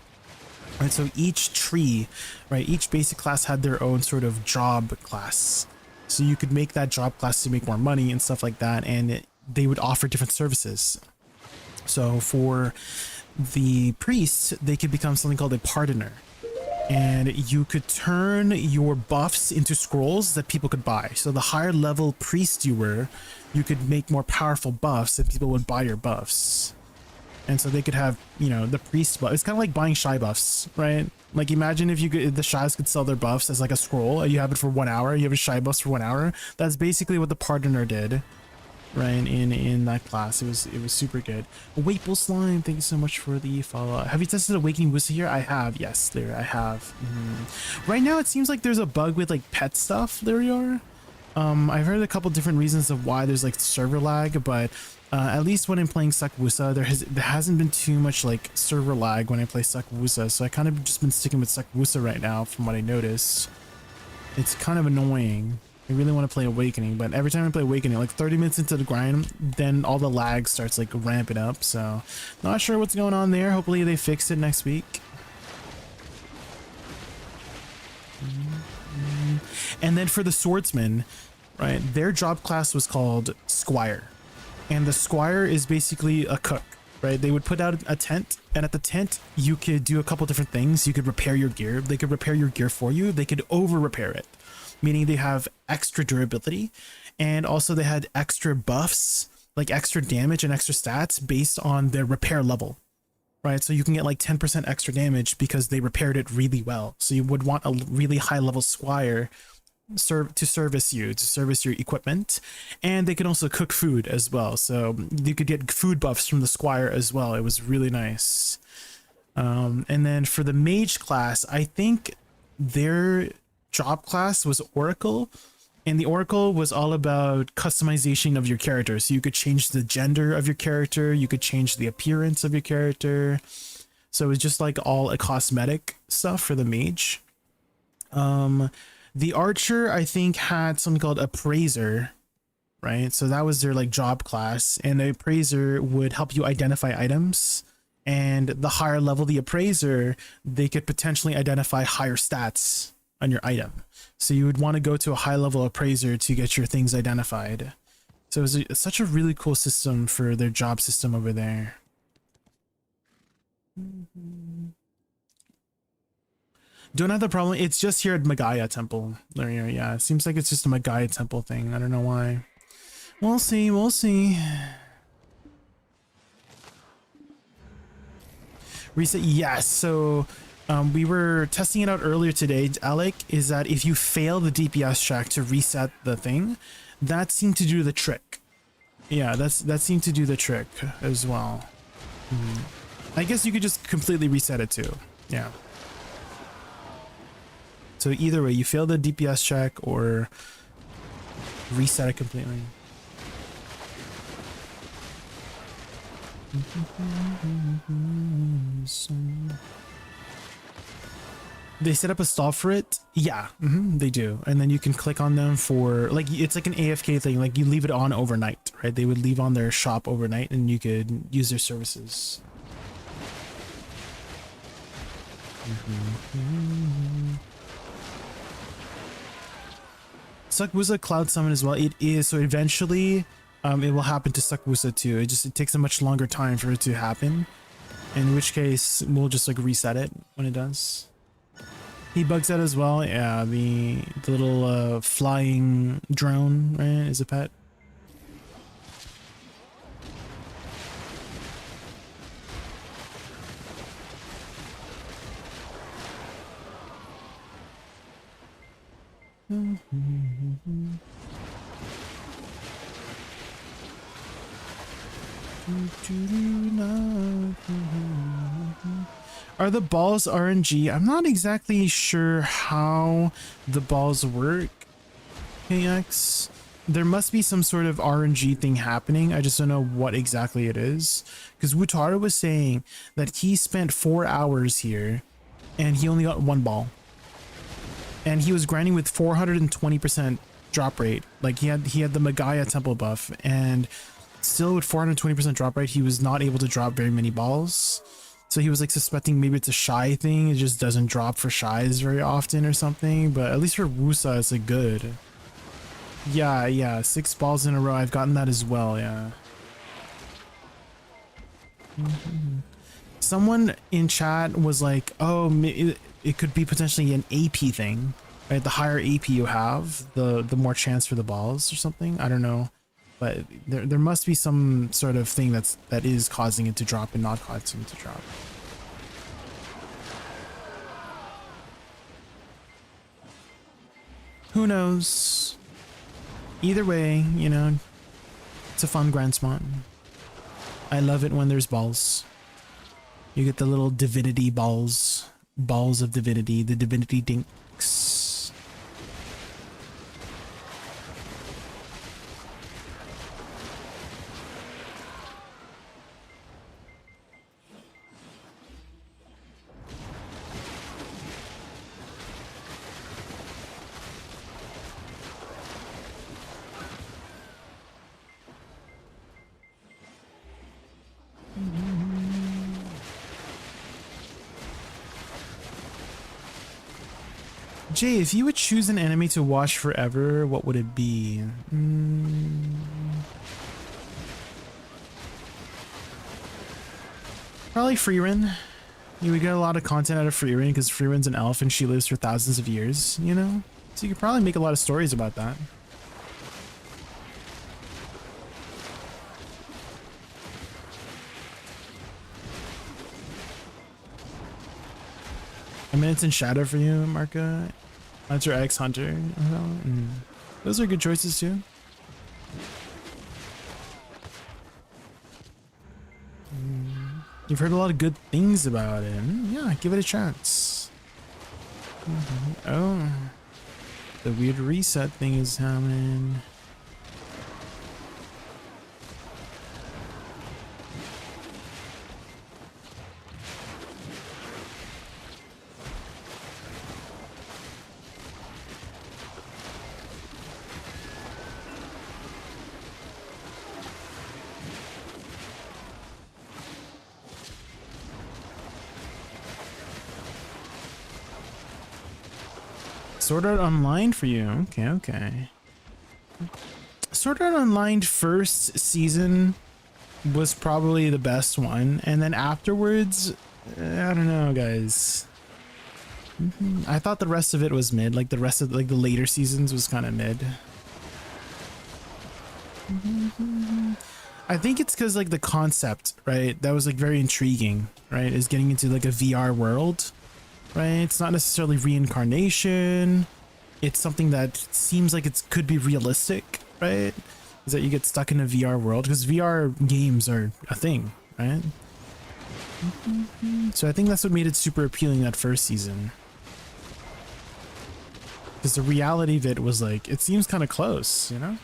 Right, so each tree, right, each basic class had their own sort of job class. So you could make that job class to make more money and stuff like that, and they would offer different services. So for the priests, they could become something called a pardoner. And you could turn your buffs into scrolls that people could buy. So the higher level priest you were, you could make more powerful buffs and people would buy your buffs. And so they could have, you know, the priest buff. It's kind of like buying shy buffs, right? Like imagine if you could, the shies could sell their buffs as like a scroll. You have it for 1 hour. You have a shy buffs for 1 hour. That's basically what the pardoner did, right? In that class, it was super good. Waitbull Slime, thank you so much for the follow. Have you tested Awakening Woosa here? I have. Yes, there I have. Right now, it seems like there's a bug with like pet stuff. There you are. I've heard a couple different reasons of why there's like server lag, but at least when I'm playing Suck Woosa, there hasn't been too much like server lag when I play Suck Woosa, so I kind of just been sticking with Suck Woosa right now from what I noticed. It's kind of annoying. I really want to play Awakening, but every time I play Awakening, like 30 minutes into the grind, then all the lag starts like ramping up, so not sure what's going on there. Hopefully they fix it next week. And then for the swordsman, right, their job class was called Squire. And the Squire is basically a cook, right? They would put out a tent, and at the tent, you could do a couple different things. You could repair your gear. They could repair your gear for you. They could over repair it, meaning they have extra durability. And also they had extra buffs, like extra damage and extra stats based on their repair level, right? So you can get like 10% extra damage because they repaired it really well. So you would want a really high level Squire to service your equipment, and they can also cook food as well, so you could get food buffs from the Squire as well. It was really nice. And then for the mage class, I think their job class was Oracle, and the Oracle was all about customization of your character. So you could change the gender of your character, you could change the appearance of your character, so it was just like all a cosmetic stuff for the mage. The archer, I think, had something called appraiser, right? So that was their like job class, and the appraiser would help you identify items. And the higher level the appraiser, they could potentially identify higher stats on your item. So you would want to go to a high level appraiser to get your things identified. So it was such a really cool system for their job system over there. Don't have the problem. It's just here at Magaya Temple. There, yeah, it seems like it's just a Magaya Temple thing. I don't know why. We'll see. We'll see. Reset. Yes. So we were testing it out earlier today. Alec, is that if you fail the DPS check to reset the thing, that seemed to do the trick. Yeah, that seemed to do the trick as well. I guess you could just completely reset it too. Yeah. So either way, you fail the DPS check or reset it completely. They set up a stall for it? Yeah, they do. And then you can click on them for, like, it's like an AFK thing. Like, you leave it on overnight, right? They would leave on their shop overnight and you could use their services. Suck Woosa Cloud Summon as well. It is, so eventually it will happen to Suck Woosa too. It takes a much longer time for it to happen, in which case we'll just like reset it when it does. He bugs out as well. Yeah, the little flying drone, right, is a pet. Are the balls RNG? I'm not exactly sure how the balls work, KX. There must be some sort of RNG thing happening. I just don't know what exactly it is. Because Wutara was saying that he spent 4 hours here and he only got 1 ball. And he was grinding with 420% drop rate. Like he had the Magaya temple buff, and still with 420% drop rate, he was not able to drop very many balls. So he was like suspecting maybe it's a shy thing. It just doesn't drop for shies very often or something. But at least for Woosa, it's like good. Yeah, 6 balls in a row. I've gotten that as well. Yeah. Someone in chat was like, "Oh, it could be potentially an AP thing, right? The higher AP you have, the more chance for the balls or something. I don't know, but there must be some sort of thing that is causing it to drop and not causing it to drop." Who knows? Either way, you know, it's a fun Grand Spot. I love it when there's balls. You get the little divinity balls. Balls of divinity. The divinity dinks. Jay, if you would choose an enemy to watch forever, what would it be? Probably Freerin. You would get a lot of content out of Freerin because Freerin's an elf and she lives for thousands of years, you know? So you could probably make a lot of stories about that. I mean, it's in shadow for you, Marka. That's your ex-hunter. Those are good choices too. You've heard a lot of good things about it. Yeah, give it a chance. Oh, the weird reset thing is happening. Sword Art Online for you. Okay. Sword Art Online first season was probably the best one, and then afterwards, I don't know, guys. I thought the rest of it was mid. Like the rest of the later seasons was kind of mid. I think it's because like the concept, right? That was like very intriguing, right? Is getting into like a VR world. Right, it's not necessarily reincarnation. It's something that seems like it could be realistic, right? Is that you get stuck in a VR world because VR games are a thing, right? So I think that's what made it super appealing that first season. Because the reality of it was like, it seems kind of close, you know?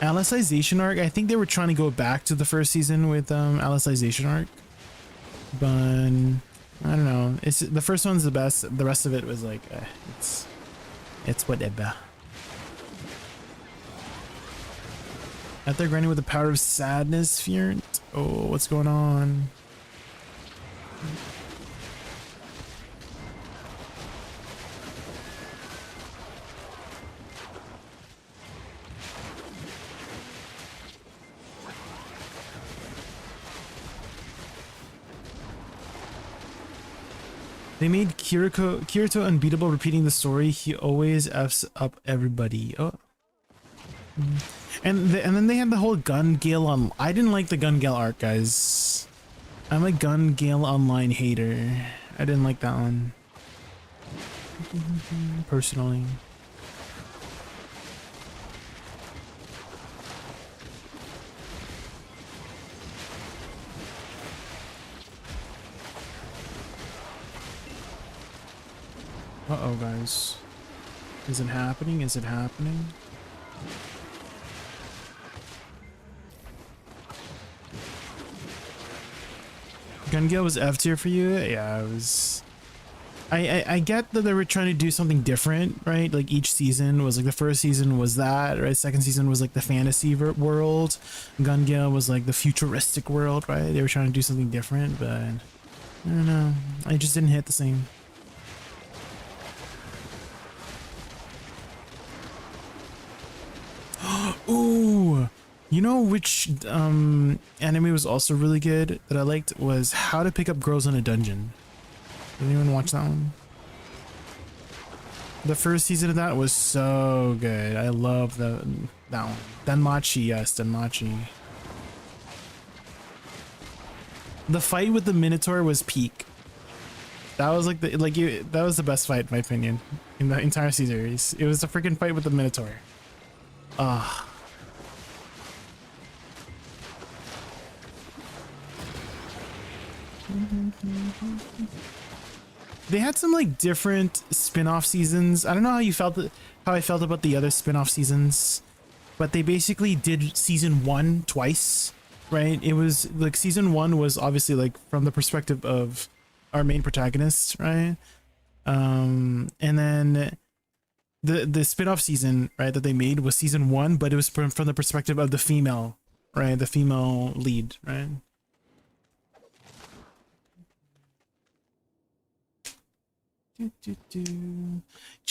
Alicization arc, I think they were trying to go back to the first season with Alicization arc, but I don't know. It's the first one's the best. The rest of it was like it's whatever. Out there grinding with the power of sadness, Fear. Oh, what's going on? They made Kirito unbeatable, repeating the story. He always F's up everybody. Oh. And then they had the whole Gun Gale on. I didn't like the Gun Gale arc, guys. I'm a Gun Gale Online hater. I didn't like that one. Personally. Uh-oh, guys. Is it happening? Is it happening? Gun Gale was F tier for you? Yeah, it was. I get that they were trying to do something different, right? Like each season was like the first season was that, right? Second season was like the fantasy world. Gun Gale was like the futuristic world, right? They were trying to do something different, but I don't know. I just didn't hit the same. Ooh, you know which anime was also really good that I liked was How to Pick Up Girls in a Dungeon. Did anyone watch that one? The first season of that was so good. I love that one. Danmachi, yes, Danmachi. The fight with the Minotaur was peak. That was like that was the best fight in my opinion in the entire series. It was the freaking fight with the Minotaur. Ah. They had some like different spin-off seasons. I don't know how you felt how I felt about the other spin-off seasons, but they basically did season 1 twice, right? It was like season 1 was obviously like from the perspective of our main protagonist, right? And then the spin-off season, right, that they made was season 1, but it was from the perspective of the female, right? The female lead, right?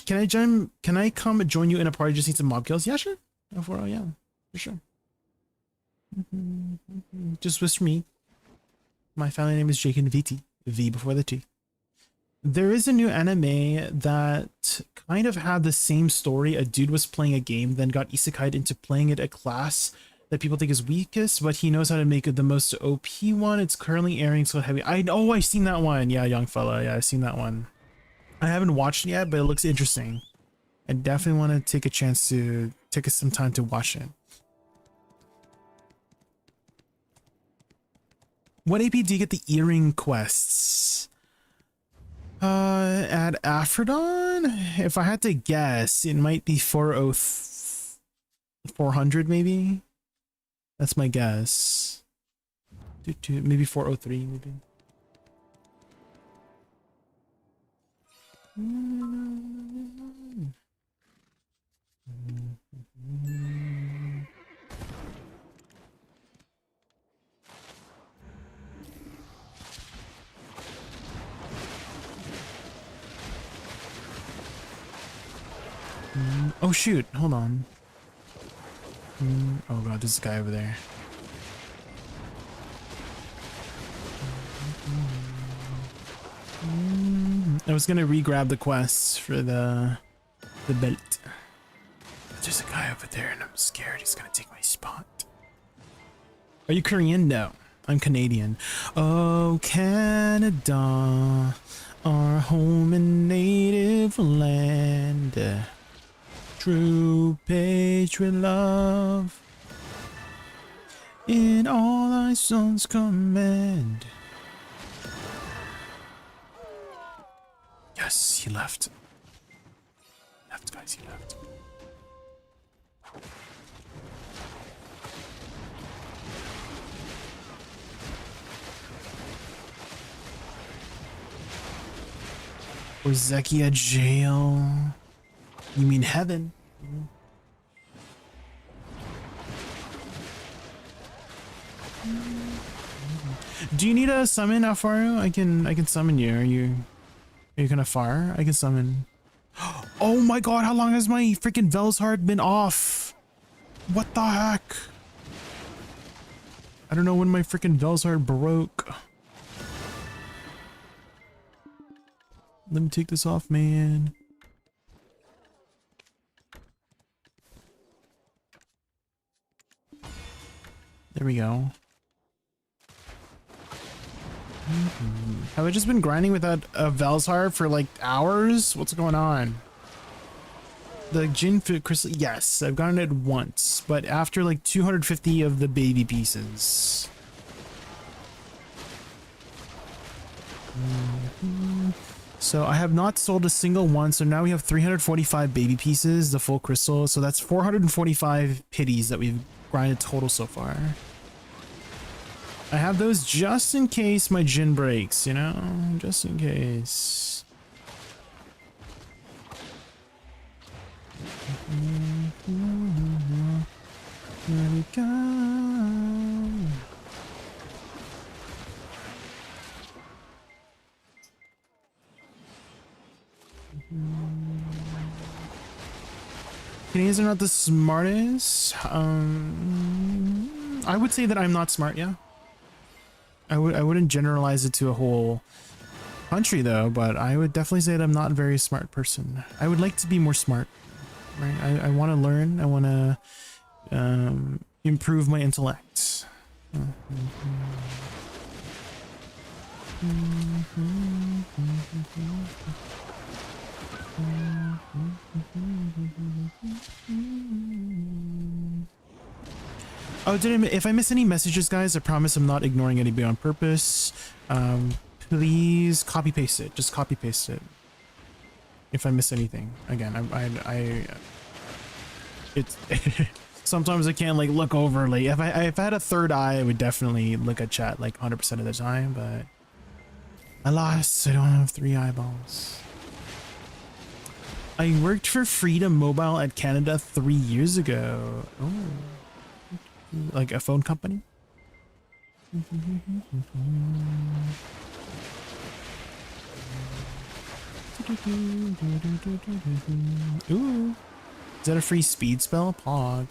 Can I come join you in a party? Just need some mob kills? Yeah, sure. Oh, yeah, for sure. Just wish me. My family name is JaykunVT. V before the T. There is a new anime that kind of had the same story. A dude was playing a game, then got isekai'd into playing it a class that people think is weakest, but he knows how to make it the most OP one. It's currently airing, so heavy. I've seen that one. Yeah, young fella. Yeah, I've seen that one. I haven't watched it yet, but it looks interesting. I definitely want to take a chance to take some time to watch it. What AP do you get the earring quests? At Aphrodon? If I had to guess, it might be 400 maybe? That's my guess. Maybe 403 maybe. Oh shoot, hold on. Oh god, there's a guy over there. I was gonna re-grab the quests for the belt. But there's a guy over there and I'm scared he's gonna take my spot. Are you Korean? No, I'm Canadian. Oh, Canada, our home and native land. True patriot love in all thy sons command. Yes, he left. Left, guys, he left. Ozekia jail. You mean heaven? Do you need a summon, Alfaro? I can summon you. Are you gonna fire? I can summon. Oh my god, how long has my freaking Velshard been off? What the heck? I don't know when my freaking Velshard broke. Let me take this off, man. There we go. Have I just been grinding without a Velshard for like hours? What's going on? The Jin Crystal, yes, I've gotten it once, but after like 250 of the baby pieces. So I have not sold a single one, so now we have 345 baby pieces, the full crystal, so that's 445 pities that we've grinded total so far. I have those just in case my gin breaks, you know? Just in case. Here we go. Canadians are not the smartest. I would say that I'm not smart, yeah. I wouldn't generalize it to a whole country though, but I would definitely say that I'm not a very smart person. I would like to be more smart, right? I want to learn. I want to improve my intellect. Oh, if I miss any messages, guys, I promise I'm not ignoring anybody on purpose. Please copy paste it. Just copy paste it. If I miss anything, again, it's sometimes I can't like look over. Like if I had a third eye, I would definitely look at chat like 100% of the time. But alas, I don't have 3 eyeballs. I worked for Freedom Mobile at Canada 3 years ago. Oh. Like a phone company? Ooh. Is that a free speed spell? Pog.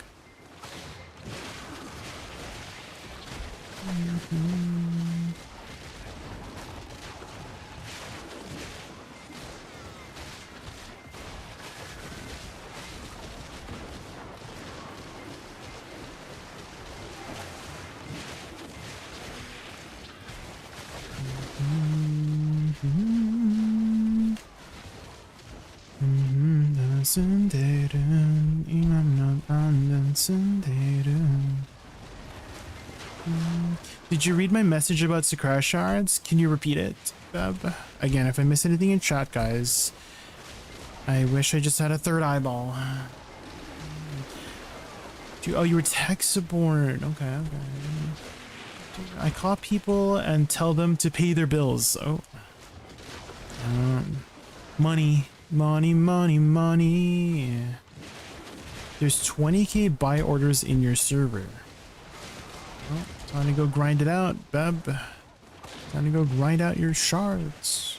Did you read my message about Sakura shards? Can you repeat it, Beb? Again, if I miss anything in chat, guys, I wish I just had a third eyeball. Oh, you were tech support. Okay. I call people and tell them to pay their bills. Oh. Money. There's 20k buy orders in your server. Oh, time to go grind it out, Beb. Time to go grind out your shards.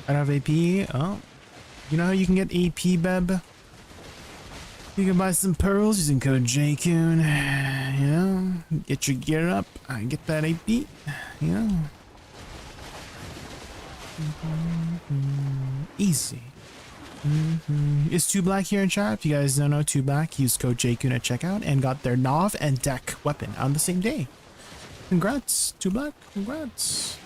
I don't have AP. Oh, you know how you can get AP, Beb? You can buy some pearls using code Jaykun. You know, get your gear up. Get that AP. You know, easy. Is 2Black here in chat? If you guys don't know 2Black, used code Jaykun at checkout and got their Nov and Deck weapon on the same day. Congrats, 2Black. Congrats.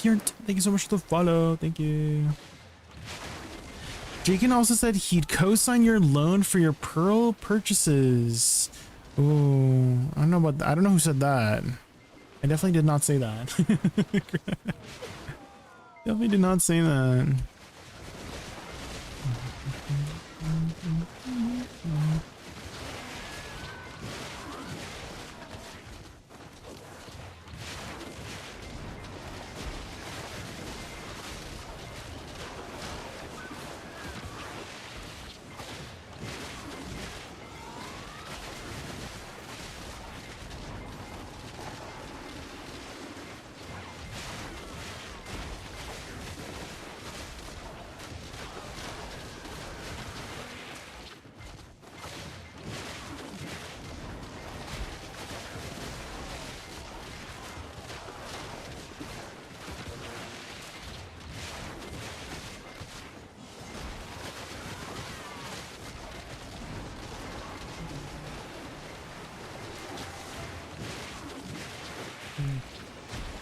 Thank you so much for the follow. Thank you. Jaykun also said he'd co-sign your loan for your pearl purchases. Oh, I don't know about that. I don't know who said that. I definitely did not say that. Definitely did not say that.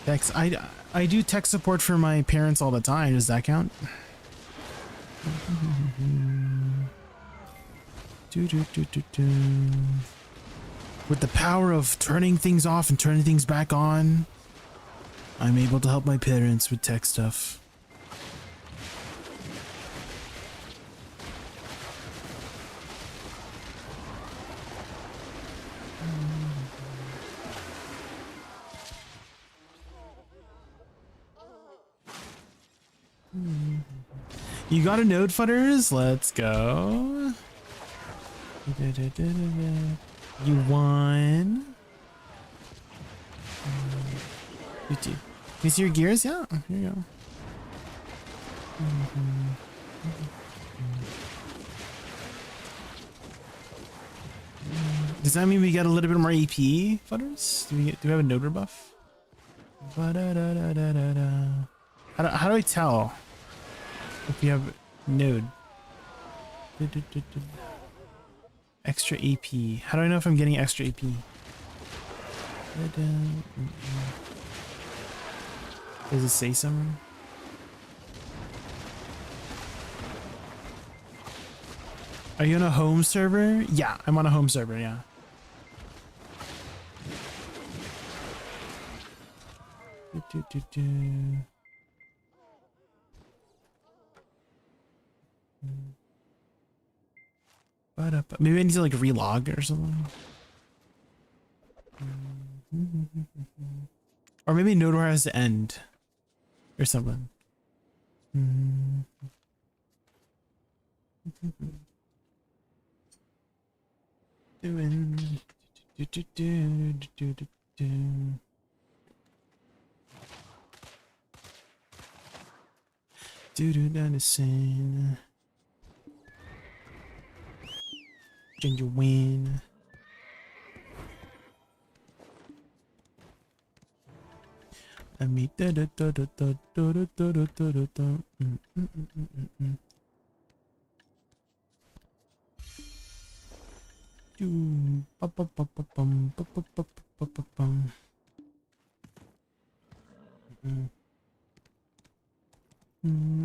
Text. I do tech support for my parents all the time. Does that count? With the power of turning things off and turning things back on, I'm able to help my parents with tech stuff. You got a node, Futters? Let's go. You won. Can you see your gears? Yeah, here you go. Does that mean we get a little bit more AP, Futters? Do we have a node rebuff? How do I tell if you have node? Extra AP. How do I know if I'm getting extra AP? Does it say something? Are you on a home server? Yeah, I'm on a home server, yeah. Maybe I need to like relog or something. Or maybe Nodeware has to end or something. Medicine. Genuine. I mean,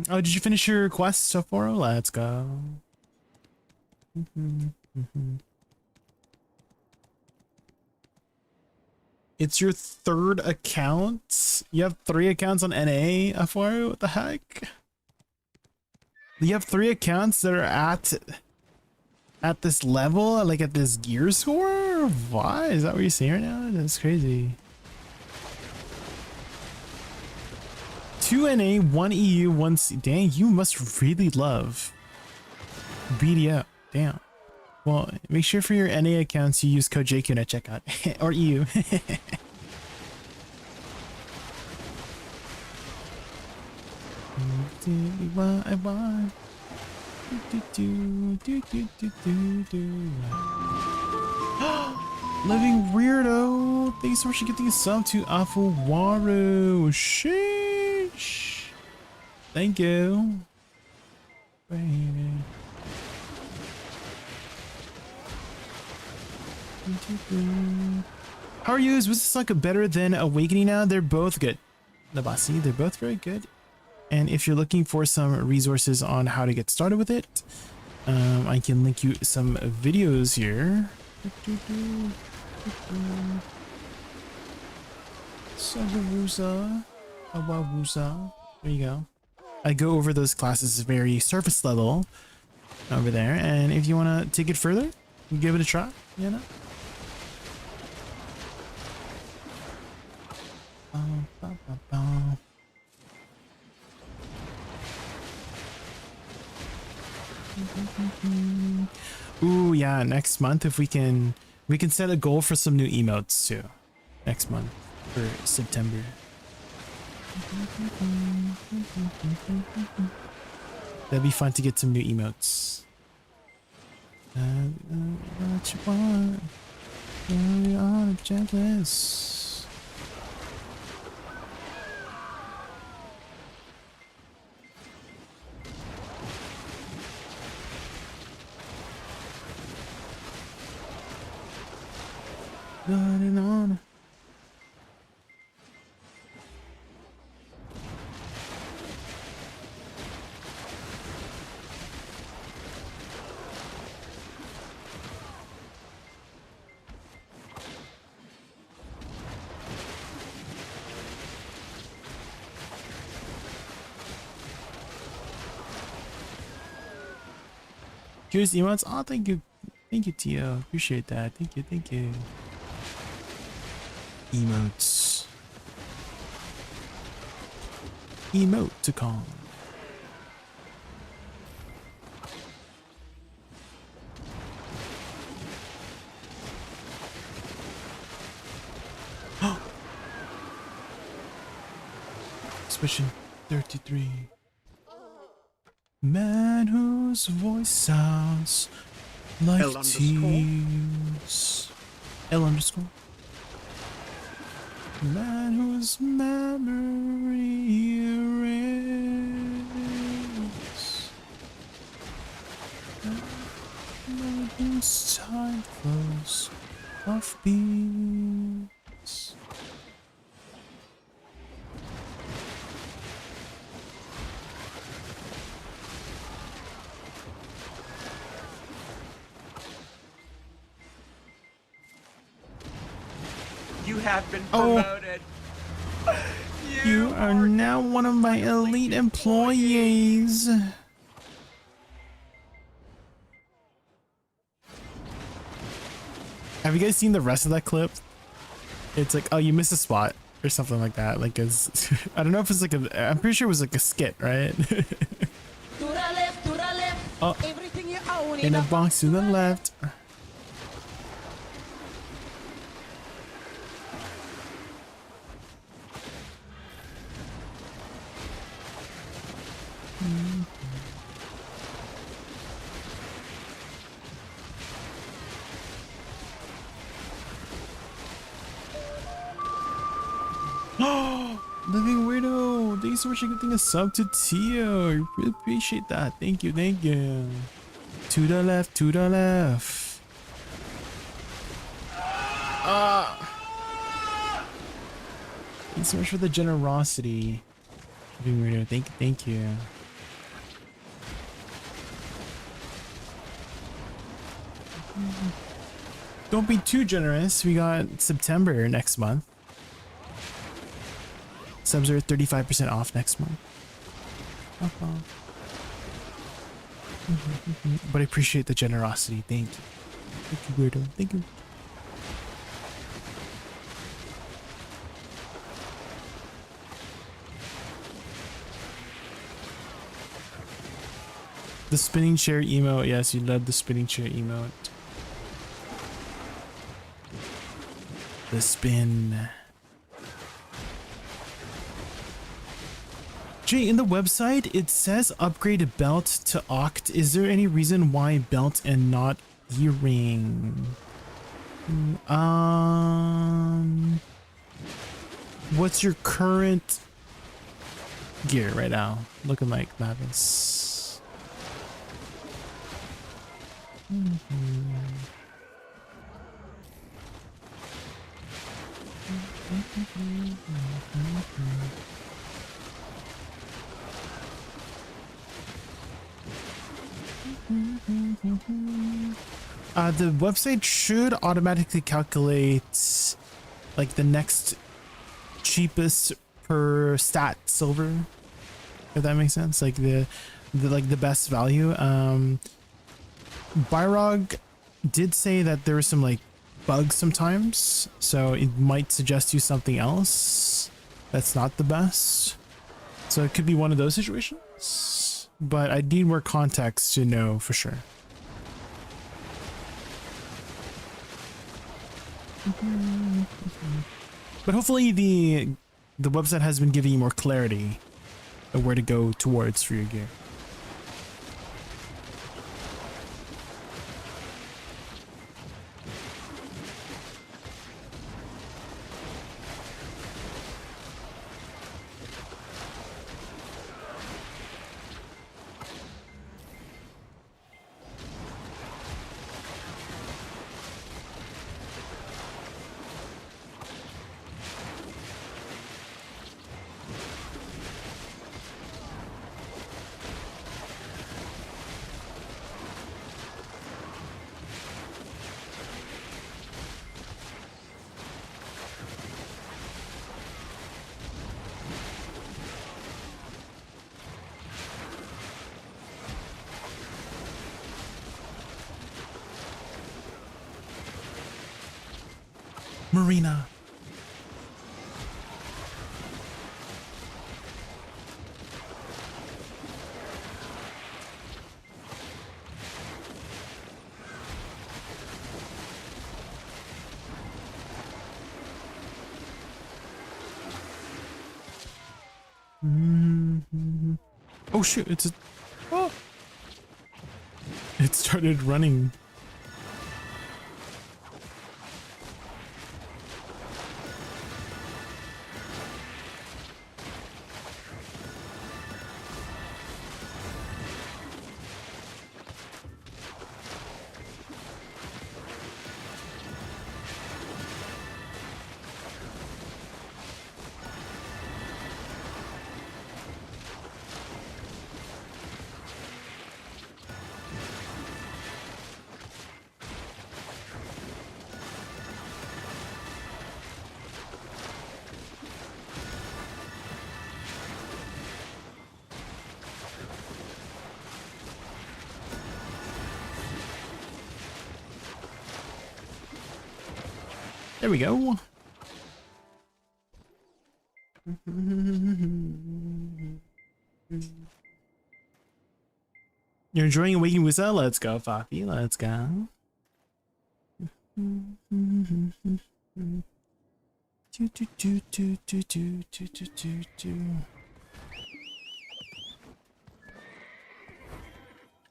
oh, did you finish your quest so far? Let's go. It's your third account? You have 3 accounts on NA, Afaro? What the heck? You have 3 accounts that are at this level, like at this gear score? Why? Is that what you're saying right now? That's crazy. 2 NA, 1 EU, 1 C. Dang, you must really love BDO. Damn. Well, make sure for your NA accounts you use code Jaykun at checkout. Or EU. Living Weirdo! Thanks so much for getting a sub to Afuwaru. Sheesh! Thank you. Baby. How are you? Is this like better than Awakening now? They're both good. Nabasi, they're both very good. And if you're looking for some resources on how to get started with it, I can link you some videos here. Woosa. There you go. I go over those classes very surface level over there, and if you want to take it further, you give it a try, you know? Ooh, yeah, next month if we can set a goal for some new emotes too. Next month for September. That'd be fun to get some new emotes. What you want? You're on a checklist. Running on. Here's emotes. Oh, thank you. Thank you, Tio. Appreciate that. Thank you. Thank you. Emotes. Emoticon. Expression 33. Man whose voice sounds like L underscore. tears. L underscore. Man whose memory erase. Man whose time flows off beats. You have been Oh. promoted. You are now one of my elite employees. Have you guys seen the rest of that clip? It's like, oh, you missed a spot or something like that. Like, it's, I don't know if it's like a, I'm pretty sure it was like a skit, right? To the left, Oh. everything you own In a box to the left. Living Weirdo, thanks so much for giving a sub to Tio. I really appreciate that. Thank you, thank you. To the left, to the left. Thanks so much for the generosity. Living Weirdo, thank you, thank you. Don't be too generous. We got September next month. Subs are 35% off next month. But I appreciate the generosity. Thank you. Thank you, Weirdo. Thank you. The spinning chair emote. Yes, you love the spinning chair emote. The spin. Jay, in the website, it says upgrade belt to Oct. Is there any reason why belt and not earring? What's your current gear right now? Looking like Mavis. The website should automatically calculate like the next cheapest per stat silver, if that makes sense. Like the best value. Byrog did say that there were some like bugs sometimes, so it might suggest you something else that's not the best. So it could be one of those situations, but I need more context to know for sure. But hopefully the website has been giving you more clarity of where to go towards for your gear. Marina. Oh shoot, it's a... Oh! It started running. There we go. You're enjoying Waking Woosa? Let's go, Fafi. Let's go.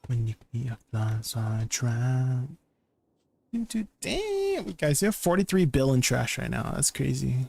When you be a flies on a trap. Damn, guys, you have 43 bill in trash right now. That's crazy.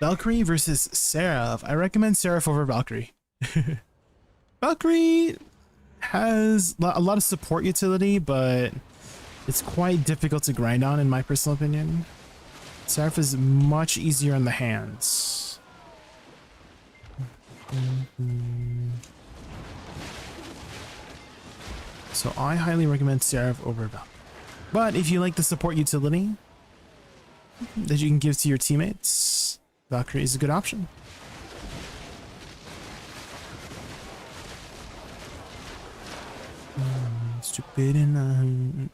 Valkyrie versus Seraph. I recommend Seraph over Valkyrie. Valkyrie has a lot of support utility, but it's quite difficult to grind on in my personal opinion. Seraph is much easier on the hands. So I highly recommend Seraph over Valkyrie. But if you like the support utility that you can give to your teammates, Valkyrie is a good option. Stupid and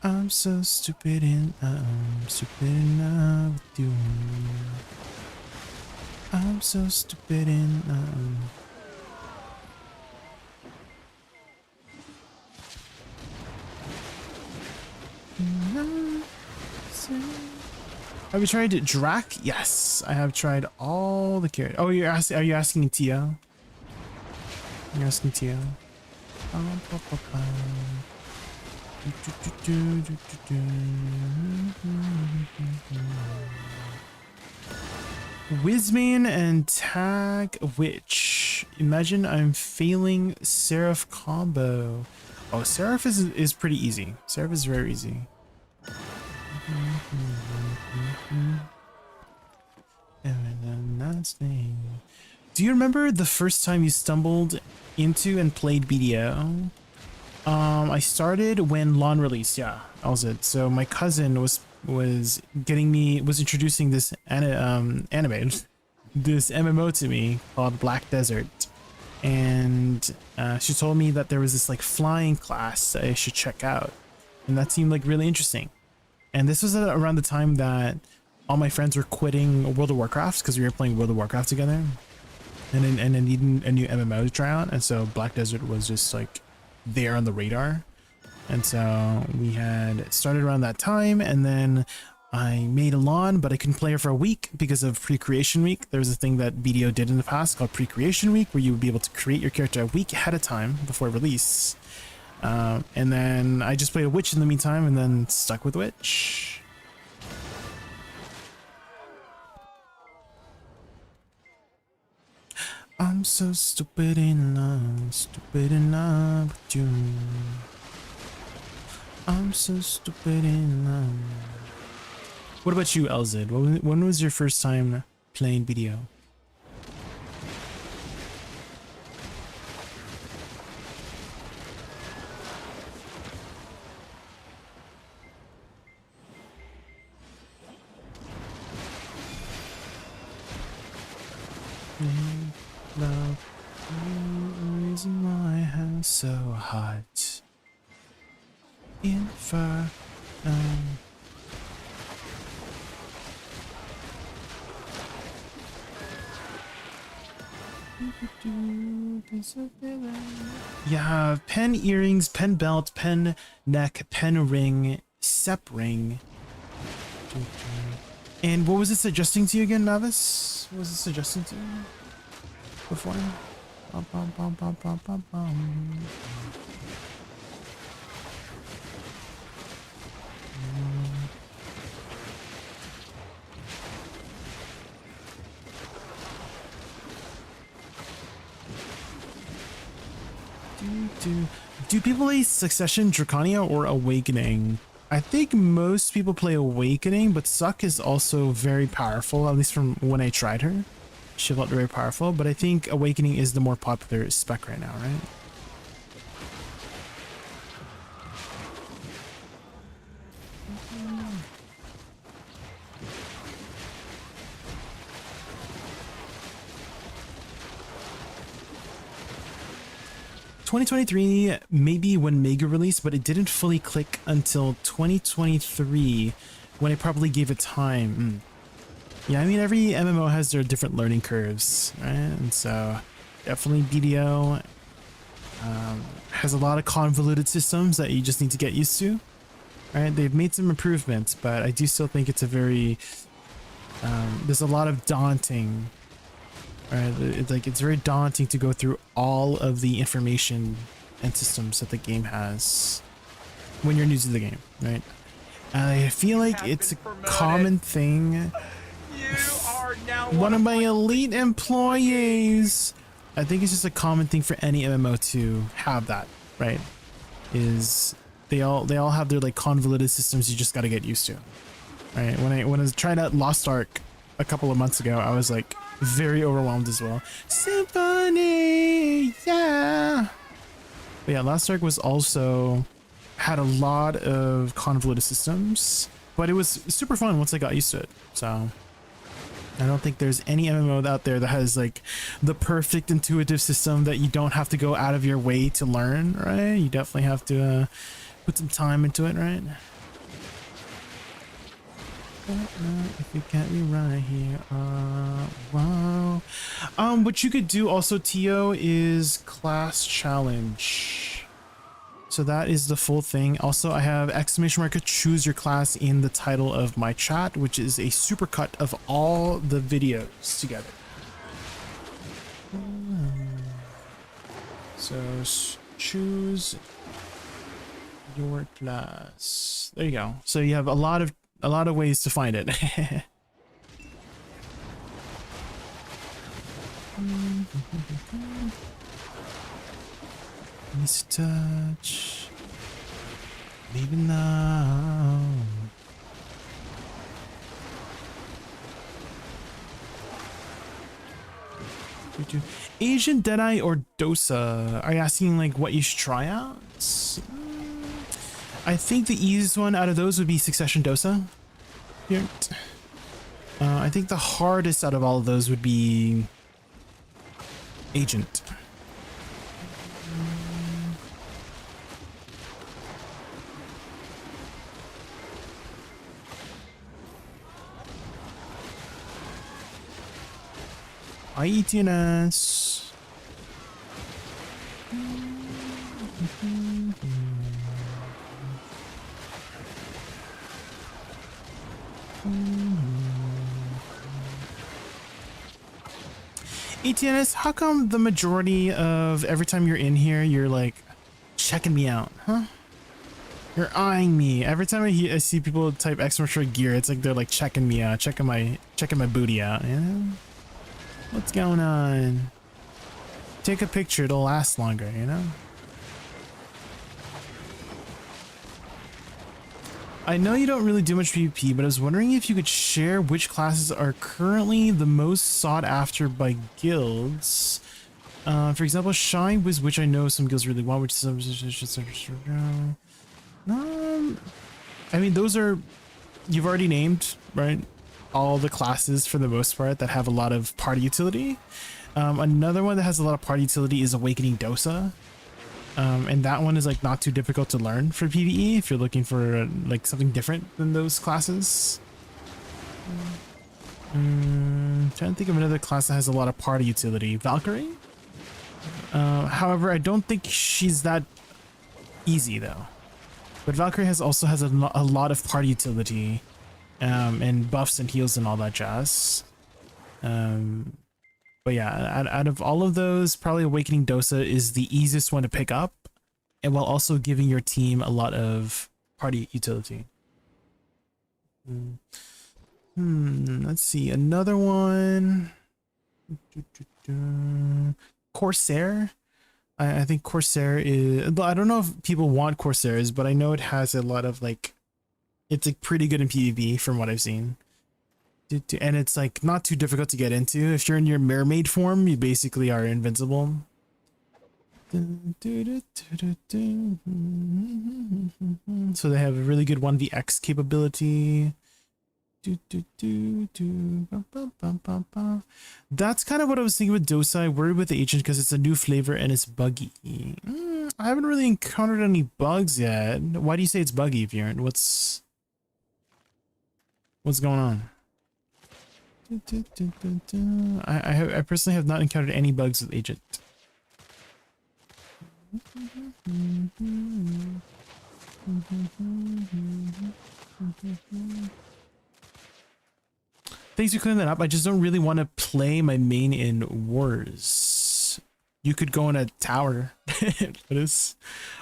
I'm so stupid and I'm stupid enough with you. I'm so stupid and have you tried Drac? Yes, I have tried all the characters. Oh, are you asking Tio? You're asking Tio. Wizman and Tag Witch. Imagine I'm failing Seraph combo. Oh, Seraph is pretty easy. Seraph is very easy. Do you remember the first time you stumbled into and played BDO? I started when LON released. Yeah, that was it. So my cousin was introducing this anime, this MMO to me called Black Desert, and she told me that there was this like flying class that I should check out, and that seemed like really interesting. And this was around the time that all my friends were quitting World of Warcraft because we were playing World of Warcraft together, and then needing a new MMO to try out. And so Black Desert was just like there on the radar. And so we had started around that time, and then I made a LON, but I couldn't play her for a week because of pre-creation week. There was a thing that BDO did in the past called pre-creation week, where you would be able to create your character a week ahead of time before release. And then I just played a witch in the meantime and then stuck with witch. I'm so stupid in love with you. I'm so stupid in love. What about you, LZ? When was your first time playing video? Love, the reason why I am so hot. Inferno. Yeah, pen earrings, pen belt, pen neck, pen ring, sep ring. And what was it suggesting to you again, Navis? What was it suggesting to you before? Bum, bum, bum, bum, bum, bum, bum. Do people play Succession, Draconia, or Awakening? I think most people play Awakening, but Suck is also very powerful, at least from when I tried her. She felt very powerful, but I think Awakening is the more popular spec right now, right? 2023 maybe when Mega released, but it didn't fully click until 2023 when I probably gave it time. Yeah, I mean, every MMO has their different learning curves, right? And so definitely BDO has a lot of convoluted systems that you just need to get used to, right? They've made some improvements, but I do still think it's a very there's a lot of daunting, right? It's very daunting to go through all of the information and systems that the game has when you're new to the game, right? I feel like it's a common thing. You are now One of my elite employees. I think it's just a common thing for any MMO to have that, right? Is they all have their like convoluted systems you just got to get used to, right? When I was trying out Lost Ark a couple of months ago, I was like very overwhelmed as well. Symphony, yeah. But yeah, Lost Ark was also had a lot of convoluted systems, but it was super fun once I got used to it. So I don't think there's any MMO out there that has like the perfect intuitive system that you don't have to go out of your way to learn, right? You definitely have to put some time into it, right? If you can't be right here, wow. What you could do also, Tio, is class challenge. So that is the full thing. Also, I have ! choose your class in the title of my chat, which is a supercut of all the videos together. So choose your class. There you go. So you have a lot of ways to find it. Miss Touch, maybe now. Asian Deadeye or Dosa? Are you asking like what you should try out? I think the easiest one out of those would be Succession Dosa. Here. I think the hardest out of all of those would be Agent. IETNS. ETNS, how come the majority of every time you're in here, you're like checking me out, huh? You're eyeing me. Every time I see people type exclamation gear, it's like they're like checking me out, checking my booty out. You know? What's going on? Take a picture, it'll last longer, you know? I know you don't really do much PvP, but I was wondering if you could share which classes are currently the most sought after by guilds. For example, Shine was, which I know some guilds really want, which is I mean, those are, you've already named, right? All the classes for the most part that have a lot of party utility. Another one that has a lot of party utility is Awakening Dosa. And that one is like not too difficult to learn for PvE if you're looking for like something different than those classes. Trying to think of another class that has a lot of party utility. Valkyrie? However, I don't think she's that easy though. But Valkyrie also has a lot of party utility, and buffs and heals and all that jazz. But yeah, out of all of those, probably Awakening Dosa is the easiest one to pick up, and while also giving your team a lot of party utility. Let's see, another one. Corsair. I think Corsair is, I don't know if people want Corsairs, but I know it has a lot of like, it's like pretty good in PvP from what I've seen. And it's like not too difficult to get into. If you're in your mermaid form, you basically are invincible. So they have a really good 1vx capability. That's kind of what I was thinking with Dosa. I worried with the agent because it's a new flavor and it's buggy. I haven't really encountered any bugs yet. Why do you say it's buggy, Bjorn? What's going on? I personally have not encountered any bugs with agent. Thanks for clearing that up. I just don't really want to play my main in wars. You could go in a tower.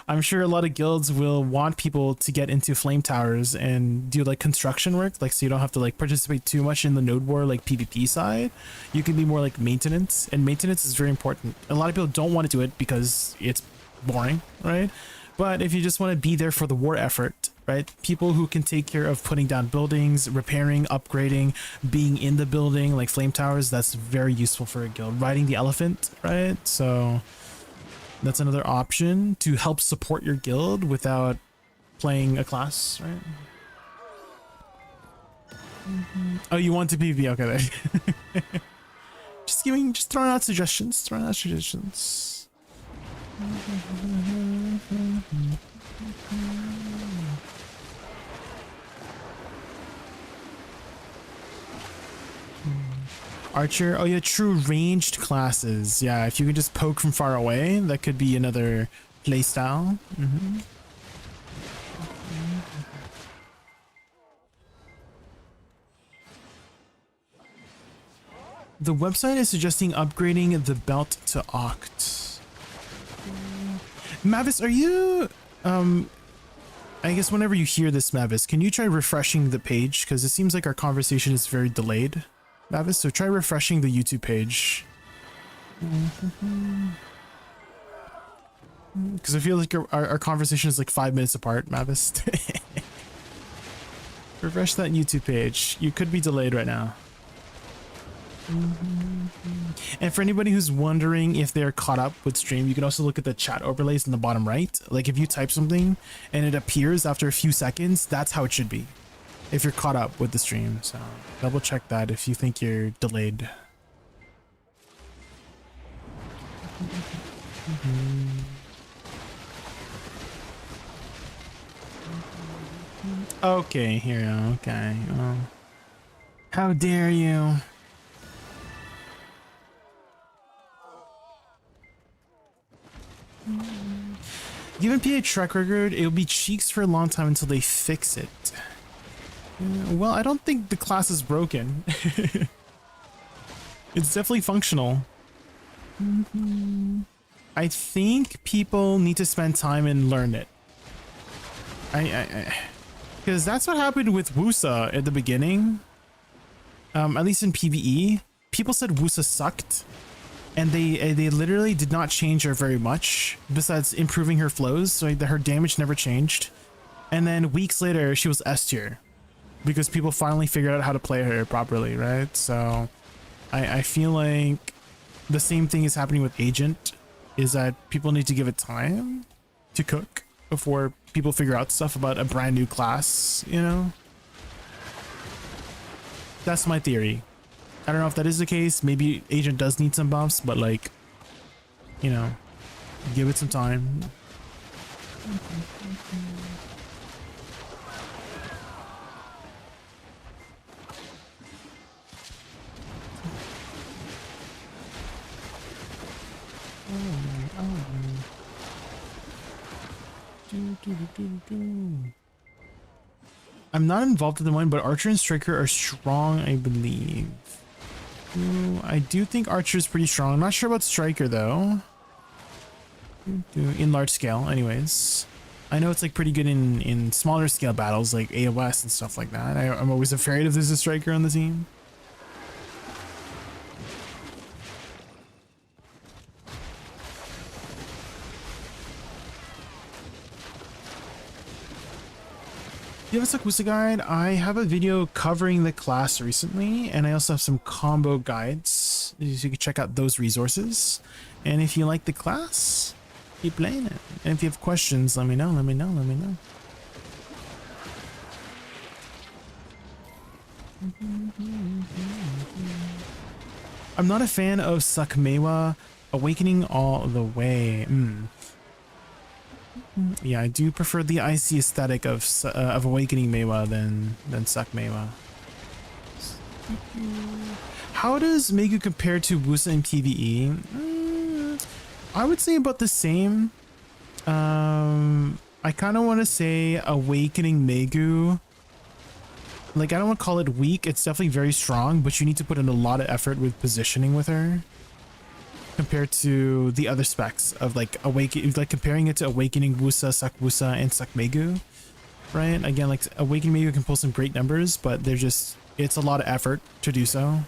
I'm sure a lot of guilds will want people to get into flame towers and do like construction work, like so you don't have to like participate too much in the node war like PvP side. You can be more like maintenance, and maintenance is very important. A lot of people don't want to do it because it's boring, right? But if you just want to be there for the war effort, right? People who can take care of putting down buildings, repairing, upgrading, being in the building, like flame towers, that's very useful for a guild. Riding the elephant, right? So that's another option to help support your guild without playing a class, right? Oh, you want to PvP? Okay, there. just throwing out suggestions. Archer, oh yeah, true ranged classes. Yeah, if you can just poke from far away, that could be another playstyle. The website is suggesting upgrading the belt to Oct. Mavis, are you, I guess whenever you hear this, Mavis, can you try refreshing the page? Because it seems like our conversation is very delayed, Mavis, so try refreshing the YouTube page. Because I feel like our conversation is like 5 minutes apart, Mavis. Refresh that YouTube page. You could be delayed right now. And for anybody who's wondering if they're caught up with stream, you can also look at the chat overlays in the bottom right. Like if you type something and it appears after a few seconds, that's how it should be if you're caught up with the stream. So double check that if you think you're delayed. Okay, here. Okay. How dare you? Given PA track record, it'll be cheeks for a long time until they fix it. Well, I don't think the class is broken. It's definitely functional. I think people need to spend time and learn it. Because that's what happened with Woosa at the beginning. At least in PvE, people said Woosa sucked, and they literally did not change her very much besides improving her flows, so her damage never changed. And then weeks later, she was S tier because people finally figured out how to play her properly, right? So I feel like the same thing is happening with Agent, is that people need to give it time to cook before people figure out stuff about a brand new class, you know? That's my theory. I don't know if that is the case. Maybe Agent does need some buffs, but like, you know, give it some time. I'm not involved in the one, but Archer and Striker are strong, I believe. Ooh, I do think Archer is pretty strong. I'm not sure about Striker though. In large scale, anyways. I know it's like pretty good in smaller scale battles like AOS and stuff like that. I'm always afraid if there's a Striker on the team. Do you have a Woosa guide? I have a video covering the class recently, and I also have some combo guides, so you can check out those resources. And if you like the class, keep playing it. And if you have questions, let me know, let me know, let me know. I'm not a fan of Sakmewa Awakening all the way. Yeah, I do prefer the icy aesthetic of Awakening Meiwa than Suck Meiwa. How does Megu compare to Woosa in PvE? I would say about the same. I kind of want to say Awakening Megu. Like, I don't want to call it weak. It's definitely very strong, but you need to put in a lot of effort with positioning with her. Compared to the other specs of like comparing it to Awakening Woosa, Suck Woosa, and Suck Megu, right? Again, like Awakening Megu can pull some great numbers, but it's a lot of effort to do so.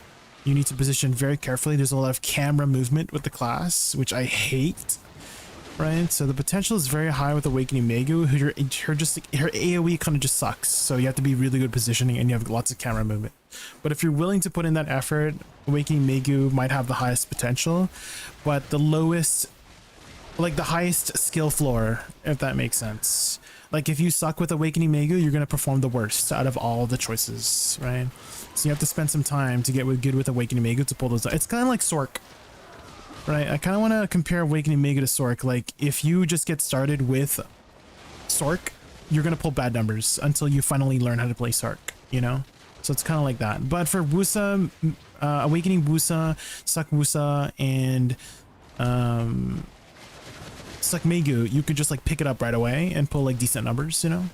You need to position very carefully. There's a lot of camera movement with the class, which I hate, right? So the potential is very high with Awakening Megu. Her AoE kind of just sucks. So you have to be really good positioning and you have lots of camera movement. But if you're willing to put in that effort, Awakening Megu might have the highest potential, but the lowest, like the highest skill floor, if that makes sense. Like if you suck with Awakening Megu, you're going to perform the worst out of all the choices, right? So you have to spend some time to get good with Awakening Megu to pull those out. It's kind of like Sork, right? I kind of want to compare Awakening Megu to Sork. Like if you just get started with Sork, you're going to pull bad numbers until you finally learn how to play Sork, you know? So it's kind of like that. But for Woosa, Awakening Woosa, Suck Woosa, and Suck Megu, you could just like pick it up right away and pull like decent numbers, you know?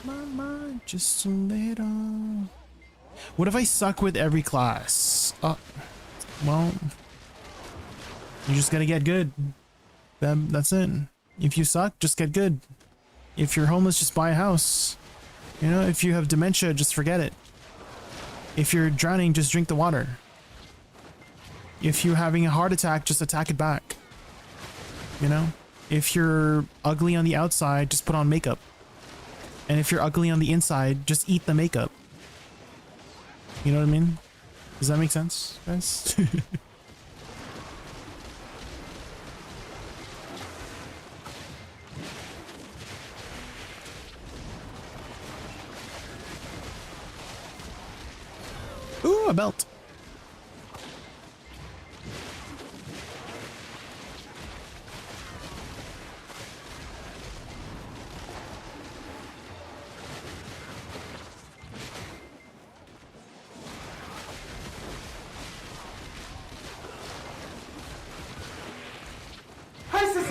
Mama, just a little. What if I suck with every class? Well, you just gotta get good. That's it. If you suck, just get good. If you're homeless, just buy a house. You know, if you have dementia, just forget it. If you're drowning, just drink the water. If you're having a heart attack, just attack it back. You know? If you're ugly on the outside, just put on makeup. And if you're ugly on the inside, just eat the makeup. You know what I mean? Does that make sense, guys? Ooh, a belt.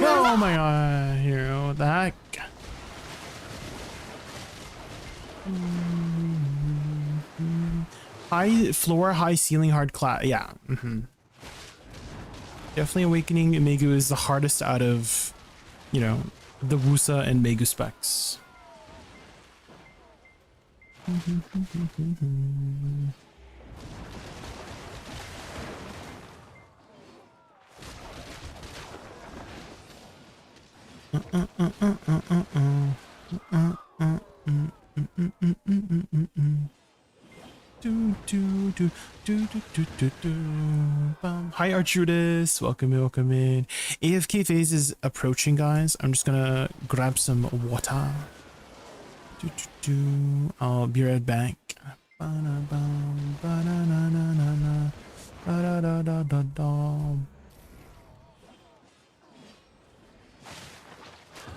Oh my god, hero, what the heck? High floor, high ceiling, hard class. Yeah. Definitely Awakening Megu is the hardest out of, you know, the Woosa and Megu specs. Hi Archudis, welcome in, welcome in. AFK phase is approaching, guys. I'm just gonna grab some water. I'll be right back.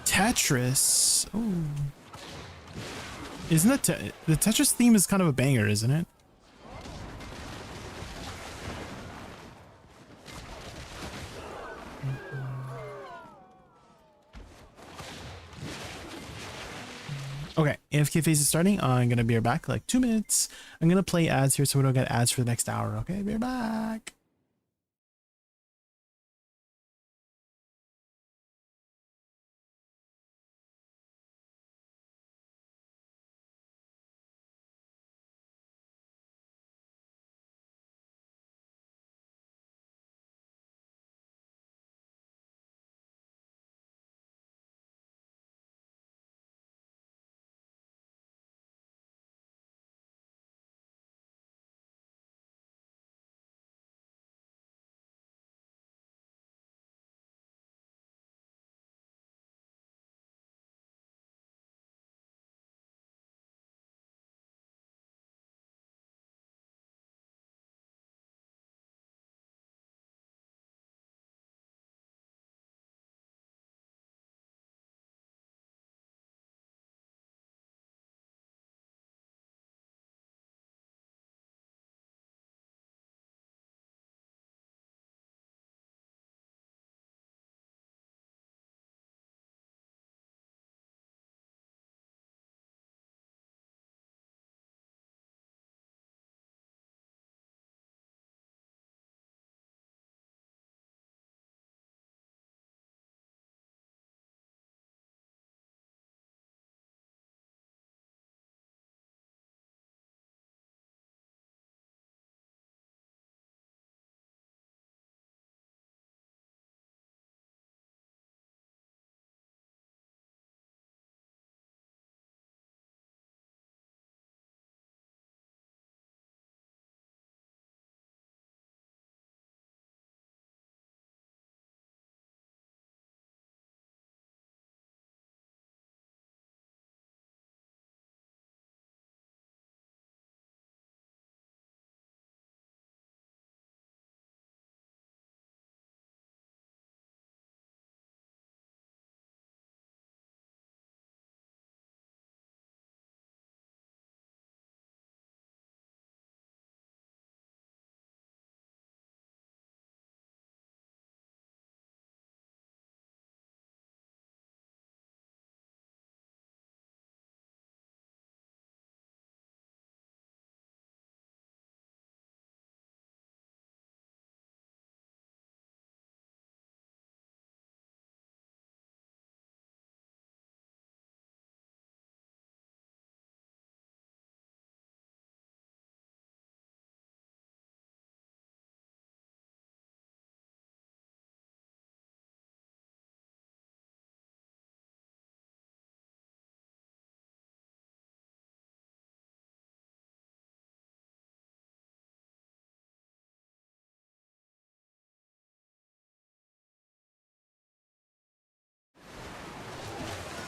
Tetris. Oh, isn't that the Tetris theme is kind of a banger, isn't it? Okay, AFK phase is starting. I'm gonna be right back, like 2 minutes. I'm gonna play ads here so we don't get ads for the next hour. Okay, be right back.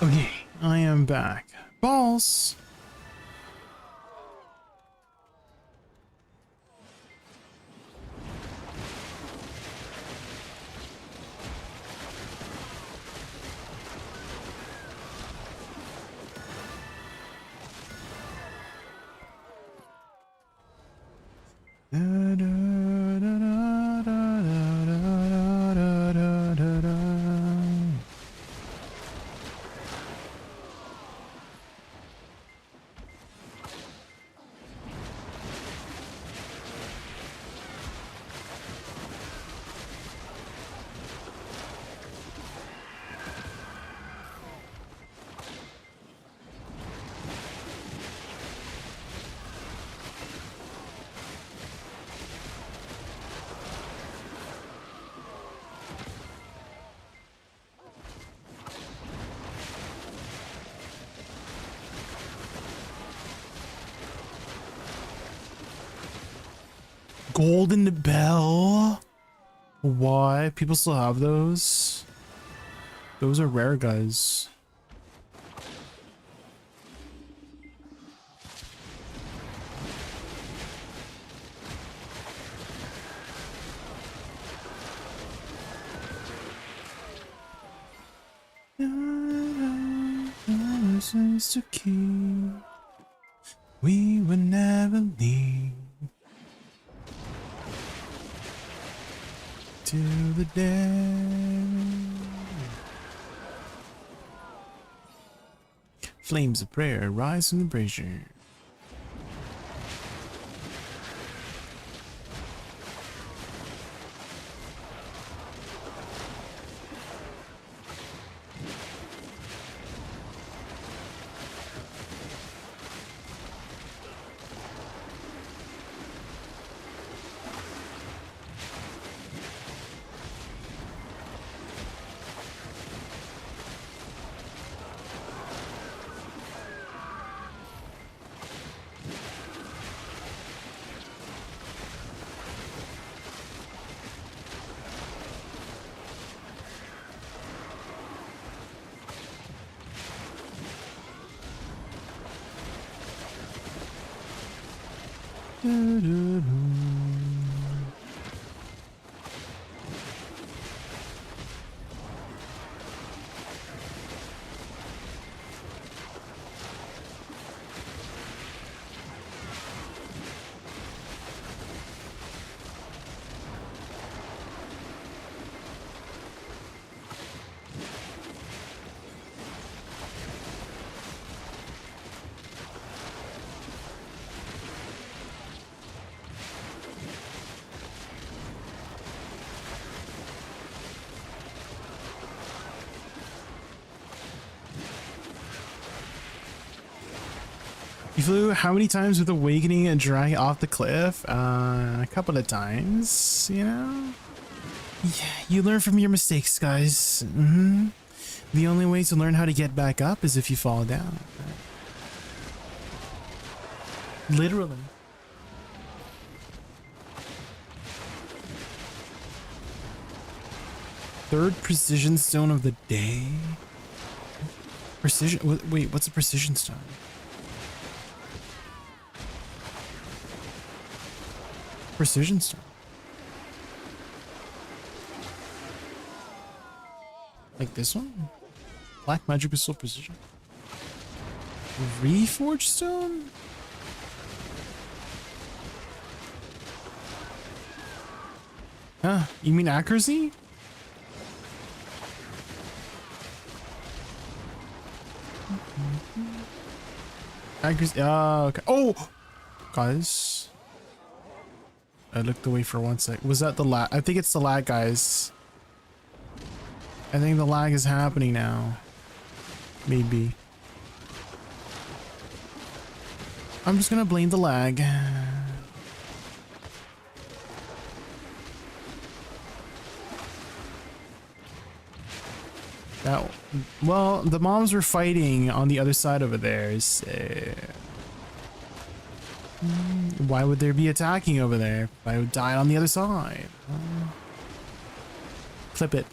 Okay, I am back. Balls. Golden bell. Why? People still have those? Those are rare, guys. To keep, we would never leave till the day. Flames of prayer rise from the brazier. You flew how many times with Awakening and Dragging off the cliff? A couple of times, you know? Yeah, you learn from your mistakes, guys. The only way to learn how to get back up is if you fall down. Literally. Third precision stone of the day? Precision? Wait, what's a precision stone? Precision stone. Like this one? Black magic pistol precision. Reforged stone? Huh? You mean accuracy? Accuracy. Okay. Oh, guys. I looked away for 1 sec. Was that the lag? I think it's the lag, guys. I think the lag is happening now. Maybe. I'm just gonna blame the lag. That, well, the moms were fighting on the other side over there, so... Why would there be attacking over there? I would die on the other side. Clip it.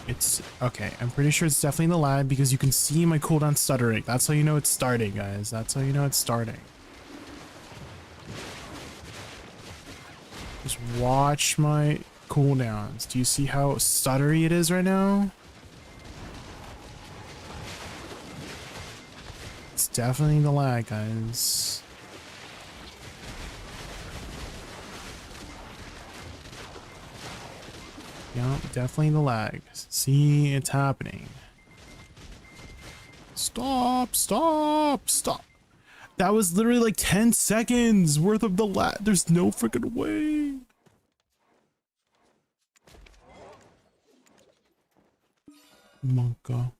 It's okay. I'm pretty sure it's definitely in the lag because you can see my cooldown stuttering. That's how you know it's starting, guys. That's how you know it's starting. Just watch my cooldowns. Do you see how stuttery it is right now? It's definitely the lag, guys. Yeah, definitely the lag. See, it's happening. Stop, stop, stop. That was literally like 10 seconds worth of the lag. There's no freaking way. Monka.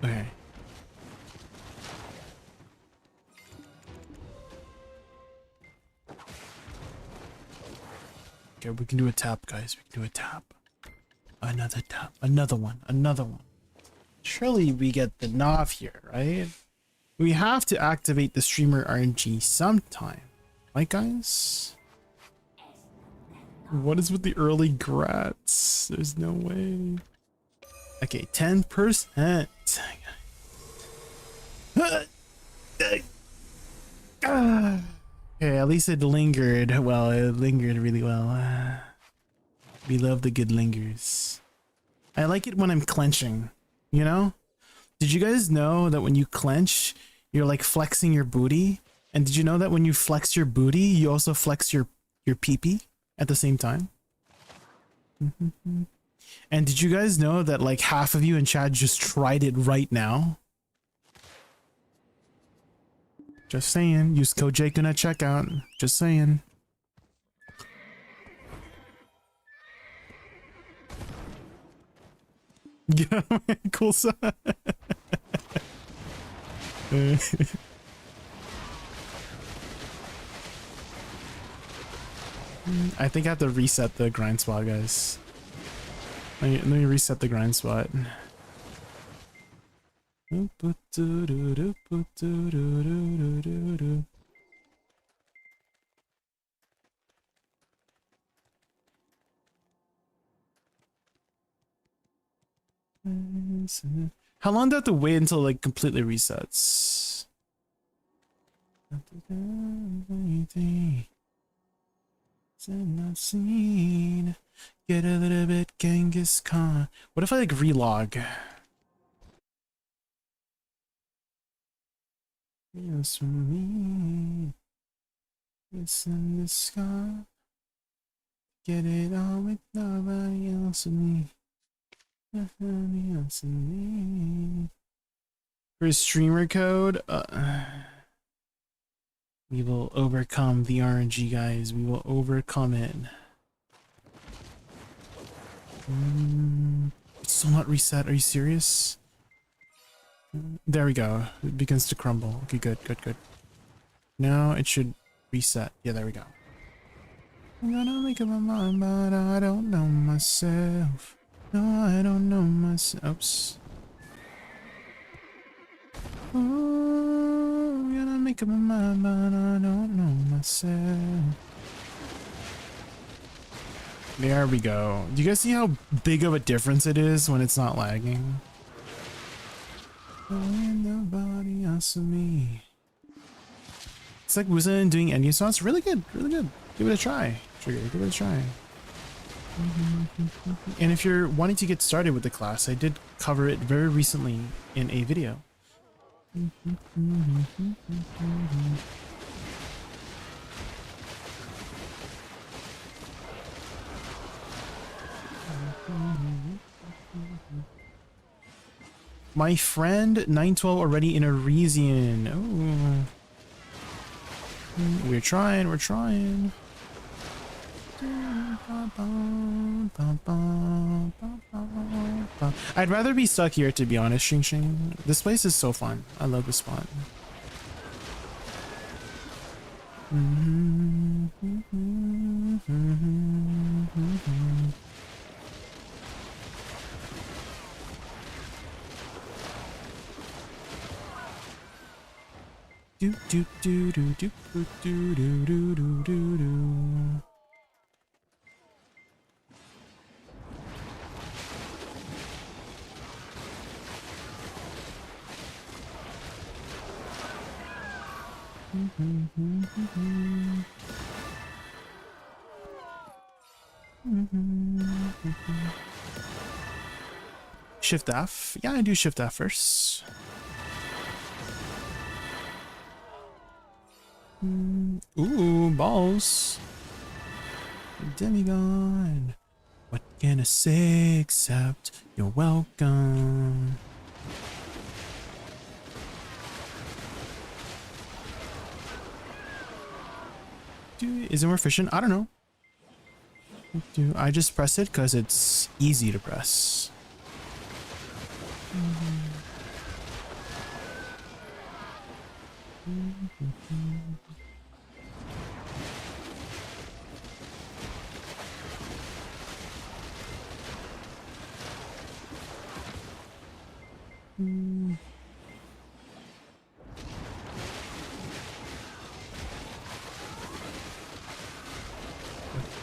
Okay. Okay, we can do a tap, guys. We can do a tap. Another tap. Another one. Another one. Surely we get the nav here, right? We have to activate the streamer RNG sometime. Right, guys? What is with the early grats? There's no way. Okay, 10%. Okay, at least it lingered. Well, it lingered really well. We love the good lingers. I like it when I'm clenching, you know? Did you guys know that when you clench, you're like flexing your booty? And did you know that when you flex your booty, you also flex your pee-pee at the same time? And did you guys know that like half of you in chat just tried it right now? Just saying. Use code Jaykun at checkout. Just saying. Yeah, cool side. I think I have to reset the grind spot, guys. Let me reset the grind spot. How long do I have to wait until like completely resets? Get a little bit Genghis Khan. What if I like relog? Yes, for me. It's in the sky. Get it on with nobody else and me. Nobody else and me. For streamer code, we will overcome the RNG, guys. We will overcome it. It's still not reset. Are you serious? There we go. It begins to crumble. Okay, good, good, good. Now it should reset. Yeah, there we go. I'm gonna make up my mind, but I don't know myself. No, I don't know myself. Oops. Oh, I'm gonna make up my mind, but I don't know myself. There we go. Do you guys see how big of a difference it is when it's not lagging? Nobody else but me. It's like Woosa doing Endgame songs. Really good, really good. Give it a try. Trigger, give it a try. And if you're wanting to get started with the class, I did cover it very recently in a video. My friend 912 already in Arisian. Oh. We're trying, we're trying. I'd rather be stuck here, to be honest, Shing Shing. This place is so fun. I love this spot. Do do do do do do do do do do do. Shift F. Yeah, I do Shift F first. Ooh, balls. Demigod. What can I say except you're welcome? Is it more efficient? I don't know. I just press it because it's easy to press.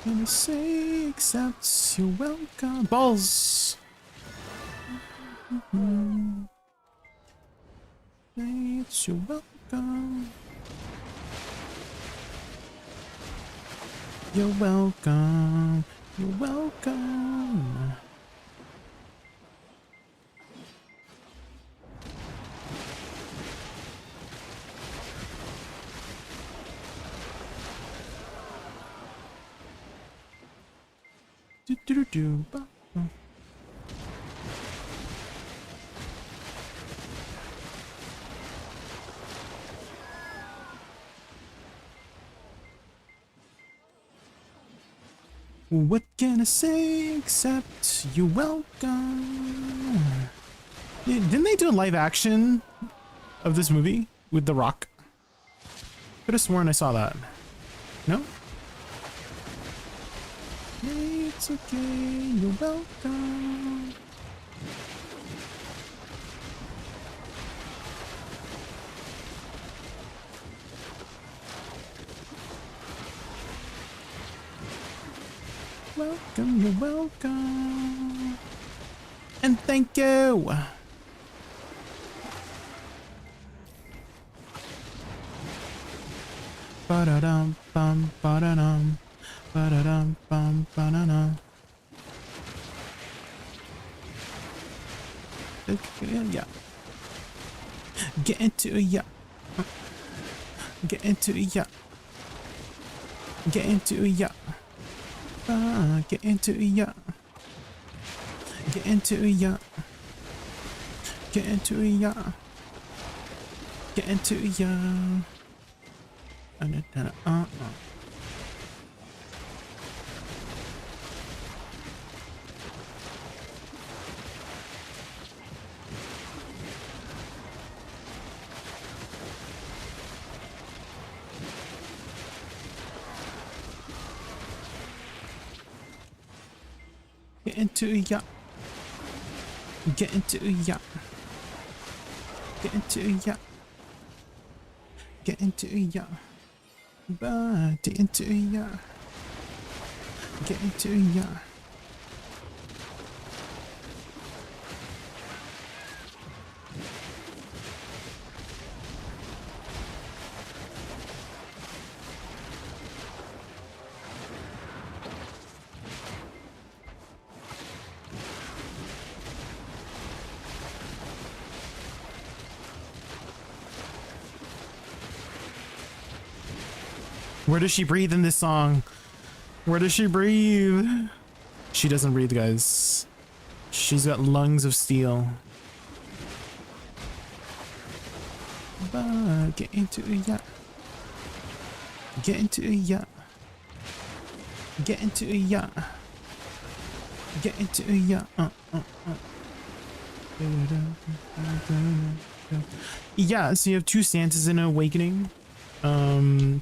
Gonna say except you're welcome. Balls. It's you're welcome. You're welcome. You're welcome. What can I say except you're welcome? Yeah, didn't they do a live action of this movie with The Rock? Could have sworn I saw that. No? It's okay, you're welcome. Welcome, you're welcome. And thank you. Ba-da-dum, bum, ba-da-dum. Ba-da-dum, bum, ba-da-dum. Yeah. Get into it, yeah. Get into it, yeah. Get into it, yeah. Get into it, yeah. Get into it, yeah. Get into it, yeah. Get into it, yeah. Get into it, yeah. Get into it, yeah. Get into it, yeah. Get into it, yeah. Get into it, yeah. Get into it, yeah. Where does she breathe in this song? Where does she breathe? She doesn't breathe, guys. She's got lungs of steel. Get into it, yeah. Get into it, yeah. Get into it, yeah. Get into it, yeah. Yeah, so you have two stances in Awakening.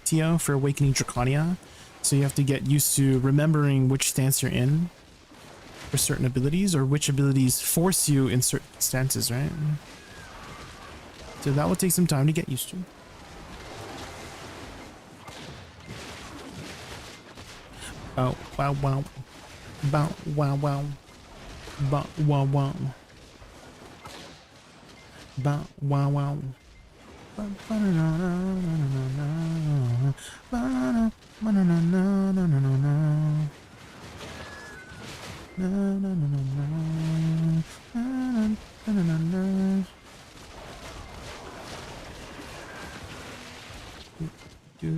Tio, for Awakening Draconia. So you have to get used to remembering which stance you're in for certain abilities, or which abilities force you in certain stances, right? So that will take some time to get used to. Oh, wow, wow. Bow, wow, wow. Bow, wow, wow. Bow, wow, wow.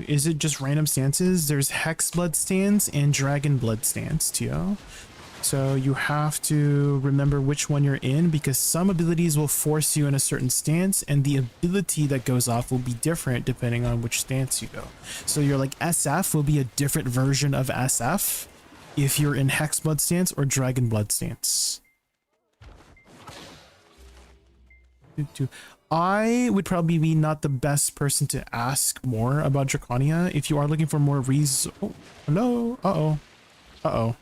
Is it just random stances? There's Hex Blood stance and Dragon Blood stance, too. So you have to remember which one you're in, because some abilities will force you in a certain stance, and the ability that goes off will be different depending on which stance you go. So you're like SF will be a different version of SF if you're in Hex Blood stance or Dragon Blood stance. I would probably be not the best person to ask more about Draconia. If you are looking for more reasons. Oh, hello.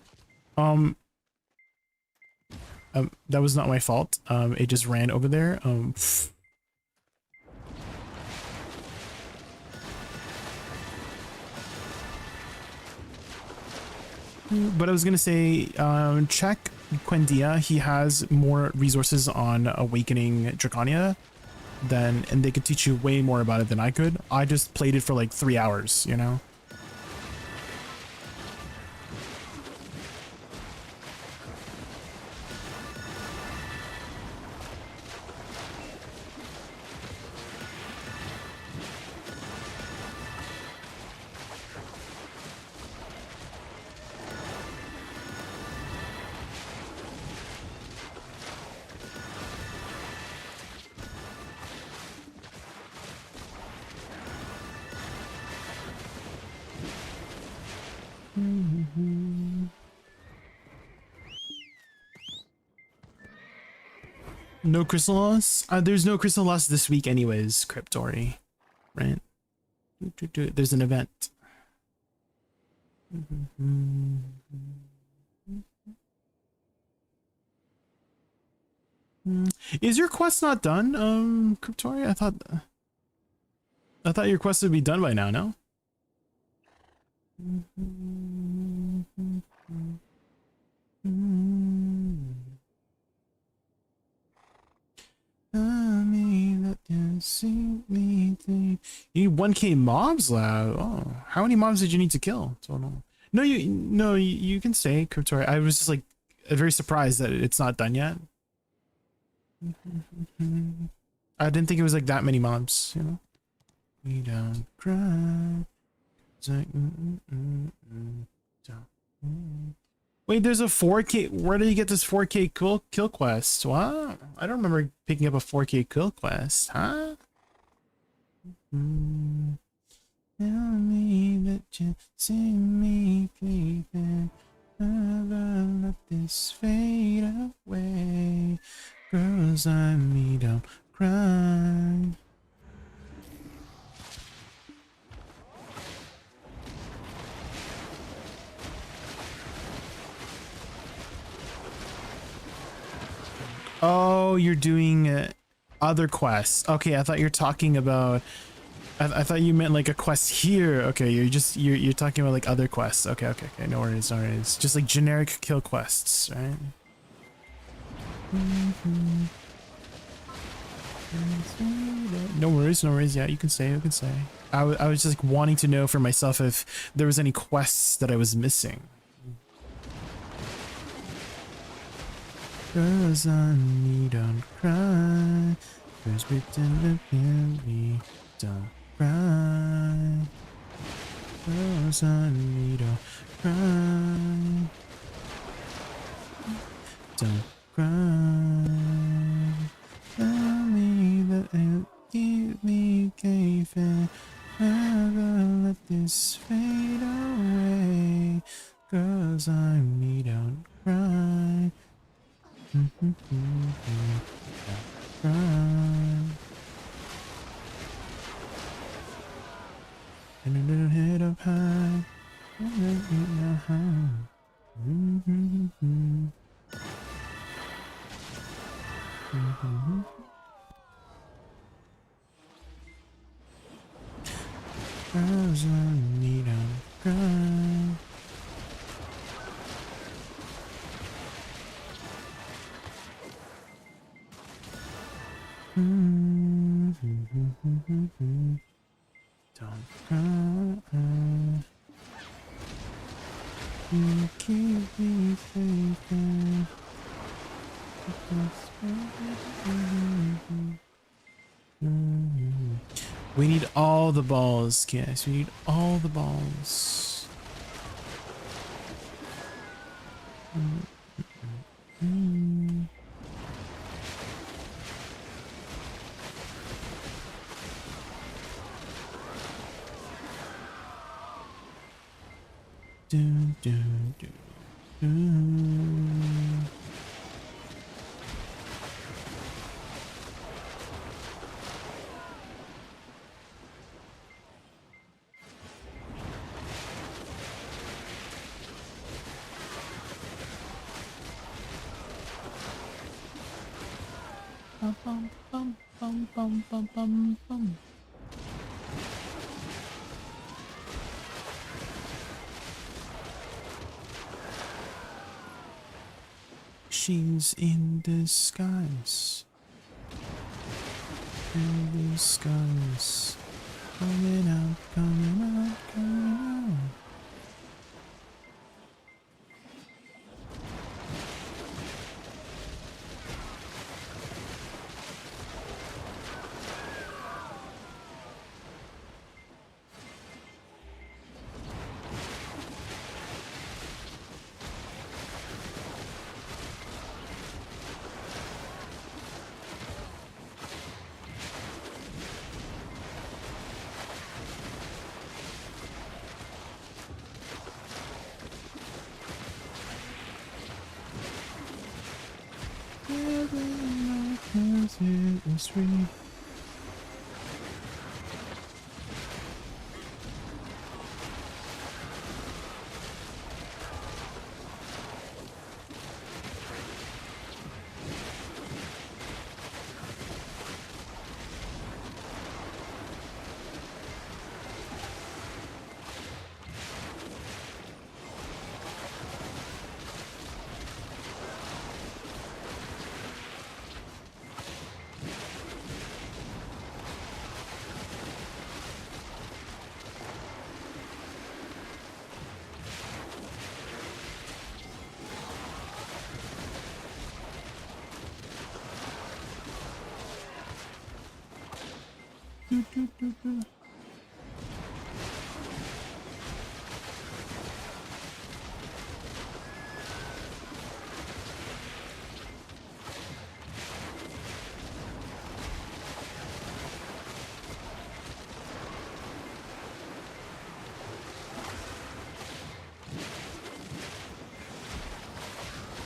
That was not my fault. It just ran over there. But I was gonna say, check Quendia. He has more resources on Awakening Draconia and they could teach you way more about it than I could. I just played it for like 3 hours, you know? No crystal loss? There's no crystal loss this week anyways, Cryptory. Right? There's an event. Is your quest not done, Cryptory? I thought your quest would be done by now, no? You need 1k mobs, lab. Oh, how many mobs did you need to kill total? No, you can stay, Cryptory. I was just like very surprised that it's not done yet. I didn't think it was like that many mobs, you know. We don't cry. Wait, there's a 4k. Where did you get this 4k kill quest? Wow, I don't remember picking up a 4k kill quest, huh? Tell me that you see me sleeping. Never let this fade away. Girls I meet don't cry. Oh, you're doing other quests. Okay, I thought you're talking about. I thought you meant like a quest here. Okay, you're talking about like other quests. Okay. No worries. Just like generic kill quests, right? No worries. Yeah, you can say. I was just like wanting to know for myself if there was any quests that I was missing. Cause on me don't cry. Cause pretend to me don't cry. Cause on me don't cry. Don't cry. Tell me that you'll keep me caving. Never let this fade away. Cause on me don't cry. And a little head up high. Cause I need a cry. Don't cry. You keep me thinking. We need all the balls, guys. We need all the balls. Dun, dun, dun, dun. Bum, bum, bum, bum, bum, bum, bum, bum. She's in the skies. In the skies. Coming out, coming out, coming out. It was free.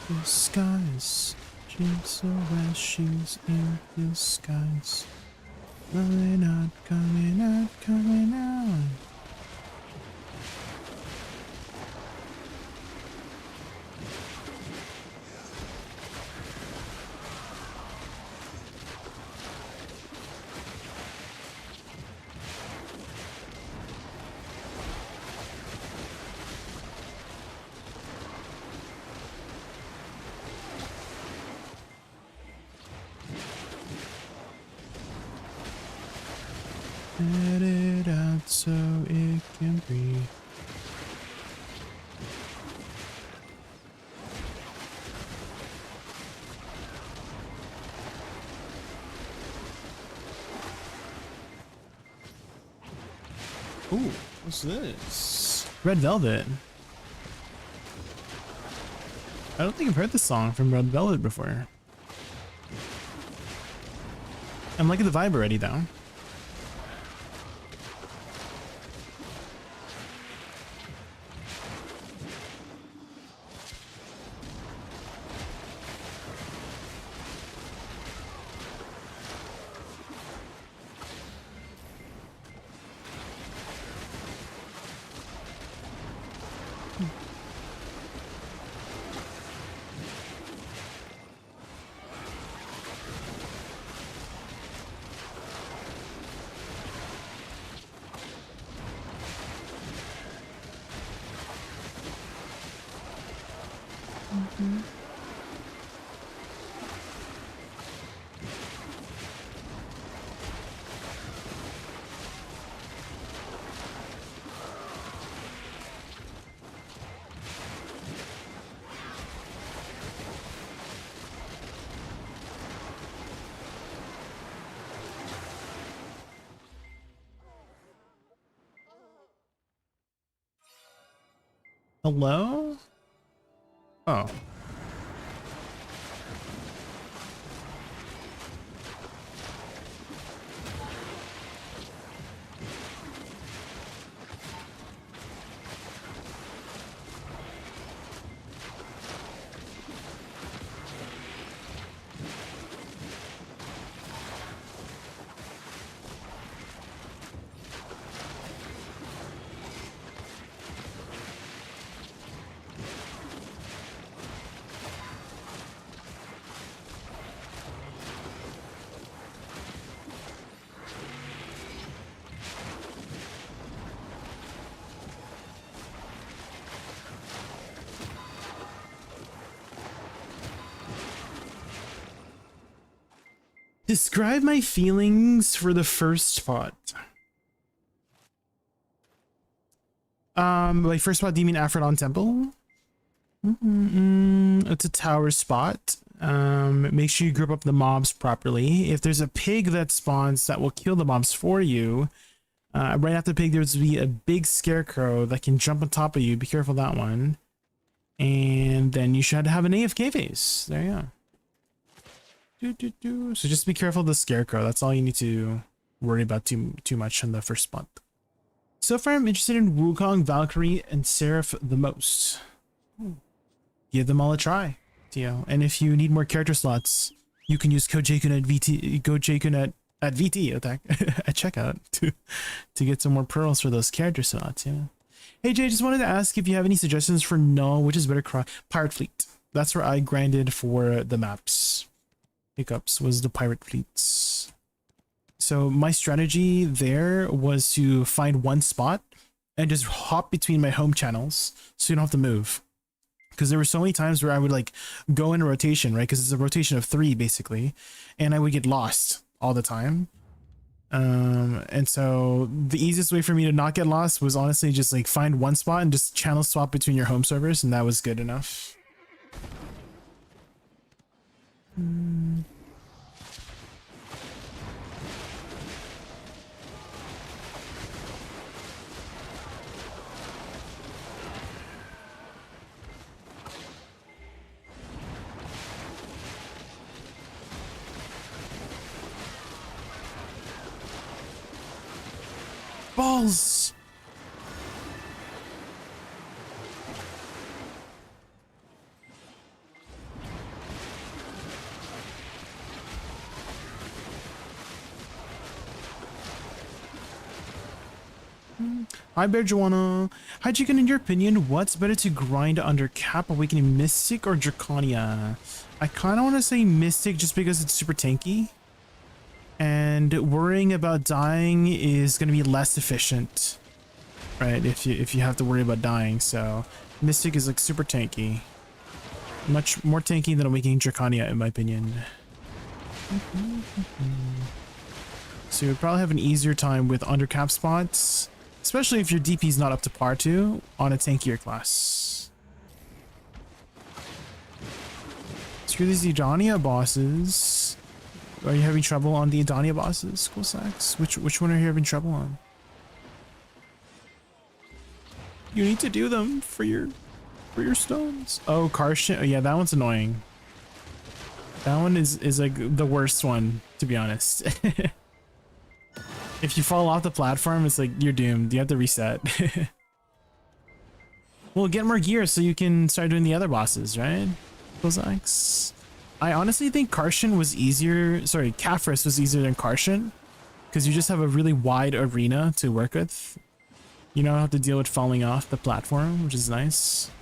The skies, she's so wet, she's in the skies. Coming out, coming out, coming out. Let it out so it can breathe. Ooh, what's this? Red Velvet. I don't think I've heard this song from Red Velvet before. I'm liking the vibe already though. Hello? Oh. Describe my feelings for the first spot. By first spot, do you mean Aphrodon Temple? It's a tower spot. Make sure you group up the mobs properly. If there's a pig that spawns that will kill the mobs for you, right after the pig, there's be a big scarecrow that can jump on top of you. Be careful of that one. And then you should have an AFK phase. There you go. So just be careful of the scarecrow. That's all you need to worry about too much on the first spot. So far, I'm interested in Wukong, Valkyrie, and Seraph the most. Give them all a try, Tio. And if you need more character slots, you can use code Jaykun at VT. Go Jaykun at VT attack at checkout to get some more pearls for those character slots. Yeah. Hey Jay, just wanted to ask if you have any suggestions for Null, which is better. Pirate Fleet. That's where I grinded for the maps. Pickups was the Pirate Fleets. So my strategy there was to find one spot and just hop between my home channels so you don't have to move. Because there were so many times where I would like go in a rotation, right? Because it's a rotation of 3 basically, and I would get lost all the time. And so the easiest way for me to not get lost was honestly just like find one spot and just channel swap between your home servers, and that was good enough. Balls! Hi Bear Joanna. Hi Chicken, in your opinion, what's better to grind under Cap, Awakening Mystic, or Draconia? I kind of want to say Mystic just because it's super tanky. And worrying about dying is going to be less efficient, right? If you have to worry about dying. So Mystic is like super tanky, much more tanky than Awakening Draconia in my opinion. So you would probably have an easier time with undercap spots, especially if your DP is not up to par too on a tankier class. Screw these Edonia bosses. Are you having trouble on the Edonia bosses, Cool Sacks? Which one are you having trouble on? You need to do them for your stones. Oh, Karshin. Oh, yeah, that one's annoying. That one is like the worst one, to be honest. If you fall off the platform, it's like you're doomed. You have to reset. Well, get more gear so you can start doing the other bosses, right? Cool Sacks. I honestly think Karshin was easier. Sorry, Kafris was easier than Karshin, because you just have a really wide arena to work with. You don't have to deal with falling off the platform, which is nice.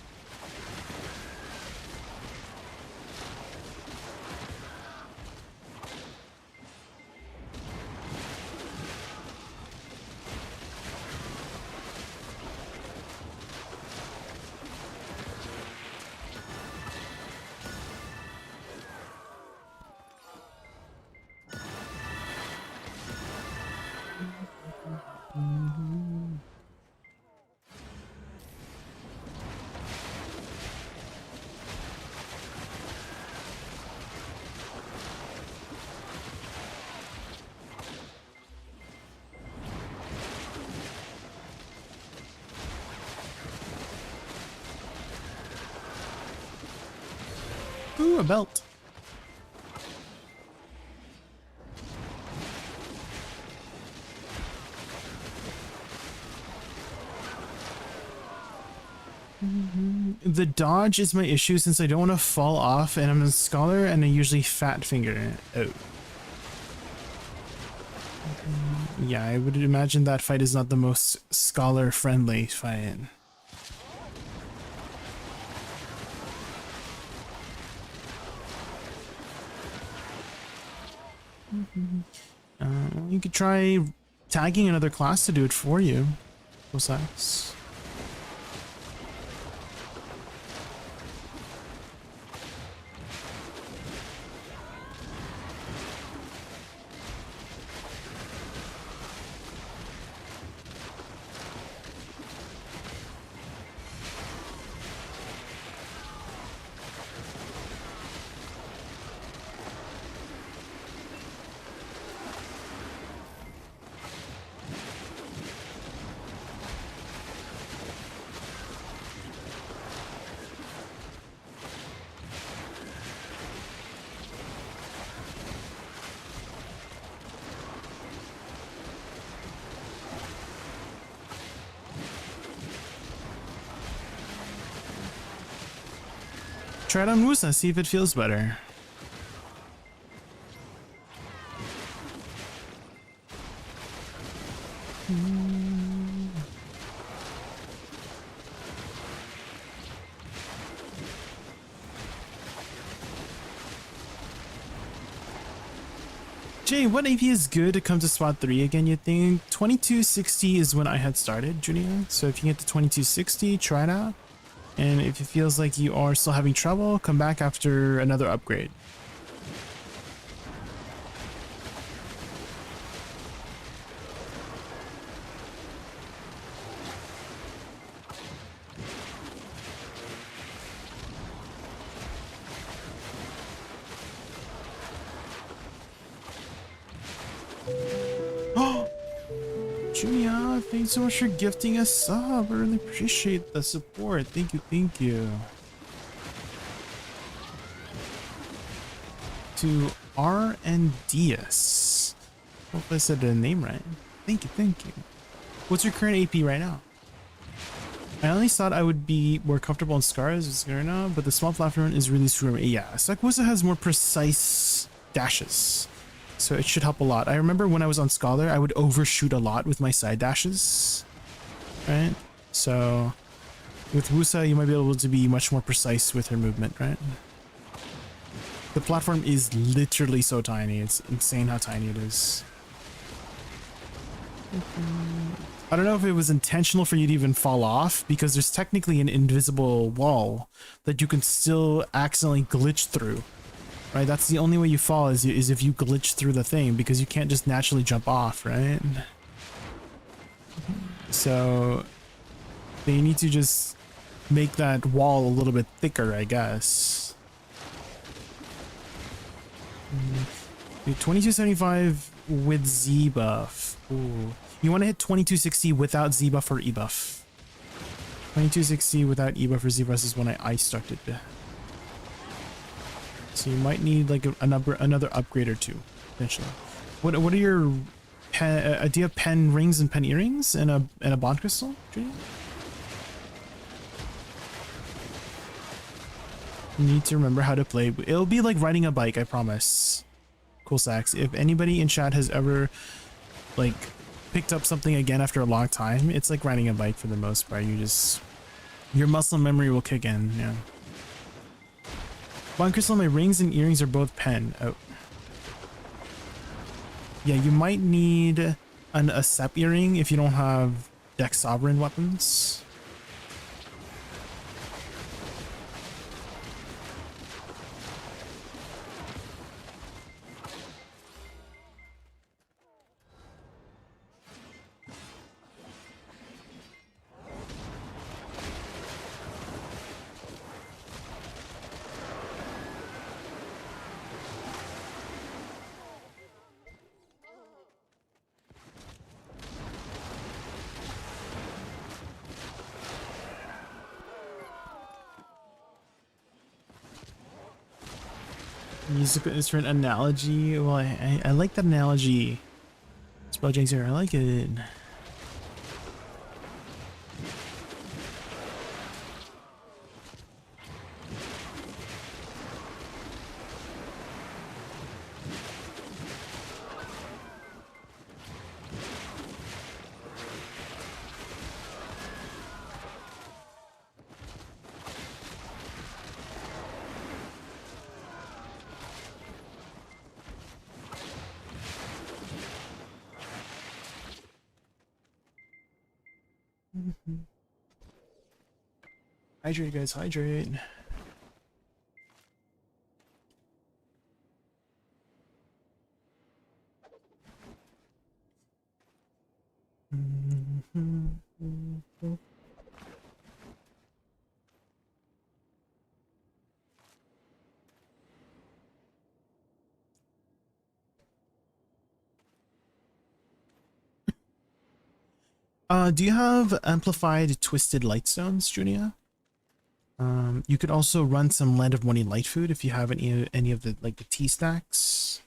Ooh, a belt. The dodge is my issue since I don't want to fall off, and I'm a scholar and I usually fat finger it out. Yeah, I would imagine that fight is not the most scholar friendly fight. You could try tagging another class to do it for you. Besides. try it on Woosa, see if it feels better. Jay, what AP is good to come to spot 3 again, you think? 2260 is when I had started, Junior. So if you get to 2260, try it out. And if it feels like you are still having trouble, come back after another upgrade. Junior, thanks so much for gifting a sub. I really appreciate the support. Thank you, thank you. To RNDS. Hope I said the name right. Thank you, thank you. What's your current AP right now? I only thought I would be more comfortable on Scars with Skarna, but the small platform is really screwing me. Yeah, Woosa has more precise dashes, so it should help a lot. I remember when I was on Scholar, I would overshoot a lot with my side dashes, right? So with Woosa, you might be able to be much more precise with her movement, right? The platform is literally so tiny. It's insane how tiny it is. I don't know if it was intentional for you to even fall off, because there's technically an invisible wall that you can still accidentally glitch through. Right, that's the only way you fall is if you glitch through the thing, because you can't just naturally jump off, right? So they need to just make that wall a little bit thicker, I guess. 2275 with Z buff. Ooh. You want to hit 2260 without Z buff or E buff. 2260 without E buff or Z buff is when I started. So you might need like another upgrade or two, potentially. What are your pen? Do you have pen rings and pen earrings and a bond crystal? You need to remember how to play. It'll be like riding a bike, I promise. Cool Sax. If anybody in chat has ever like picked up something again after a long time, it's like riding a bike for the most part. Your muscle memory will kick in. Yeah. Bond crystal, my rings and earrings are both pen. Oh. Yeah, you might need a sep earring if you don't have Dex Sovereign weapons. Musical instrument analogy. Well, I like that analogy. Spell Jazer, I like it. Hydrate, guys, hydrate. Do you have amplified twisted light stones, Junia? You could also run some Land of Money light food if you have any of the like the tea stacks.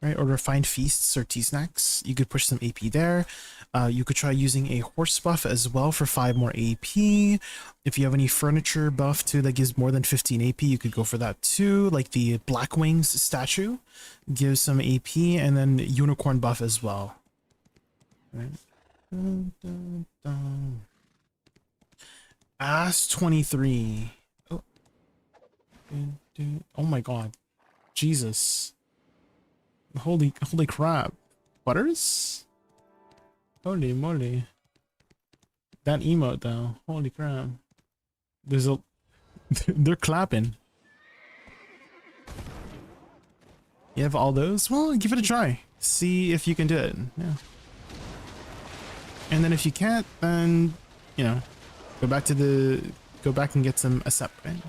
right? Or refined feasts or tea snacks. You could push some AP there. You could try using a horse buff as well for 5 more AP. If you have any furniture buff too that gives more than 15 AP, you could go for that too. Like the Black Wings statue gives some AP, and then unicorn buff as well. Right. Dun, dun, dun. Ass 23. Oh. Oh my god. Jesus. Holy crap. Butters? Holy moly. That emote though. Holy crap. There's a they're clapping. You have all those? Well, give it a try. See if you can do it. Yeah. And then if you can't, then you know, go back and get some ASEP, right?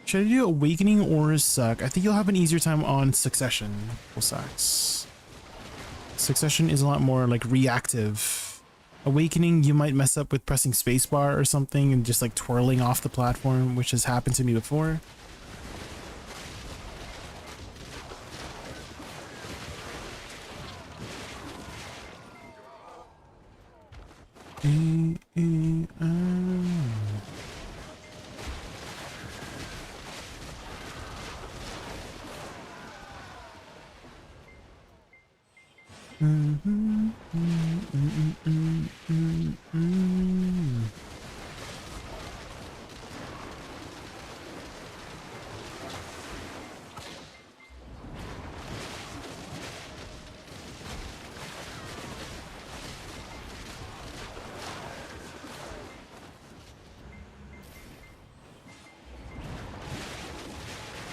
Should I do Awakening or Suck? I think you'll have an easier time on Succession. Sucks. Succession is a lot more like reactive. Awakening, you might mess up with pressing spacebar or something and just like twirling off the platform, which has happened to me before.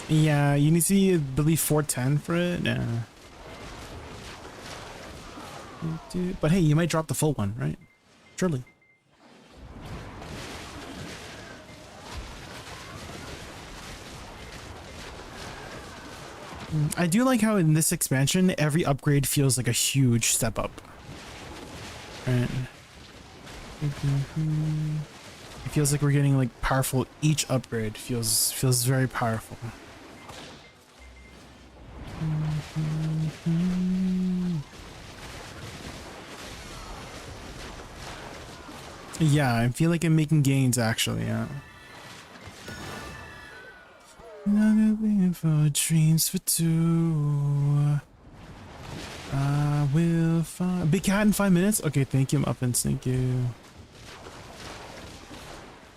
Yeah, you need to see, I believe, 410 for it. Yeah. But hey, you might drop the full one, right? Surely. I do like how in this expansion, every upgrade feels like a huge step up. Right. It feels like we're getting like powerful. Each upgrade feels very powerful. Yeah, I feel like I'm making gains actually, yeah. Looking for dreams for two. I will find Big Cat in 5 minutes? Okay, thank you, Muffins, thank you.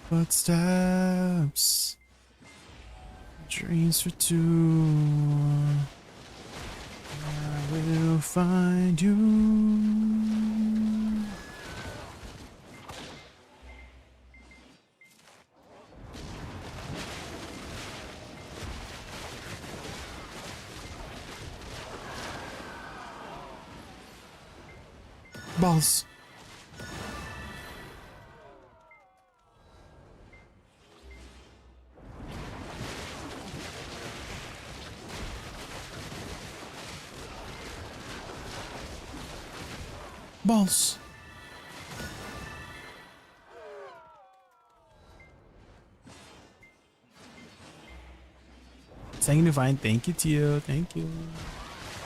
Footsteps. Dreams for two. I will find you. Balls. Balls. Saying divine, thank you to you, thank you.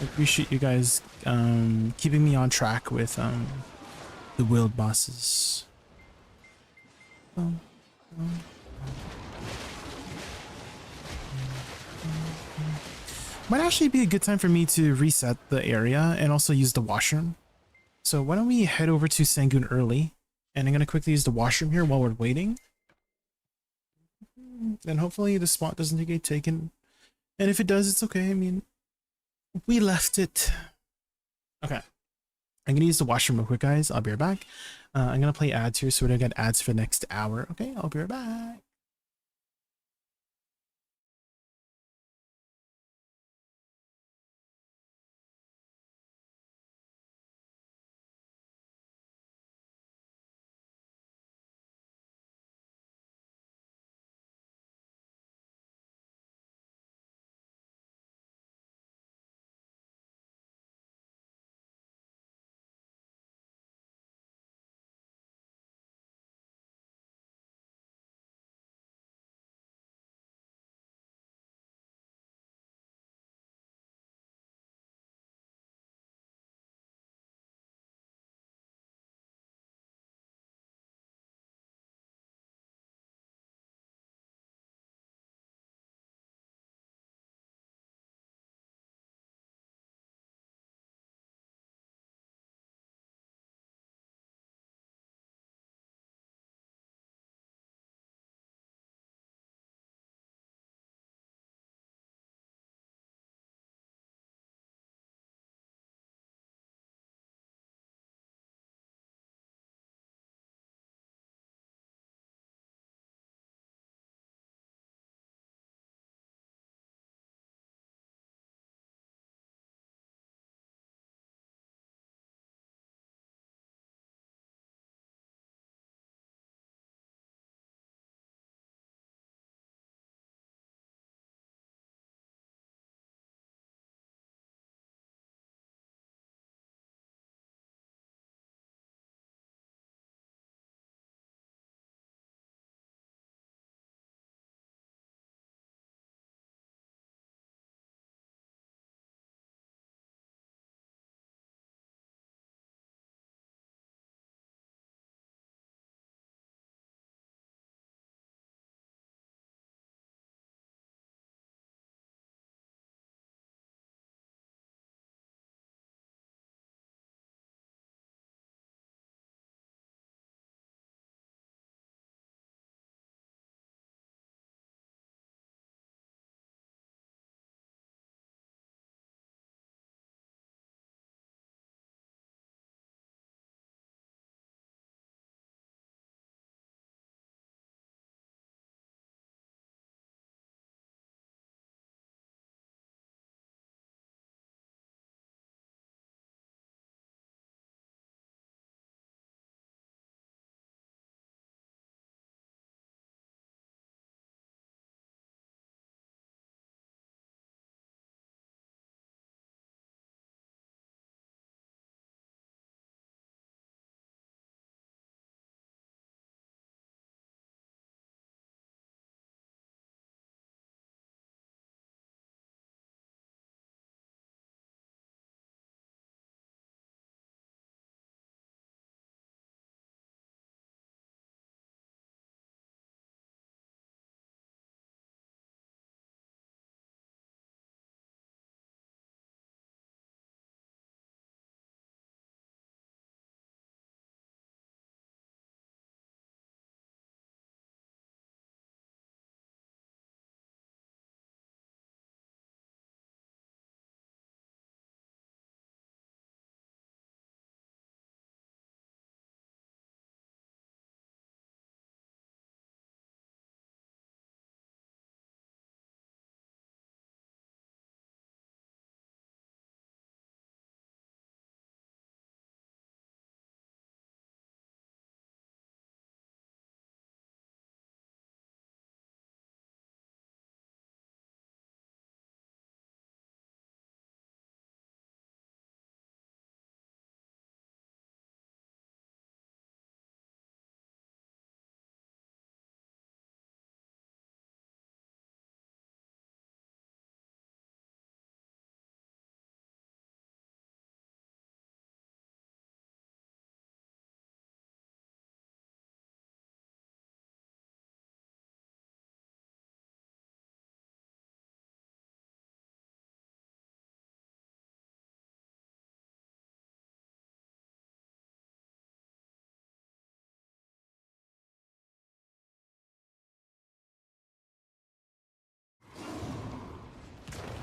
I appreciate you guys keeping me on track with the world bosses. Might actually be a good time for me to reset the area and also use the washroom. So why don't we head over to Sangoon early, and I'm gonna quickly use the washroom here while we're waiting. And hopefully the spot doesn't get taken. And if it does, it's okay. I mean, we left it. Okay. I'm gonna use the washroom real quick, guys. I'll be right back. I'm gonna play ads here so we don't get ads for the next hour. Okay, I'll be right back.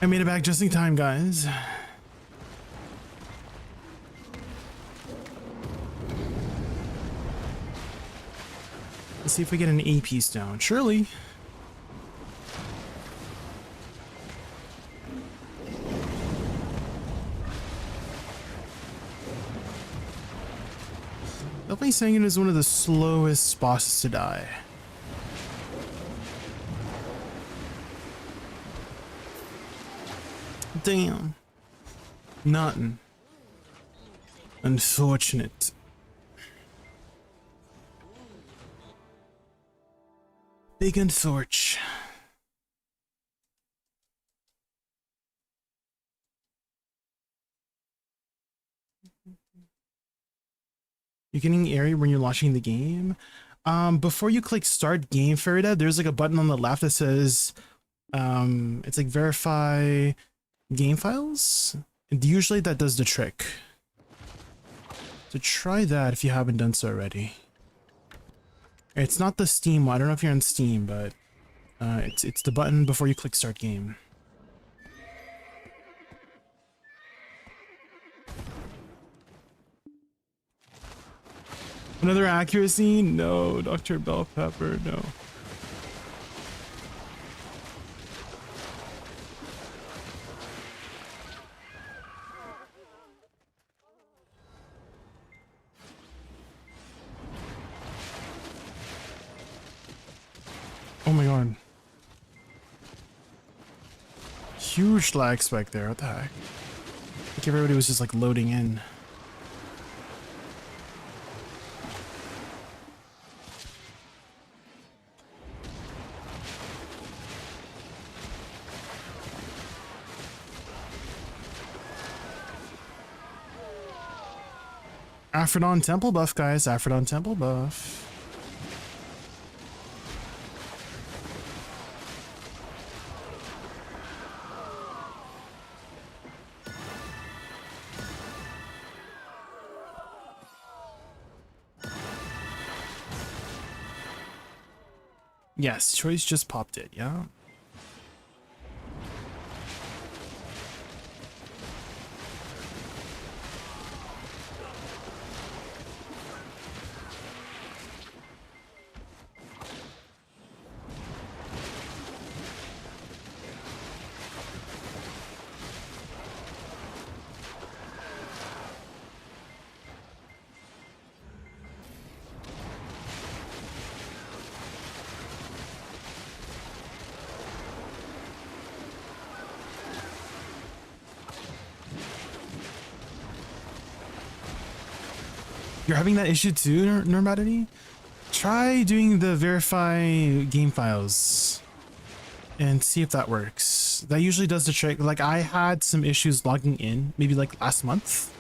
I made it back just in time, guys. Let's see if we get an AP stone. Surely. Definitely saying it is one of the slowest bosses to die. Damn. Nothing. Unfortunate. Big unfortunate. You're getting airy when you're launching the game. Before you click start game, Farida, there's like a button on the left that says, it's like verify game files. And usually that does the trick. So try that if you haven't done so already. It's not the Steam one. I don't know if you're on Steam, but it's the button before you click start game. Another accuracy? No, Dr. Bell Pepper, no. Oh my god. Huge lag spike there, what the heck? I think everybody was just like loading in. Aphrodon Temple buff, guys. Aphrodon Temple buff. Yes, Choice just popped it, yeah. You're having that issue too, Normodity? Try doing the verify game files and see if that works. That usually does the trick. Like I had some issues logging in, maybe like last month,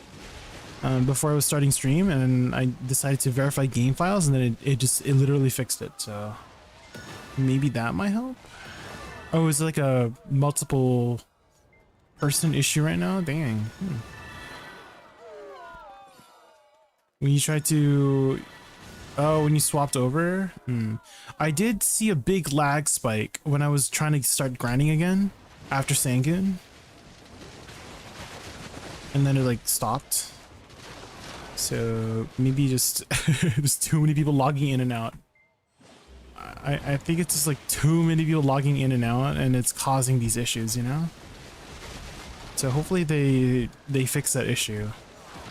before I was starting stream, and I decided to verify game files, and then it literally fixed it. So maybe that might help. Oh, is it like a multiple person issue right now? Dang. When you try to... Oh, when you swapped over? I did see a big lag spike when I was trying to start grinding again after Sangun. And then it like stopped. So maybe just there's too many people logging in and out. I think it's just like too many people logging in and out, and it's causing these issues, you know? So hopefully they fix that issue.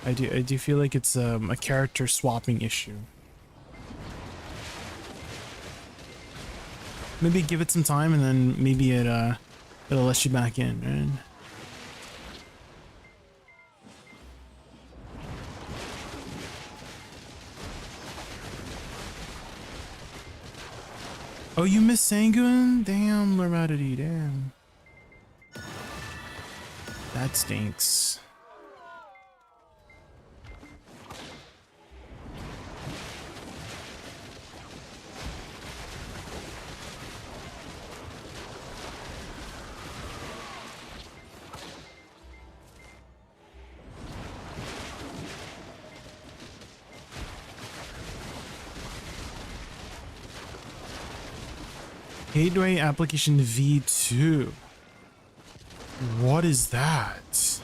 I do feel like it's a character swapping issue. Maybe give it some time, and then maybe it'll let you back in, right? Oh, you missed Sanguine? Damn, Loradity, damn. That stinks. Gateway application V2. What is that?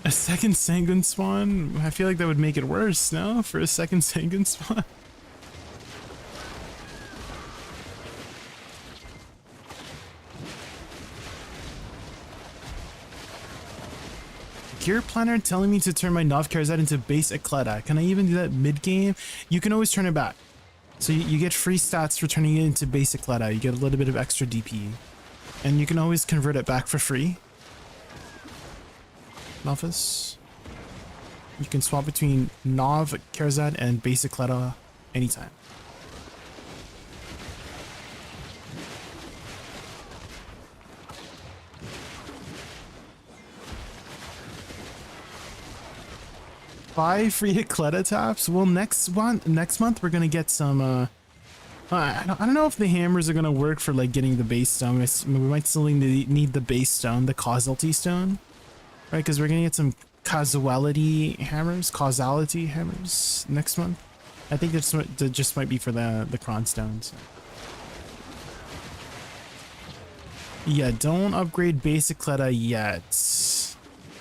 A second Sanguine spawn? I feel like that would make it worse, no? For a second Sanguine spawn? Gear Planner telling me to turn my Nov Karazad into base Ecleta. Can I even do that mid-game? You can always turn it back. So you get free stats for turning it into base Ecleta. You get a little bit of extra DP. And you can always convert it back for free. Novice. You can swap between Nov Karazad and base Ecleta anytime. Buy free Ecleta taps? Well, next month we're gonna get some. I don't know if the hammers are gonna work for like getting the base stone. We might still need the base stone, the causality stone, right? Because we're gonna get some causality hammers next month. I think that just might be for the cron stones. Yeah, don't upgrade basic Ecleta yet.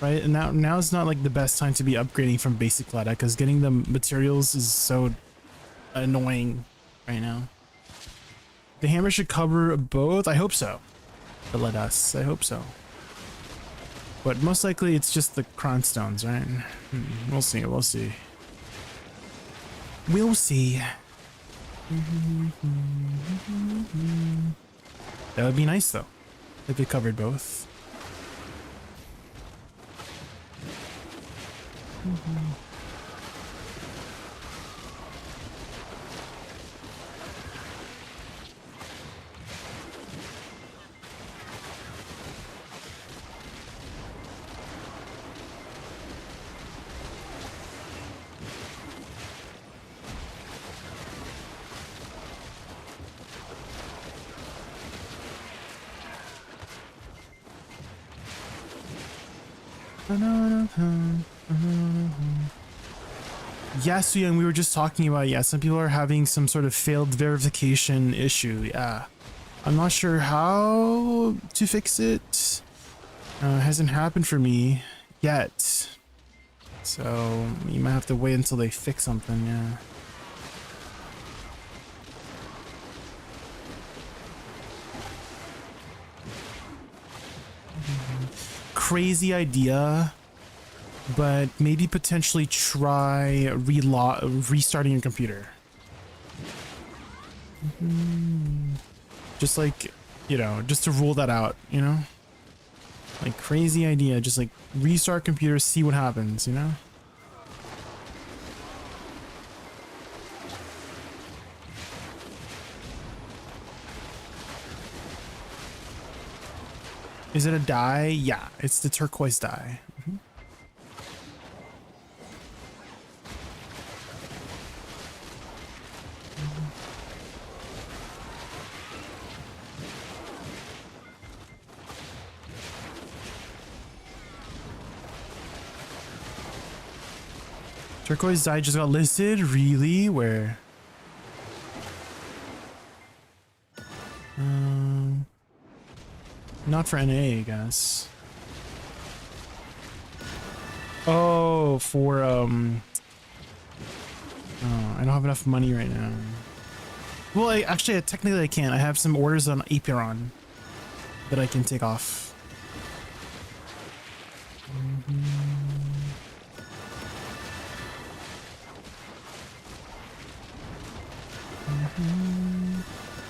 Right, and now's not like the best time to be upgrading from basic Ecleta because getting the materials is so annoying right now. The hammer should cover both. I hope so. But let us. I hope so. But most likely it's just the cron stones, right? We'll see. We'll see. We'll see. That would be nice though, if it covered both. Yeah, so yeah, we were just talking about, yeah, some people are having some sort of failed verification issue. Yeah, I'm not sure how to fix it. It hasn't happened for me yet, so you might have to wait until they fix something. Yeah. Crazy idea, but maybe potentially try restarting your computer. Just like, you know, just to rule that out, you know? Like, crazy idea, just like restart computer, see what happens, you know? Is it a dye? Yeah, it's the turquoise dye. Turquoise dye just got listed? Really? Where? Not for NA, I guess. Oh, for oh, I don't have enough money right now. Well, actually, technically I can. I have some orders on Apiron that I can take off.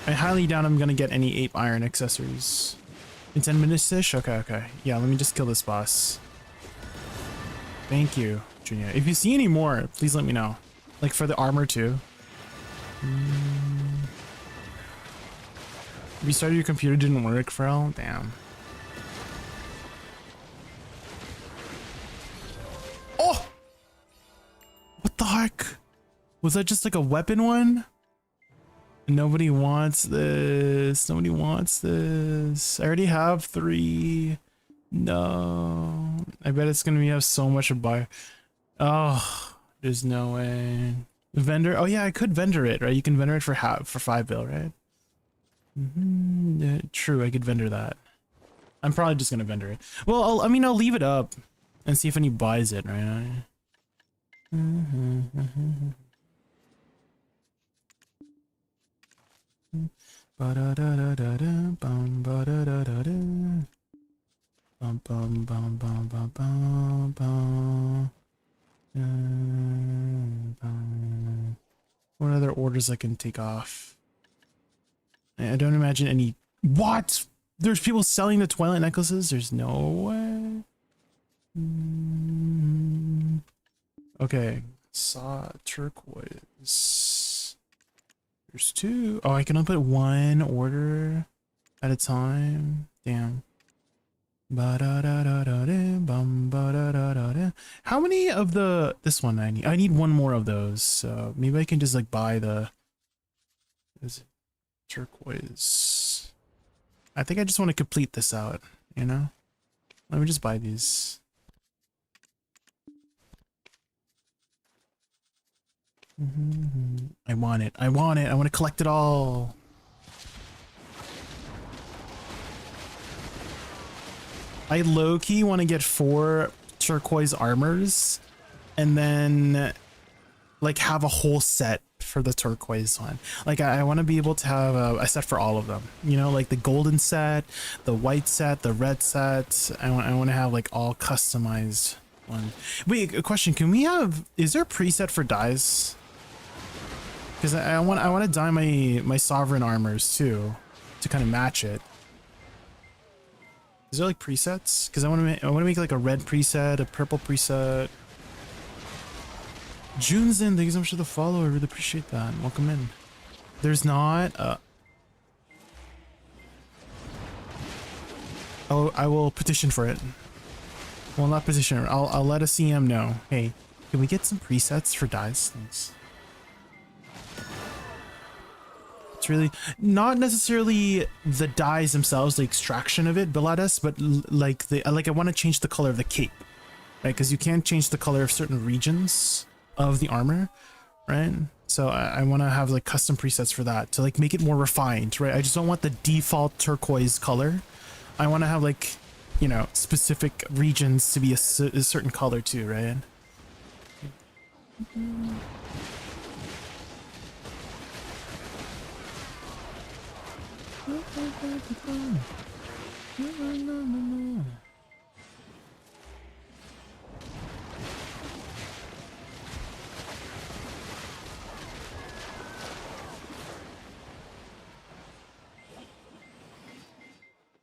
I highly doubt I'm gonna get any ape iron accessories. In 10 minutes-ish? Okay, okay. Yeah, let me just kill this boss. Thank you, Junior. If you see any more, please let me know. Like for the armor too. Restarted your computer, didn't work, Pharrell? Damn. Oh! What the heck? Was that just like a weapon one? Nobody wants this. Nobody wants this. I already have 3. No. I bet it's gonna be have so much to buy. Oh, there's no way. Vendor. Oh yeah, I could vendor it, right? You can vendor it for 5 bill, right? True, I could vendor that. I'm probably just gonna vendor it. Well, I mean, I'll leave it up and see if any buys it, right? What other orders I can take off? I don't imagine any. What? There's people selling the Twilight necklaces? There's no way. Okay. Saw turquoise. There's 2. Oh, I can only put 1 order at a time. Damn. How many of this one I need? I need 1 more of those. So maybe I can just like buy the turquoise. I think I just want to complete this out, you know? Let me just buy these. I want it. I want it. I want to collect it all. I low-key want to get 4 turquoise armors and then like have a whole set for the turquoise one. Like I want to be able to have a set for all of them, you know, like the golden set, the white set, the red set. I want to have like all customized one. Wait, a question. Can we have, is there a preset for dyes? Because I want to dye my sovereign armors too to kind of match it. Is there like presets? Because I want to make like a red preset, a purple preset. June's in. Thank you so much for the follow. I really appreciate that. Welcome in. There's not. Oh, I will petition for it. Well, not petition. I'll let a CM know. Hey, can we get some presets for dyes? Thanks. It's really not necessarily the dyes themselves, the extraction of it, Biladas, but like I want to change the color of the cape, right? Because you can't change the color of certain regions of the armor, right? So I want to have like custom presets for that to like make it more refined, right? I just don't want the default turquoise color. I want to have like, you know, specific regions to be a certain color too, right?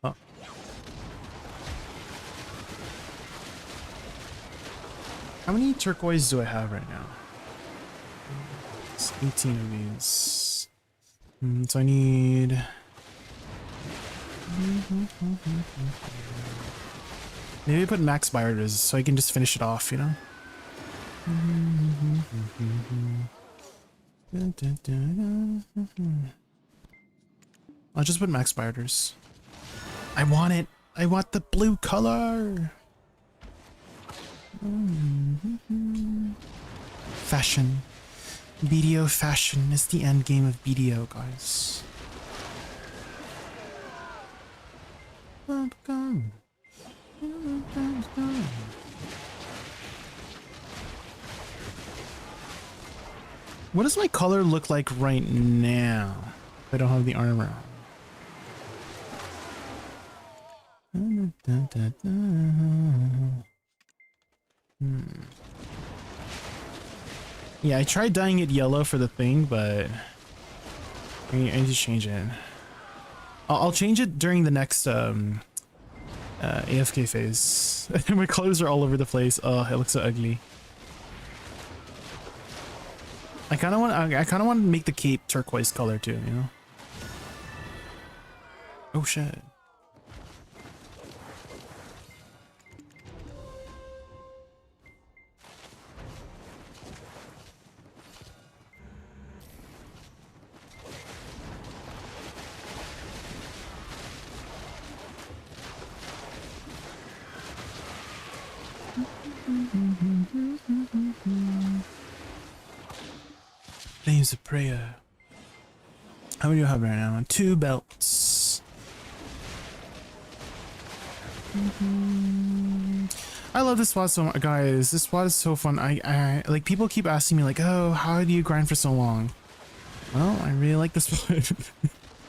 Oh. How many turquoise do I have right now? It's 18 of these. So I need... Maybe put max buyers so I can just finish it off, you know? I'll just put max buyers. I want it! I want the blue color! Fashion. BDO fashion is the end game of BDO, guys. What does my color look like right now if I don't have the armor on? Yeah, I tried dyeing it yellow for the thing, but I need to change it. I'll change it during the next AFK phase. My colors are all over the place. Oh, it looks so ugly. I kind of want to make the cape turquoise color too, you know? Oh shit. Flames of prayer. How many do you have right now? 2 belts. I love this SWAT so much, guys. This SWAT is so fun. I like, people keep asking me like, oh, how do you grind for so long? Well, I really like this SWAT.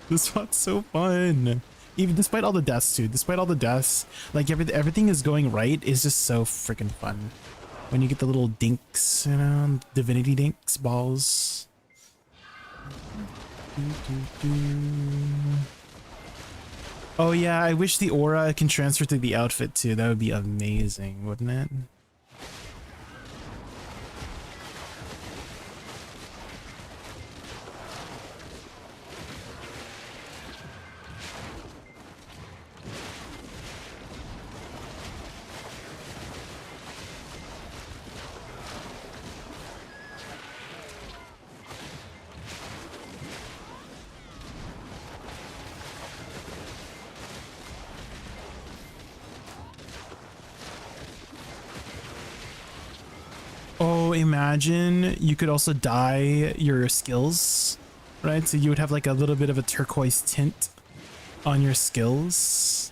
This SWAT's so fun. Even despite all the deaths too. Despite all the deaths, like everything is going right. It's just so freaking fun. When you get the little dinks, you know, divinity dinks balls. Oh yeah, I wish the aura can transfer to the outfit too. That would be amazing, wouldn't it? Oh, imagine you could also dye your skills, right? So you would have like a little bit of a turquoise tint on your skills,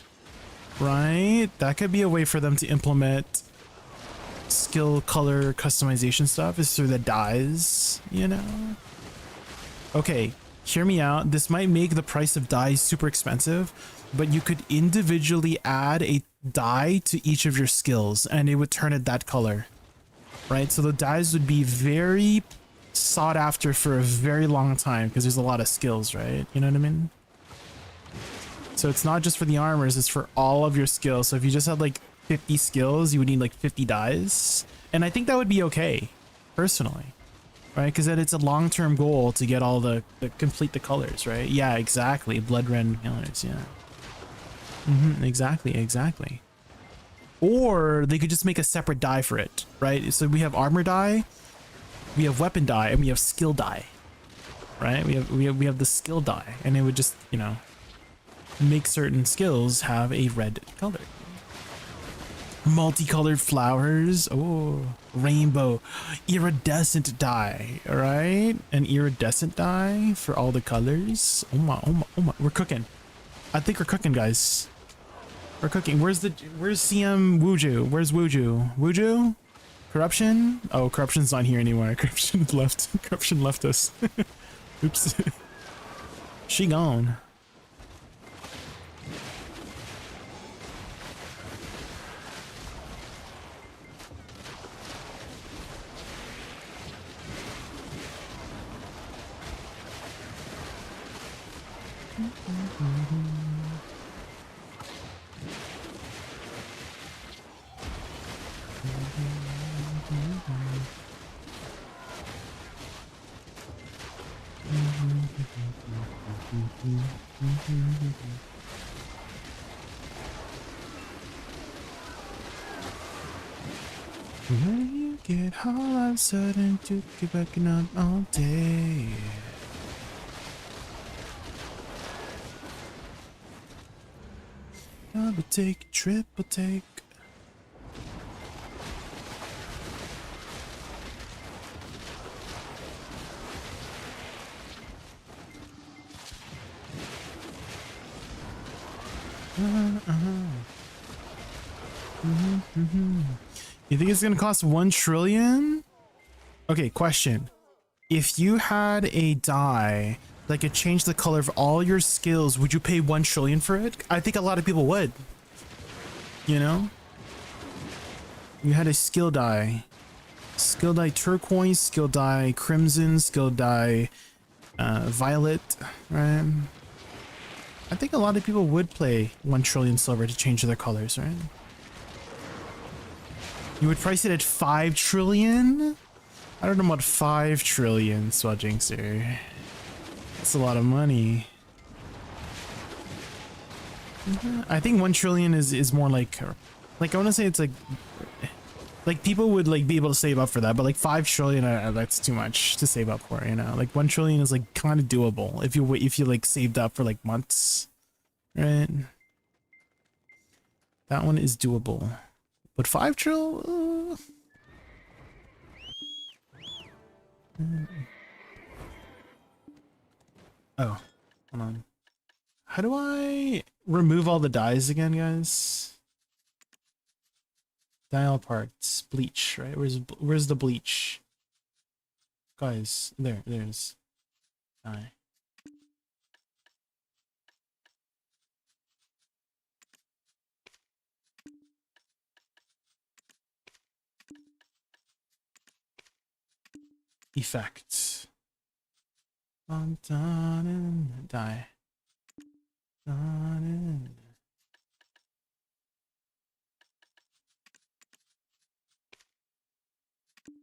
right? That could be a way for them to implement skill color customization stuff, is through the dyes, you know? Okay, hear me out. This might make the price of dyes super expensive, but you could individually add a dye to each of your skills and it would turn it that color. Right, so the dyes would be very sought after for a very long time because there's a lot of skills, right? You know what I mean? So it's not just for the armors, it's for all of your skills. So if you just had like 50 skills, you would need like 50 dyes. And I think that would be okay, personally. Right, because then it's a long-term goal to get all the complete the colors, right? Yeah, exactly. Blood red colors, yeah. Exactly. Or they could just make a separate dye for it, right? So we have armor dye, we have weapon dye, and we have skill dye, right? We have the skill dye, and it would just, you know, make certain skills have a red color. Multicolored flowers, oh, rainbow, iridescent dye, all right? An iridescent dye for all the colors. Oh my, we're cooking. I think we're cooking, guys. We're cooking. Where's CM Wuju? Where's Wuju? Wuju? Corruption? Oh, Corruption's not here anymore. Corruption left. Corruption left us. Oops. She gone. When you get all of a sudden to keep backing up all day. Double take, triple take. You think it's gonna cost 1 trillion? Okay, question. If you had a dye that could change the color of all your skills, would you pay 1 trillion for it? I think a lot of people would. You know? You had a skill dye. Skill dye turquoise, skill dye crimson, skill dye violet, right? I think a lot of people would pay 1 trillion silver to change their colors, right? You would price it at 5 trillion? I don't know about 5 trillion, Swajingster. That's a lot of money. I think 1 trillion is more like I want to say it's like people would like be able to save up for that, but like 5 trillion, that's too much to save up for, you know? Like 1 trillion is like kind of doable if you like saved up for like months, right? That one is doable. But 5 trill? Oh, hold on. How do I remove all the dyes again, guys? Dial parts, bleach, right? Where's the bleach? Guys, there's dye. Effect. Done, die. Done.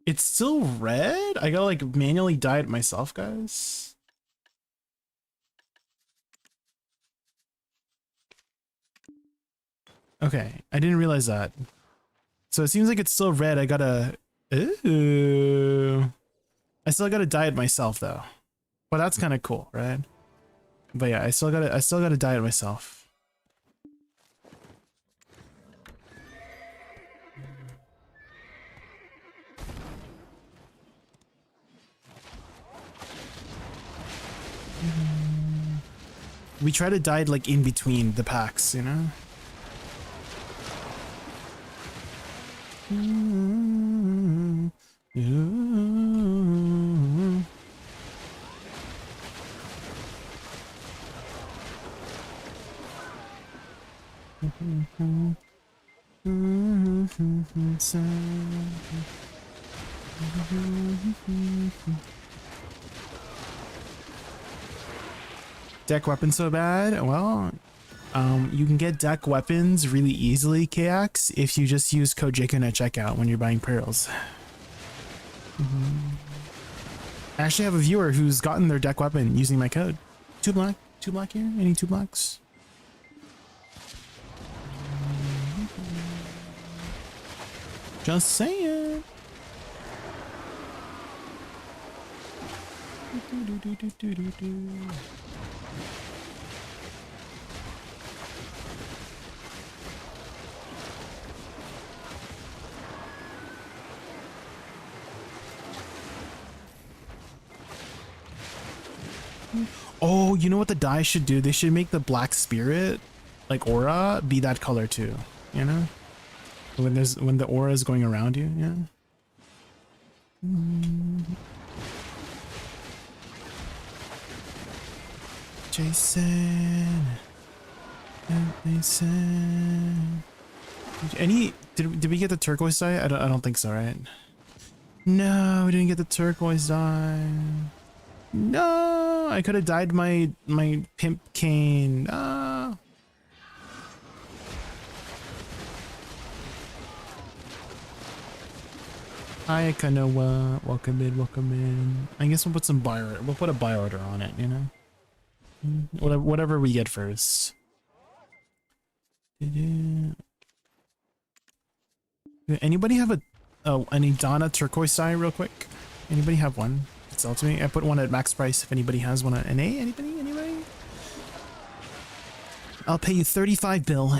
It's still red? I gotta like manually dye it myself, guys. Okay, I didn't realize that. So it seems like it's still red. I gotta... Ooh. I still gotta dye it myself though. But that's kind of cool, right? But yeah, I still gotta dye it myself. We try to dye it like in between the packs, you know? Deck weapons so bad? Well, you can get deck weapons really easily, KX, if you just use code Jaykun at checkout when you're buying pearls. I actually have a viewer who's gotten their deck weapon using my code. Two black here? Any 2 blacks? Just saying. Oh, you know what the dye should do? They should make the black spirit, like aura, be that color too. You know, when the aura is going around you. Yeah. Jason. Did we get the turquoise dye? I don't think so, right? No, we didn't get the turquoise dye. No, I could have dyed my pimp cane. Ah. Hi, Kanoa. Welcome in. I guess we'll put some buy order. We'll put a buy order on it, you know? Whatever we get first. Anybody have any Donna turquoise dye real quick? Anybody have one? Sell to me. I put one at max price if anybody has one at NA. Anybody? I'll pay you 35 bill.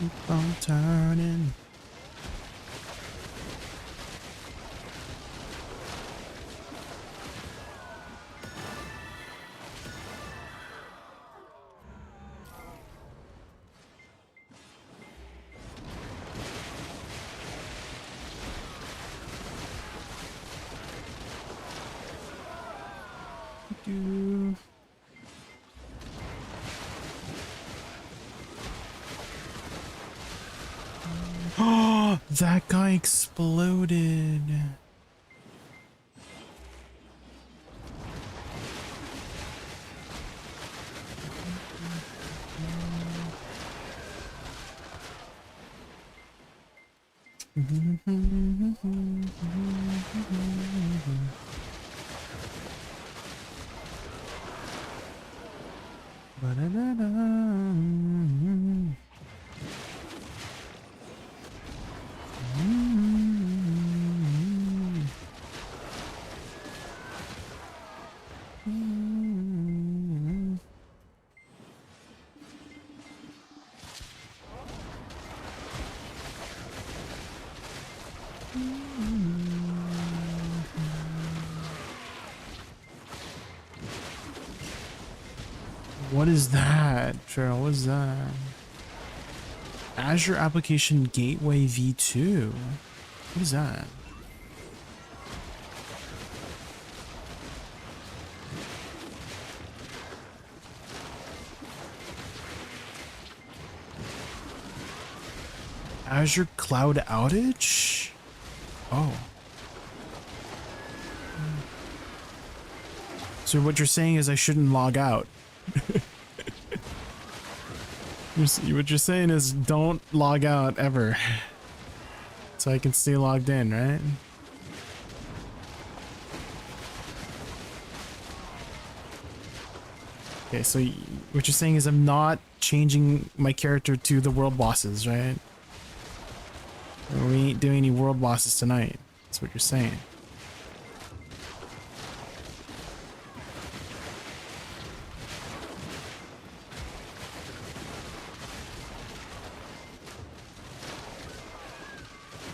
Keep on turning. Oh, that guy exploded. What is that, Cheryl? What is that? Azure Application Gateway V2. What is that? Azure Cloud Outage? Oh. So what you're saying is I shouldn't log out. What you're saying is don't log out ever. So I can stay logged in, right? Okay, so what you're saying is I'm not changing my character to the world bosses, right? We ain't doing any world bosses tonight. That's what you're saying.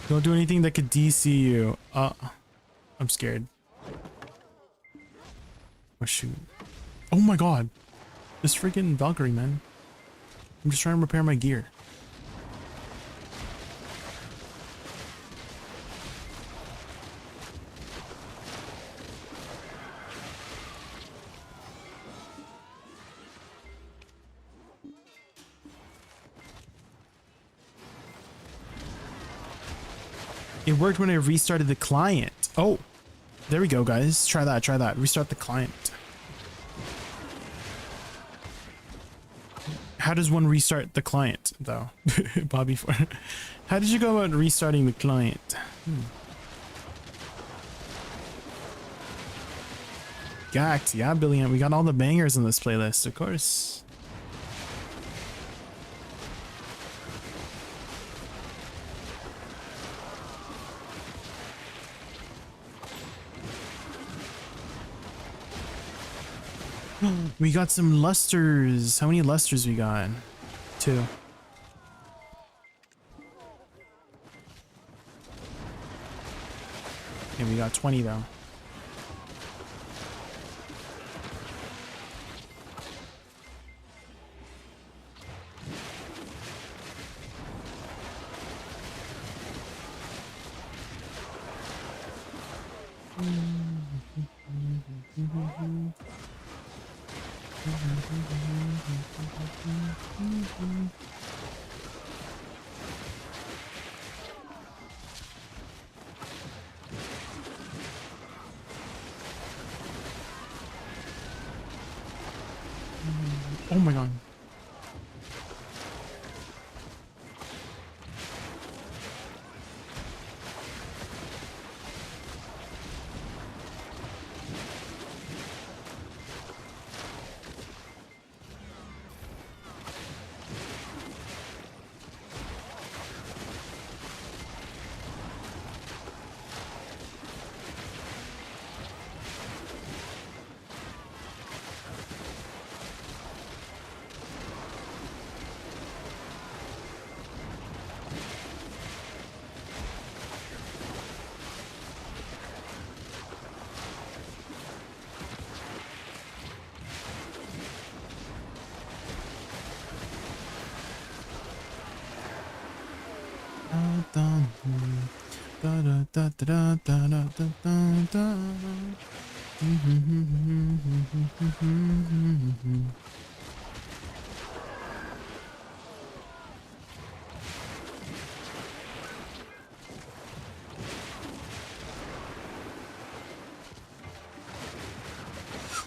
Don't do anything that could DC you. I'm scared. Oh shoot. Oh my god. This freaking Valkyrie, man. I'm just trying to repair my gear. It worked when I restarted the client. Oh, there we go, guys. Try that, try that. Restart the client. How does one restart the client, though? Bobby, how did you go about restarting the client? Gax, yeah, Billion. We got all the bangers in this playlist, of course. We got some lusters. How many lusters we got? 2. And we got 20 though. Oh my god.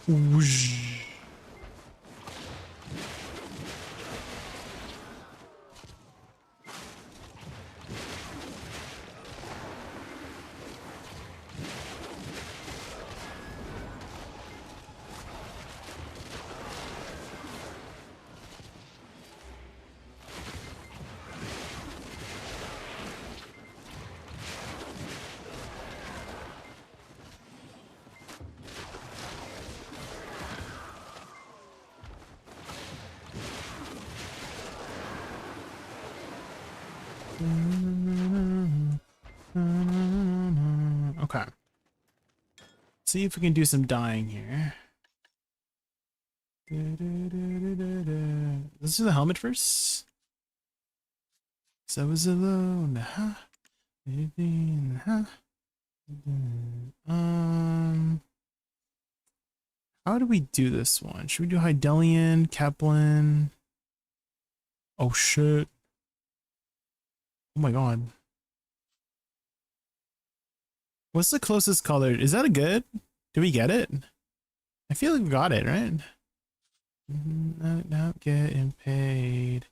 Whoosh. Okay. See if we can do some dying here. Let's do the helmet first. So I was alone. Huh? How do we do this one? Should we do Hydelian, Kaplan? Oh shit. Oh my god. What's the closest color? Is that a good? Do we get it? I feel like we got it, right? Not getting paid.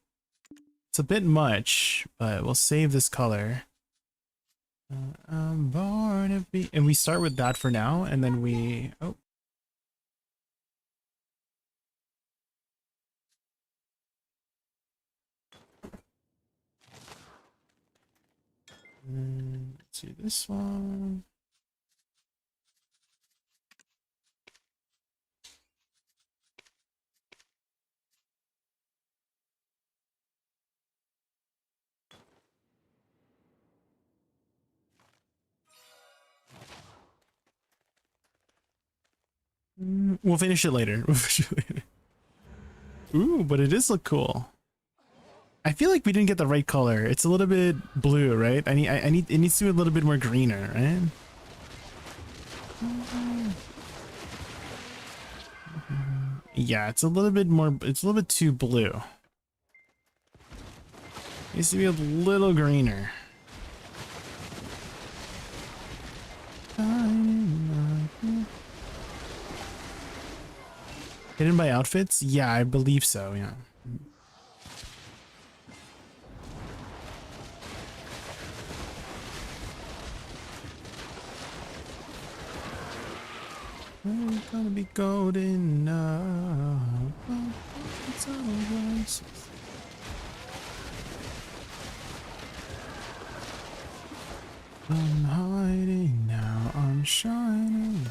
It's a bit much, but we'll save this color. I'm born to be, and we start with that for now, and then we, oh. Let's see this one. We'll finish it later. Ooh, but it does look cool. I feel like we didn't get the right color. It's a little bit blue, right? I need it needs to be a little bit more greener, right? Yeah, it's a little bit more, it's a little bit too blue. It needs to be a little greener. Hidden by outfits? Yeah, I believe so, yeah. We're gonna be golden now. It's alright. I'm hiding now, I'm shining.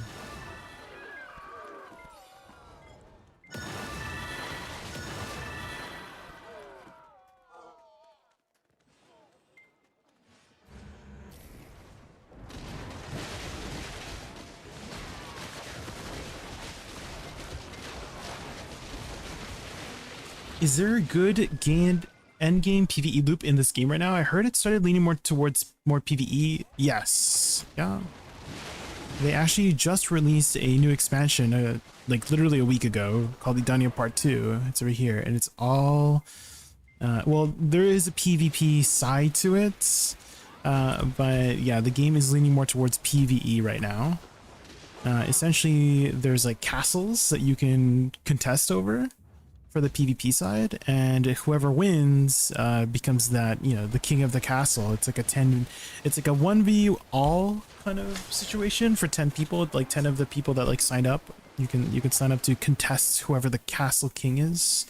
Is there a good endgame PvE loop in this game right now? I heard it started leaning more towards more PvE. Yes. Yeah. They actually just released a new expansion, like literally a week ago, called the Dania Part 2. It's over here, and it's all... well, there is a PvP side to it, but yeah, the game is leaning more towards PvE right now. Essentially, there's like castles that you can contest over for the PvP side, and whoever wins becomes that, you know, the king of the castle. It's like a 1v all kind of situation for 10 people, like 10 of the people that like signed up. You can sign up to contest whoever the castle king is.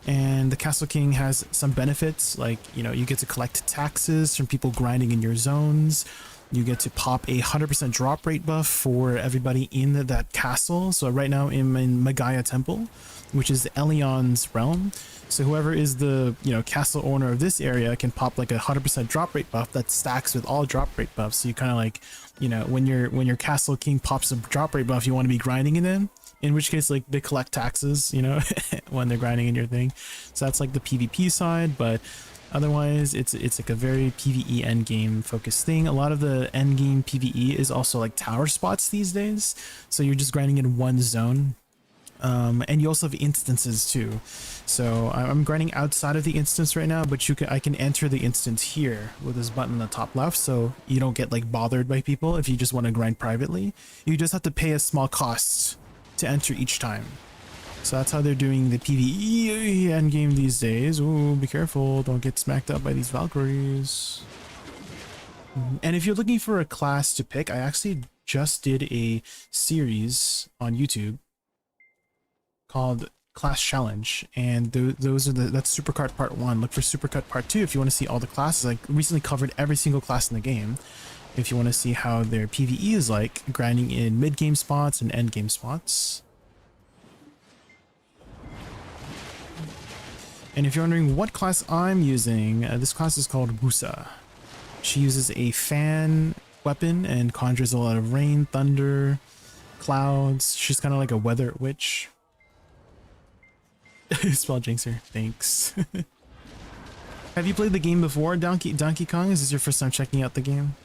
And the castle king has some benefits, like, you know, you get to collect taxes from people grinding in your zones. You get to pop a 100% drop rate buff for everybody in that castle. So right now I'm in Magaya Temple, which is Elion's realm. So whoever is the, you know, castle owner of this area can pop like a 100% drop rate buff that stacks with all drop rate buffs. So you kind of like, you know, when your castle king pops a drop rate buff, you want to be grinding in them. In which case, like, they collect taxes, you know, when they're grinding in your thing. So that's like the PvP side, but otherwise it's like a very PvE endgame focused thing. A lot of the endgame PvE is also like tower spots these days. So you're just grinding in one zone. And you also have instances too. So I'm grinding outside of the instance right now, but I can enter the instance here with this button on the top left, so you don't get like bothered by people if you just want to grind privately. You just have to pay a small cost to enter each time. So that's how they're doing the PvE endgame these days. Ooh, be careful, don't get smacked up by these Valkyries. And if you're looking for a class to pick, I actually just did a series on YouTube called Class Challenge, and those are that's Supercut Part 1. Look for Supercut Part 2 if you want to see all the classes. I recently covered every single class in the game. If you want to see how their PvE is like, grinding in mid-game spots and end-game spots. And if you're wondering what class I'm using, this class is called Woosa. She uses a fan weapon and conjures a lot of rain, thunder, clouds. She's kind of like a weather witch. Spell Jinxer. Thanks. Have you played the game before, Donkey Kong? Is this your first time checking out the game?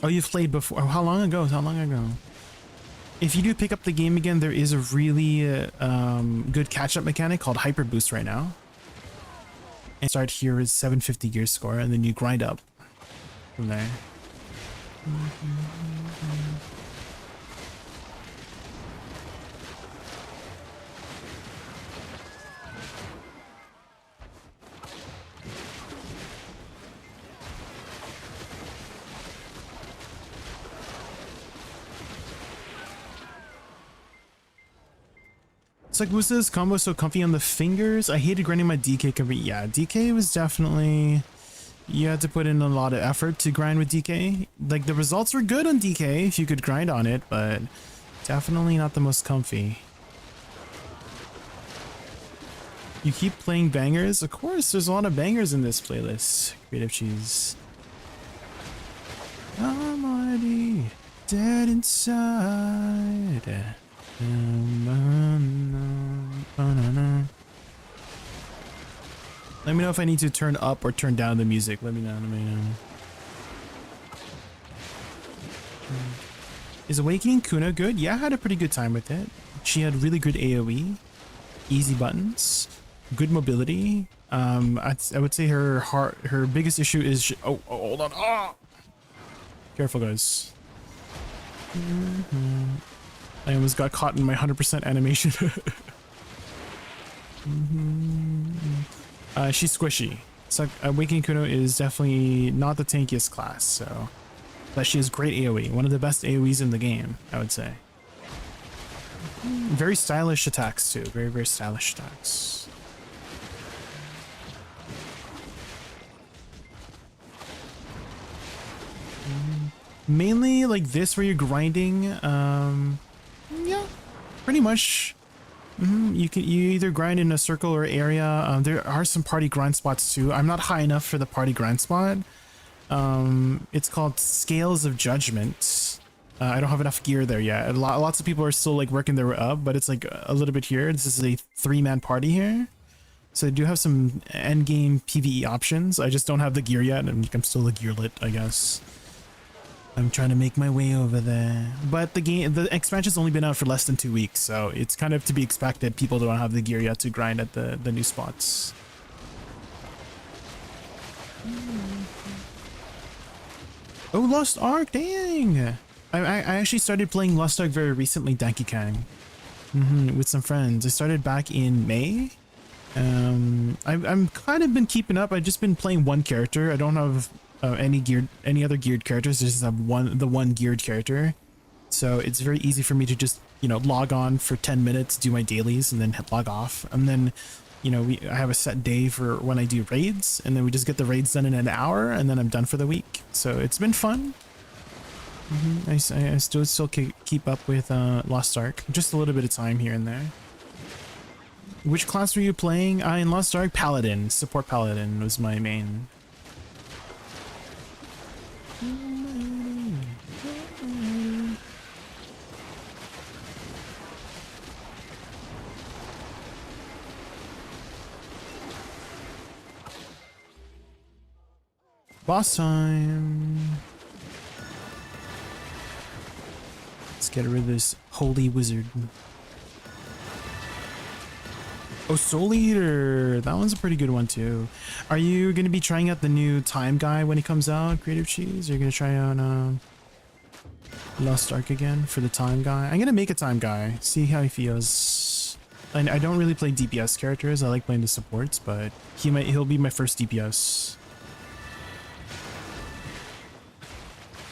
Oh, you've played before. Oh, how long ago? How long ago? If you do pick up the game again, there is a really good catch-up mechanic called Hyper Boost right now. And start here is 750 gear score, and then you grind up from there. It's like Woosa's combo so comfy on the fingers. I hated grinding my DK combo. Yeah, DK was definitely... You had to put in a lot of effort to grind with DK. Like, the results were good on DK if you could grind on it, but definitely not the most comfy. You keep playing bangers? Of course, there's a lot of bangers in this playlist. Creative Cheese. I'm already dead inside. Let me know if I need to turn up or turn down the music. Let me know. Is Awakening Kuna good? Yeah, I had a pretty good time with it. She had really good AoE, easy buttons, good mobility. I would say her biggest issue is oh, hold on. Oh! Careful, guys. I almost got caught in my 100% animation. She's squishy. So Awakening Kuno is definitely not the tankiest class, so... But she has great AoE. One of the best AoEs in the game, I would say. Very stylish attacks, too. Very, very stylish attacks. Mainly like this where you're grinding, yeah, pretty much. You either grind in a circle or area. There are some party grind spots too. I'm not high enough for the party grind spot. It's called Scales of Judgment. I don't have enough gear there yet. Lots of people are still like working their way up, but it's like a little bit here. This is a 3-man party here. So I do have some end game PvE options. I just don't have the gear yet. I'm still a gearlet, I guess. I'm trying to make my way over there. But the expansion's only been out for less than 2 weeks, so it's kind of to be expected. People don't have the gear yet to grind at the new spots. Oh, Lost Ark, dang! I actually started playing Lost Ark very recently, Donkey Kong. With some friends. I started back in May. I'm kind of been keeping up. I've just been playing one character. I don't have any other geared characters. I just have the one geared character, so it's very easy for me to just, you know, log on for 10 minutes, do my dailies, and then log off. And then, you know, I have a set day for when I do raids, and then we just get the raids done in an hour, and then I'm done for the week. So it's been fun. I still keep up with Lost Ark, just a little bit of time here and there. Which class were you playing? In Lost Ark, Paladin. Support Paladin was my main. Boss time. Let's get rid of this holy wizard. Oh, Soul Eater. That one's a pretty good one too. Are you going to be trying out the new time guy when it comes out, Creative Cheese? Are you going to try out Lost Ark again for the time guy? I'm going to make a time guy, see how he feels. And I don't really play DPS characters. I like playing the supports, but he'll be my first DPS.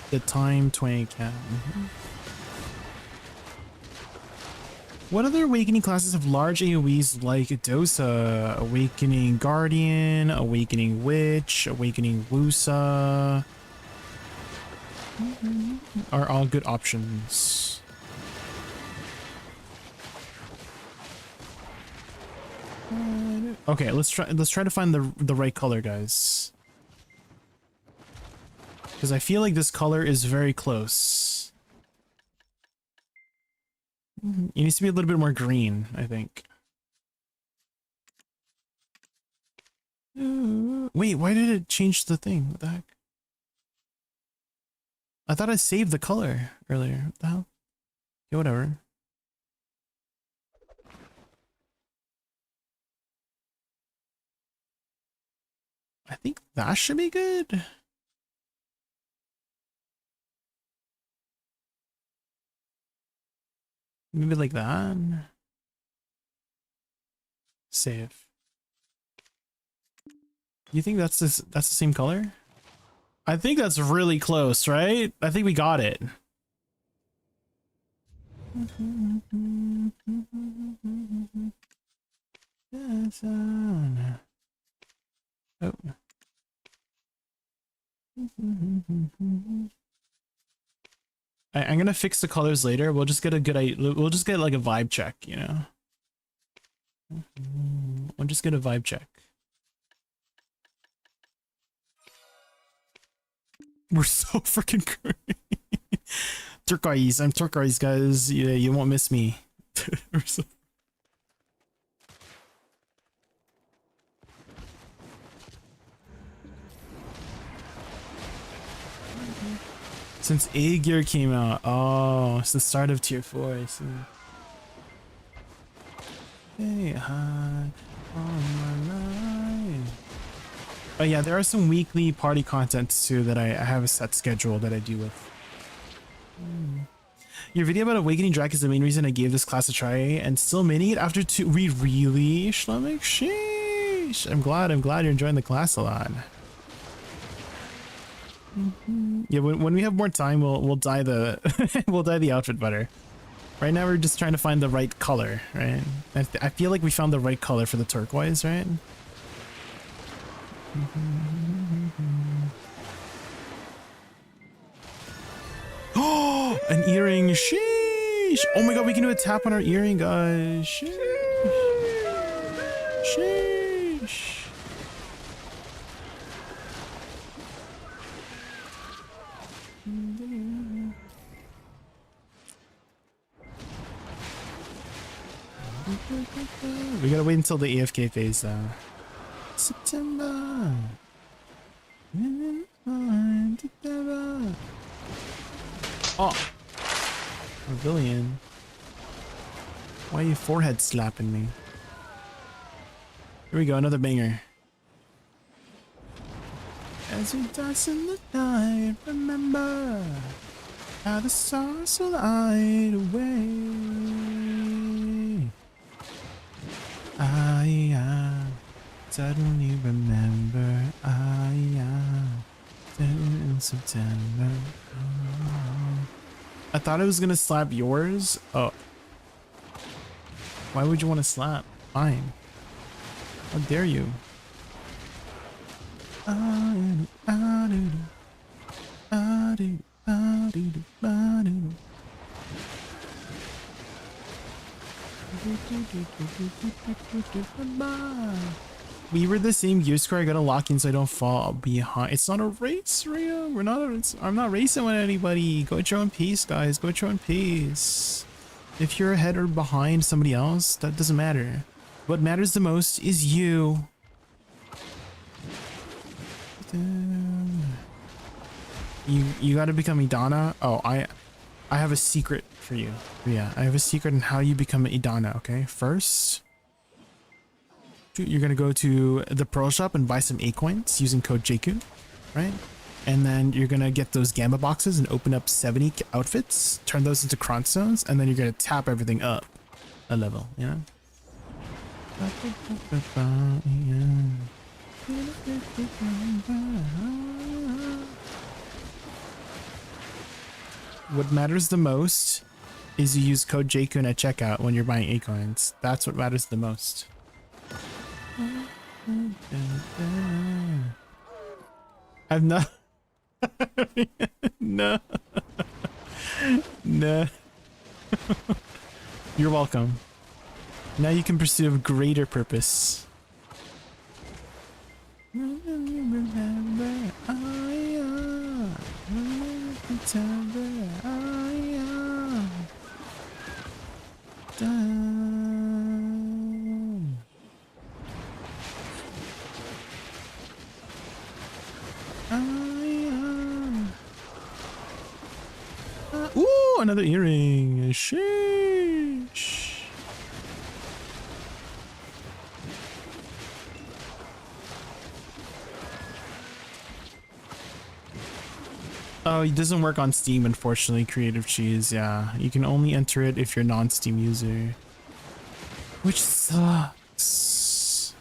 The time twink, yeah. What other Awakening classes have large AoEs like Dosa, Awakening Guardian, Awakening Witch, Awakening Woosa? Are all good options. Okay, let's try to find the right color, guys. Because I feel like this color is very close. It needs to be a little bit more green, I think. Wait, why did it change the thing? What the heck? I thought I saved the color earlier. What the hell? Yeah, whatever. I think that should be good. Maybe like that. Save. You think that's the same color? I think that's really close, right? I think we got it. Oh. I'm gonna fix the colors later. We'll just get a good we'll just get like a vibe check, you know. We'll just get a vibe check. We're so freaking great. Turquoise. I'm turquoise, guys. Yeah, you won't miss me. Since A gear came out. Oh, it's the start of tier 4, I see. Hey, hi, on my line. Oh yeah, there are some weekly party contents too that I have a set schedule that I do with. Your video about Awakening Drac is the main reason I gave this class a try and still maining it after 2. We really, Shlomik? Sheesh. I'm glad you're enjoying the class a lot. Yeah, when we have more time, we'll dye the we'll dye the outfit better. Right now we're just trying to find the right color, right? I feel like we found the right color for the turquoise, right? Oh, an earring! Sheesh! Oh my god, we can do a tap on our earring, guys! Sheesh! Sheesh! We gotta wait until the AFK phase though. September. Oh, Pavilion. Why are you forehead slapping me? Here we go, another banger. As we dance in the night, remember how the stars will hide away. I suddenly remember in September. I thought I was gonna slap yours. Oh, why would you want to slap mine? How dare you? We were the same gear score. I gotta lock in so I don't fall behind. It's not a race, Rio. I'm not racing with anybody. Go at your own pace, guys. Go at your own pace. If you're ahead or behind somebody else, that doesn't matter. What matters the most is you. You gotta become Idana. Oh, I have a secret for you. Yeah, I have a secret on how you become Idana, okay? First, you're gonna go to the Pearl Shop and buy some A coins using code Jaykun, right? And then you're gonna get those Gamma boxes and open up 70 outfits, turn those into Kron stones, and then you're gonna tap everything up a level, you know? What matters the most is you use code Jaykun at checkout when you're buying A-coins. That's what matters the most. I've not... No. No. You're welcome. Now you can pursue a greater purpose. Remember, another earring. Sheesh. Oh, it doesn't work on Steam, unfortunately, Creative Cheese. Yeah, you can only enter it if you're a non-Steam user, which sucks.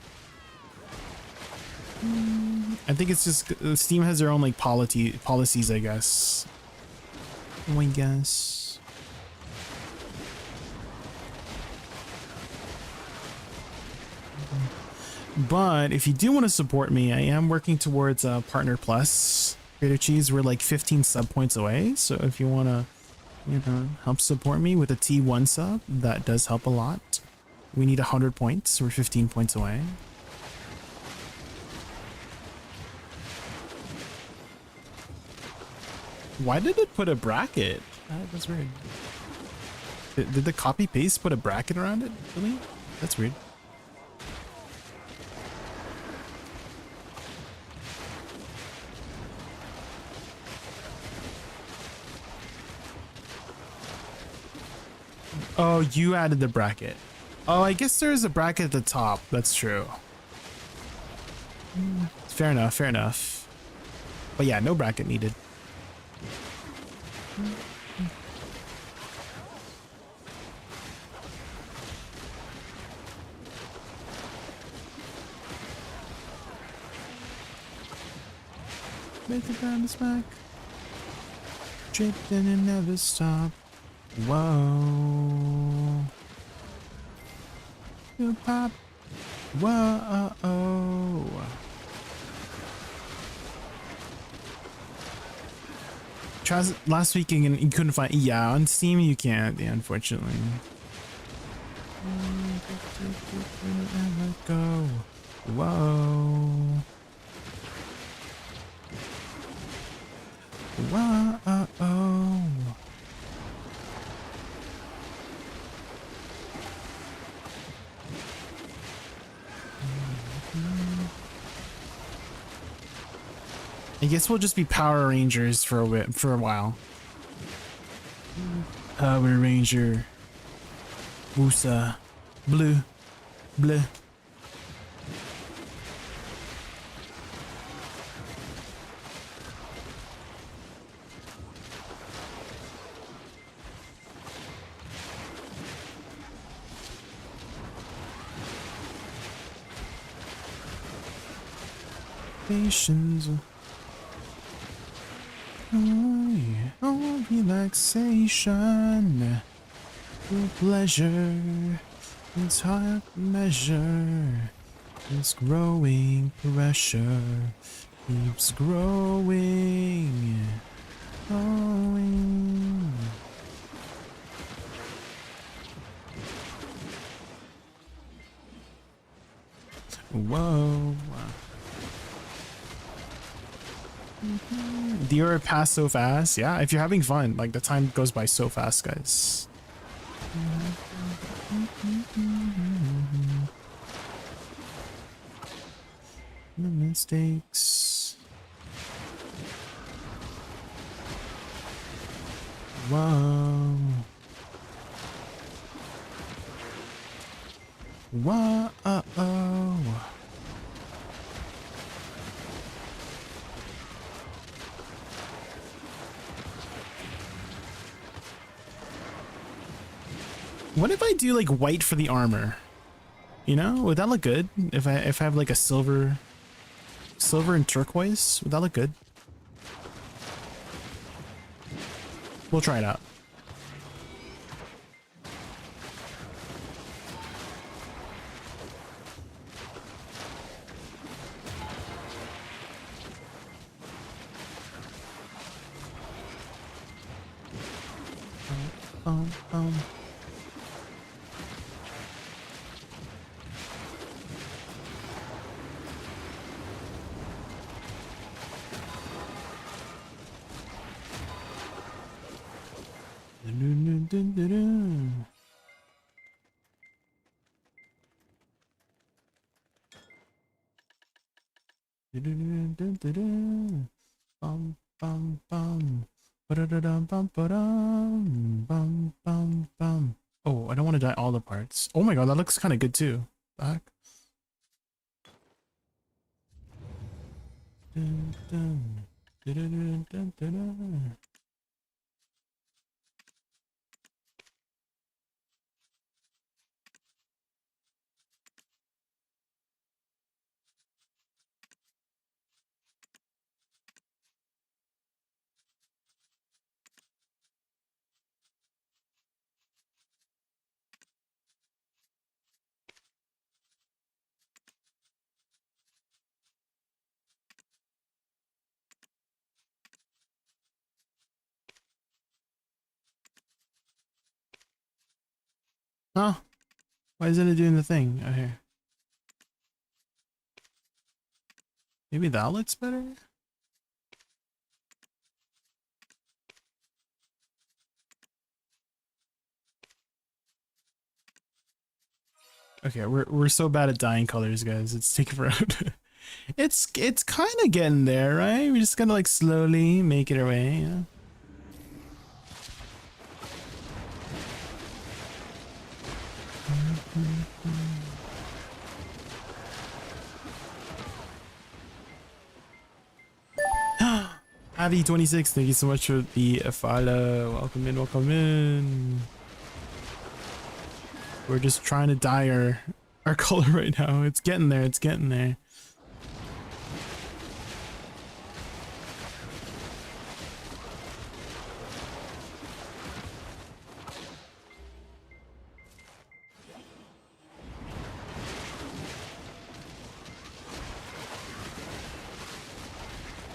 I think it's just Steam has their own like policies, I guess. I guess. But if you do want to support me, I am working towards Partner Plus. Creator Cheese, we're like 15 sub points away. So if you want to, you know, help support me with a T1 sub, that does help a lot. We need 100 points. We're 15 points away. Why did it put a bracket? That was weird. Did the copy paste put a bracket around it? Really? That's weird. Oh, you added the bracket. Oh, I guess there's a bracket at the top. That's true. Fair enough, fair enough. But yeah, no bracket needed. Make it down the smack. Drifting and never stop. Whoa. You pop. Whoa. Tries last week and you couldn't find. Yeah, on Steam you can't. Yeah, unfortunately. Go. Whoa. Whoa. I guess we'll just be Power Rangers for a while. Power Ranger. Woosa. Blue. Blue. Patience. Oh, yeah. Oh, relaxation. Oh, pleasure. It's hard measure. It's growing pressure. Keeps growing. Growing. Whoa. The year passed so fast. Yeah, if you're having fun, like the time goes by so fast, guys. No mistakes. Whoa. Whoa. What if I do like white for the armor? You know, would that look good? If I have like a silver and turquoise, would that look good? We'll try it out. Bum, bum, bum. Bum. Oh, I don't want to dye all the parts. Oh my god, that looks kind of good too. The heck? Dun, dun. Dun, dun, dun, dun. Huh? Why isn't it doing the thing out here? Maybe that looks better? Okay, we're so bad at dyeing colors, guys. It's taking forever. It's kind of getting there, right? We're just gonna like slowly make it our way. You know? Avi26, thank you so much for the follow. Welcome in, welcome in. We're just trying to dye our color right now. It's getting there, it's getting there.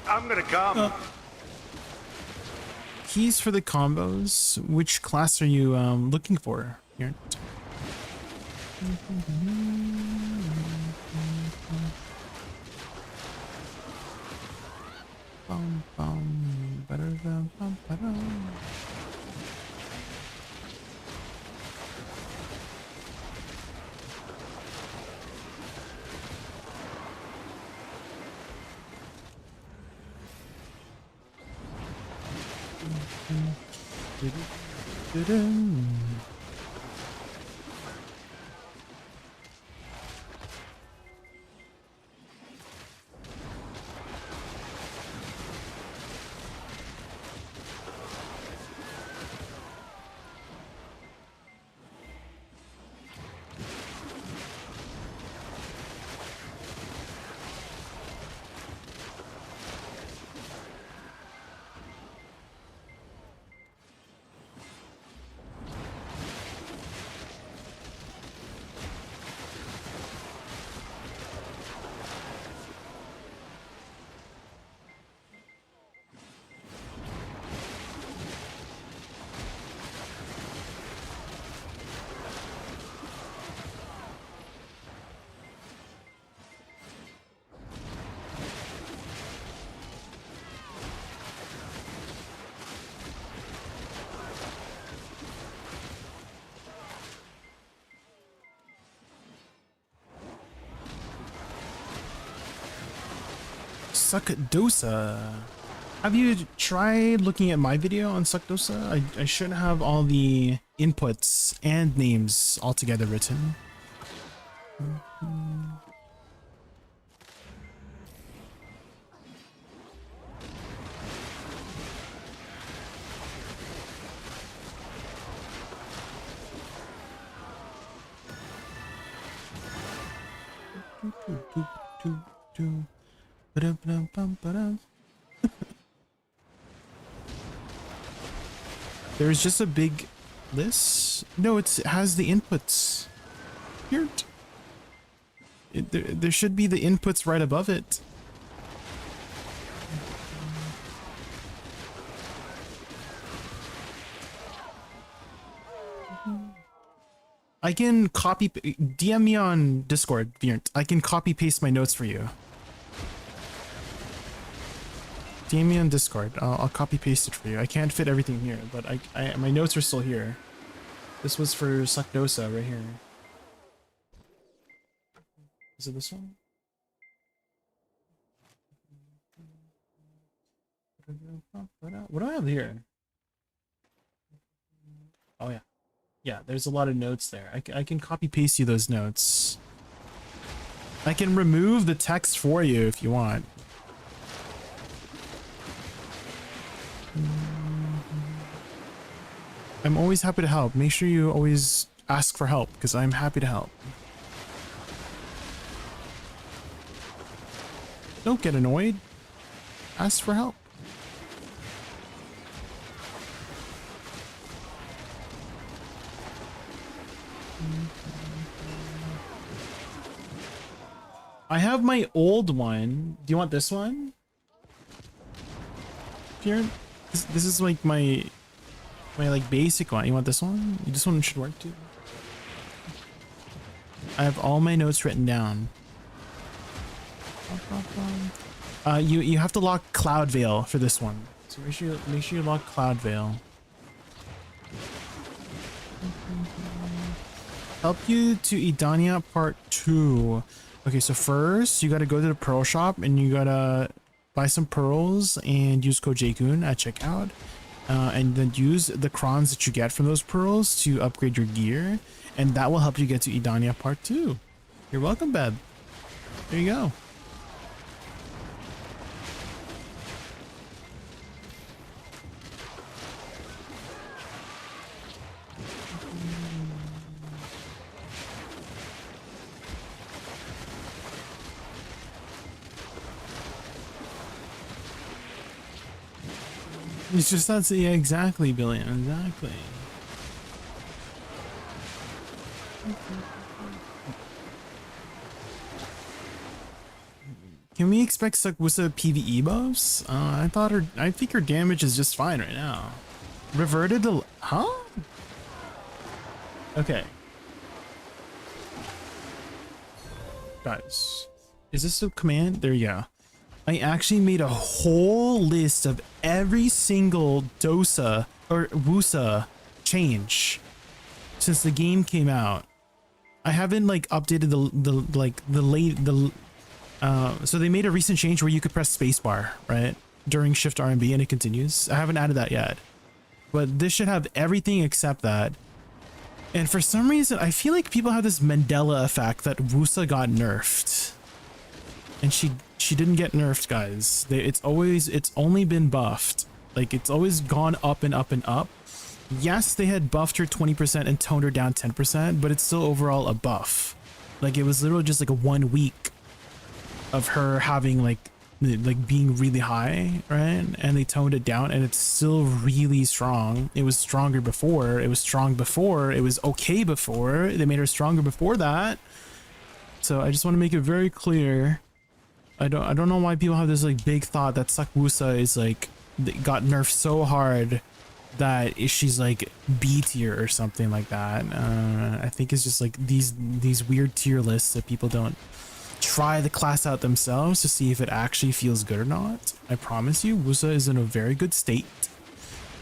I'm gonna come. Keys for the combos. Which class are you looking for here? Bum, bum, ba-da-dum, bum, ba-dum. Du-du-du-dum. Suckdosa. Have you tried looking at my video on Suckdosa? I should have all the inputs and names all together written. There's just a big list. No, it has the inputs. Here, there should be the inputs right above it. I can copy, DM me on Discord, Virnt. I can copy paste my notes for you. DM me on Discord. I'll copy paste it for you. I can't fit everything here, but my notes are still here. This was for Suckdosa right here. Is it this one? What do I have here? Oh yeah. Yeah, there's a lot of notes there. I can copy paste you those notes. I can remove the text for you if you want. I'm always happy to help. Make sure you always ask for help because I'm happy to help. Don't get annoyed. Ask for help. I have my old one. Do you want this one? Here, this is like my like basic one. You want this one? This one should work too. I have all my notes written down. You have to lock Cloud Veil for this one. So make sure you lock Cloud Veil. Help you to Idania Part 2. Okay, so first you gotta go to the pearl shop and you gotta buy some pearls and use code Jaykun at checkout. And then use the crons that you get from those pearls to upgrade your gear. And that will help you get to Idania Part 2. You're welcome, Beb. There you go. It's just that's yeah, exactly, Billion. Exactly. Can we expect Woosa PvE buffs? I think her damage is just fine right now. Reverted to huh? Okay. Guys, is this a command? There you go. I actually made a whole list of every single Dosa or Woosa change since the game came out. I haven't like updated so they made a recent change where you could press spacebar, right? During Shift RMB and it continues. I haven't added that yet. But this should have everything except that. And for some reason, I feel like people have this Mandela effect that Woosa got nerfed. And she didn't get nerfed, guys. It's only been buffed. Like it's always gone up and up and up. Yes, they had buffed her 20% and toned her down 10%, but it's still overall a buff. Like it was literally just like a 1 week of her having like being really high, right? And they toned it down and it's still really strong. It was stronger before. It was strong before. It was okay before. They made her stronger before that. So I just want to make it very clear. I don't know why people have this like big thought that Woosa is like got nerfed so hard that she's like B tier or something like that. I think it's just like these weird tier lists that people don't try the class out themselves to see if it actually feels good or not. I promise you, Woosa is in a very good state.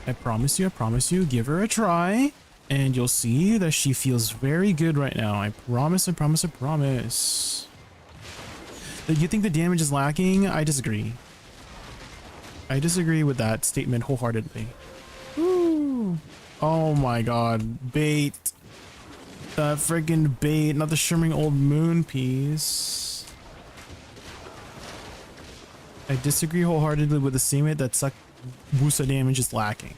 I promise you, give her a try and you'll see that she feels very good right now. I promise. You think the damage is lacking? I disagree. I disagree with that statement wholeheartedly. Ooh. Oh my god. Bait. The friggin' bait, not the shimmering old moon piece. I disagree wholeheartedly with the statement that Woosa damage is lacking.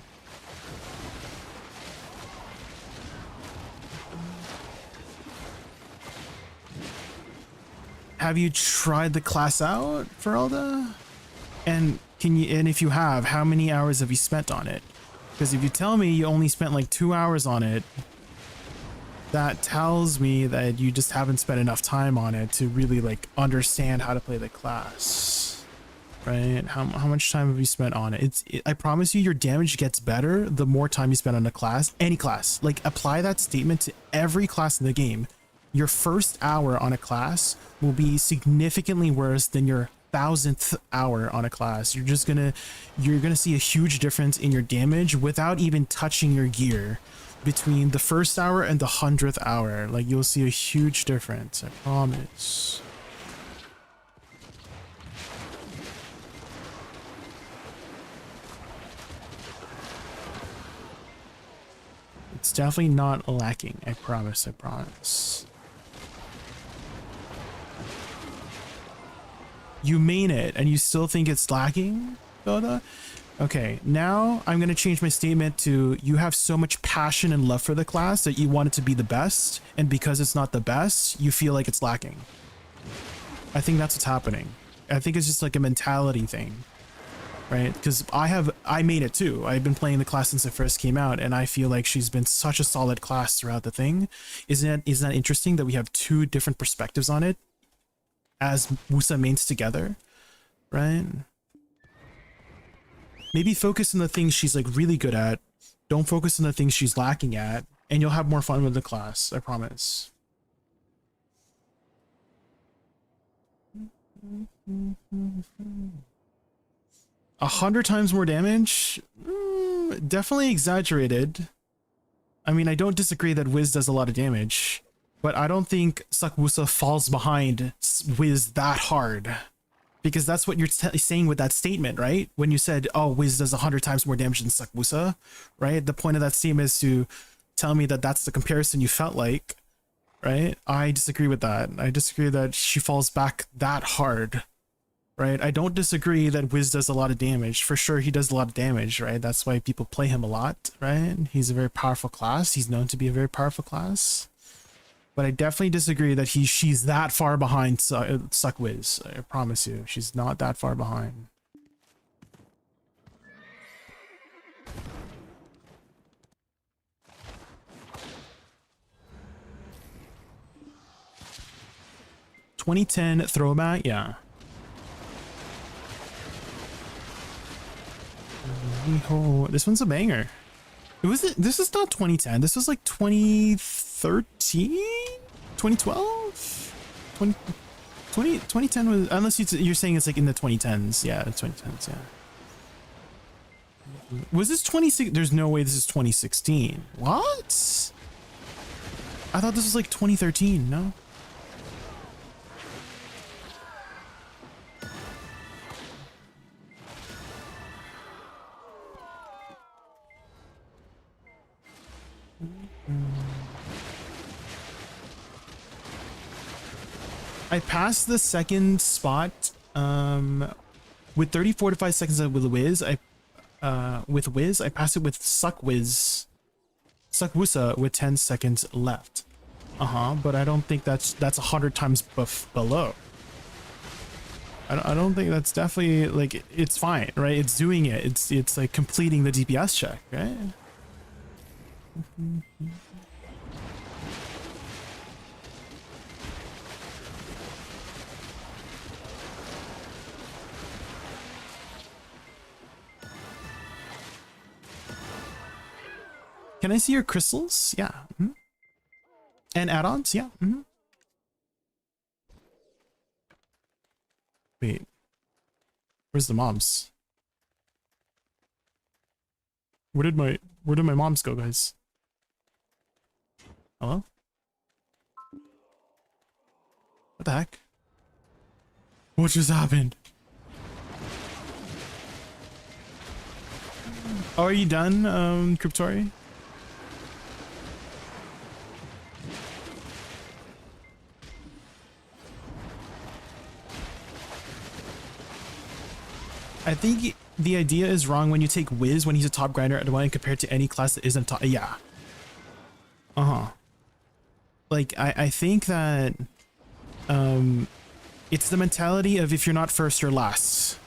Have you tried the class out, Ferelda? And if you have, how many hours have you spent on it? Because if you tell me you only spent like 2 hours on it, that tells me that you just haven't spent enough time on it to really like understand how to play the class, right? How much time have you spent on it? I promise you, your damage gets better the more time you spend on a class, any class. Like apply that statement to every class in the game. Your first hour on a class will be significantly worse than your 1000th hour on a class. You're gonna see a huge difference in your damage without even touching your gear between the first hour and the 100th hour. Like you'll see a huge difference, I promise. It's definitely not lacking. I promise. I promise. You mean it, and you still think it's lacking, Doda? Okay, now I'm going to change my statement to you have so much passion and love for the class that you want it to be the best, and because it's not the best, you feel like it's lacking. I think that's what's happening. I think it's just like a mentality thing, right? Because I made it too. I've been playing the class since it first came out, and I feel like she's been such a solid class throughout the thing. Isn't that interesting that we have two different perspectives on it as Woosa mains together, right? Maybe focus on the things she's like really good at. Don't focus on the things she's lacking at, and you'll have more fun with the class. I promise. 100 times more damage? Definitely exaggerated. I mean, I don't disagree that Wiz does a lot of damage, but I don't think Woosa falls behind Wiz that hard. Because that's what you're saying with that statement, right? When you said, oh, Wiz does 100 times more damage than Woosa, right? The point of that statement is to tell me that that's the comparison you felt like, right? I disagree with that. I disagree that she falls back that hard, right? I don't disagree that Wiz does a lot of damage. For sure, he does a lot of damage, right? That's why people play him a lot, right? He's a very powerful class. He's known to be a very powerful class. But I definitely disagree that she's that far behind Wiz. I promise you, she's not that far behind. $2010 throwback, yeah. This one's a banger. This is not 2010. This was like 2013, 2012, 2010 was, unless you're saying it's like in the 2010s. Yeah, 2010s. Yeah. Was this 26? There's no way this is 2016. What? I thought this was like 2013. No. I passed the second spot with 30 45 seconds with Wiz. I passed it with Woosa with 10 seconds left. But I don't think that's 100 times below. I don't think that's definitely like, it's fine, right? It's doing it. It's like completing the DPS check, right? Can I see your crystals? Yeah. Mm-hmm. And add-ons? Yeah. Mm-hmm. Wait. Where's the moms? Where did my moms go, guys? Hello? What the heck? What just happened? Oh, are you done, Cryptori? I think the idea is wrong when you take Wiz when he's a top grinder at one compared to any class that isn't top. Yeah. Like, I think that it's the mentality of if you're not first, you're last.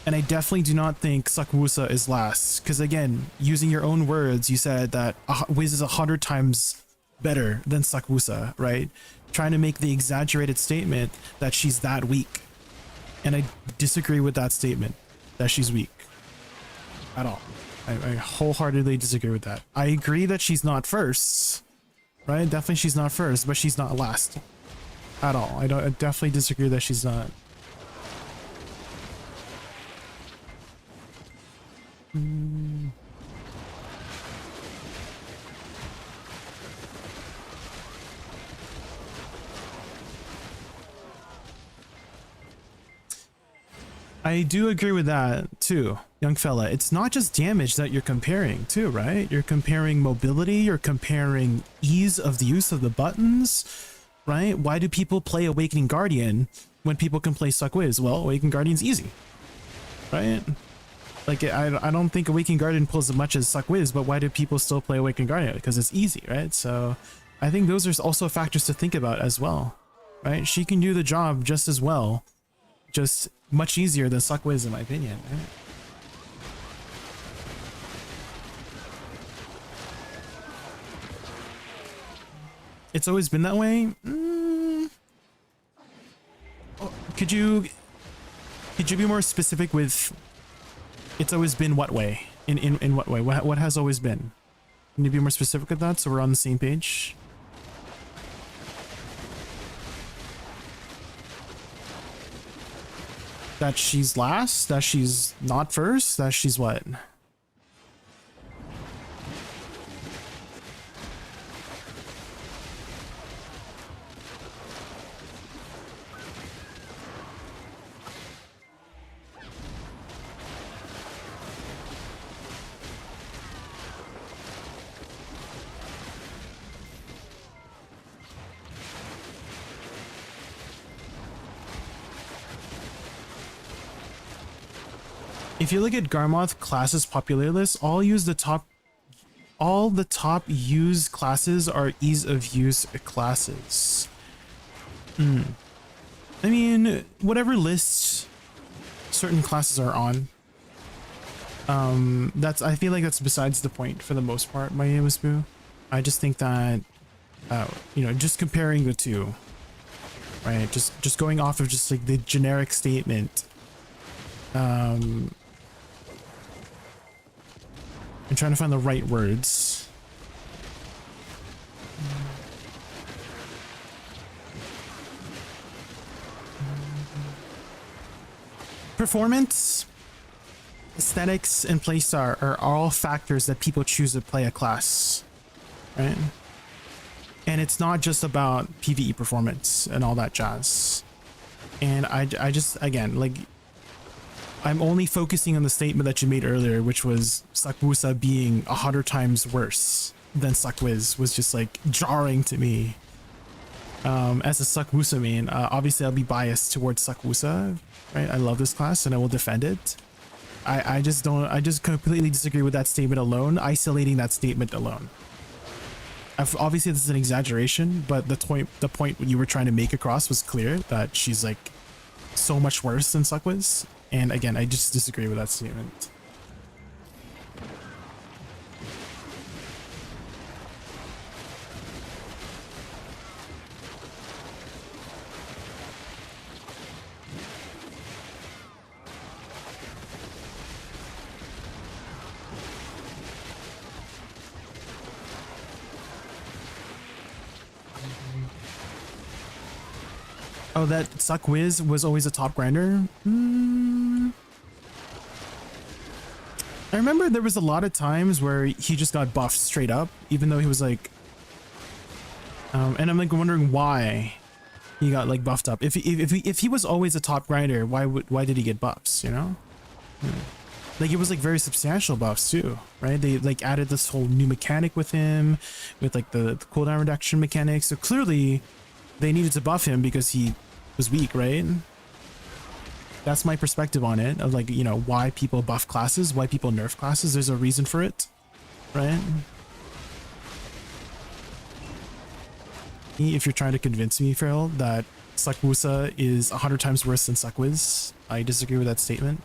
And I definitely do not think Woosa is last. Because again, using your own words, you said that Wiz is 100 times better than Woosa, right? Trying to make the exaggerated statement that she's that weak. And I disagree with that statement. That she's weak at all. I wholeheartedly disagree with that. I agree that she's not first, right? Definitely she's not first, but she's not last at all. I definitely disagree that she's not. I do agree with that too, young fella. It's not just damage that you're comparing too, right? You're comparing mobility, you're comparing ease of the use of the buttons, right? Why do people play Awakening Guardian when people can play Suck Wiz? Well, Awakening Guardian's easy, right? Like, I don't think Awakening Guardian pulls as much as Suck Wiz, but why do people still play Awakening Guardian? Because it's easy, right? So I think those are also factors to think about as well, right? She can do the job just as well, just much easier than Suck Wiz in my opinion, right? It's always been that way. Oh, could you be more specific with it's always been what way? In what way? What has always been? Can you be more specific with that so we're on the same page? That she's last? That she's not first? That she's what? If you look at Garmoth classes popular list, all the top used classes are ease of use classes. I mean, whatever list certain classes are on, I feel like that's besides the point for the most part, my name is Boo. I just think that, you know, just comparing the two, right? Just going off of just like the generic statement, I'm trying to find the right words. Performance, aesthetics, and playstyle are all factors that people choose to play a class, right? And it's not just about PvE performance and all that jazz. And I just, again, like, I'm only focusing on the statement that you made earlier, which was Suck Woosa being 100 times worse than Suck Wiz was just like jarring to me. As a Suck Woosa main, obviously I'll be biased towards Suck Woosa, right? I love this class and I will defend it. I just completely disagree with that statement alone, isolating that statement alone. Obviously this is an exaggeration, but the point you were trying to make across was clear that she's like so much worse than Suck Wiz. And again, I just disagree with that statement. Oh, that Suck Wiz was always a top grinder? I remember there was a lot of times where he just got buffed straight up, even though he was like, and I'm like wondering why he got like buffed up. If he was always a top grinder, why did he get buffs? You know, like it was like very substantial buffs too, right? They like added this whole new mechanic with him, with like the cooldown reduction mechanic. So clearly, they needed to buff him because he was weak, right? That's my perspective on it, of like, you know, why people buff classes, why people nerf classes. There's a reason for it, right? If you're trying to convince me, Farrell, that Suck Woosa is 100 times worse than Suck Wiz, I disagree with that statement.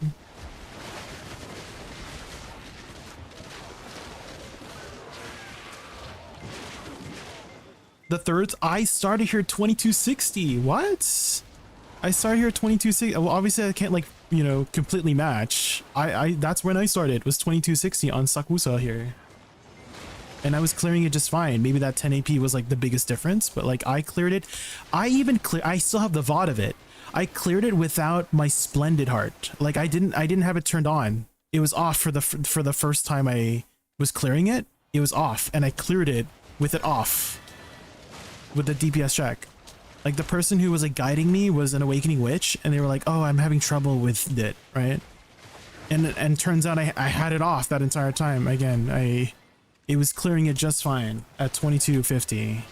The third, I started here 2260. What? I started here 2260. Well, obviously I can't like, you know, completely match. That's when I started, was 2260 on Suck Woosa here. And I was clearing it just fine. Maybe that 10 AP was like the biggest difference, but like I cleared it. I still have the VOD of it. I cleared it without my Splendid Heart. Like I didn't have it turned on. It was off for the first time I was clearing it. It was off and I cleared it with it off with the DPS check. Like the person who was like guiding me was an awakening witch, and they were like, "Oh, I'm having trouble with it," right? And turns out I had it off that entire time. Again, it was clearing it just fine at 2250.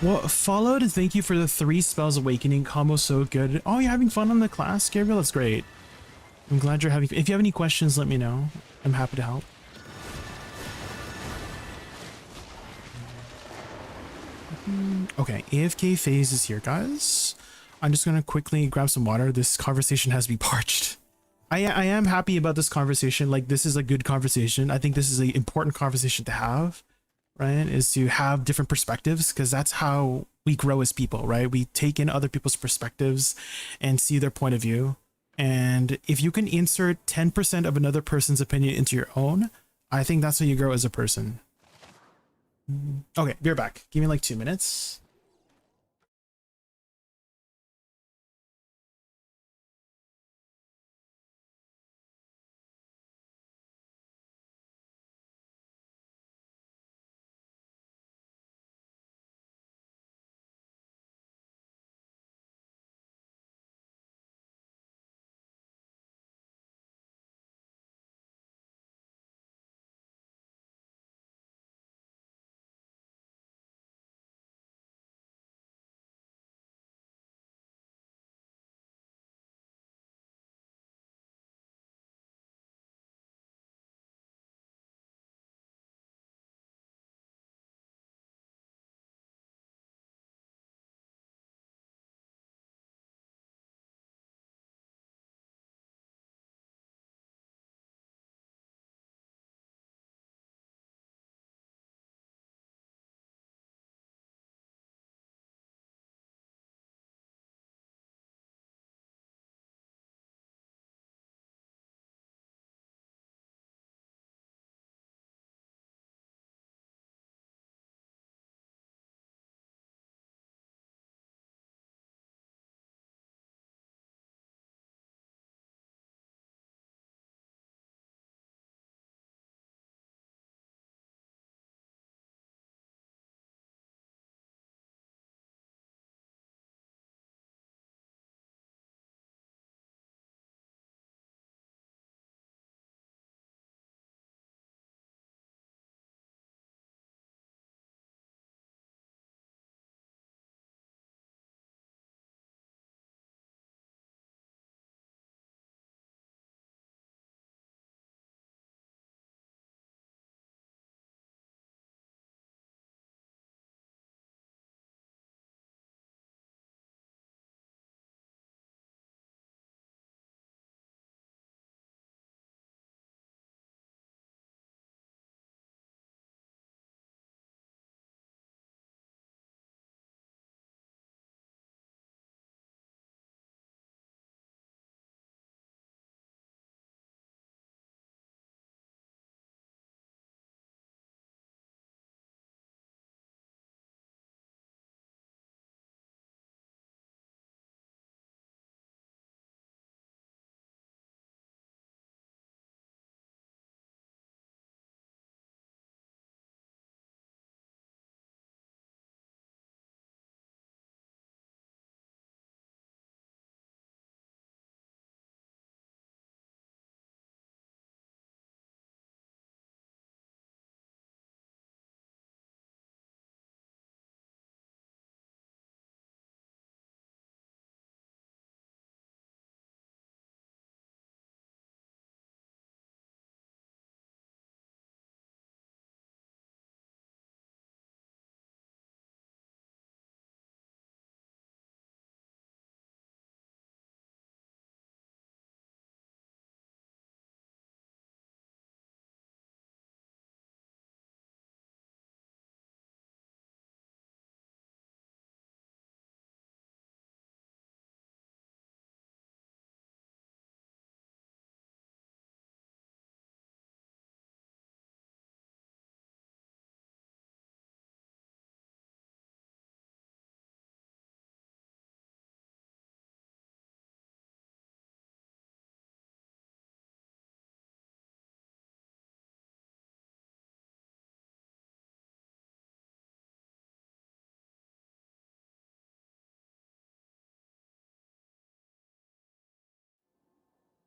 Well, followed, thank you for the 3 spells awakening combo, so good. Oh, you're having fun on the class, Gabriel? That's great. I'm glad you're having. If you have any questions, let me know. I'm happy to help. Okay, AFK phase is here, guys. I'm just gonna quickly grab some water. This conversation has to be parched. I am happy about this conversation. Like, this is a good conversation. I think this is an important conversation to have, right? Is to have different perspectives, because that's how we grow as people, right? We take in other people's perspectives and see their point of view. And if you can insert 10% of another person's opinion into your own, I think that's how you grow as a person. Okay, be right back. Give me like 2 minutes.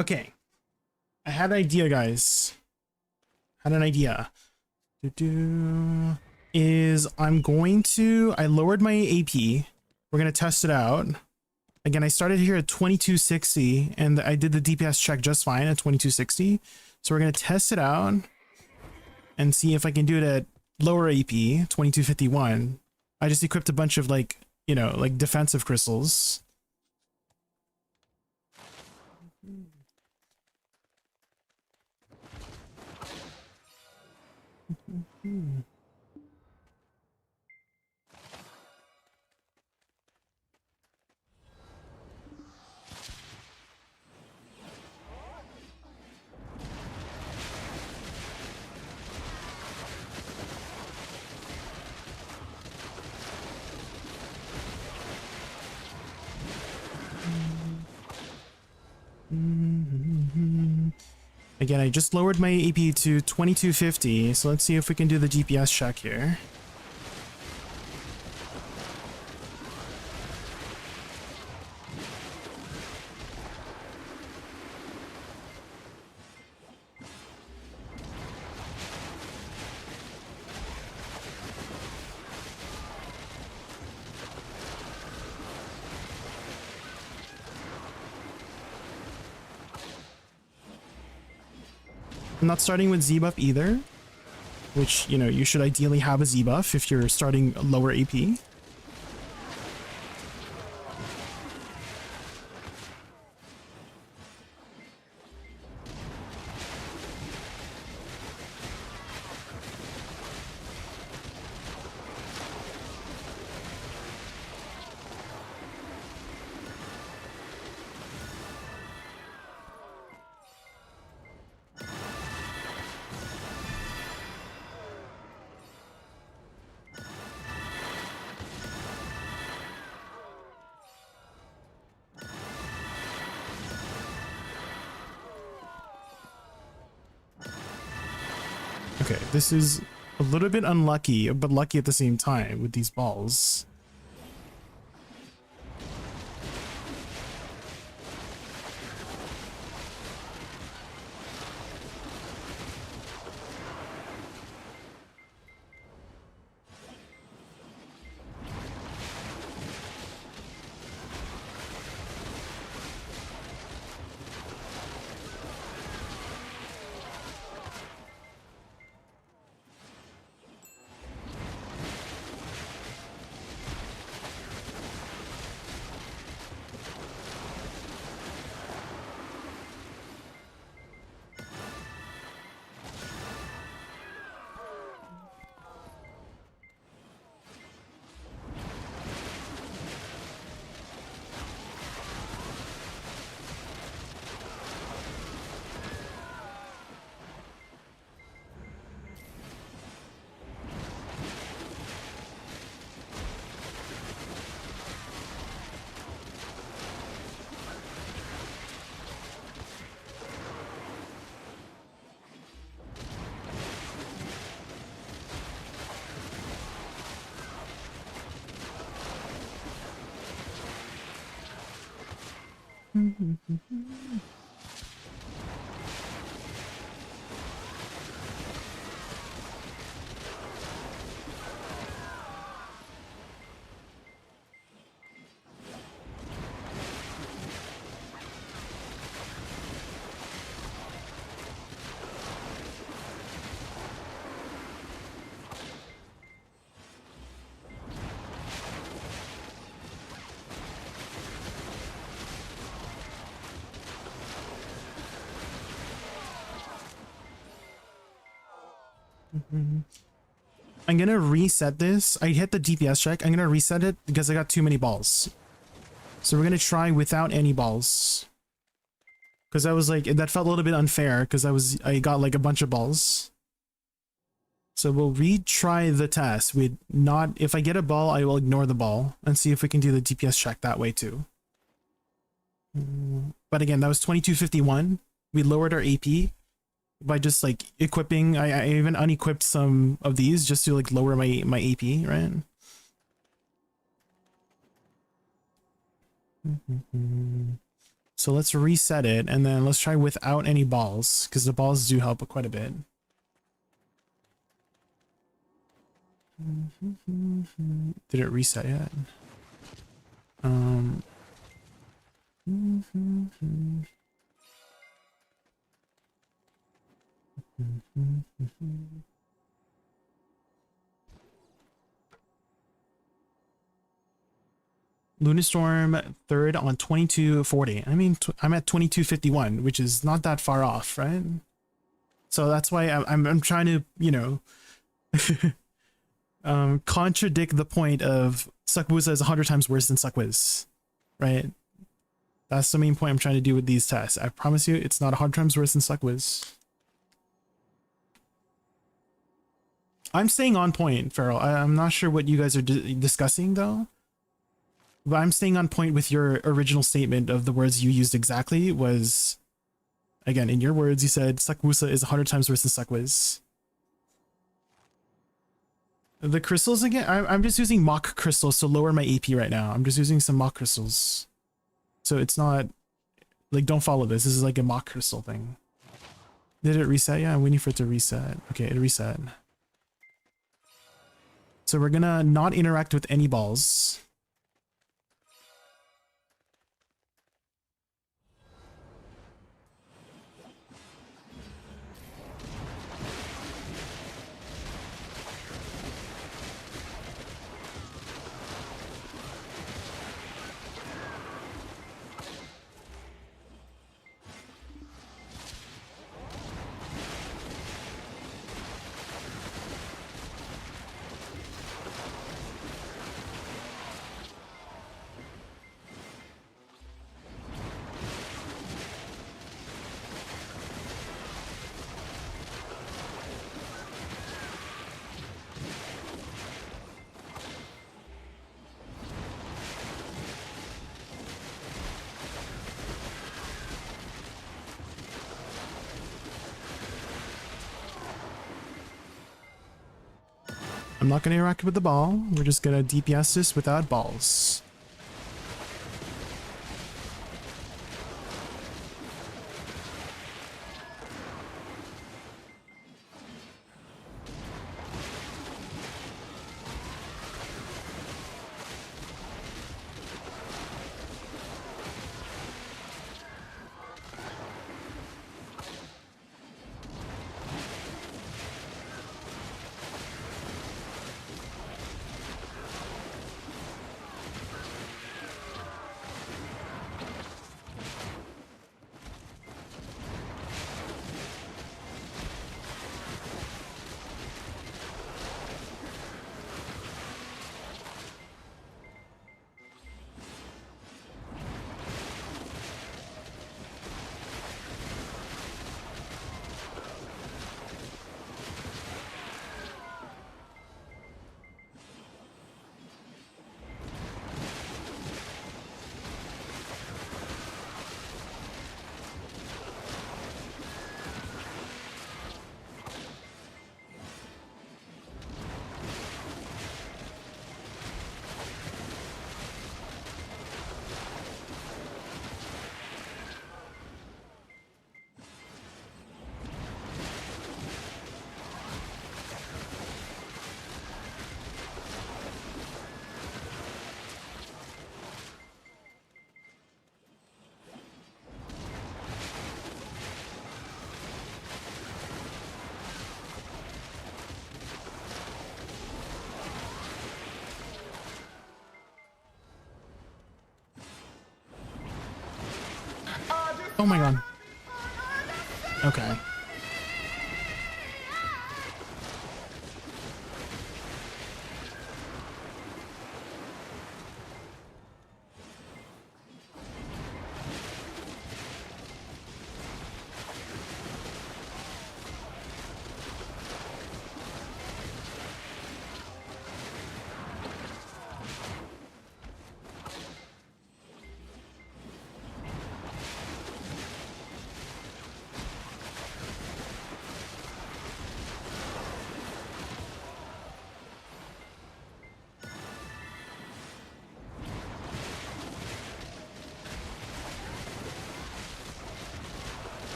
Okay. I had an idea, guys. Had an idea. Is I lowered my AP. We're going to test it out. Again, I started here at 2260 and I did the DPS check just fine at 2260. So we're going to test it out and see if I can do it at lower AP, 2251. I just equipped a bunch of like, you know, like defensive crystals. Again, I just lowered my AP to 2250, so let's see if we can do the DPS check here. I'm not starting with Z buff either, which, you know, you should ideally have a Z buff if you're starting lower AP. Okay, this is a little bit unlucky, but lucky at the same time with these balls. I'm gonna reset this. I hit the DPS check. I'm gonna reset it because I got too many balls. So we're gonna try without any balls. Because I was like, that felt a little bit unfair because I got like a bunch of balls. So we'll retry the test with not, if I get a ball, I will ignore the ball and see if we can do the DPS check that way too. But again, that was 2251. We lowered our AP by just like equipping. I even unequipped some of these just to like lower my AP, right? So let's reset it, and then let's try without any balls, because the balls do help quite a bit. Did it reset yet? Lunistorm third on 2240. I mean, I'm at 2251, which is not that far off, right? So that's why I'm trying to, you know, contradict the point of Woosa is 100 times worse than Suckwiz, right? That's the main point I'm trying to do with these tests. I promise you, it's not 100 times worse than Suckwiz. I'm staying on point, Farrell. I'm not sure what you guys are discussing, though. But I'm staying on point with your original statement of the words you used exactly was, again, in your words, you said Woosa is 100 times worse than Suckwiz. The crystals again, I'm just using mock crystals to lower my AP right now. I'm just using some mock crystals. So it's not, like, don't follow this. This is like a mock crystal thing. Did it reset? Yeah, I'm waiting for it to reset. Okay, it reset. So we're gonna not interact with any balls. I'm not going to interact with the ball. We're just going to DPS this without balls. Oh my god. Okay.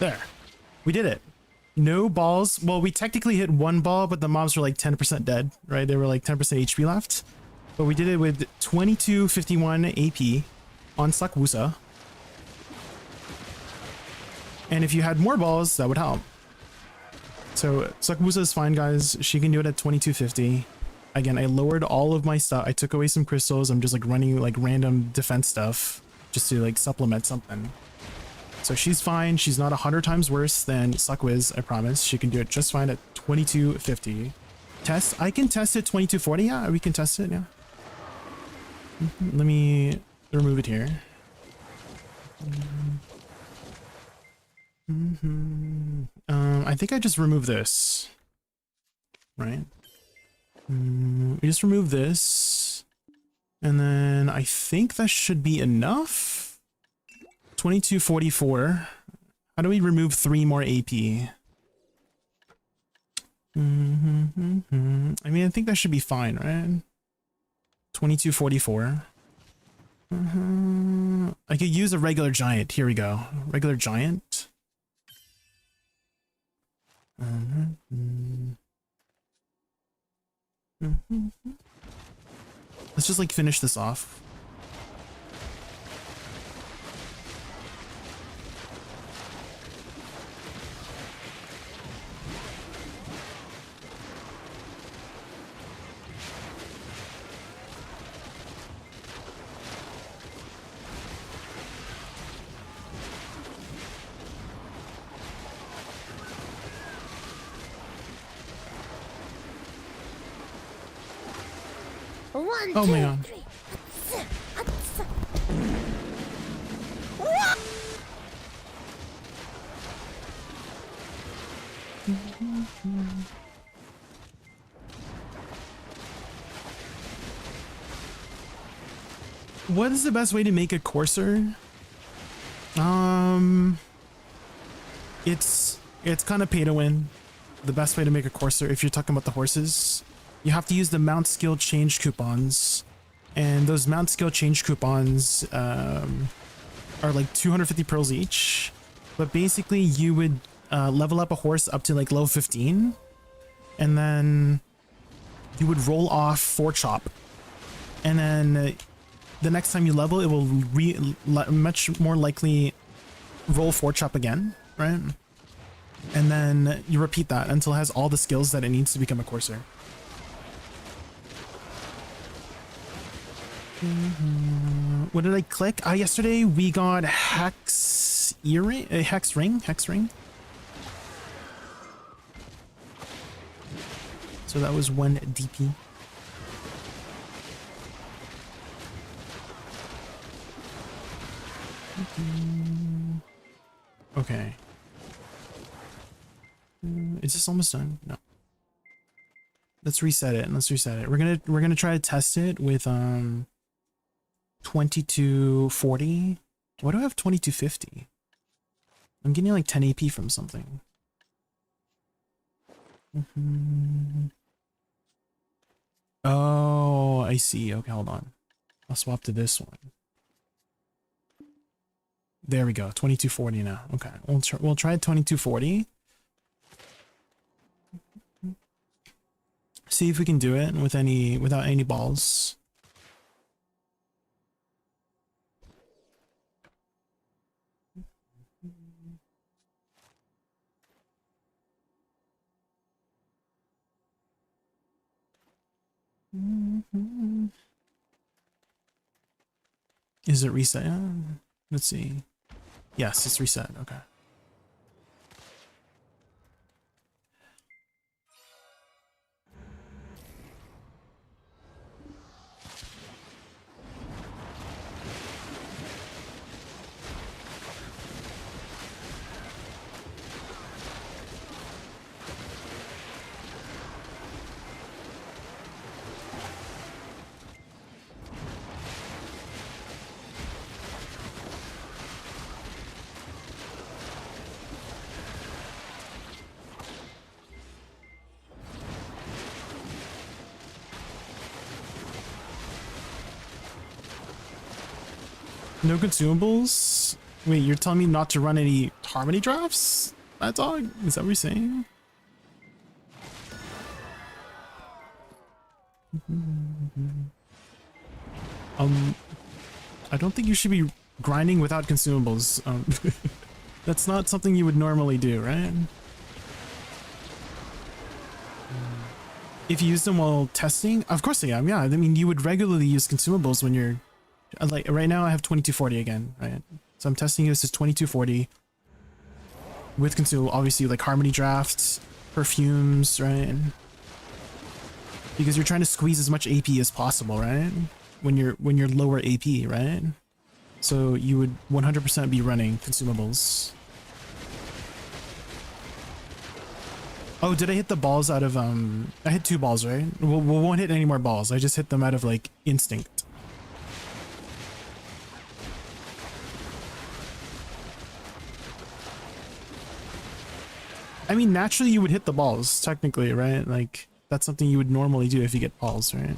There. We did it. No balls. Well, we technically hit one ball, but the mobs were like 10% dead, right? They were like 10% HP left. But we did it with 2251 AP on Suck Woosa. And if you had more balls, that would help. So Suck Woosa is fine, guys. She can do it at 2250. Again, I lowered all of my stuff. I took away some crystals. I'm just like running like random defense stuff just to like supplement something. So she's fine. She's not 100 times worse than Suckwiz, I promise. She can do it just fine at 2250. Test? I can test it 2240. Yeah, we can test it. Yeah. Let me remove it here. I think I just remove this. Right? We just remove this. And then I think that should be enough. 2244. How do we remove 3 more AP? I mean, I think that should be fine, right? 2244. I could use a regular giant. Here we go. Regular giant. Let's just like finish this off. Oh my god. What is the best way to make a courser? It's kind of pay to win. The best way to make a courser, if you're talking about the horses, you have to use the mount skill change coupons, and those mount skill change coupons are like 250 pearls each. But basically, you would level up a horse up to like level 15, and then you would roll off 4 chop, and then the next time you level, it will much more likely roll 4 chop again, right? And then you repeat that until it has all the skills that it needs to become a courser. What did I click? Yesterday we got hex earring, hex ring. So that was 1 DP. Okay. Is this almost done? No. Let's reset it. We're gonna try to test it with 2240. Why do I have 2250? I'm getting like 10 AP from something. Oh, I see. Okay, hold on. I'll swap to this one. There we go. 2240 now. Okay, we'll try 2240. See if we can do it without any balls. Is it reset? Let's see. Yes, it's reset. Okay. No consumables? Wait, you're telling me not to run any harmony drafts? That dog? Is that what you're saying? I don't think you should be grinding without consumables. That's not something you would normally do, right? If you use them while testing, of course I am. Yeah, I mean, you would regularly use consumables when you're like right now. I have 2240 again, right? So I'm testing this as 2240 with consumable, obviously like harmony drafts, perfumes, right? Because you're trying to squeeze as much AP as possible, right? When you're lower AP, right? So you would 100% be running consumables. Oh, did I hit the balls out of I hit 2 balls, right? We won't hit any more balls. I just hit them out of like instinct. I mean, naturally you would hit the balls, technically, right? Like that's something you would normally do if you get balls, right?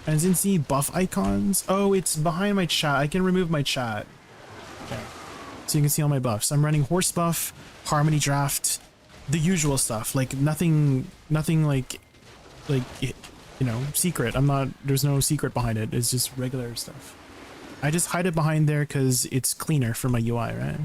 I didn't see buff icons. Oh, it's behind my chat. I can remove my chat. Okay. So you can see all my buffs. I'm running horse buff, harmony draft, the usual stuff. Like nothing like, you know, secret. There's no secret behind it. It's just regular stuff. I just hide it behind there because it's cleaner for my UI, right?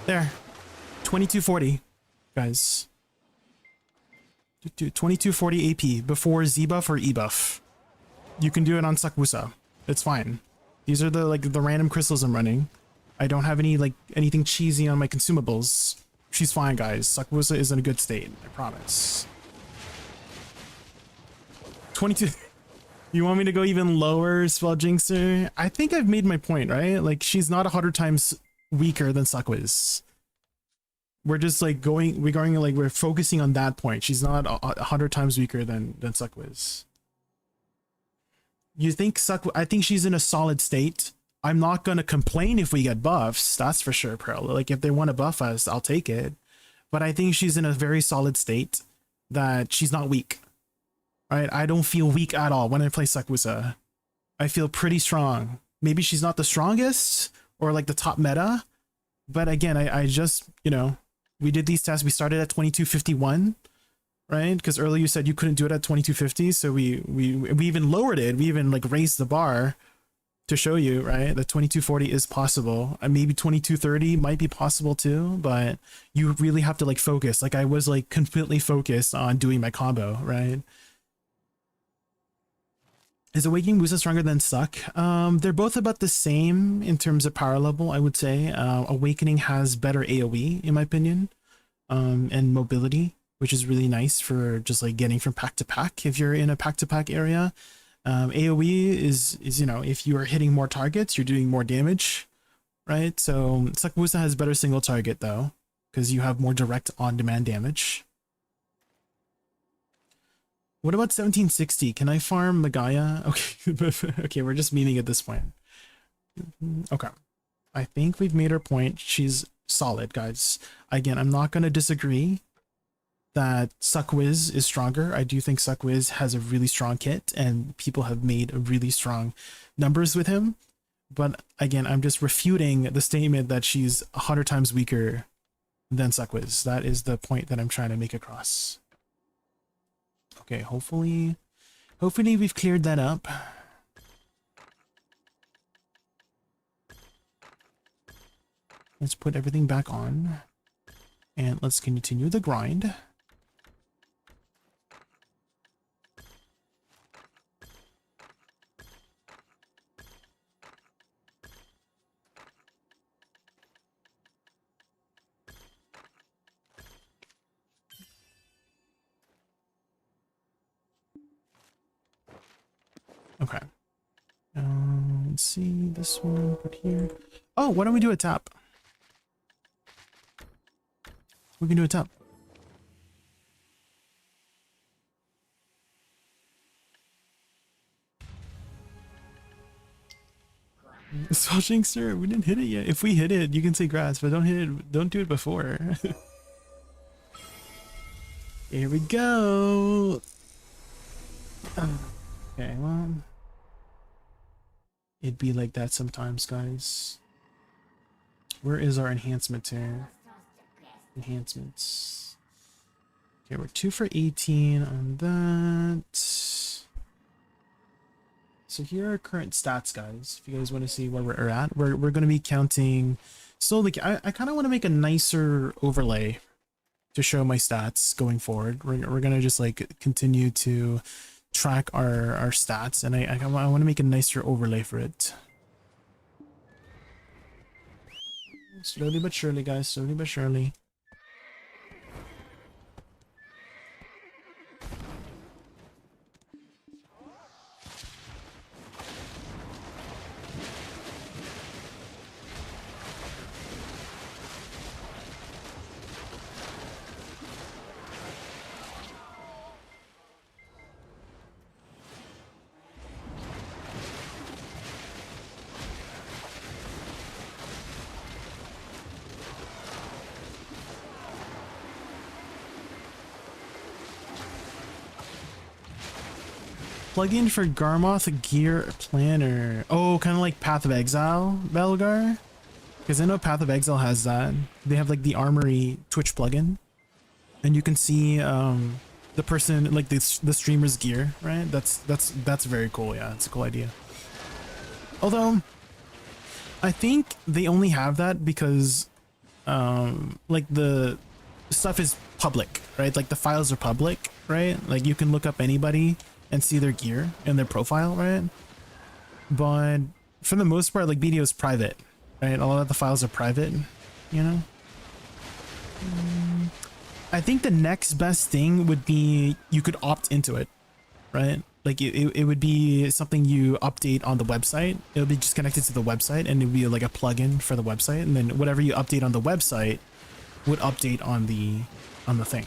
There. 2240, guys. 2240 AP before Z buff or E buff. You can do it on Woosa. It's fine. These are the random crystals I'm running. I don't have anything cheesy on my consumables. She's fine, guys. Woosa is in a good state, I promise. 22. You want me to go even lower, Spell Jinxer? I think I've made my point, right? Like, she's not 100 times weaker than Suckwiz. We're just we're focusing on that point. She's not 100 times weaker than Suckwiz. You think I think she's in a solid state. I'm not gonna complain if we get buffs, that's for sure, Pearl. Like if they want to buff us, I'll take it. But I think she's in a very solid state that she's not weak. Right? I don't feel weak at all when I play Suckwiz. I feel pretty strong. Maybe she's not the strongest or like the top meta, but again, I just, you know, we did these tests. We started at 2251, right? Because earlier you said you couldn't do it at 2250, so we even lowered it. We even like raised the bar to show you, right, that 2240 is possible, and maybe 2230 might be possible too. But you really have to like focus. Like I was like completely focused on doing my combo, right? Is Awakening Woosa stronger than Suck? They're both about the same in terms of power level, I would say. Awakening has better AoE, in my opinion, and mobility, which is really nice for just like getting from pack to pack if you're in a pack to pack area. AoE is, you know, if you are hitting more targets, you're doing more damage, right? So Suck Woosa has better single target though, because you have more direct on-demand damage. What about 1760? Can I farm Magaya? Okay, okay, we're just memeing at this point. Okay, I think we've made our point. She's solid, guys. Again, I'm not gonna disagree that Suckwiz is stronger. I do think Suckwiz has a really strong kit, and people have made really strong numbers with him. But again, I'm just refuting the statement that she's 100 times weaker than Suckwiz. That is the point that I'm trying to make across. Okay, hopefully we've cleared that up. Let's put everything back on and let's continue the grind. Okay. Let's see this one, put here. Oh, why don't we do a tap? We can do a tap. Swashing, sir, we didn't hit it yet. If we hit it, you can say grass, but don't hit it. Don't do it before. Here we go. Okay, well, it'd be like that sometimes, guys. Where is our enhancement here? Enhancements. Okay, we're 2 for 18 on that. So here are current stats, guys. If you guys want to see where we're at, we're going to be counting. So like, I kind of want to make a nicer overlay to show my stats going forward. We're going to just like continue to track our stats, and I want to make a nicer overlay for it. Slowly but surely, guys, slowly but surely. Plugin for Garmoth Gear Planner. Oh, kind of like Path of Exile, Belgar? Because I know Path of Exile has that. They have like the Armory Twitch plugin. And you can see the person, like the streamer's gear, right? That's very cool, yeah. It's a cool idea. Although, I think they only have that because like the stuff is public, right? Like the files are public, right? Like you can look up anybody and see their gear and their profile, right? But for the most part, like BDO is private, right? A lot of the files are private, you know? I think the next best thing would be you could opt into it, right? Like it would be something you update on the website. It would be just connected to the website, and it would be like a plugin for the website, and then whatever you update on the website would update on the thing,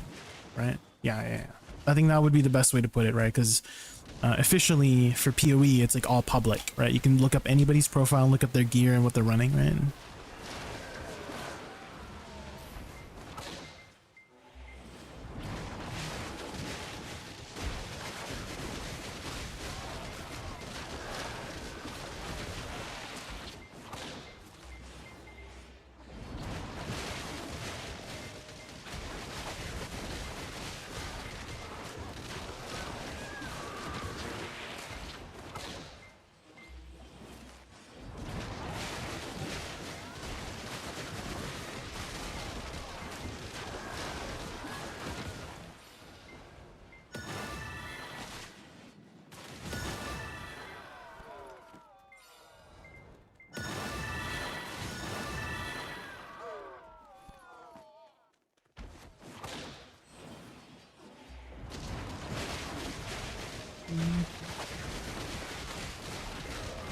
right? Yeah. I think that would be the best way to put it, right? Because officially for PoE, it's like all public, right? You can look up anybody's profile and look up their gear and what they're running, right?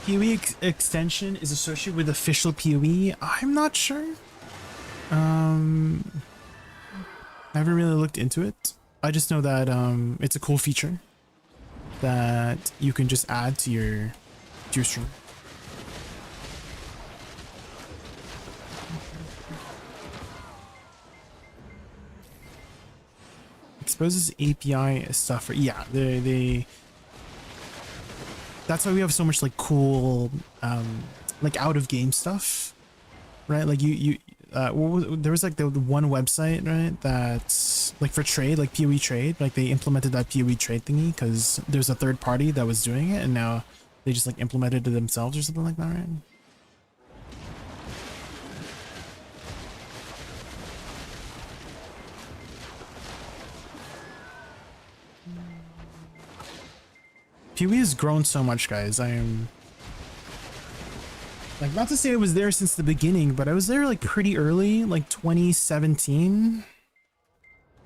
PoE extension is associated with official PoE. I'm not sure. I haven't really looked into it. I just know that it's a cool feature that you can just add to your stream. Exposes API stuff for, yeah, they that's why we have so much like cool like out of game stuff, right? Like there was like the one website, right, that's like for trade, like PoE trade, like they implemented that PoE trade thingy because there's a third party that was doing it, and now they just like implemented it themselves or something like that, right? PoE has grown so much, guys. I am like, not to say I was there since the beginning, but I was there like pretty early, like 2017.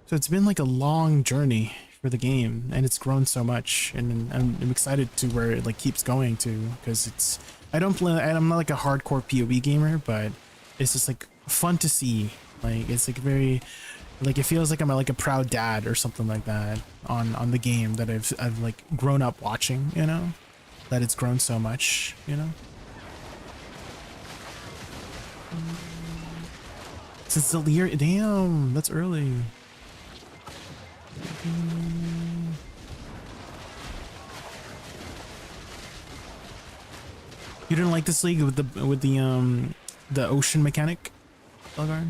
So it's been like a long journey for the game, and it's grown so much, and I'm excited to where it like keeps going to, because it's, I'm not like a hardcore PoE gamer, but it's just like fun to see. Like, it's like very, like, it feels like I'm like a proud dad or something like that on the game that I've like grown up watching, you know, that it's grown so much, you know. Since the year, damn, that's early. You didn't like this league with the ocean mechanic, Elgar?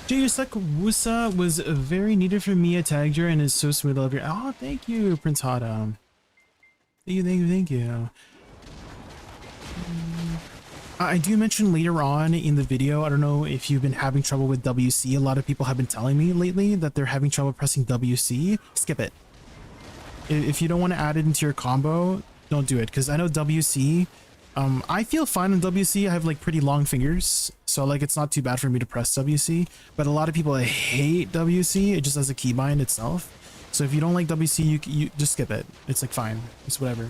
Woosa was very needed for me. I tagged her and is so sweet. I love your. Oh, thank you, Prince Hada. Thank you. I do mention later on in the video, I don't know if you've been having trouble with WC. A lot of people have been telling me lately that they're having trouble pressing WC. Skip it. If you don't want to add it into your combo, don't do it, because I know WC, I feel fine on WC. I have like pretty long fingers, so like it's not too bad for me to press WC, but a lot of people hate WC. It just has a keybind itself. So if you don't like WC, you just skip it. It's like fine. It's whatever.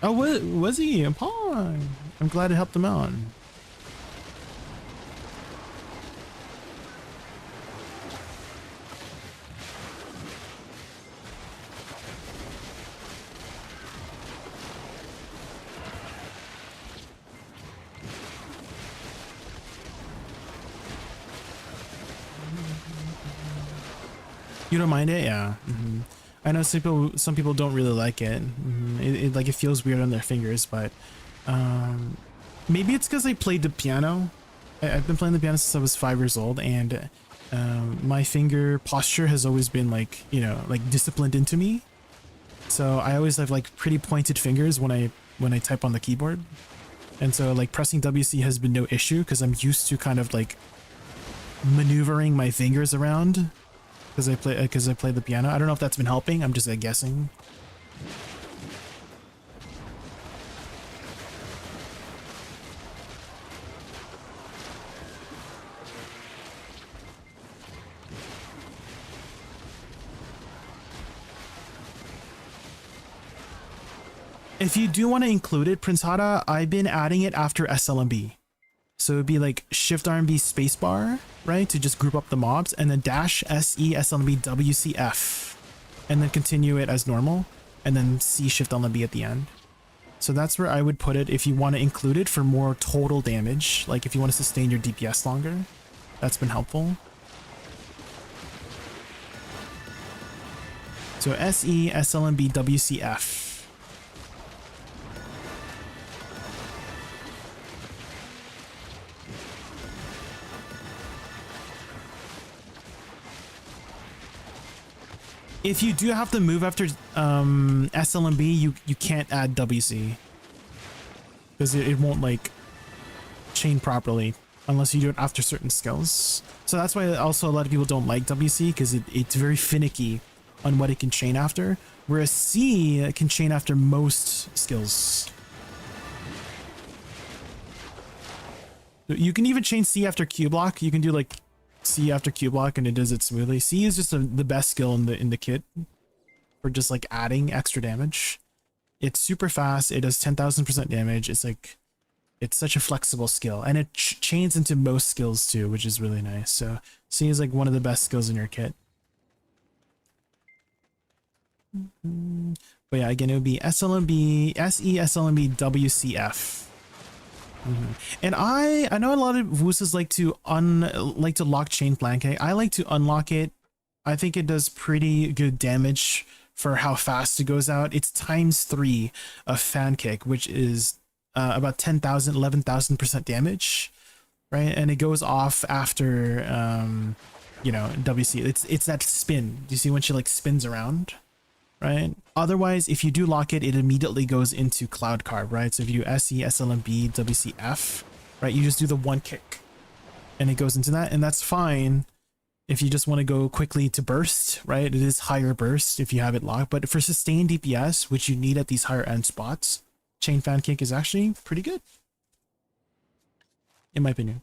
Oh, was he? I'm glad it helped him out. You don't mind it? Yeah. I know some people don't really like it. It like, it feels weird on their fingers, but maybe it's because I played the piano. I've been playing the piano since I was 5 years old, and my finger posture has always been like, you know, like disciplined into me. So I always have like pretty pointed fingers when I type on the keyboard, and so like pressing WC has been no issue because I'm used to kind of like maneuvering my fingers around. Because I play the piano. I don't know if that's been helping. I'm just guessing. If you do want to include it, Prince Hada, I've been adding it after SLMB. So it'd be like Shift RMB spacebar, right? To just group up the mobs, and then dash SE SLMB WCF, and then continue it as normal, and then C Shift LMB at the end. So that's where I would put it if you want to include it for more total damage. Like if you want to sustain your DPS longer, that's been helpful. So SE SLMB WCF. If you do have to move after SLMB, you can't add WC because it won't like chain properly unless you do it after certain skills. So that's why also a lot of people don't like WC, because it's very finicky on what it can chain after, whereas C can chain after most skills. You can even chain C after Q block. You can do like C after Q block and it does it smoothly. C is just the best skill in the kit for just like adding extra damage. It's super fast. It does 10,000% damage. It's like, it's such a flexible skill, and it chains into most skills too, which is really nice. So C is like one of the best skills in your kit. But yeah, again, it would be SLMB, SE SLMB WCF. And I know a lot of Woosas like to lock chain flank. I like to unlock it. I think it does pretty good damage for how fast it goes out. It's times 3 of fan kick, which is about 10,000, 11,000% damage, right? And it goes off after you know, WC. It's that spin. Do you see when she like spins around? Right? Otherwise, if you do lock it, it immediately goes into Cloud Carb, right? So if you do SE, SLMB, WCF, right, you just do the one kick and it goes into that, and that's fine if you just want to go quickly to burst, right? It is higher burst if you have it locked, but for sustained DPS, which you need at these higher end spots, chain fan kick is actually pretty good, in my opinion.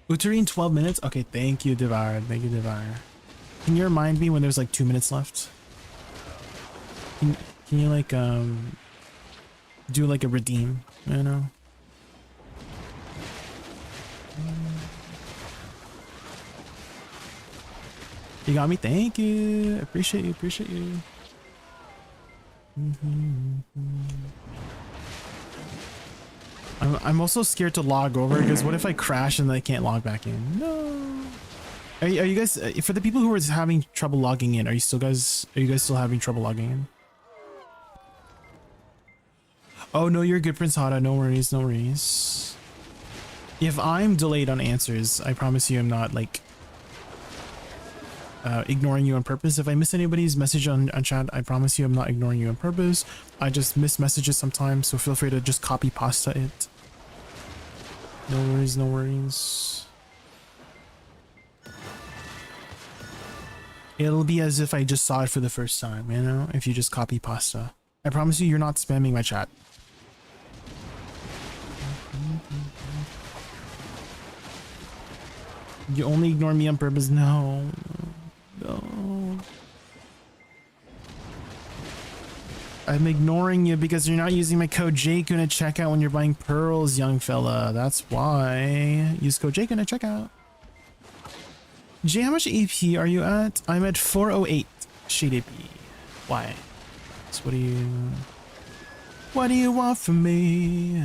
Uterine 12 minutes? Okay, thank you, Devar. Thank you, Devar. Can you remind me when there's like 2 minutes left? Can you like do like a redeem, you know? You got me? Thank you. Appreciate you, appreciate you. I'm also scared to log over, because what if I crash and I can't log back in? No. Are you guys, for the people who are having trouble logging in, are you guys still having trouble logging in? Oh no, you're good, Prince Hada. No worries, no worries. If I'm delayed on answers, I promise you I'm not like ignoring you on purpose. If I miss anybody's message on chat, I promise you I'm not ignoring you on purpose. I just miss messages sometimes, so feel free to just copy pasta it. No worries, no worries. It'll be as if I just saw it for the first time, you know, if you just copy pasta. I promise you, you're not spamming my chat. You only ignore me on purpose? No. No. I'm ignoring you because you're not using my code Jaykun at checkout when you're buying pearls, young fella. That's why. Use code Jaykun at checkout. Jay, how much AP are you at? I'm at 408 shade AP. Why? So what do you want from me?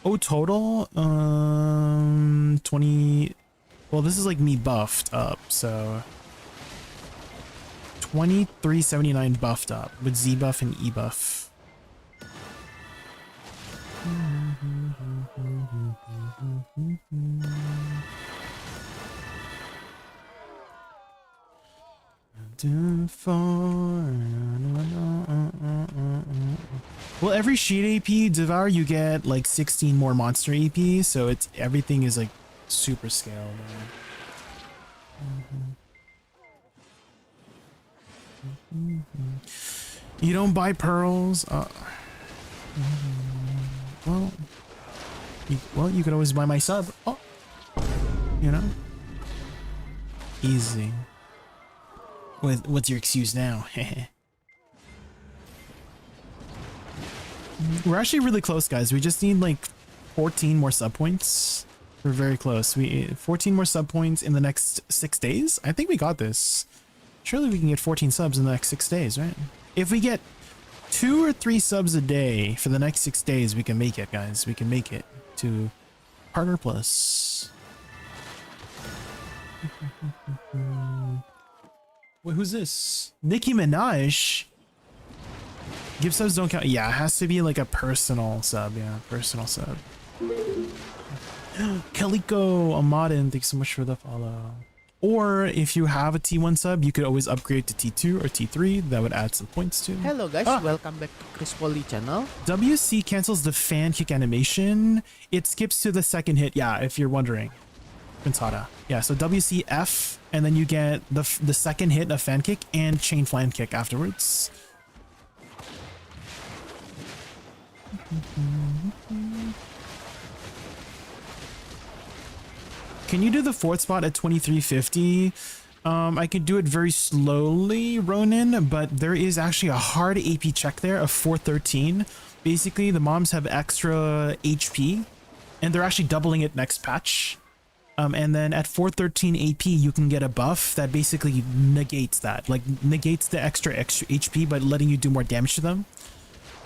Oh, total? 20. Well, this is like me buffed up, so 2379 buffed up with Z buff and E buff. Well, every sheet AP Devour, you get like 16 more monster AP, so it's everything is like super scaled. You don't buy pearls? Well, you could always buy my sub. Oh, You know? Easy. What's your excuse now? We're actually really close, guys. We just need like 14 more sub points. We're very close. 14 more sub points in the next 6 days. I think we got this. Surely we can get 14 subs in the next 6 days, right? If we get 2 or 3 subs a day for the next 6 days, we can make it, guys. We can make it to Partner Plus. Wait, who's this? Nicki Minaj? Give subs don't count. Yeah, it has to be like a personal sub. Yeah, personal sub. Kaliko Amadin, thanks so much for the follow. Or if you have a T1 sub, you could always upgrade to T2 or T3. That would add some points too. Hello guys, welcome back to Chris Polly channel. WC cancels the fan kick animation. It skips to the second hit. Yeah, if you're wondering. Pensada. Yeah, so WCF, and then you get the second hit of fan kick and chain flan kick afterwards. Can you do the fourth spot at 2350? I could do it very slowly, Ronin, but there is actually a hard AP check there of 413. Basically, the moms have extra HP, and they're actually doubling it next patch. And then at 413 AP, you can get a buff that basically negates that, like negates the extra HP by letting you do more damage to them.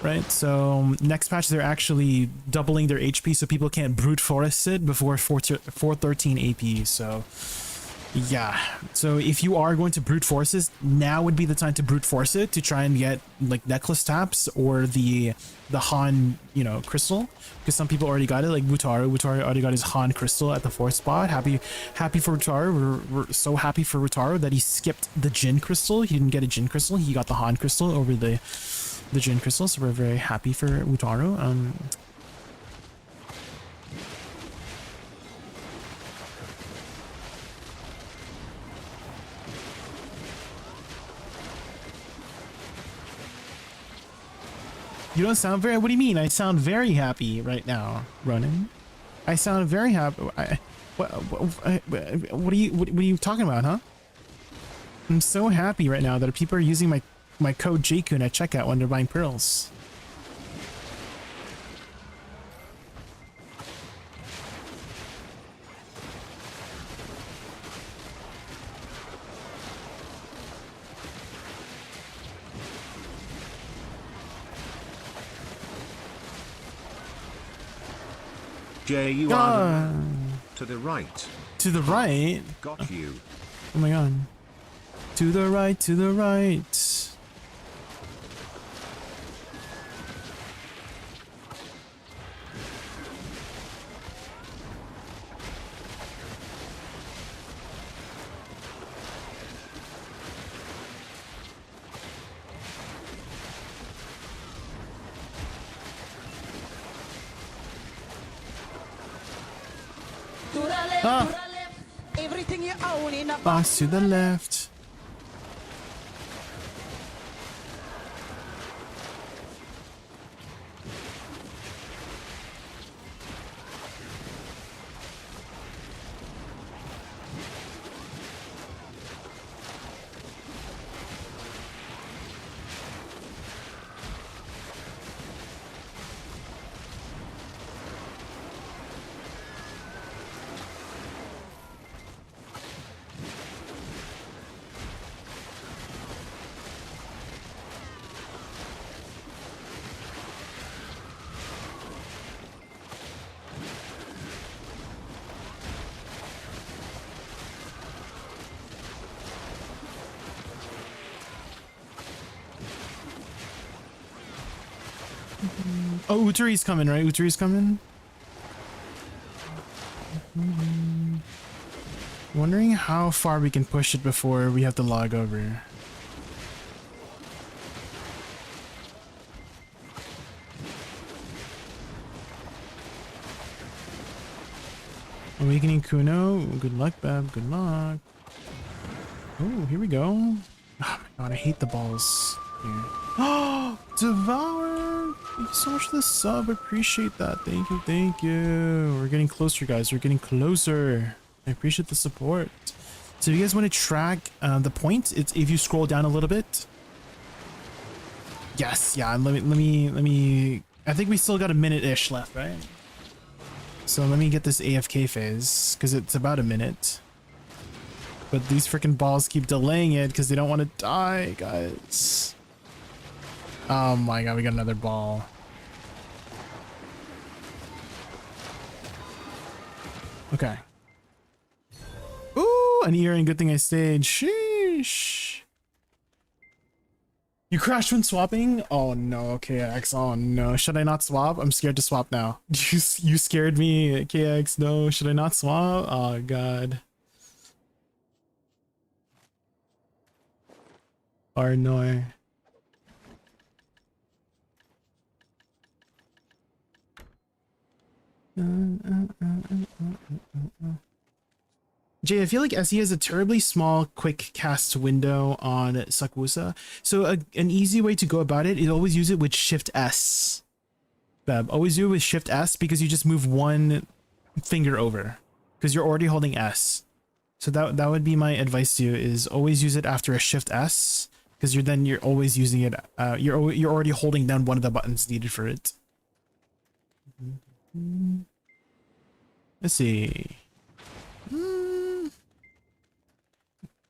Right, so next patch they're actually doubling their HP so people can't brute force it before 413 AP. So yeah, so if you are going to brute force this, now would be the time to brute force it to try and get like necklace taps or the Han, you know, crystal, because some people already got it, like Wutaru already got his Han crystal at the fourth spot. Happy for Wutaru. We're so happy for Wutaru that he skipped the Jin crystal. He didn't get a Jin crystal, he got the Han crystal over the Jin crystal, so we're very happy for Wutaru. You don't sound very... What do you mean? I sound very happy right now, Ronin. I sound very happy. What are you talking about, huh? I'm so happy right now that people are using my code Jaykun at checkout when they're buying pearls. Jay, you are to the right. To the right? Got you. Oh my god. To the right, to the right. Everything you own in a Box to the left. Oh, Utari's coming, right? Utari's coming. Wondering how far we can push it before we have to log over. Awakening Kuno. Good luck, Beb. Good luck. Oh, here we go. Oh my god, I hate the balls here. Oh, Devour! Thank you so much for the sub. Appreciate that. Thank you, thank you. We're getting closer, guys. We're getting closer. I appreciate the support. So if you guys want to track the points, it's if you scroll down a little bit. Yes, yeah, let me I think we still got a minute-ish left, right? So let me get this AFK phase, because it's about a minute. But these freaking balls keep delaying it because they don't want to die, guys. Oh my god, we got another ball. Okay. Ooh, an earring. Good thing I stayed. Sheesh. You crashed when swapping? Oh no, KX. Oh no. Should I not swap? I'm scared to swap now. You scared me, KX. No, should I not swap? Oh god. Or no. Jay, I feel like SE has a terribly small quick cast window on Woosa. So an easy way to go about it is always use it with Shift S. Beb, always do it with Shift S because you just move one finger over because you're already holding S. So that would be my advice to you, is always use it after a Shift S because you're always using it. You're already holding down one of the buttons needed for it. Let's see.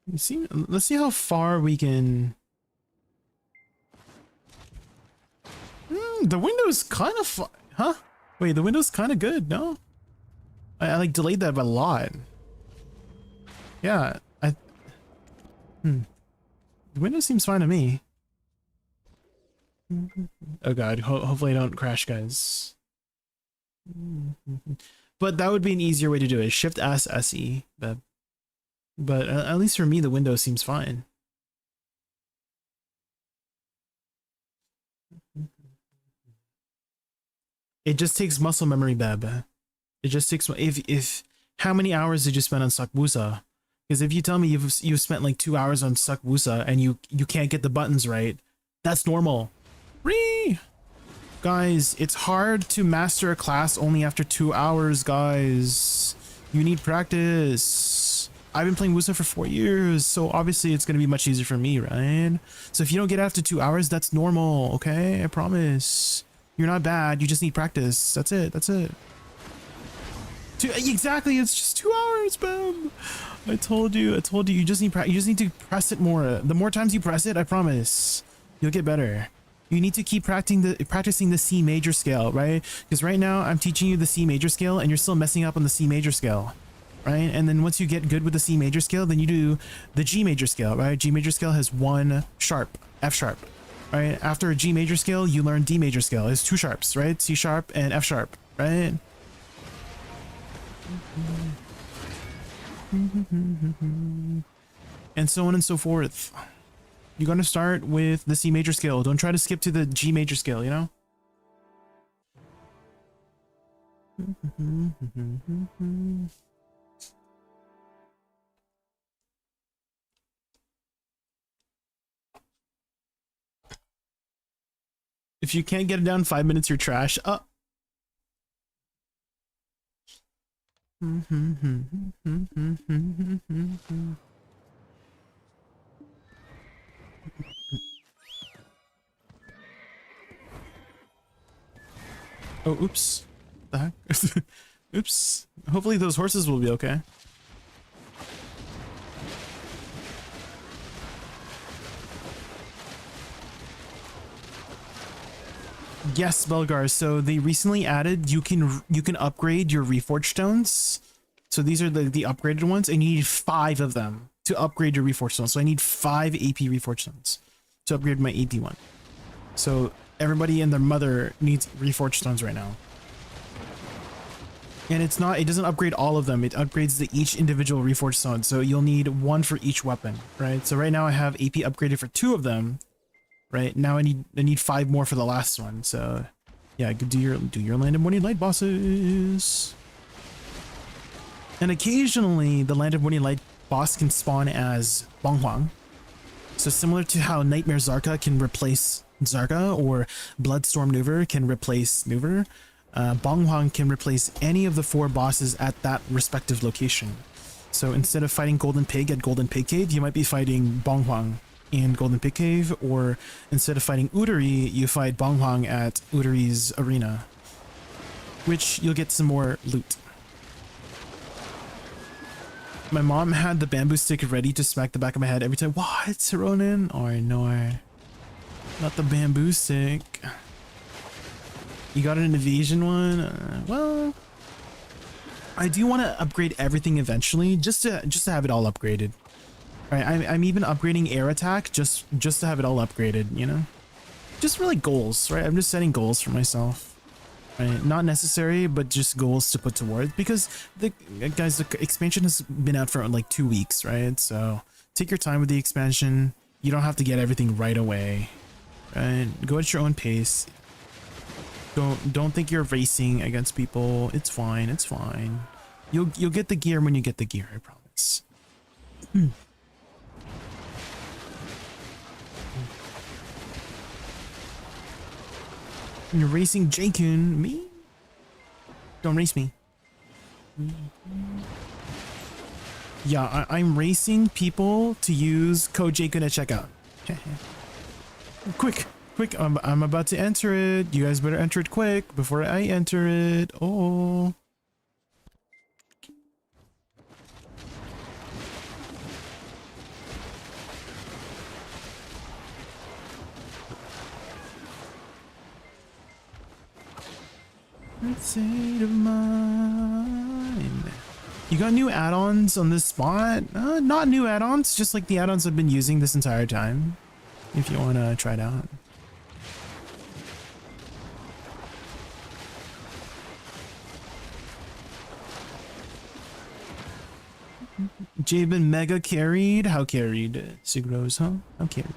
Let's see how far we can. The window's kind of huh? Wait, the window's kind of good, no? I like delayed that by a lot. Yeah, the window seems fine to me. Oh god, hopefully I don't crash, guys. But that would be an easier way to do it. Shift S, SE. But at least for me, the window seems fine. It just takes muscle memory, Beb. It just takes, if how many hours did you spend on Woosa? Because if you tell me you've spent like 2 hours on Woosa and you can't get the buttons right, that's normal. Guys, it's hard to master a class only after 2 hours, guys. You need practice. I've been playing Woosa for 4 years, so obviously it's going to be much easier for me, right? So if you don't get after 2 hours, that's normal, okay? I promise. You're not bad, you just need practice. That's it, that's it. Exactly, it's just 2 hours, boom. I told you, you just need to press it more. The more times you press it, I promise, you'll get better. You need to keep practicing the C major scale, right? Because right now I'm teaching you the C major scale and you're still messing up on the C major scale, right? And then once you get good with the C major scale, then you do the G major scale, right? G major scale has 1 sharp, F sharp, right? After a G major scale, you learn D major scale. It's 2 sharps, right? C sharp and F sharp, right? And so on and so forth. You're going to start with the C major scale. Don't try to skip to the G major scale, you know? If you can't get it down in 5 minutes, you're trash. Oh, oops. The heck? Oops. Hopefully those horses will be okay. Yes, Belgar. So they recently added you can upgrade your Reforged stones. So these are the upgraded ones, and you need 5 of them to upgrade your Reforged stones. So I need 5 AP Reforged stones to upgrade my AP one. So everybody and their mother needs Reforged stones right now. And it doesn't upgrade all of them. It upgrades each individual Reforged stone. So you'll need 1 for each weapon, right? So right now I have AP upgraded for 2 of them. Right now I need 5 more for the last one. So yeah, do your Land of Morning Light bosses. And occasionally the Land of Morning Light boss can spawn as Bonghuang. So similar to how Nightmare Zarka can replace Zarka, or Bloodstorm Nuver can replace Nuver, Bonghuang can replace any of the 4 bosses at that respective location. So instead of fighting Golden Pig at Golden Pig Cave, you might be fighting Bonghwang in Golden Pig Cave, or instead of fighting Udari, you fight Bonghwang at Udari's arena, which you'll get some more loot. My mom had the bamboo stick ready to smack the back of my head every time. What, Ronin? Oh no, not the bamboo stick. You got an evasion one? Well, I do want to upgrade everything eventually, just to have it all upgraded. Right, I'm even upgrading air attack just to have it all upgraded, you know? Just for like goals, right? I'm just setting goals for myself. Right? Not necessary, but just goals to put towards, because the expansion has been out for like 2 weeks, right? So take your time with the expansion. You don't have to get everything right away. Right? Go at your own pace. Don't think you're racing against people. It's fine. It's fine. You'll get the gear when you get the gear, I promise. You're racing Jaykun. Me? Don't race me. Yeah, I'm racing people to use code Jaykun at checkout. Quick, I'm about to enter it. You guys better enter it quick before I enter it. Oh. State of mind. You got new add-ons on this spot? Not new add-ons, just like the add-ons I've been using this entire time. If you want to try it out. Jabin mega carried? How carried? Sigros, huh? How carried?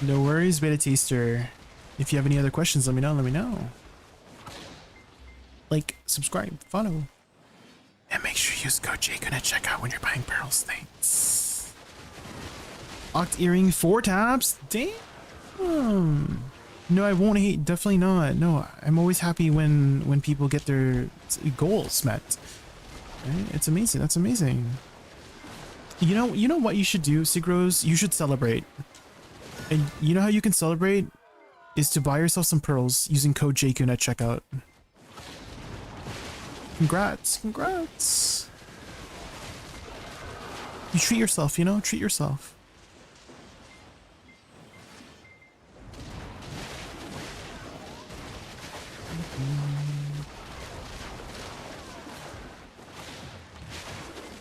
No worries, beta taster. If you have any other questions, let me know. Like, subscribe, follow. And make sure you use code Jaykun at checkout when you're buying barrels. Thanks. Oct earring 4 taps? Damn. No, I won't hate. Definitely not. No, I'm always happy when people get their goals met. Right? It's amazing. That's amazing. You know what you should do, Sigros? You should celebrate. And you know how you can celebrate? Is to buy yourself some pearls using code Jaykun at checkout. Congrats. Congrats. You treat yourself, you know? Treat yourself.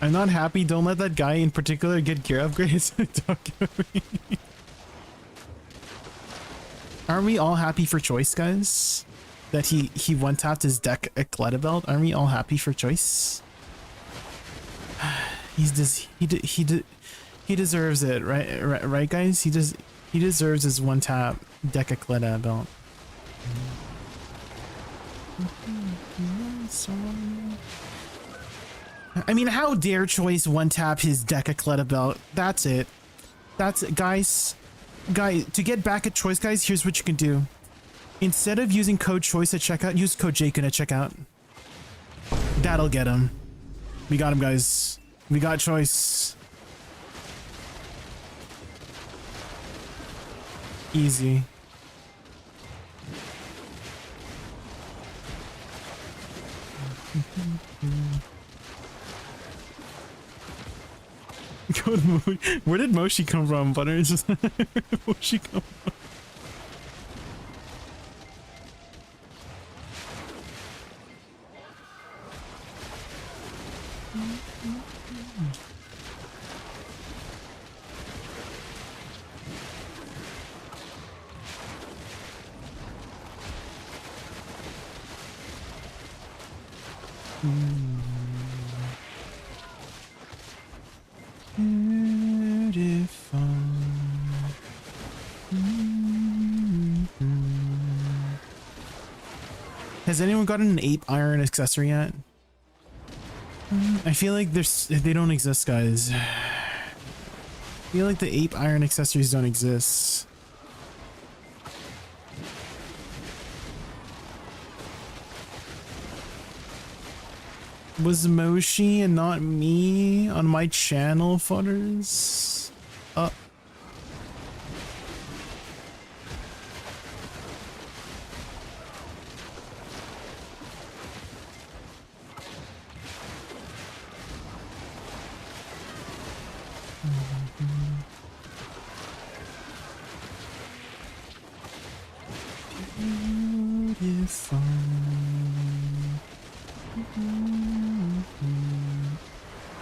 I'm not happy. Don't let that guy in particular get gear upgrades. Aren't we all happy for Choice, guys? That he one-tapped his deck at Cleta Belt? Aren't we all happy for Choice? He deserves it, right, guys? He deserves his one-tap deck at Cleta Belt. I mean, how dare Choice one-tap his deck at Cleta Belt? That's it. That's it, guys. To get back at Choice, guys, here's what you can do. Instead of using code Choice at checkout, use code Jaykun at checkout. That'll get him. We got him, guys. We got Choice. Easy. Where did Moshi come from, Butter? Where'd Moshi come from? Beautiful. Has anyone gotten an 8 iron accessory yet? I feel like they don't exist, guys. I feel like the ape iron accessories don't exist. Was Moshi and not me on my channel, fudders?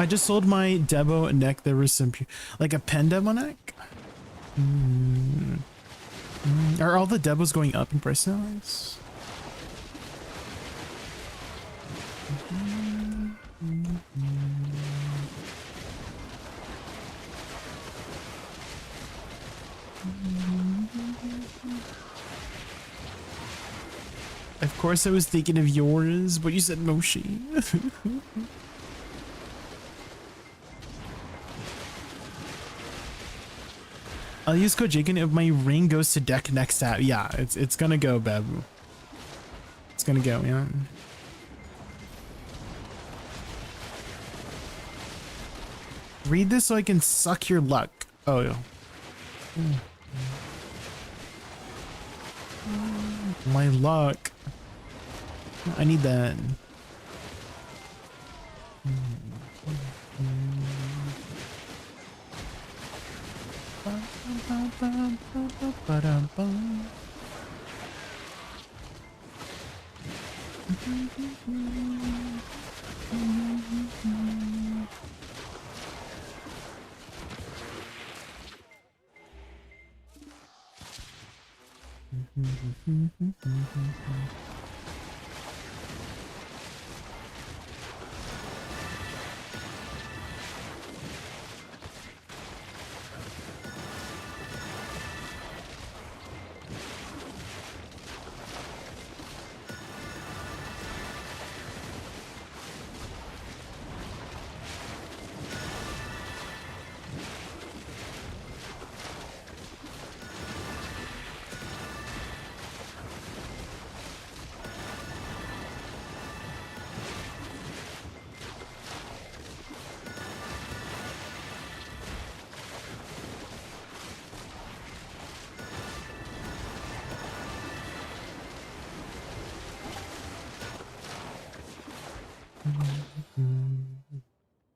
I just sold my Debo neck. There was some, like a pen Debo neck. Are all the Debos going up in price now? Of course I was thinking of yours, but you said Moshi. I'll use code Jaykun if my ring goes to deck next app. Yeah, it's gonna go, Beb. It's gonna go, yeah. Read this so I can suck your luck. Oh, yeah. My luck. I need that.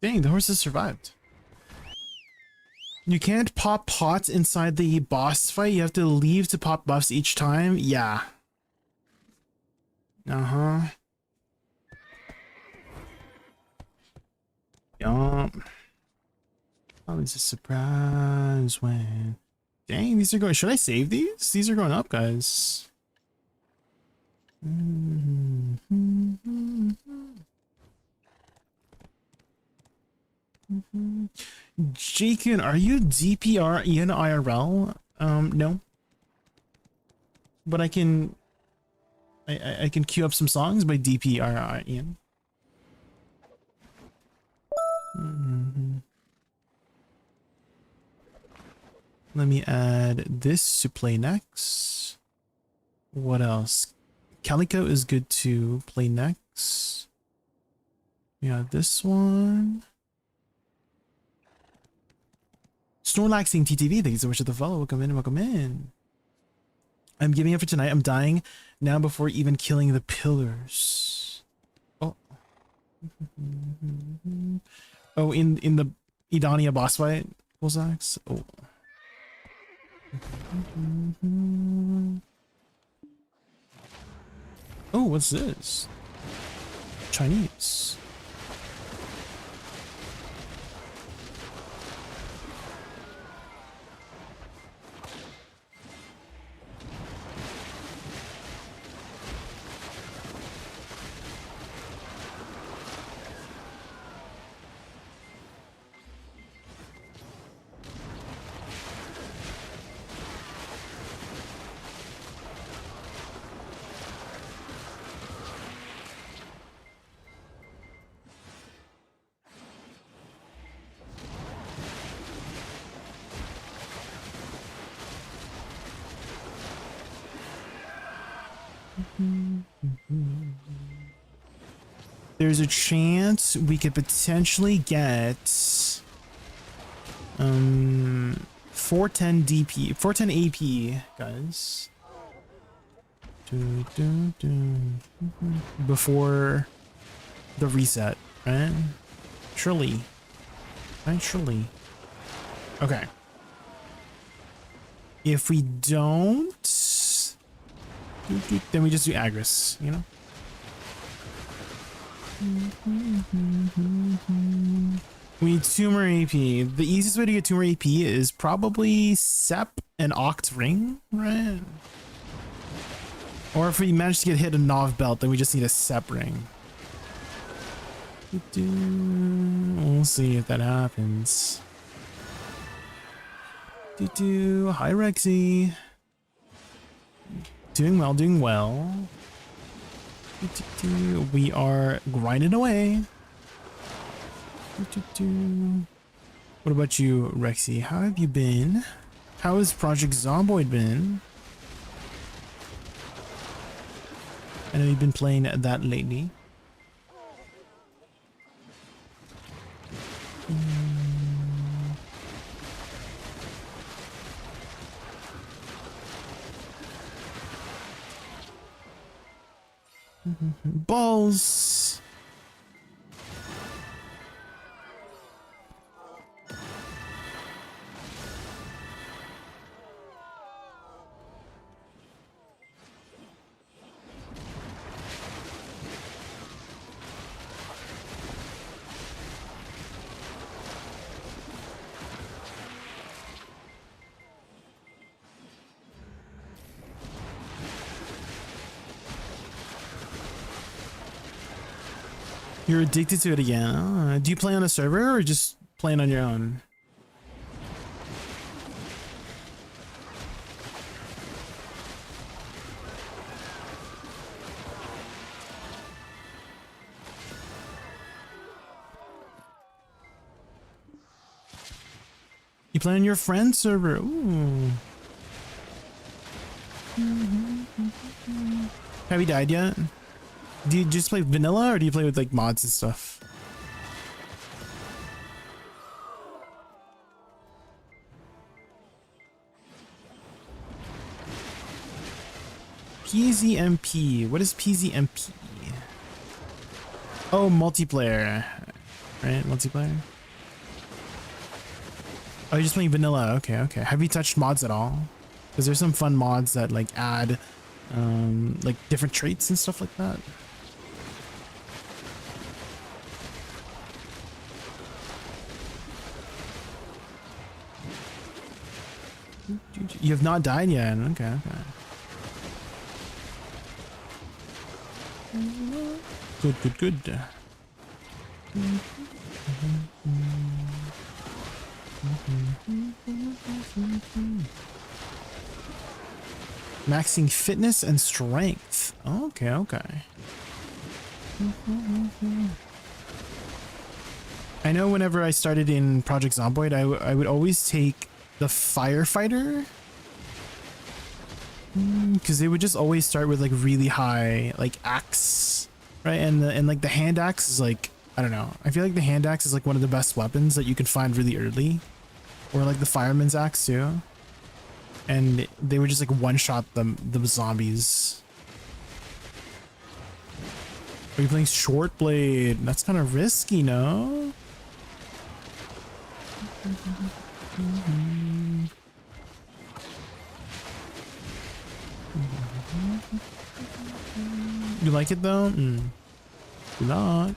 Dang, the horses survived. You can't pop pots inside the boss fight. You have to leave to pop buffs each time. Yeah. Uh-huh. Yup. Always a surprise when... Dang, these are going... Should I save these? These are going up, guys. Jaykun, are you DPR in IRL? No. But I can queue up some songs by DPR Ian. Let me add this to play next. What else? Calico is good to play next. Yeah, this one. Snorlaxing TTV, thank you so much for the follow. Welcome in, welcome in. I'm giving up for tonight. I'm dying now before even killing the pillars. Oh. Oh, in the Idania boss fight, Wolzax? Oh. Oh, what's this? Chinese. There's a chance we could potentially get 410 DP, 410 AP, guys. Before the reset, right? Surely. Right, surely. Okay. If we don't, then we just do Agris, you know? We need 2 more AP. The easiest way to get 2 more AP is probably Sep and Oct Ring, right? Or if we manage to get hit a Nov Belt, then we just need a Sep Ring. We'll see if that happens. Hi Rexy. Doing well, doing well. We are grinding away. What about you, Rexy? How have you been? How has Project Zomboid been? I know you've been playing that lately. Balls. You're addicted to it again. Do you play on a server or just playing on your own? You play on your friend's server. Ooh. Have you died yet? Do you just play vanilla or do you play with like mods and stuff? PZMP. What is PZMP? Oh, multiplayer. Right? Multiplayer? Oh, you're just playing vanilla. Okay, okay. Have you touched mods at all? Because there's some fun mods that like add like different traits and stuff like that. You have not died yet. Okay, okay. Good, good, good. Maxing fitness and strength. Okay, okay. I know whenever I started in Project Zomboid, I would always take the firefighter, because they would just always start with like really high like axe, right? And like the hand axe is like, I don't know, I feel like the hand axe is like one of the best weapons that you can find really early, or like the fireman's axe too, and they would just like one-shot the zombies. Are you playing short blade? That's kind of risky, no? You like it though? Good luck.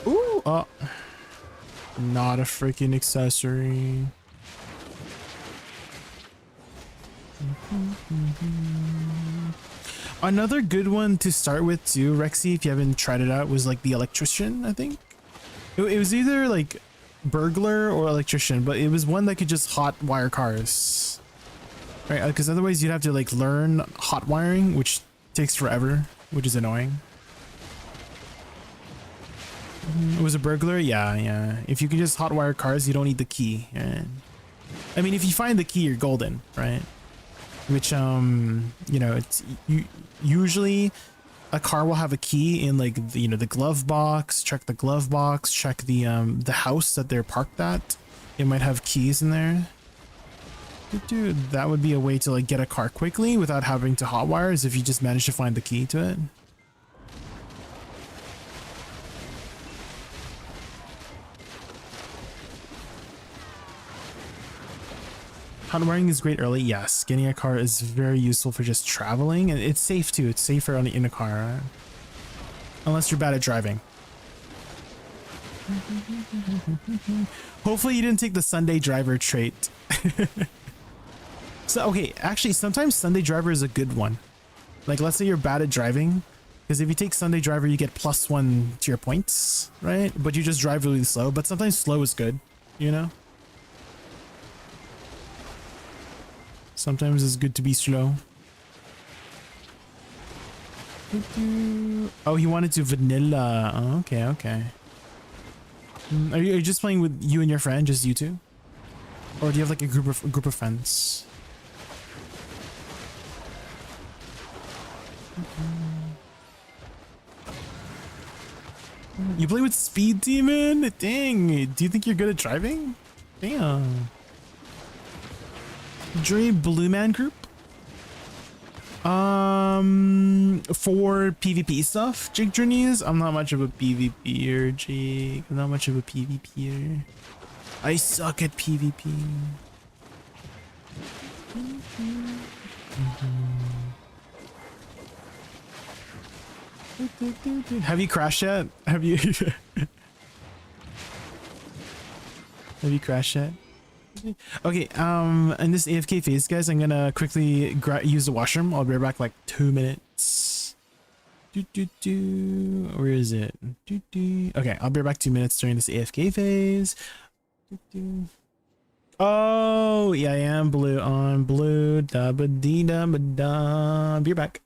Ooh, oh, not a freaking accessory. Another good one to start with too, Rexy, if you haven't tried it out, was like the electrician, I think. It was either like burglar or electrician, but it was one that could just hot wire cars. Right, because otherwise you'd have to like learn hot wiring, which takes forever, which is annoying. It was a burglar? Yeah. If you can just hotwire cars, you don't need the key. And I mean, if you find the key, you're golden, right? Which, you know, it's usually a car will have a key in like, the, you know, the glove box. Check the glove box. Check the house that they're parked at. It might have keys in there. Dude, that would be a way to like get a car quickly without having to hotwire, is if you just manage to find the key to it. Hot wiring is great early, yes. Getting a car is very useful for just traveling, and it's safe too. It's safer in a car, right? Unless you're bad at driving. Hopefully you didn't take the Sunday driver trait. So, okay, actually, sometimes Sunday driver is a good one. Like, let's say you're bad at driving, because if you take Sunday driver, you get +1 to your points, right? But you just drive really slow, but sometimes slow is good, you know? Sometimes it's good to be slow. Oh, he wanted to vanilla. Oh, okay. Are you just playing with you and your friend, just you two? Or do you have like a group of friends? You play with Speed Demon? Dang. Do you think you're good at driving? Damn. Dre Blue Man Group? For PvP stuff, Jake Journeys? I'm not much of a PvPer, Jake. I'm not much of a PvPer. I suck at PvP. Have you crashed yet? Have you have you crashed yet? Okay, in this AFK phase, guys, I'm gonna quickly use the washroom. I'll be right back, like 2 minutes. Where is it? Okay, I'll be right back 2 minutes during this AFK phase. Oh, yeah, I am blue on blue. Da ba dee da ba da. Be right back.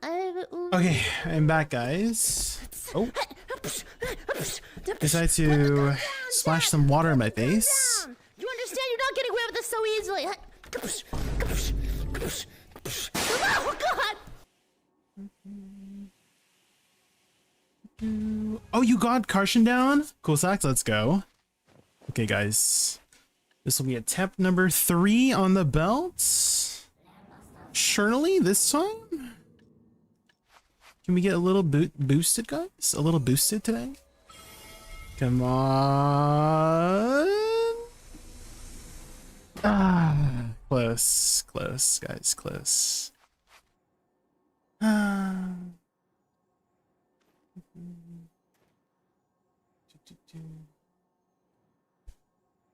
Okay, I'm back, guys. Oh. Decided to splash some water in my face. You understand? You're not getting away with this so easily. Oh, God! Oh, you got Karshan down? Cool sacks, let's go. Okay, guys. This will be attempt number 3 on the belt. Surely this time? Can we get a little boosted, guys? A little boosted today? Come on. Ah, close, guys, close.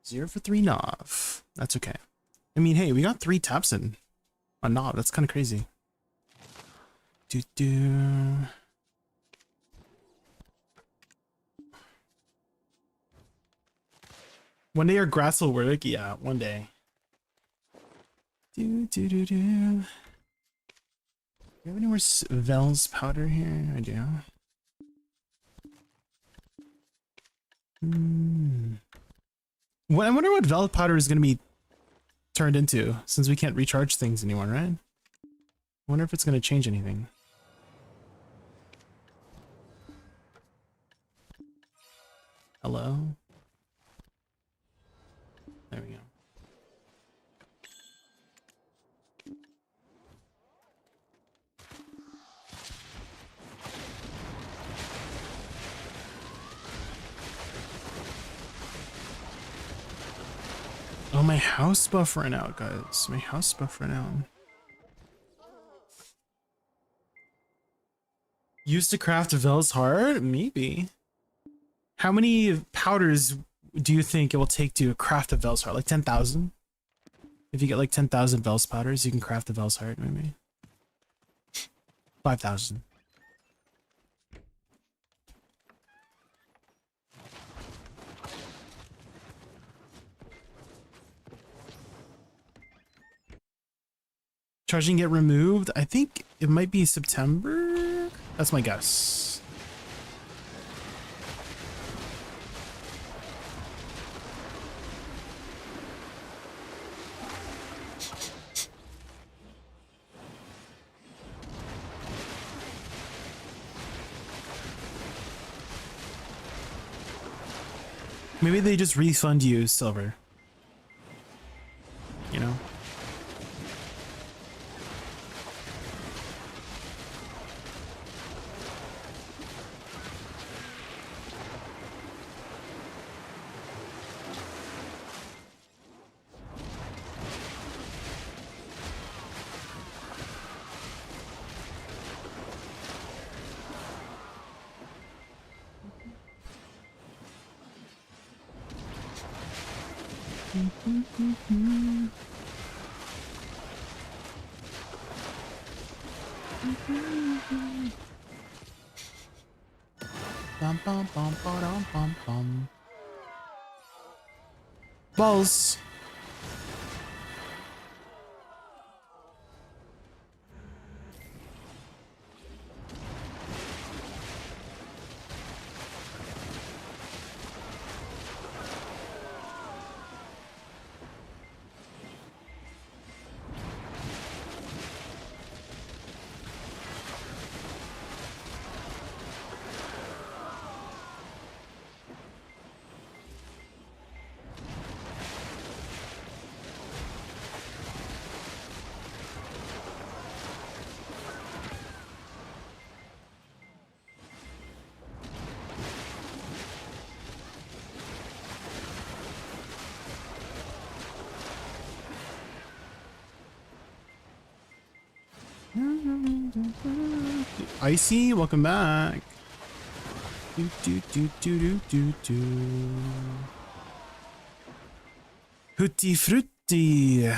0 for 3 Nov. That's okay. I mean, hey, we got 3 taps in on Nov. That's kind of crazy. One day our grass will work. Yeah, one day. Do you have any more Vel's powder here? I do. I wonder what Vel powder is going to be turned into, since we can't recharge things anymore, right? I wonder if it's going to change anything. Hello? There we go. Oh, my house buffering out, guys. My house buffering out. Used to craft Vel's heart? Maybe. How many powders do you think it will take to craft a Vel's heart? Like 10,000? If you get like 10,000 Vel's powders, you can craft the Vel's heart, maybe. 5,000. Charging get removed? I think it might be September? That's my guess. Maybe they just refund you silver. You know? Bum, bum, bum, ba-dum, bum, bum. Balls. Icy, welcome back. Do do do do do do do. Hooty fruity.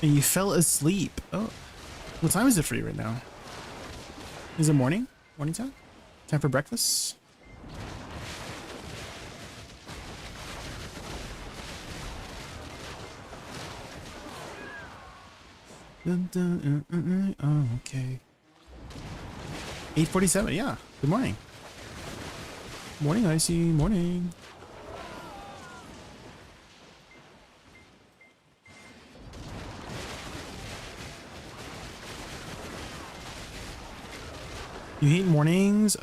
And you fell asleep. Oh, what time is it for you right now? Is it morning? Morning time? Time for breakfast? Oh, okay. 8:47. Yeah. Good morning. Morning, Icy. Morning. You hate mornings?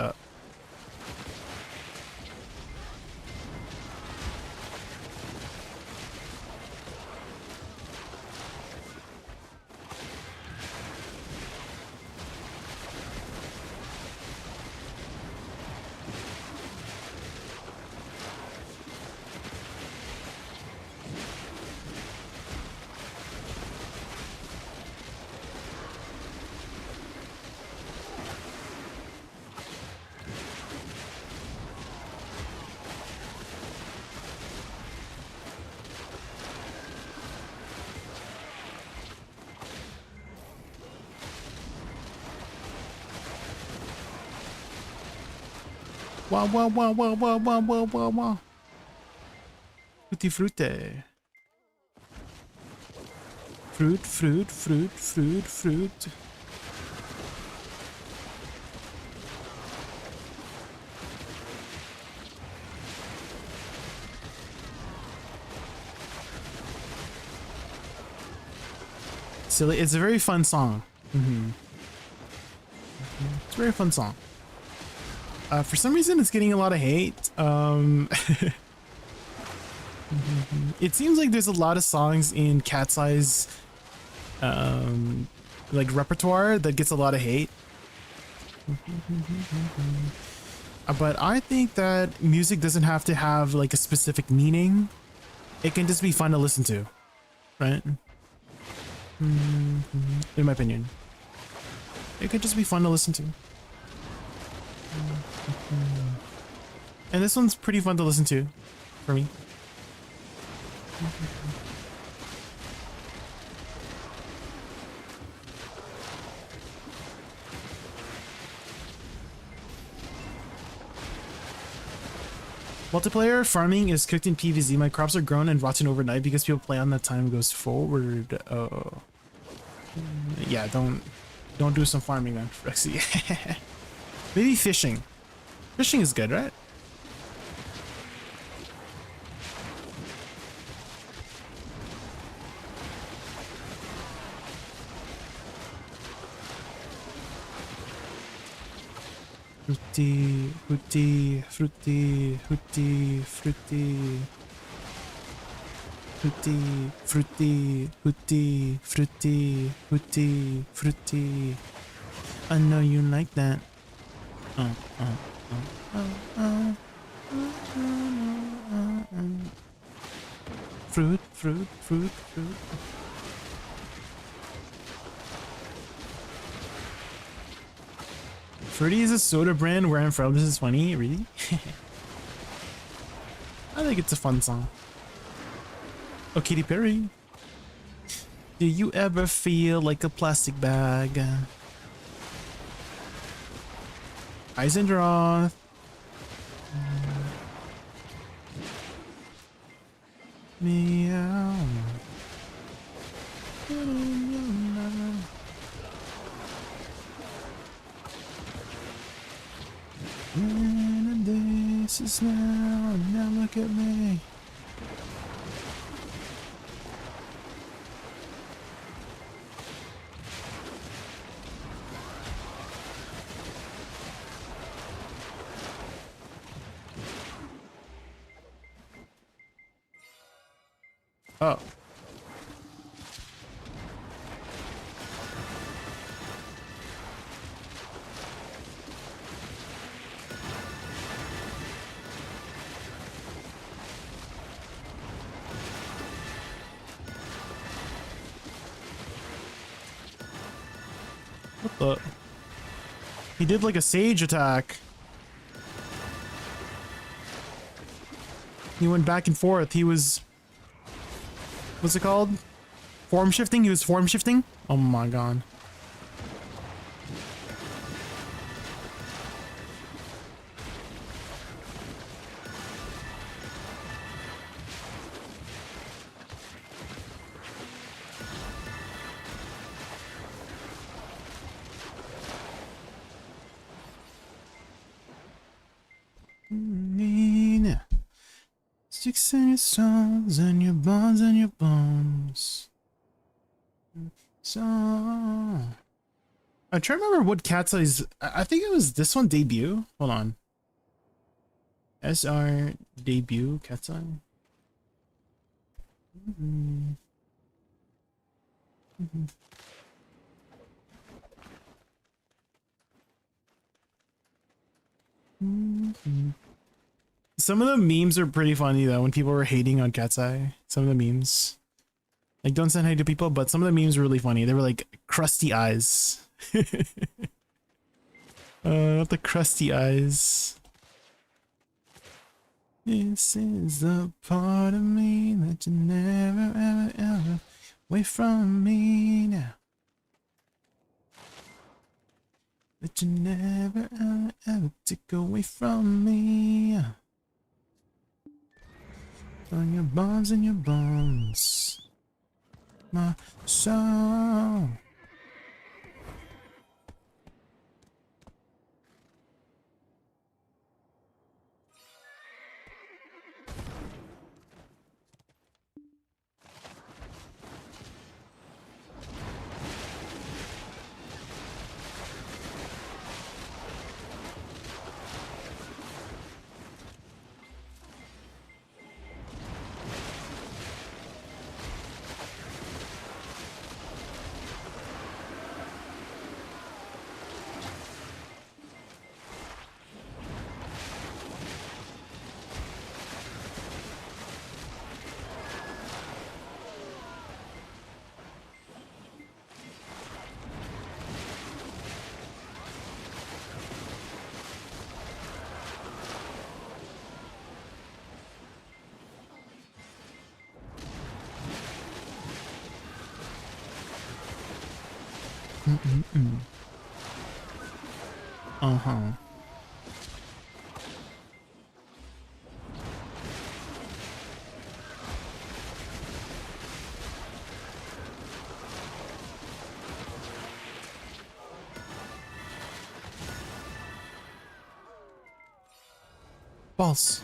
Wow, wow, wow, wow, wow, wow, wow, wow, wow. Tutti frutte. Fruit, fruit, fruit, fruit, fruit. Silly. It's a very fun song. It's a very fun song. For some reason, it's getting a lot of hate. It seems like there's a lot of songs in Cat's Eye's like repertoire that gets a lot of hate. But I think that music doesn't have to have like a specific meaning. It can just be fun to listen to, right? In my opinion, it could just be fun to listen to. And this one's pretty fun to listen to for me. Multiplayer farming is cooked in PvZ. My crops are grown and rotten overnight because people play on that time goes forward. Oh. Yeah, don't do some farming then, Rexy. Maybe fishing. Fishing is good, right? Fruity, fruity, fruity, fruity, fruity. Fruity, fruity, fruity, fruity, fruity, fruity. I know you like that. Fruit, fruit, fruit, fruit. Fruity is a soda brand where I'm from. This is funny, really? I think it's a fun song. Oh, Katy Perry. Do you ever feel like a plastic bag? Eisendroth. Meow. And this is now look at me. Oh. What the? He did like a sage attack. He went back and forth. He was... What's it called? Form shifting? He was form shifting? Oh my god. Sticks in your stones and your bones and your bones. So I'm trying to remember what Cat's Eye's. I think it was this one debut. Hold on. SR debut Cat's Eye. Some of the memes are pretty funny though when people were hating on Cat's Eye. Some of the memes. Like, don't send hate to people, but some of the memes were really funny. They were like crusty eyes. Not the crusty eyes. This is the part of me that you never ever ever away from me now. That you never ever ever take away from me. On your bones and your bones. My soul. Uh-huh. False.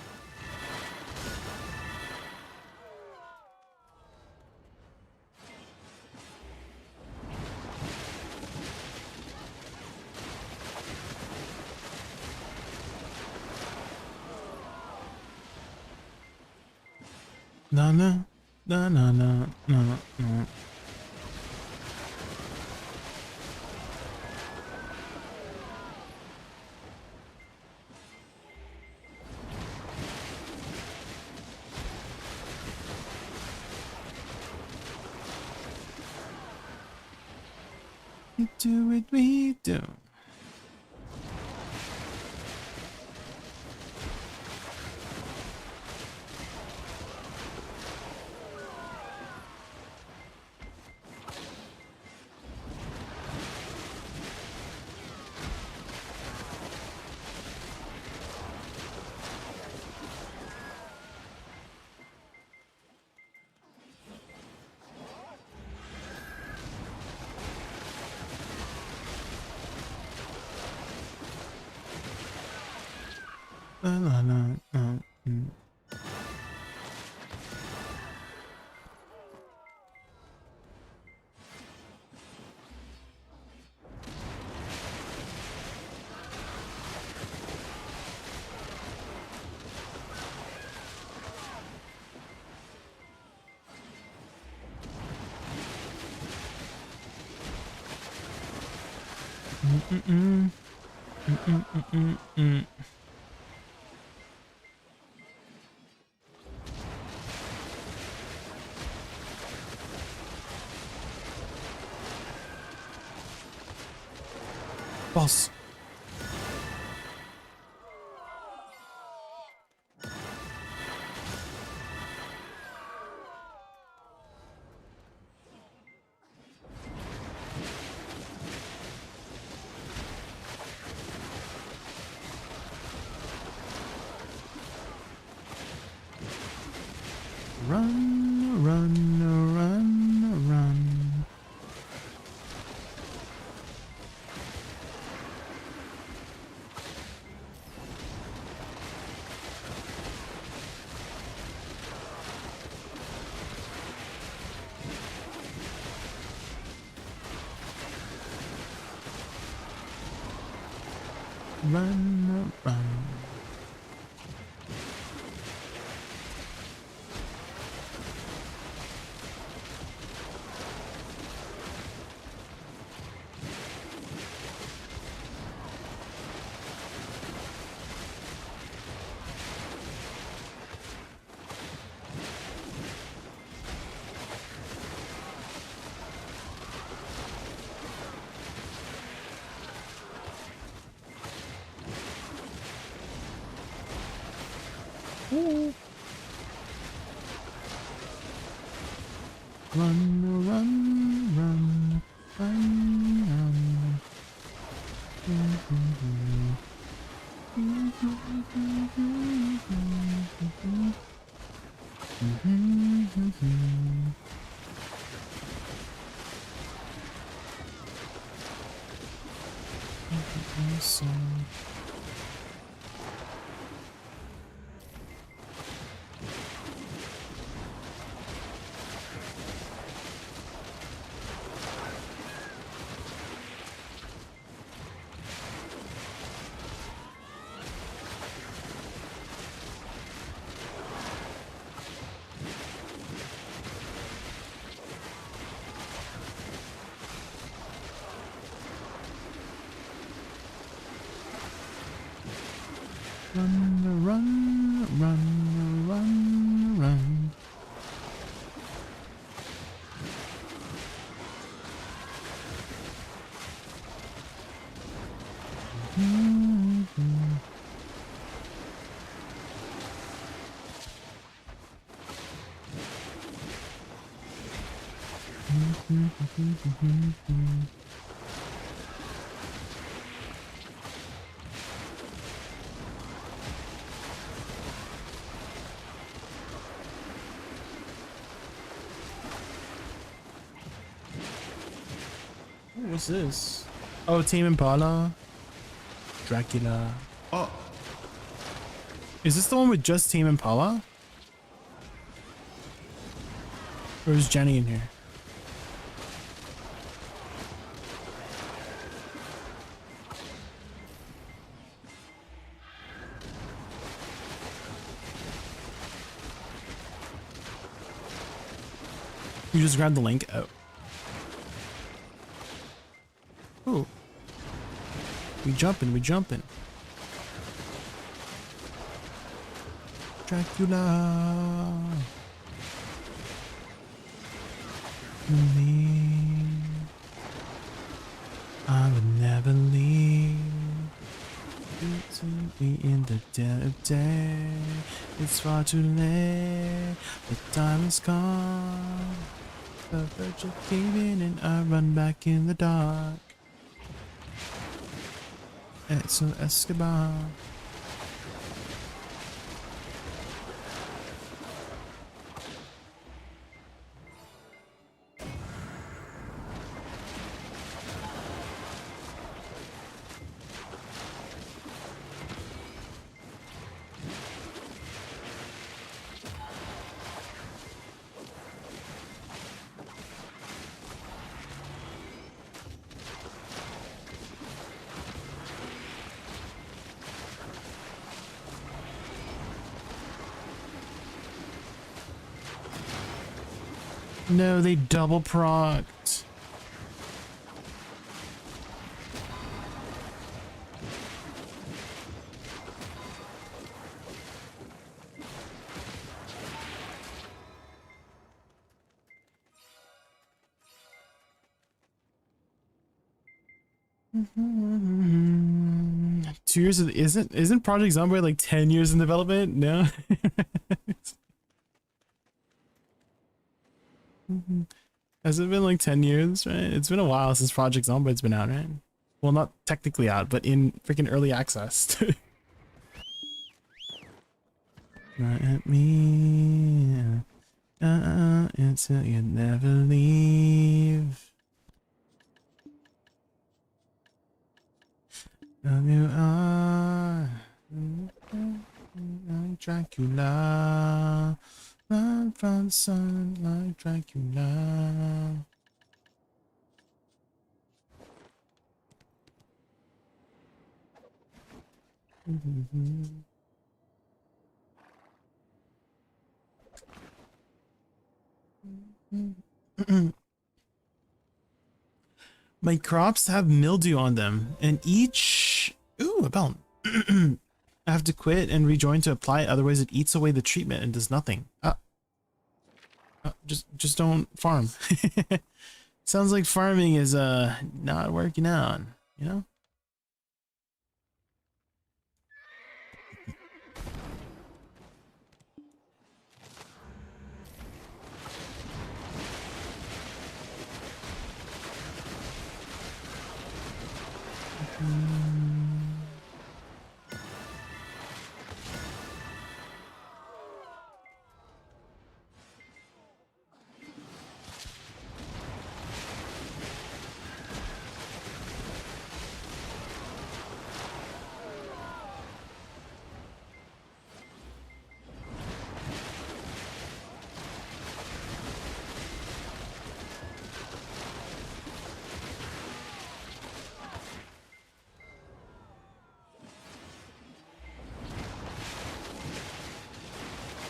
No, no, no, no, no, no, no. You do what we do. La la la la. False. run, run. Ooh. Run, run, run, run, run. Run, run, run, run, run. What's this? Oh, Team Impala. Dracula. Oh. Is this the one with just Team Impala? Or is Jenny in here? You just grabbed the link? Oh. Oh. We jumping, we jumping. Dracula. Leave. I would never leave. To be in the dead of day. It's far too late. The time is gone. The verge of caving and I run back in the dark. It's an Escobar. No, they double procced. Mm-hmm. 2 years of, isn't Project Zomboid like 10 years in development? No. Mm-hmm. Has it been like 10 years, right? It's been a while since Project Zomboid's been out, right? Well, not technically out, but in freaking early access. Not at me. Until you never leave. You are like Dracula. Run from the sun like Dracula. My crops have mildew on them, and each... Ooh, a bell. I have to quit and rejoin to apply it, otherwise it eats away the treatment and does nothing. Just don't farm. Sounds like farming is not working out, you know?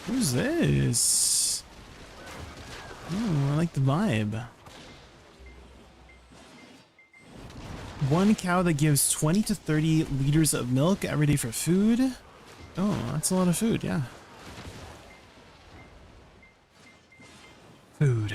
Who's this? Oh, I like the vibe. One cow that gives 20 to 30 liters of milk every day for food. Oh, that's a lot of food, yeah. Food.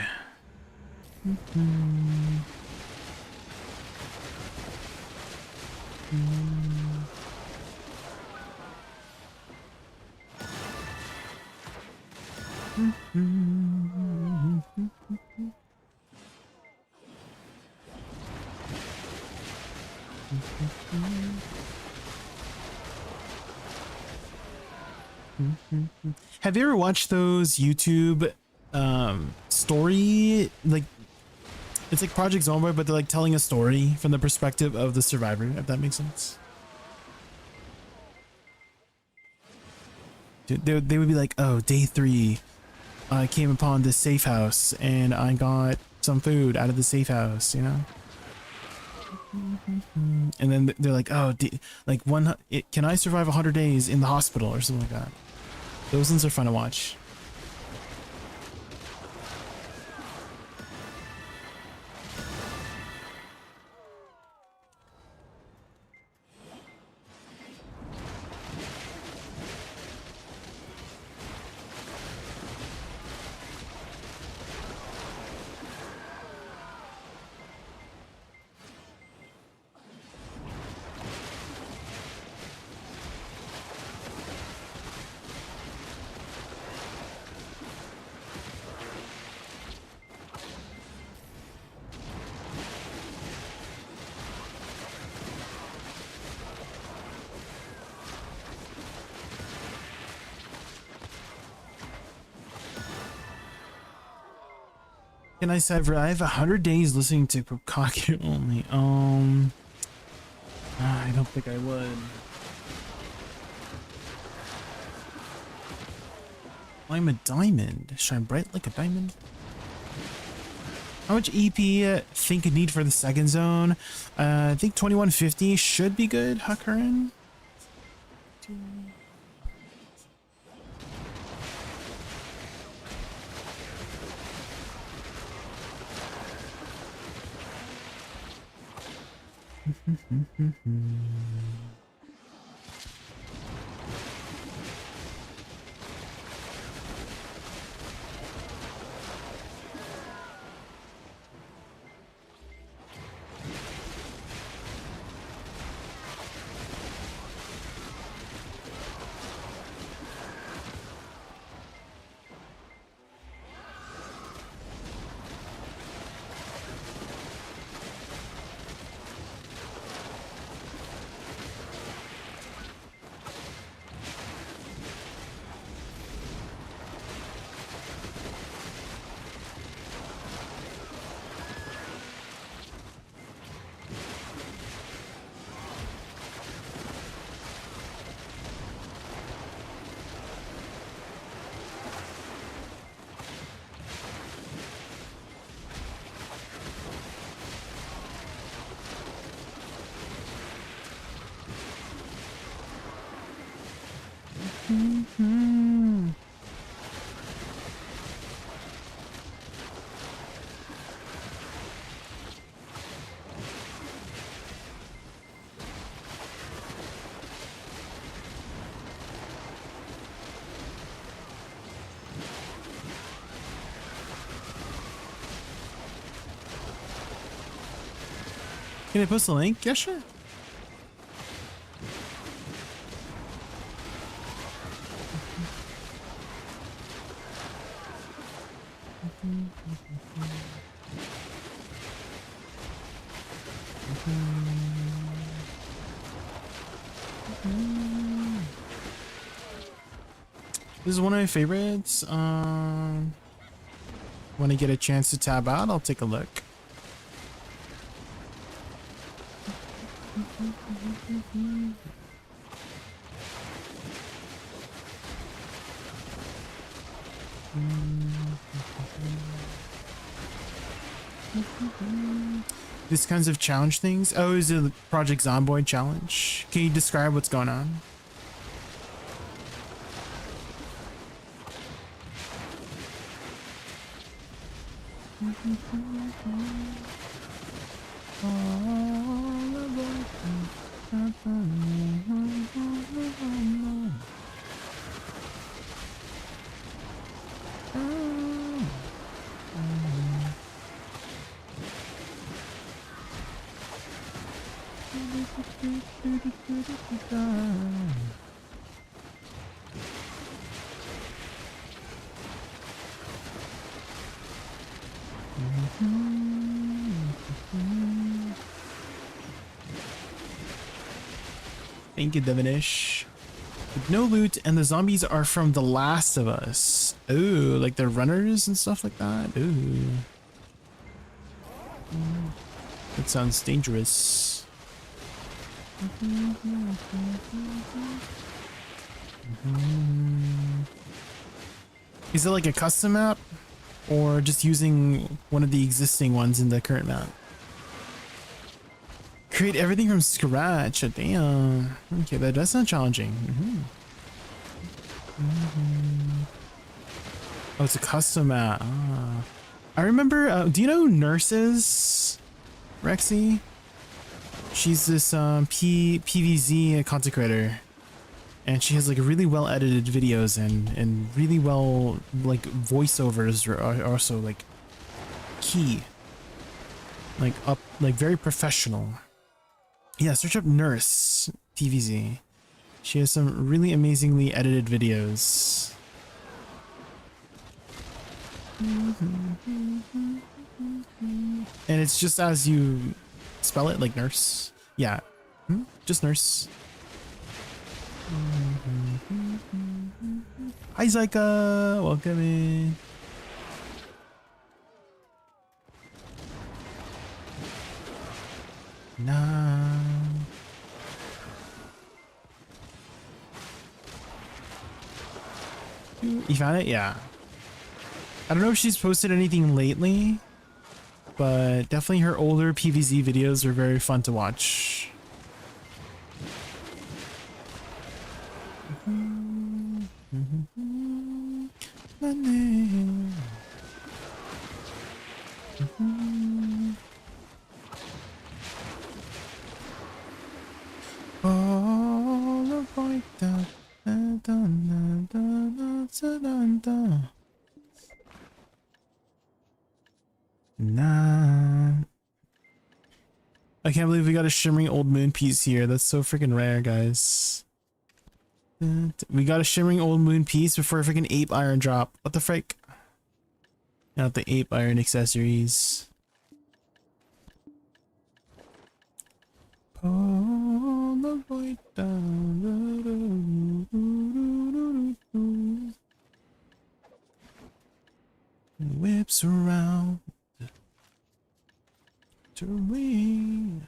Have you ever watched those YouTube story, like it's like Project Zomboid, but they're like telling a story from the perspective of the survivor, if that makes sense? Dude, they would be like, oh, day 3, I came upon this safe house and I got some food out of the safe house, you know? And then they're like, oh, can I survive 100 days in the hospital or something like that? Those ones are fun to watch. Can I survive 100 days listening to Kokaku only? I don't think I would. I'm a diamond. Shine bright like a diamond. How much EP think you need for the second zone? I think 2150 should be good, Huckerin. Can I post a link? Yeah, sure. This is one of my favorites. When I get a chance to tab out, I'll take a look. These kinds of challenge things. Oh, is it the Project Zomboid challenge? Can you describe what's going on? Thank you, Divinish. With no loot, and the zombies are from The Last of Us. Ooh, like they're runners and stuff like that. Ooh. That sounds dangerous. Is it like a custom map? Or just using one of the existing ones in the current map? Create everything from scratch. Damn. Okay, that does sound challenging. Oh, it's a custom map. Ah. I remember, do you know who Nurse is? Rexy? She's this PVZ content creator. And she has like really well edited videos and really well like voiceovers are also like key. Like very professional. Yeah, search up Nurse PVZ. She has some really amazingly edited videos. And it's just as you spell it, like Nurse. Yeah, just Nurse. Hi Zyka, welcome in. Nah. You found it? Yeah. I don't know if she's posted anything lately, but definitely her older PVZ videos are very fun to watch. Nah. I can't believe we got a shimmering old moon piece here. That's so freaking rare, guys. We got a shimmering old moon piece before a freaking ape iron drop. What the frick? Not the ape iron accessories. Polaroid down. Whips around to ring.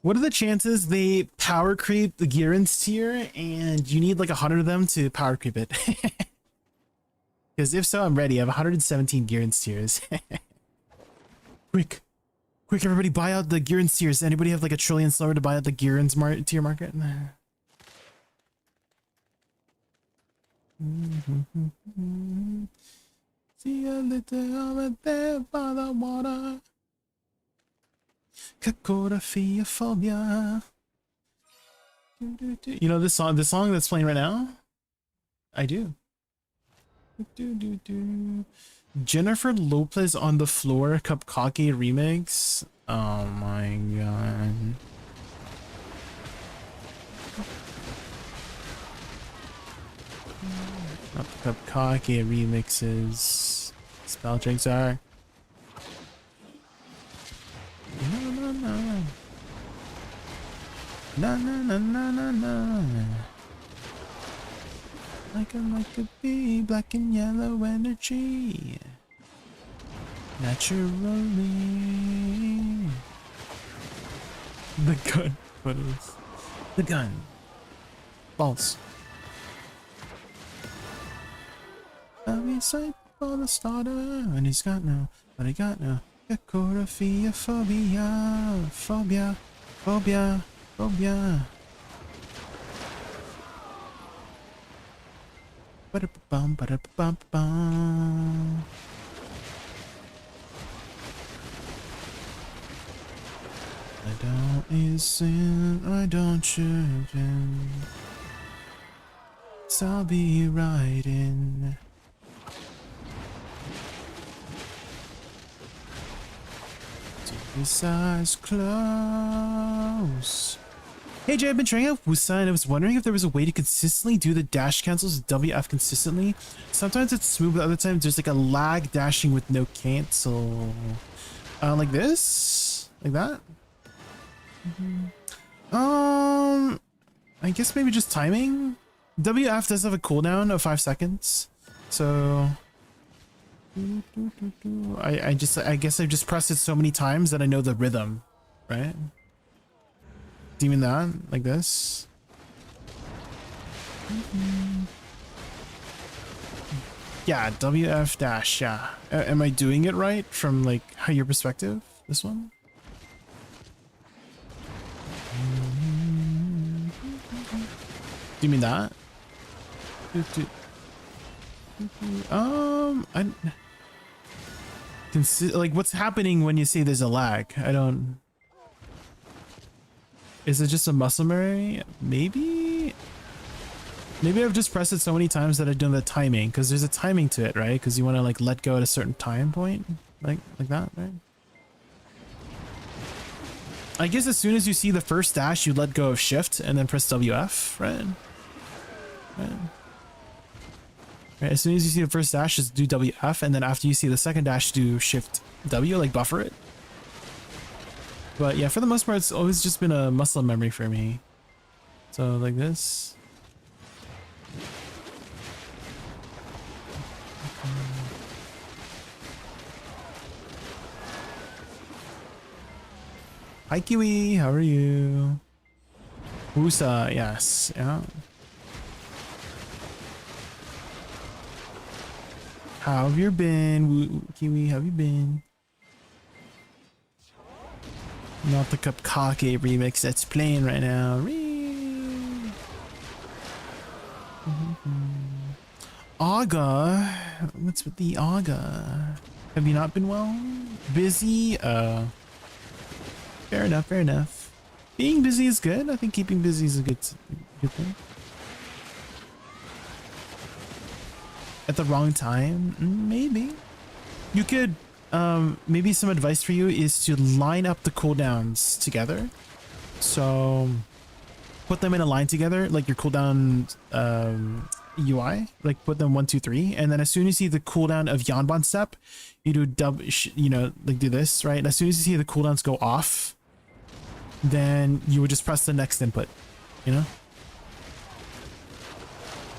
What are the chances they power creep the Gearens tier and you need like 100 of them to power creep it? Because if so, I'm ready. I have 117 Gearens tiers. Quick, everybody buy out the Gearens tiers. Anybody have like a trillion slower to buy out the Gearens tier market? See a little over there by the water. Cacodophiaphobia. You know this song that's playing right now? I do. Jennifer Lopez on the floor Kapkake remix. Oh my god. Kapkake remixes. Spell checks are. No, no, no. Na na na na na na. Like a bee, black and yellow energy. Naturally. The gun. What is the gun? False. I'm inside for the starter, and he's got no, but he got no. Agoraphobia, phobia, phobia, phobia, phobia. Ba-da-ba-bum, ba-da-ba-bum. I don't listen, I don't shoot in. So I'll be riding. His eyes close. Hey Jay, I've been trying out Woosa and I was wondering if there was a way to consistently do the dash cancels WF consistently. Sometimes it's smooth, but other times there's like a lag dashing with no cancel. Like this? Like that? I guess maybe just timing? WF does have a cooldown of 5 seconds. So I guess I've just pressed it so many times that I know the rhythm, right? Do you mean that? Like this? Yeah, WF dash, yeah. Am I doing it right from like how your perspective? This one? Do you mean that? Like what's happening when you say there's a lag? I don't. Is it just a muscle memory? Maybe I've just pressed it so many times that I don't have the timing, because there's a timing to it, right? Because you want to like let go at a certain time point, like that, right? I guess as soon as you see the first dash, you let go of shift and then press WF, right? Right, as soon as you see the first dash, just do WF, and then after you see the second dash, do shift W, like buffer it. But yeah, for the most part, it's always just been a muscle memory for me. So like this. Hi Kiwi, how are you? Woosa, yes, yeah. How have you been, Kiwi? How have you been? Not the Kapkake remix that's playing right now. Aga, what's with the Aga? Have you not been well? Busy? Fair enough, fair enough. Being busy is good. I think keeping busy is a good thing. At the wrong time? Maybe. You could, maybe some advice for you is to line up the cooldowns together. So put them in a line together, like your cooldown UI, like put them 1, 2, 3, and then as soon as you see the cooldown of Yanban step, you do like do this, right? As soon as you see the cooldowns go off, then you would just press the next input, you know?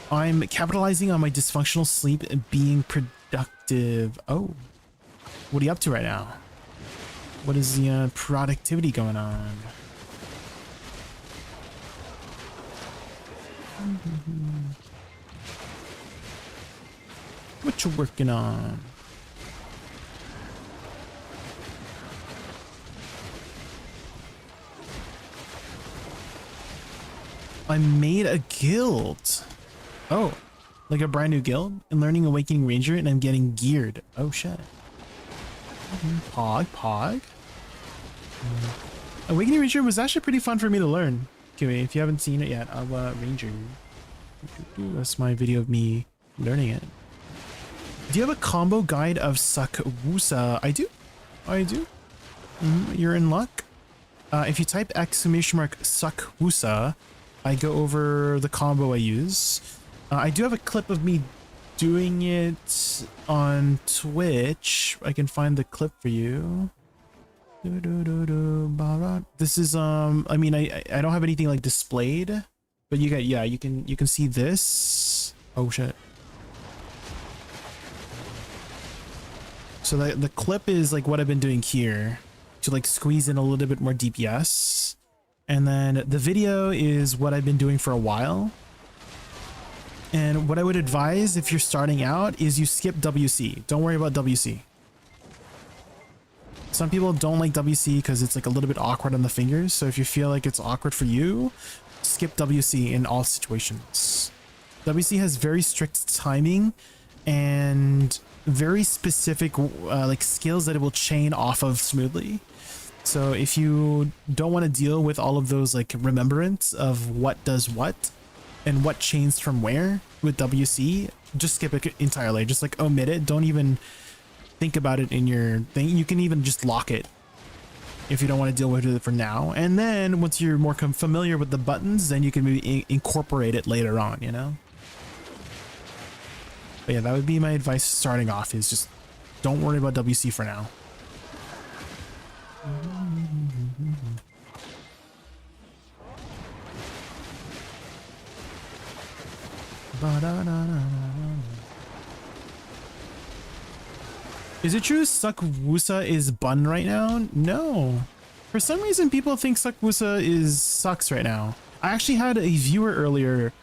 I'm capitalizing on my dysfunctional sleep and being productive. Oh, what are you up to right now? What is the productivity going on? What you working on? I made a guild. Oh, like a brand new guild and learning Awakening Ranger, and I'm getting geared. Oh shit. Pog. Awakening Ranger was actually pretty fun for me to learn. Okay, if you haven't seen it yet, Ranger. That's my video of me learning it. Do you have a combo guide of Suck Woosa? I do. I do. You're in luck. If you type !Suck Woosa, I go over the combo I use. I do have a clip of me doing it on Twitch. I can find the clip for you. This is I mean I don't have anything like displayed, but you got, yeah, you can see this. Oh shit. So the clip is like what I've been doing here to like squeeze in a little bit more DPS. And then the video is what I've been doing for a while. And what I would advise if you're starting out is you skip WC. Don't worry about WC. Some people don't like WC because it's like a little bit awkward on the fingers. So if you feel like it's awkward for you, skip WC in all situations. WC has very strict timing and very specific like skills that it will chain off of smoothly. So if you don't want to deal with all of those like remembrance of what does what and what chains from where with WC, just skip it entirely. Just like omit it. Don't even think about it in your thing. You can even just lock it if you don't want to deal with it for now. And then once you're more familiar with the buttons, then you can maybe incorporate it later on, you know? But yeah, that would be my advice starting off, is just don't worry about WC for now. Is it true Suck Woosa is bun right now? No. For some reason, people think Suck Woosa sucks right now. I actually had a viewer earlier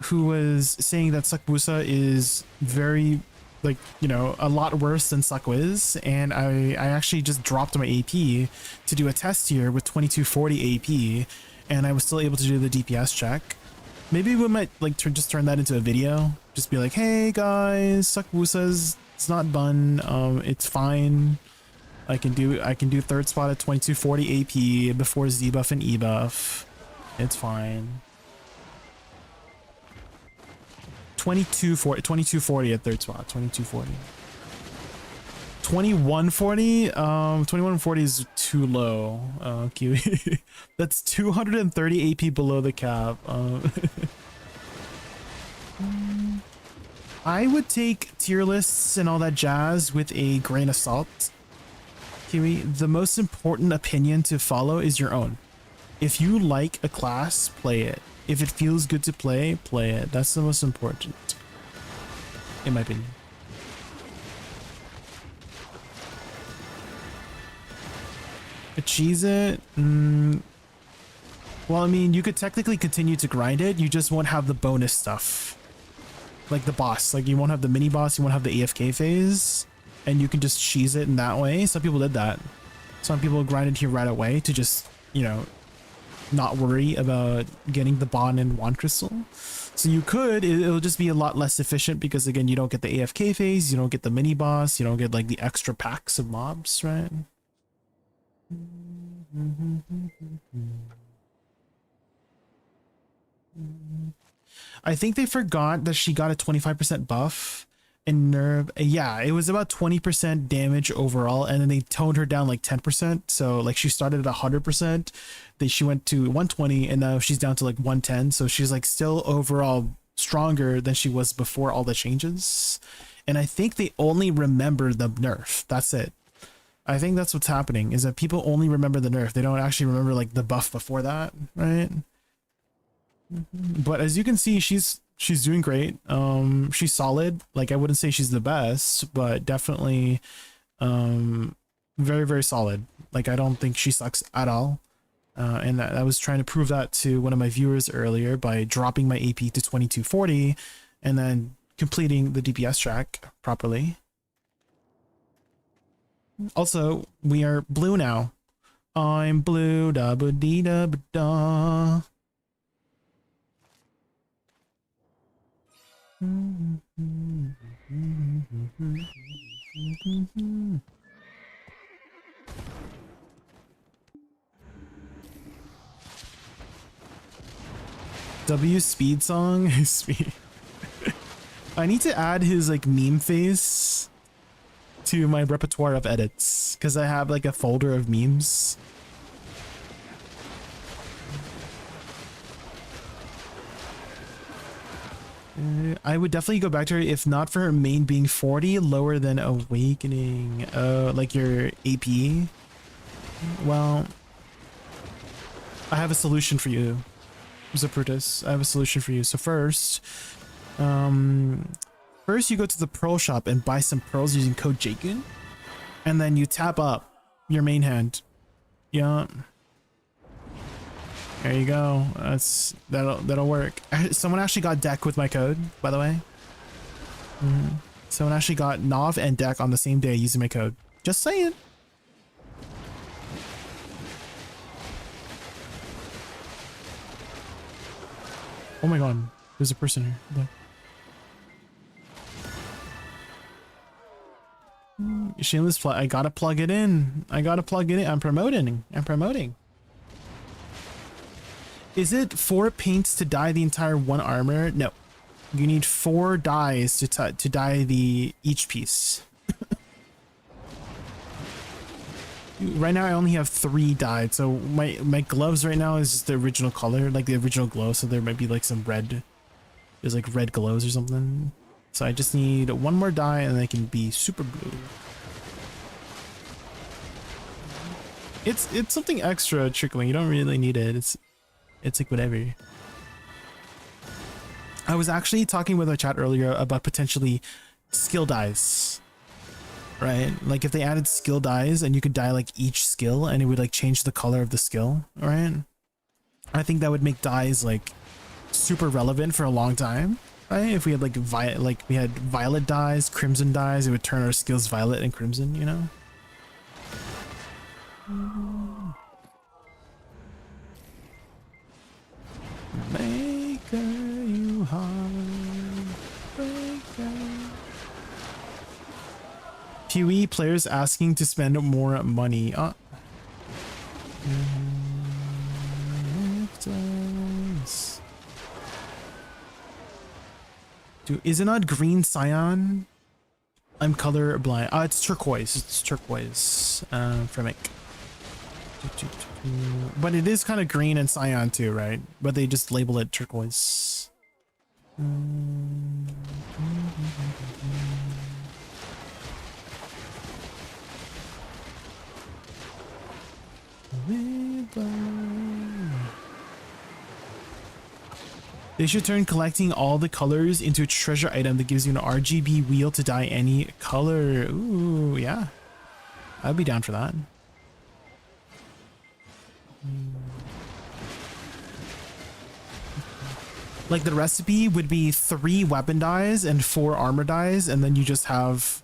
who was saying that Suck Woosa is very, like, you know, a lot worse than Suck Wiz, and I actually just dropped my AP to do a test here with 2240 AP, and I was still able to do the DPS check. Maybe we might like just turn that into a video. Just be like, hey guys, Suck Woosa's, it's not bun, it's fine. I can do third spot at 2240 AP before Z buff and E buff. It's fine. 2240 at third spot, 2240. 2140? 2140 is too low. Kiwi. That's 230 AP below the cap. I would take tier lists and all that jazz with a grain of salt. Kiwi, the most important opinion to follow is your own. If you like a class, play it. If it feels good to play, play it. That's the most important, in my opinion. Cheese it? Well, I mean, you could technically continue to grind it. You just won't have the bonus stuff. Like the boss. Like, you won't have the mini boss. You won't have the AFK phase. And you can just cheese it in that way. Some people did that. Some people grinded here right away to just, you know, not worry about getting the bond and wand crystal. So you could, it'll just be a lot less efficient because, again, you don't get the AFK phase. You don't get the mini boss. You don't get, like, the extra packs of mobs, right? I think they forgot that she got a 25% buff and nerve. Yeah, it was about 20% damage overall, and then they toned her down like 10%. So like she started at 100%, then she went to 120, and now she's down to like 110. So she's like still overall stronger than she was before all the changes. And I think they only remember the nerf. That's it. I think that's what's happening, is that people only remember the nerf. They don't actually remember like the buff before that, right? But as you can see, she's doing great. She's solid. Like, I wouldn't say she's the best, but definitely very, very solid. Like, I don't think she sucks at all. And I was trying to prove that to one of my viewers earlier by dropping my AP to 2240 and then completing the DPS track properly. Also, we are blue now. I'm blue, da ba dee da ba da. W speed song? Speed. I need to add his like meme face to my repertoire of edits because I have like a folder of memes. I would definitely go back to her if not for her main being 40 lower than Awakening. Like your AP. Well, I have a solution for you, Zaprutus. I have a solution for you. So first you go to the pearl shop and buy some pearls using code Jaykun, and then you tap up your main hand. Yeah. There you go. That'll work. Someone actually got deck with my code, by the way. Someone actually got Nov and deck on the same day using my code. Just saying. Oh my god, there's a person here. Look. Shameless plug. I gotta plug it in. I'm promoting. Is it 4 paints to dye the entire one armor? No. You need 4 dyes to dye each piece. Right now I only have 3 dyed, so my gloves right now is just the original color, like the original glow, so there might be like some red. There's like red glows or something. So I just need 1 more dye and I can be super blue. It's something extra trickling. You don't really need it. It's like whatever. I was actually talking with our chat earlier about potentially skill dyes. Right? Like if they added skill dyes and you could dye like each skill and it would like change the color of the skill, right? I think that would make dyes like super relevant for a long time, right? If we had like we had violet dyes, crimson dyes, it would turn our skills violet and crimson, you know? Maker you heartbreaker. PoE players asking to spend more money. Dude, is it not green cyan? I'm color blind. It's turquoise. It's turquoise. From it. But it is kind of green and cyan too, right? But they just label it turquoise. They should turn collecting all the colors into a treasure item that gives you an RGB wheel to dye any color. Ooh, yeah. I'd be down for that. Like the recipe would be 3 weapon dyes and 4 armor dyes, and then you just have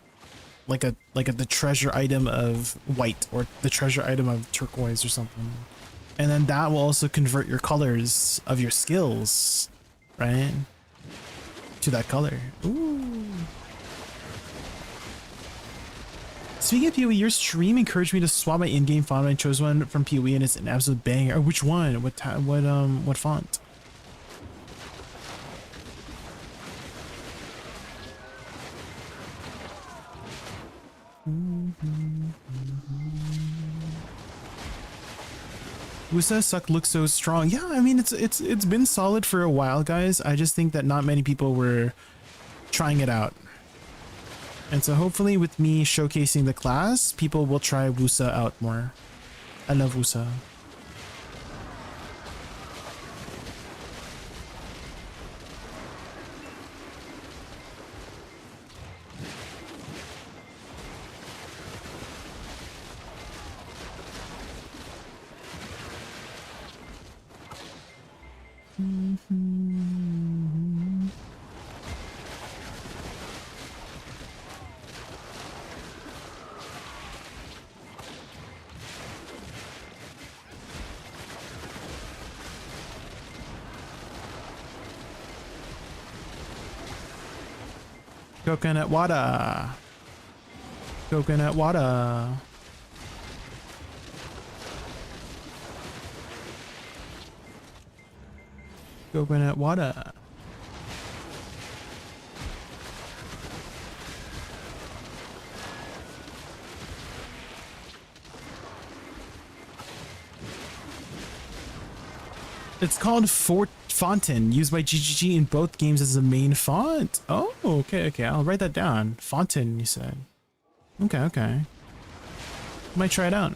like the treasure item of white or the treasure item of turquoise or something. And then that will also convert your colors of your skills, right? To that color. Ooh. Speaking of PoE, your stream encouraged me to swap my in-game font. I chose one from PoE and it's an absolute banger. Oh, which one? What font? Woosa suck looks so strong. Yeah, I mean it's been solid for a while, guys. I just think that not many people were trying it out. And so hopefully with me showcasing the class, people will try Woosa out more. I love Woosa. Coconut water. Coconut water. Coconut water. It's called Fort Fontaine, used by GGG in both games as the main font. Oh, okay, okay. I'll write that down. Fontaine, you said. Okay, okay. Might try it out.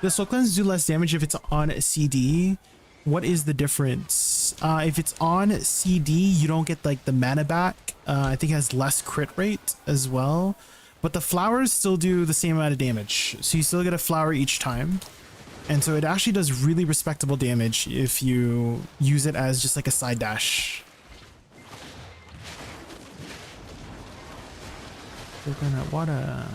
The soul cleanse do less damage if it's on CD. What is the difference? If it's on CD, you don't get like the mana back. I think it has less crit rate as well. But the flowers still do the same amount of damage. So you still get a flower each time. And so it actually does really respectable damage if you use it as just like a side dash. Coconut water.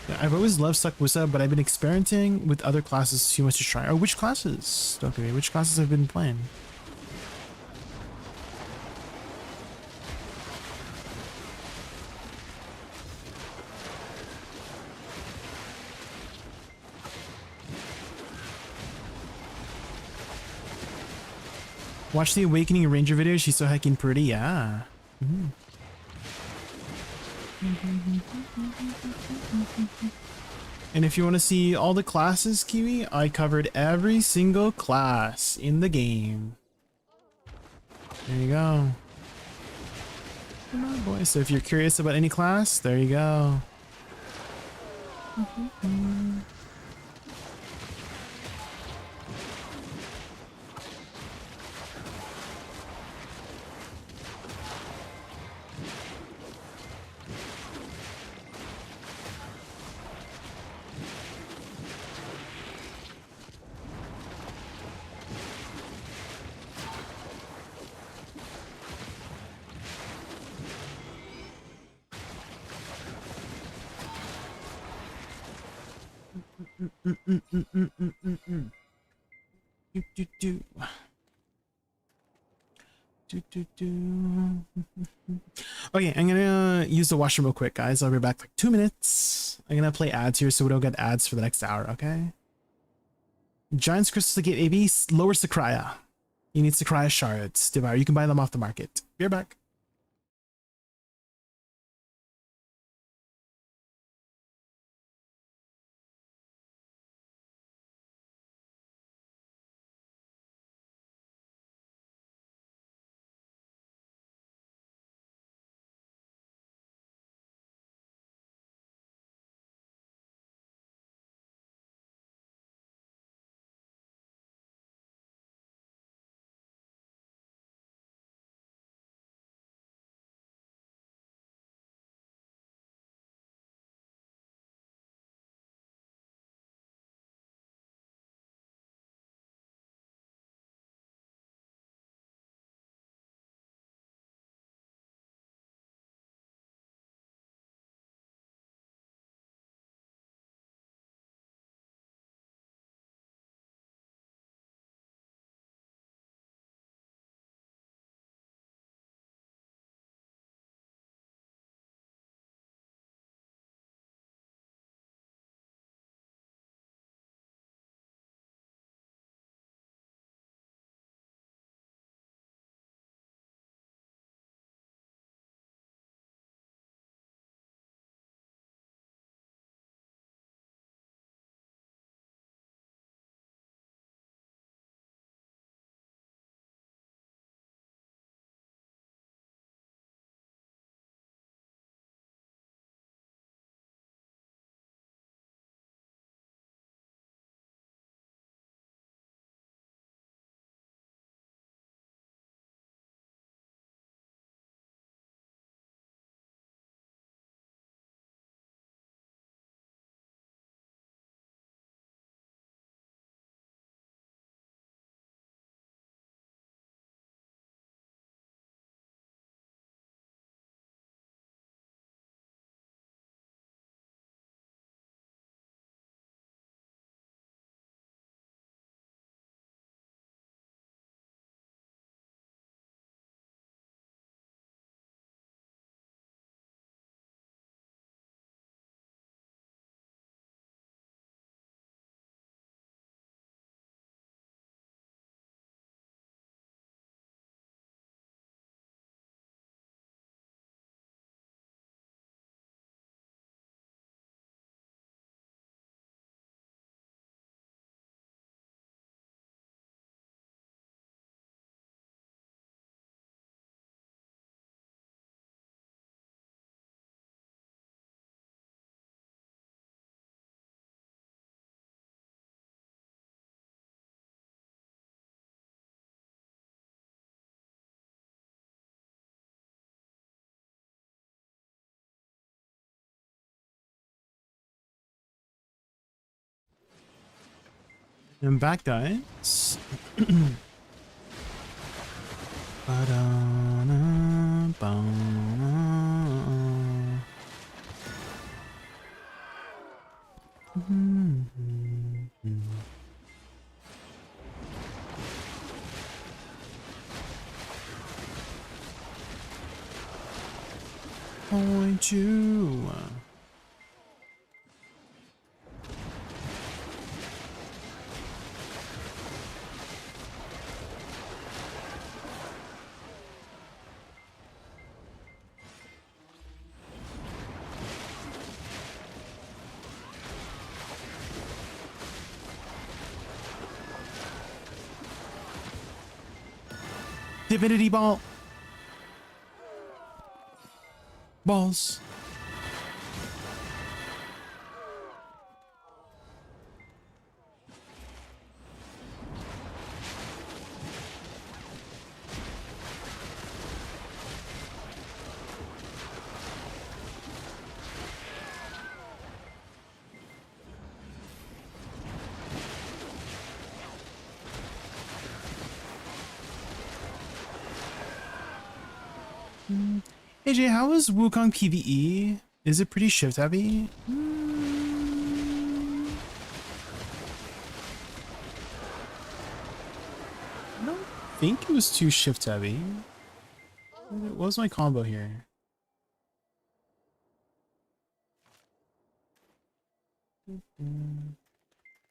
Yeah, I've always loved Suck Woosa, but I've been experimenting with other classes too much to try. Oh, which classes? Okay, which classes have been playing? Watch the Awakening Ranger video. She's so heckin' pretty. Yeah. And if you want to see all the classes, Kiwi, I covered every single class in the game. There you go. Come on, boy. So if you're curious about any class, there you go. Okay, I'm gonna use the washroom real quick, guys. I'll be back for 2 minutes. I'm gonna play ads here so we don't get ads for the next hour, okay? Giant's crystals to get AB lower Sakraya. You need Sakraya shards. Devour. You can buy them off the market. Be right back. I'm back, guys. Point you. Divinity ball. Balls. AJ, how is Wukong PvE? Is it pretty shift heavy? I don't think it was too shift heavy. What was my combo here?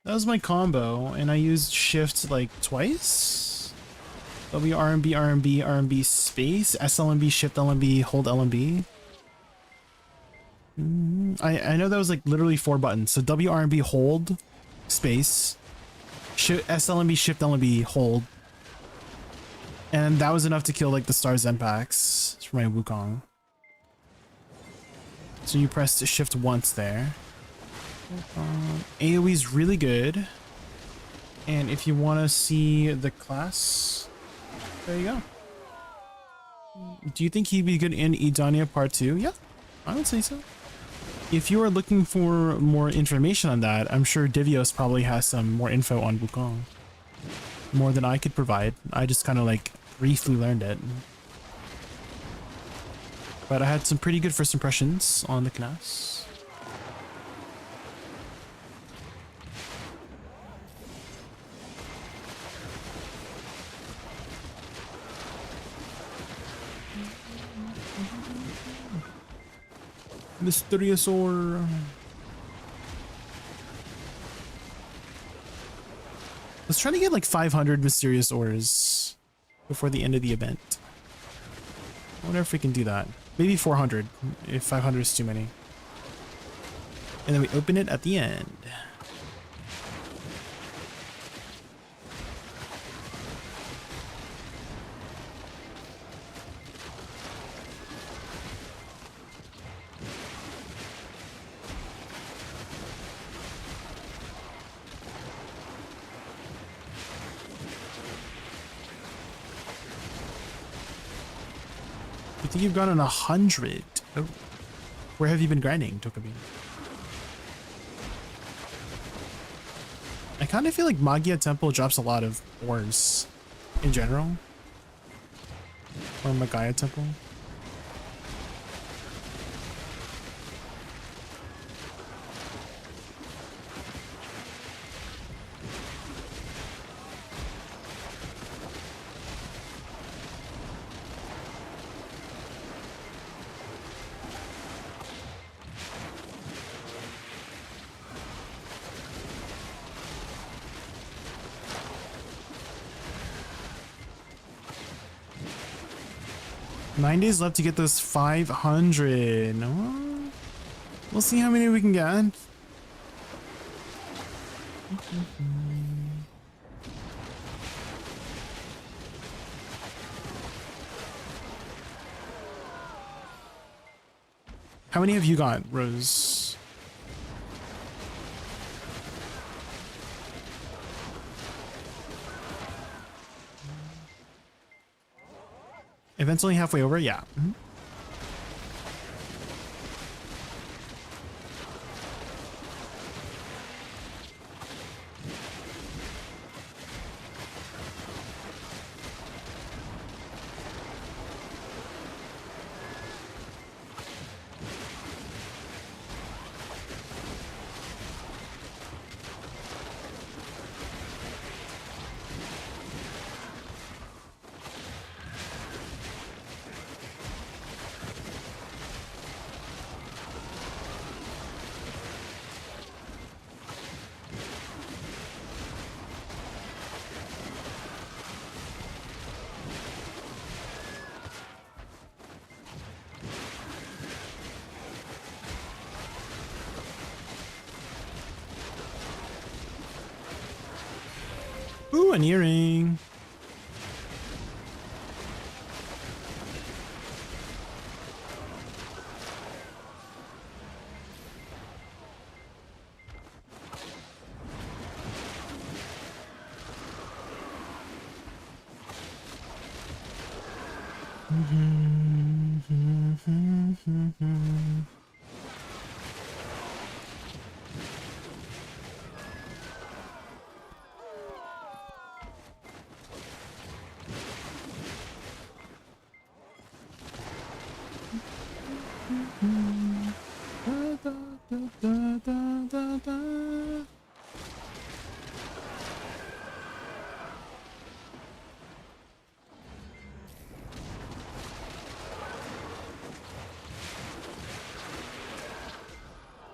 That was my combo, and I used shift like twice. W RMB RMB RMB space SLMB shift LMB hold LMB. I know that was like literally 4 buttons. So W RMB hold space SLMB shift LMB hold, and that was enough to kill like the Star Zen packs for my Wukong. So you pressed shift once there. AoE is really good, and if you want to see the class, there you go. Do you think he'd be good in Edania Part 2? Yeah, I would say so. If you are looking for more information on that, I'm sure Divios probably has some more info on Wukong. More than I could provide. I just kind of like briefly learned it. But I had some pretty good first impressions on the class. Mysterious ore. Let's try to get like 500 mysterious ores before the end of the event. I wonder if we can do that. Maybe 400 if 500 is too many. And then we open it at the end. I think you've gotten 100. Oh. Where have you been grinding, Tokabi? I kind of feel like Magia Temple drops a lot of ores in general. Or Magaya Temple. Nine days left to get those 500. Oh, we'll see how many we can get. How many have you got, Rose? Event's only halfway over? Yeah. Ooh, an earring.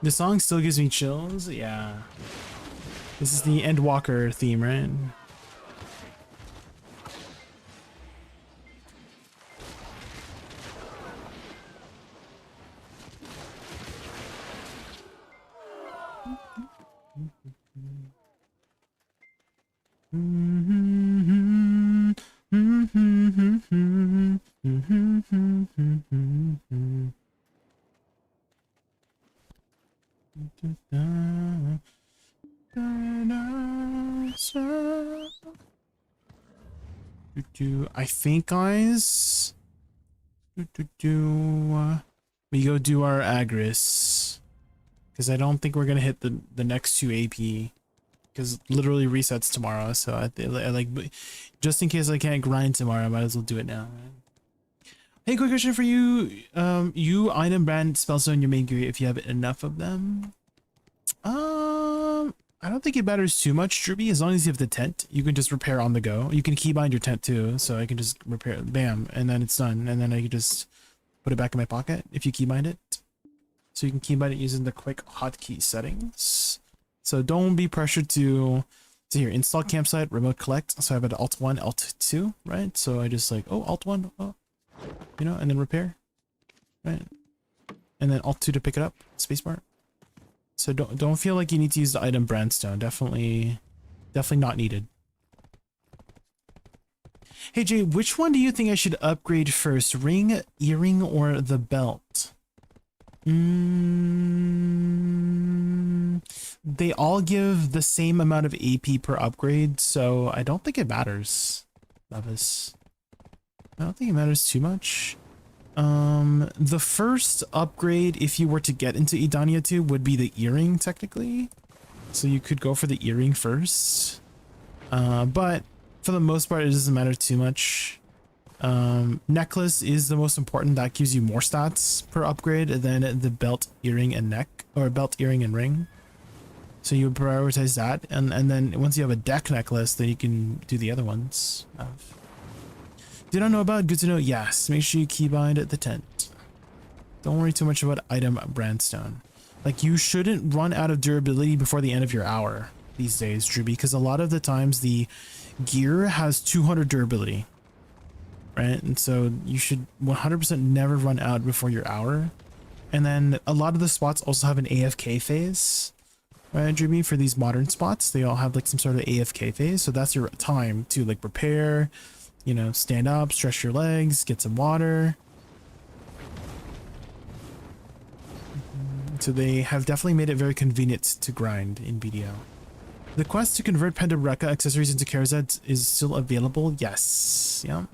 The song still gives me chills. Yeah. This is the Endwalker theme, right? I think, guys, we go do our Agris, because I don't think we're gonna hit the next 2 AP, because literally resets tomorrow. So I like, just in case I can't grind tomorrow, I might as well do it now. Hey, quick question for you. You item brand spellstone in your main gear if you have enough of them. I don't think it matters too much, Druby. As long as you have the tent, you can just repair on the go. You can keybind your tent too, so I can just repair, bam, and then it's done. And then I can just put it back in my pocket if you keybind it. So you can keybind it using the quick hotkey settings. So don't be pressured to here, install campsite, remote collect. So I have an Alt 1, Alt 2, right? So I just like, oh, Alt 1, oh, you know, and then repair, right? And then Alt 2 to pick it up, spacebar. So don't feel like you need to use the item brandstone. Definitely not needed. Hey Jay, which one do you think I should upgrade first? Ring, earring, or the belt? They all give the same amount of AP per upgrade, so I don't think it matters. Levis. I don't think it matters too much. The first upgrade, if you were to get into Edania 2, would be the earring, technically. So you could go for the earring first. But for the most part, it doesn't matter too much. Necklace is the most important. That gives you more stats per upgrade than the belt, earring, and neck, or belt, earring, and ring. So you would prioritize that, and then once you have a deck necklace, then you can do the other ones. Did I know about? Good to know. Yes, make sure you keybind the tent. Don't worry too much about item brandstone. Like, you shouldn't run out of durability before the end of your hour these days, Druby, because a lot of the times the gear has 200 durability, right? And so you should 100% never run out before your hour. And then a lot of the spots also have an AFK phase, right, Druby? For these modern spots, they all have like some sort of AFK phase. So that's your time to like prepare, you know, stand up, stretch your legs, get some water. So they have definitely made it very convenient to grind in BDO. The quest to convert Penderecka accessories into Karazad is still available. Yes. Yeah.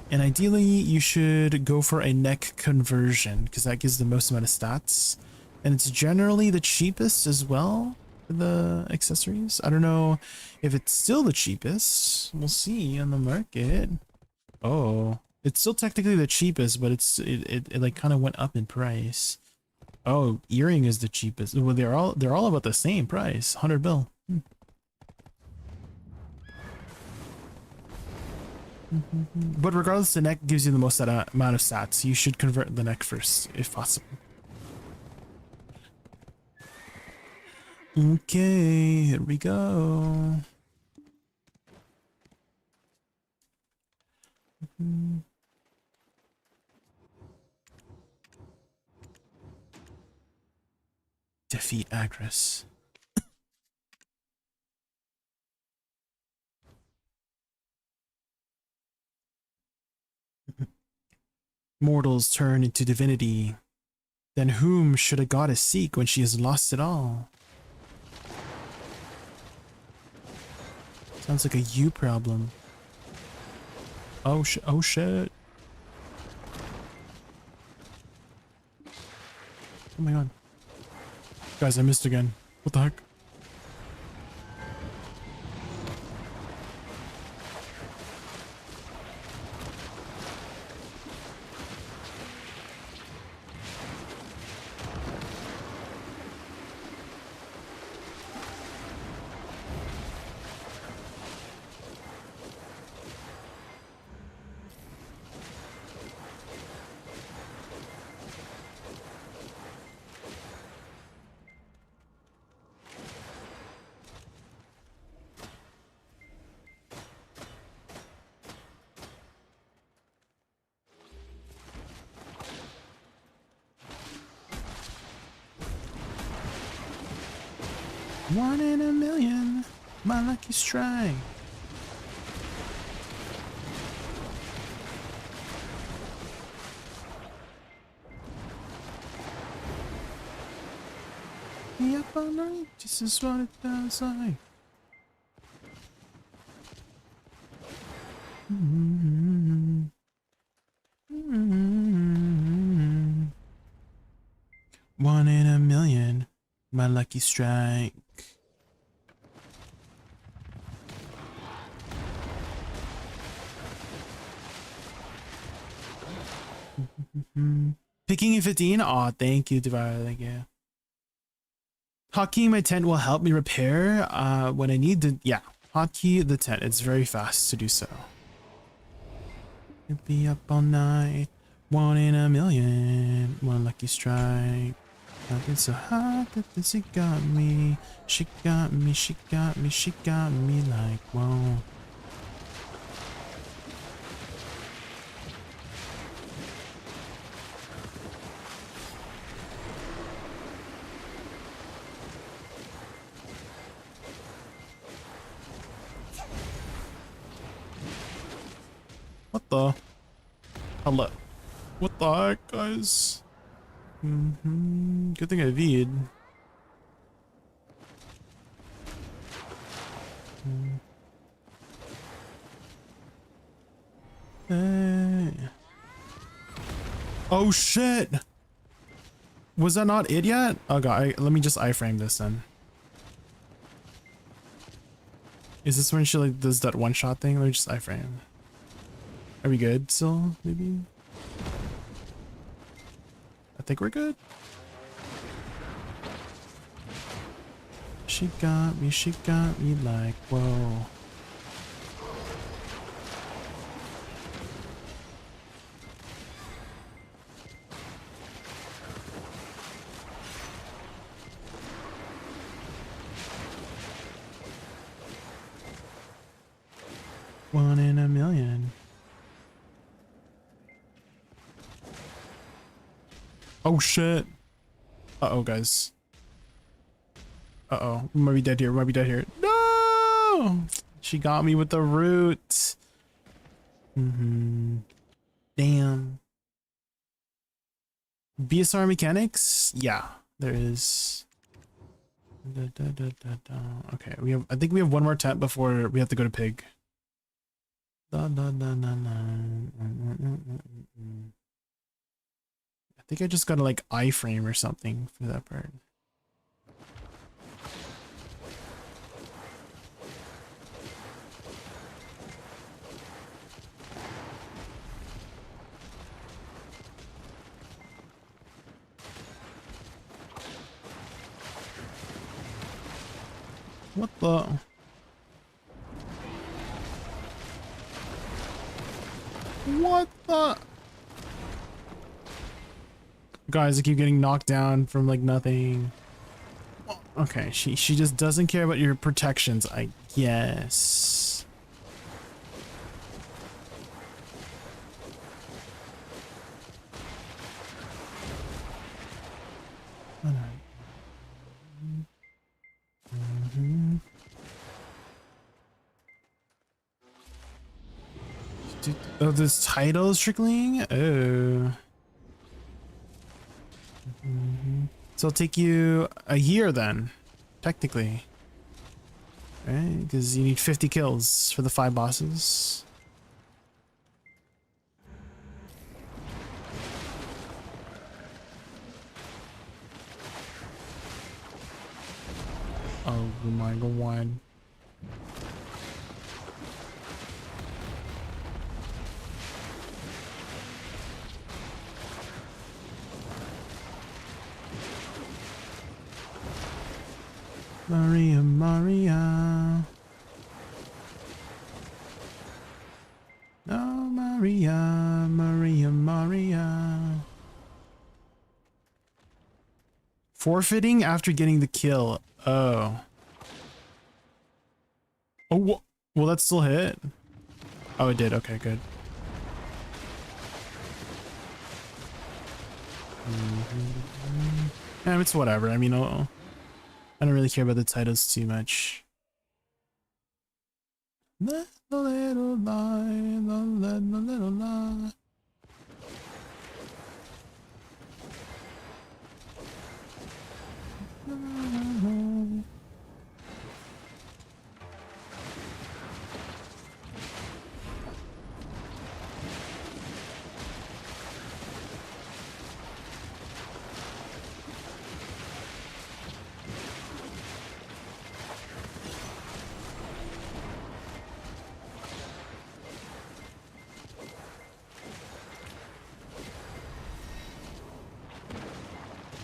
And ideally, you should go for a neck conversion because that gives the most amount of stats. And it's generally the cheapest as well for the accessories. I don't know if it's still the cheapest. We'll see on the market. Oh, it's still technically the cheapest, but it like kind of went up in price. Oh, earring is the cheapest. Well, they're all about the same price. 100 bill. But regardless, the neck gives you the most amount of stats. You should convert the neck first, if possible. Okay, here we go. Defeat Agris. Mortals turn into divinity. Then whom should a goddess seek when she has lost it all? Sounds like a you problem. Oh shit, oh shit. Oh my god. Guys, I missed again. What the heck? One in a million, my lucky strike. Be up all night, this is what it feels like. One in a million, my lucky strike. Picking 15? Aw, thank you, Devara, thank you. Hotkeying my tent will help me repair when I need to. Yeah, hotkey the tent. It's very fast to do so. You'll be up all night. One in a million. One lucky strike. I've been so hot that this it got me. She got me, she got me, she got me like, whoa. What the? Hello. What the heck, guys? Good thing I V'd. Hey. Oh shit! Was that not it yet? Oh god, let me just iframe this then. Is this when she like does that one shot thing? Let me just iframe. Are we good still, maybe? I think we're good. She got me like, whoa. One in a million. Oh shit. Uh-oh, guys. Uh-oh. We might be dead here. We might be dead here. No! She got me with the root. Damn. BSR mechanics? Yeah, there is. Okay, we have. I think we have one more tent before we have to go to pig. I think I just gotta like iframe or something for that part. What the? What the? Guys, I keep getting knocked down from like nothing. Okay, she just doesn't care about your protections, I guess. Oh, this title is trickling? Oh. So it'll take you a year then, technically. Right? Because you need 50 kills for the 5 bosses. Oh my god. Maria, Maria. Oh, Maria, Maria, Maria. Forfeiting after getting the kill. Oh. Oh, will that still hit? Oh, it did. Okay, good. It's whatever. I mean, I don't really care about the titles too much. The little lie, the little lie.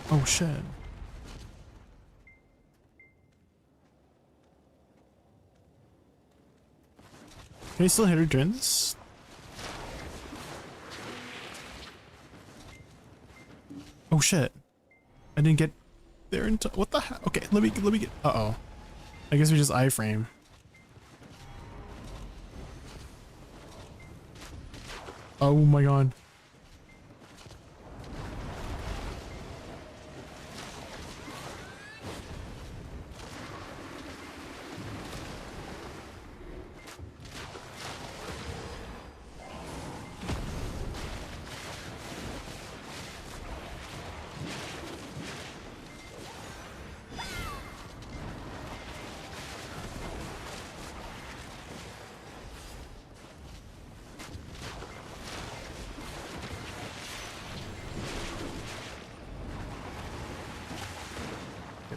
Oh shit. Can you still hit her during this? Oh shit. I didn't get there in time. What the heck? Okay, let me get. Uh-oh. I guess we just iframe. Oh my god.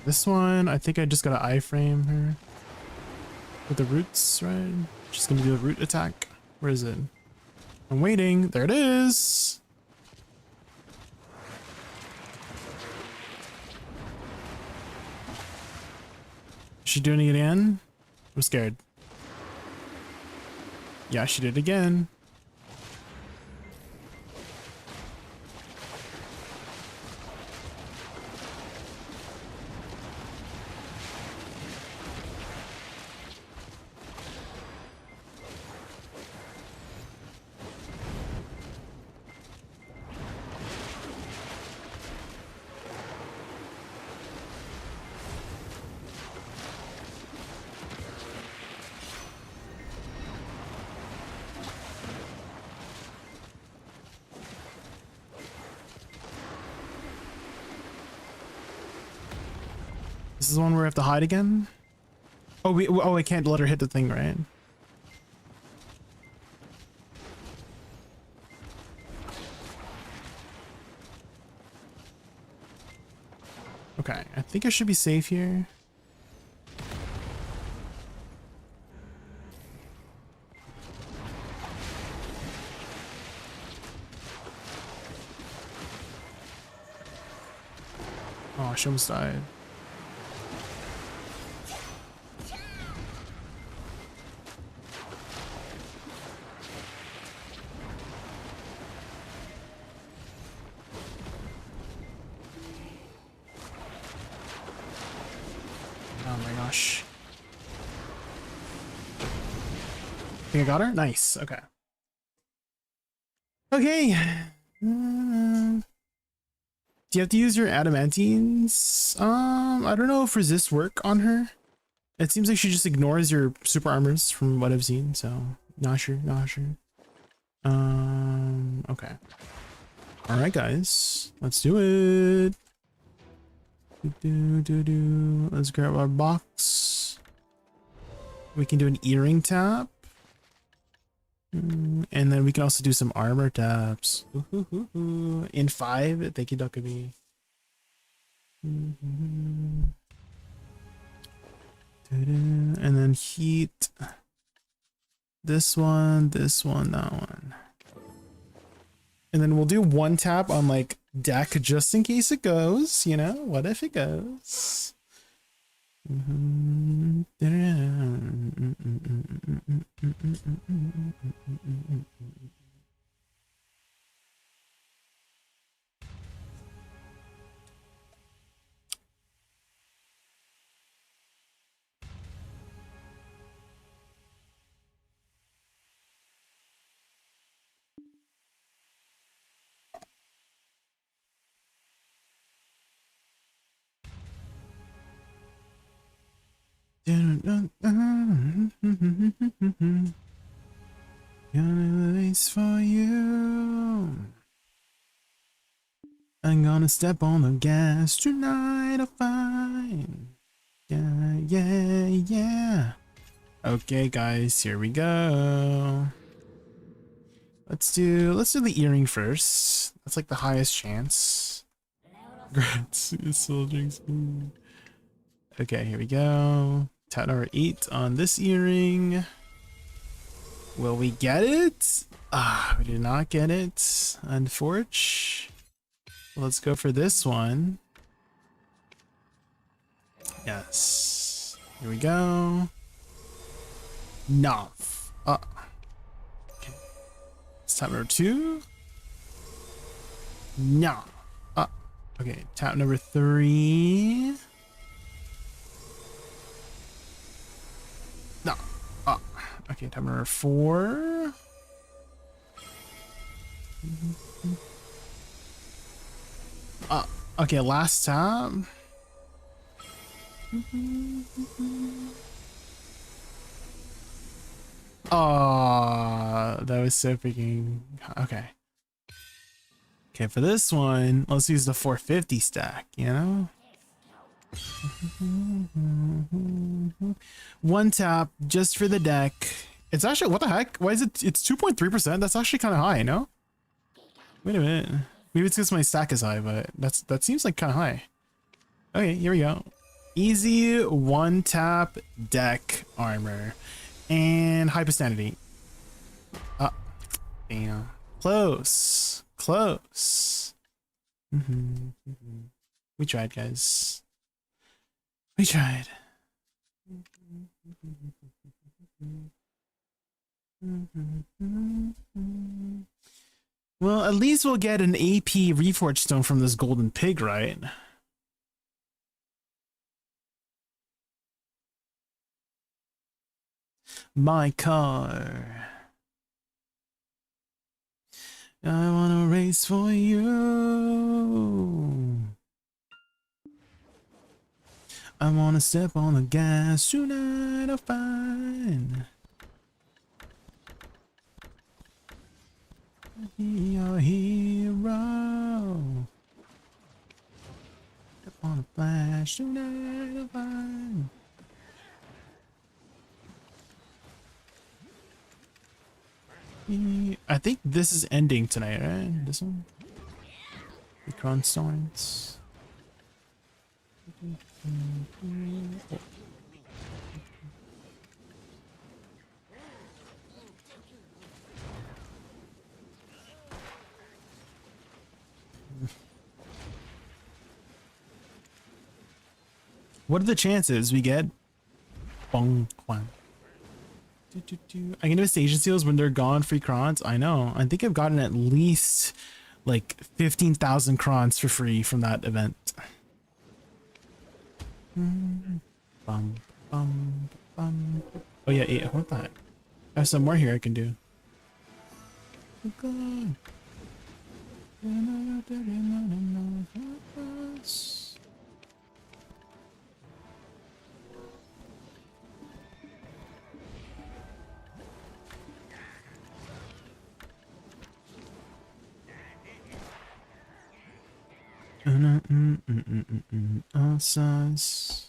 This one, I think I just gotta iframe her with the roots, right? She's gonna do a root attack. Where is it? I'm waiting. There it is. Is she doing it again? I'm scared. Yeah, she did it again. This is the one where I have to hide again? Oh, I can't let her hit the thing, right? Okay, I think I should be safe here. Oh, she almost died. Think I got her? Nice. Okay. Okay. Do you have to use your adamantines? I don't know if resist work on her. It seems like she just ignores your super armors from what I've seen, so not sure, not sure. Okay. All right, guys, let's do it. Let's grab our box. We can do an earring tap. And then we can also do some armor taps. In 5, thank you, Duckabee. And then heat. This one, that one. And then we'll do one tap on like deck just in case it goes, you know? What if it goes? Gonna race for you. I'm gonna step on the gas tonight. I'll find. Yeah. Okay, guys, here we go. Let's do the earring first. That's like the highest chance. Grats, soldiering spoon. Okay, here we go. Tap number 8 on this earring. Will we get it? We did not get it. Unfortunately. Let's go for this one. Yes. Here we go. No. Okay. It's tap number 2. No. Okay, tap number 3. No. Okay, tap number 4. Okay, last tap. Oh, that was so freaking... Okay. Okay, for this one, let's use the 450 stack, you know? One tap just for the deck. It's actually, what the heck? Why is it? It's 2.3%. That's actually kind of high, no? Wait a minute. Maybe it's because my stack is high, but that seems like kind of high. Okay, here we go. Easy one tap deck armor and hypersanity. Damn. Close. We tried, guys. We tried. Well, at least we'll get an AP Reforged Stone from this golden pig, right? My car. I wanna race for you. I wanna step on the gas tonight. I'll find. Be your hero. Step on a flash tonight. I'll find. I think this is ending tonight, right? This one? The Crown Stones. What are the chances we get Bong Quan? I can do station seals when they're gone. Free crons. I know. I think I've gotten at least like 15,000 crons for free from that event. Oh yeah, 8. What the heck? I have some more here I can do. All size.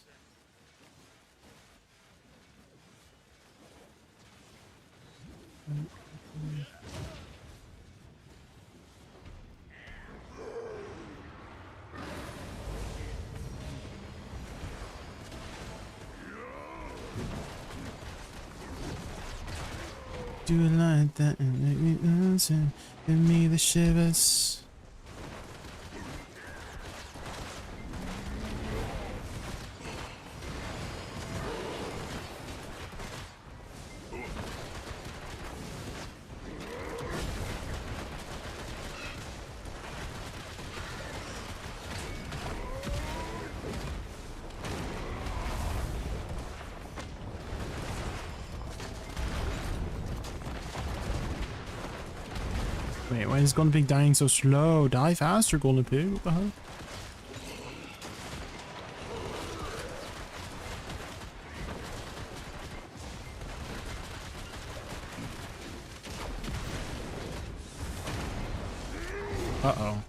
Do it like that and make me listen. Give me the shivers. Wait, why is Golden Pig dying so slow? Die faster, Golden Pig. What the hell? Uh-oh.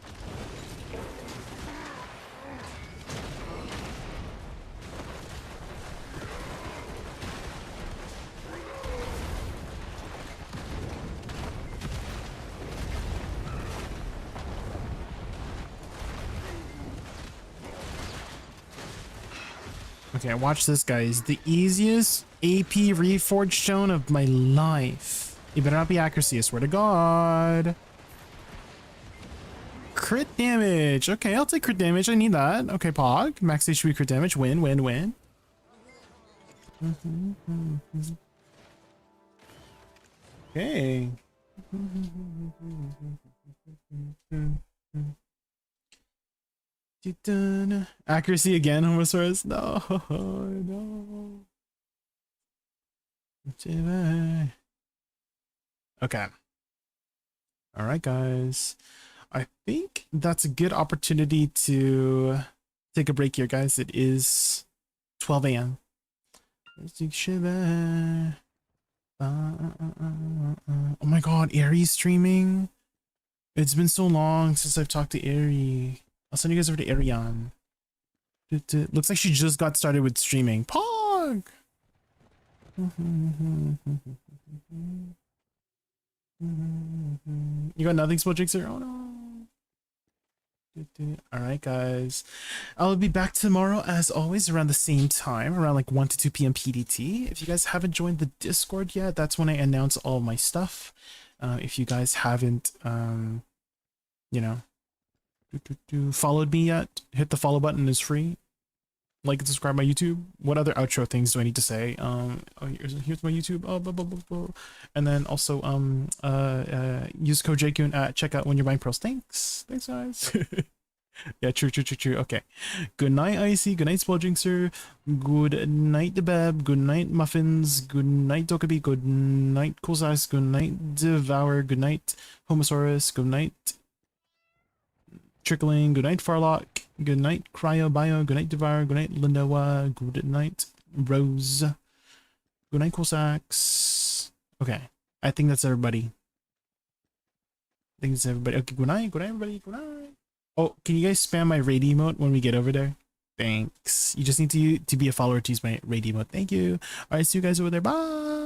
Okay, watch this, guys. The easiest AP reforged stone of my life. It better not be accuracy, I swear to God. Crit damage. Okay, I'll take crit damage. I need that. Okay, Pog. Max HP crit damage. Win, win, win. Okay. Accuracy again, Homosaurus. No, no. Okay. All right, guys. I think that's a good opportunity to take a break here, guys. It is 12 a.m. Oh my God, Aries streaming. It's been so long since I've talked to Aerie. I'll send you guys over to Ariane. Looks like she just got started with streaming. Pog! You got nothing, Small Jinxer? Oh no. Alright, guys. I'll be back tomorrow, as always, around the same time, around like 1 to 2 p.m. PDT. If you guys haven't joined the Discord yet, that's when I announce all my stuff. If you guys haven't, you know, followed me yet, hit the follow button. Is free. Like and subscribe my YouTube. What other outro things do I need to say? Oh, here's my YouTube. Oh, blah, blah, blah, blah. And then also use code Jaykun at checkout when you're buying pearls. Thanks guys. Yeah, true. Okay, good night, Icy. Good night, Spelljinxer. Good night, Debeb. Good night, Muffins. Good night, Dokubi. Good night, Cool Size. Good night, Devour. Good night, Homosaurus. Good night, Trickling. Good night, Farlock. Good night, Cryo Bio. Good night, Devour. Good night, Lindoa. Good night, Rose. Good night, Cool Sax. Okay, I think that's everybody. Okay, good night, everybody. Good night. Oh, can you guys spam my raid emote when we get over there? Thanks. You just need to be a follower to use my raid emote. Thank you. All right, see you guys over there. Bye.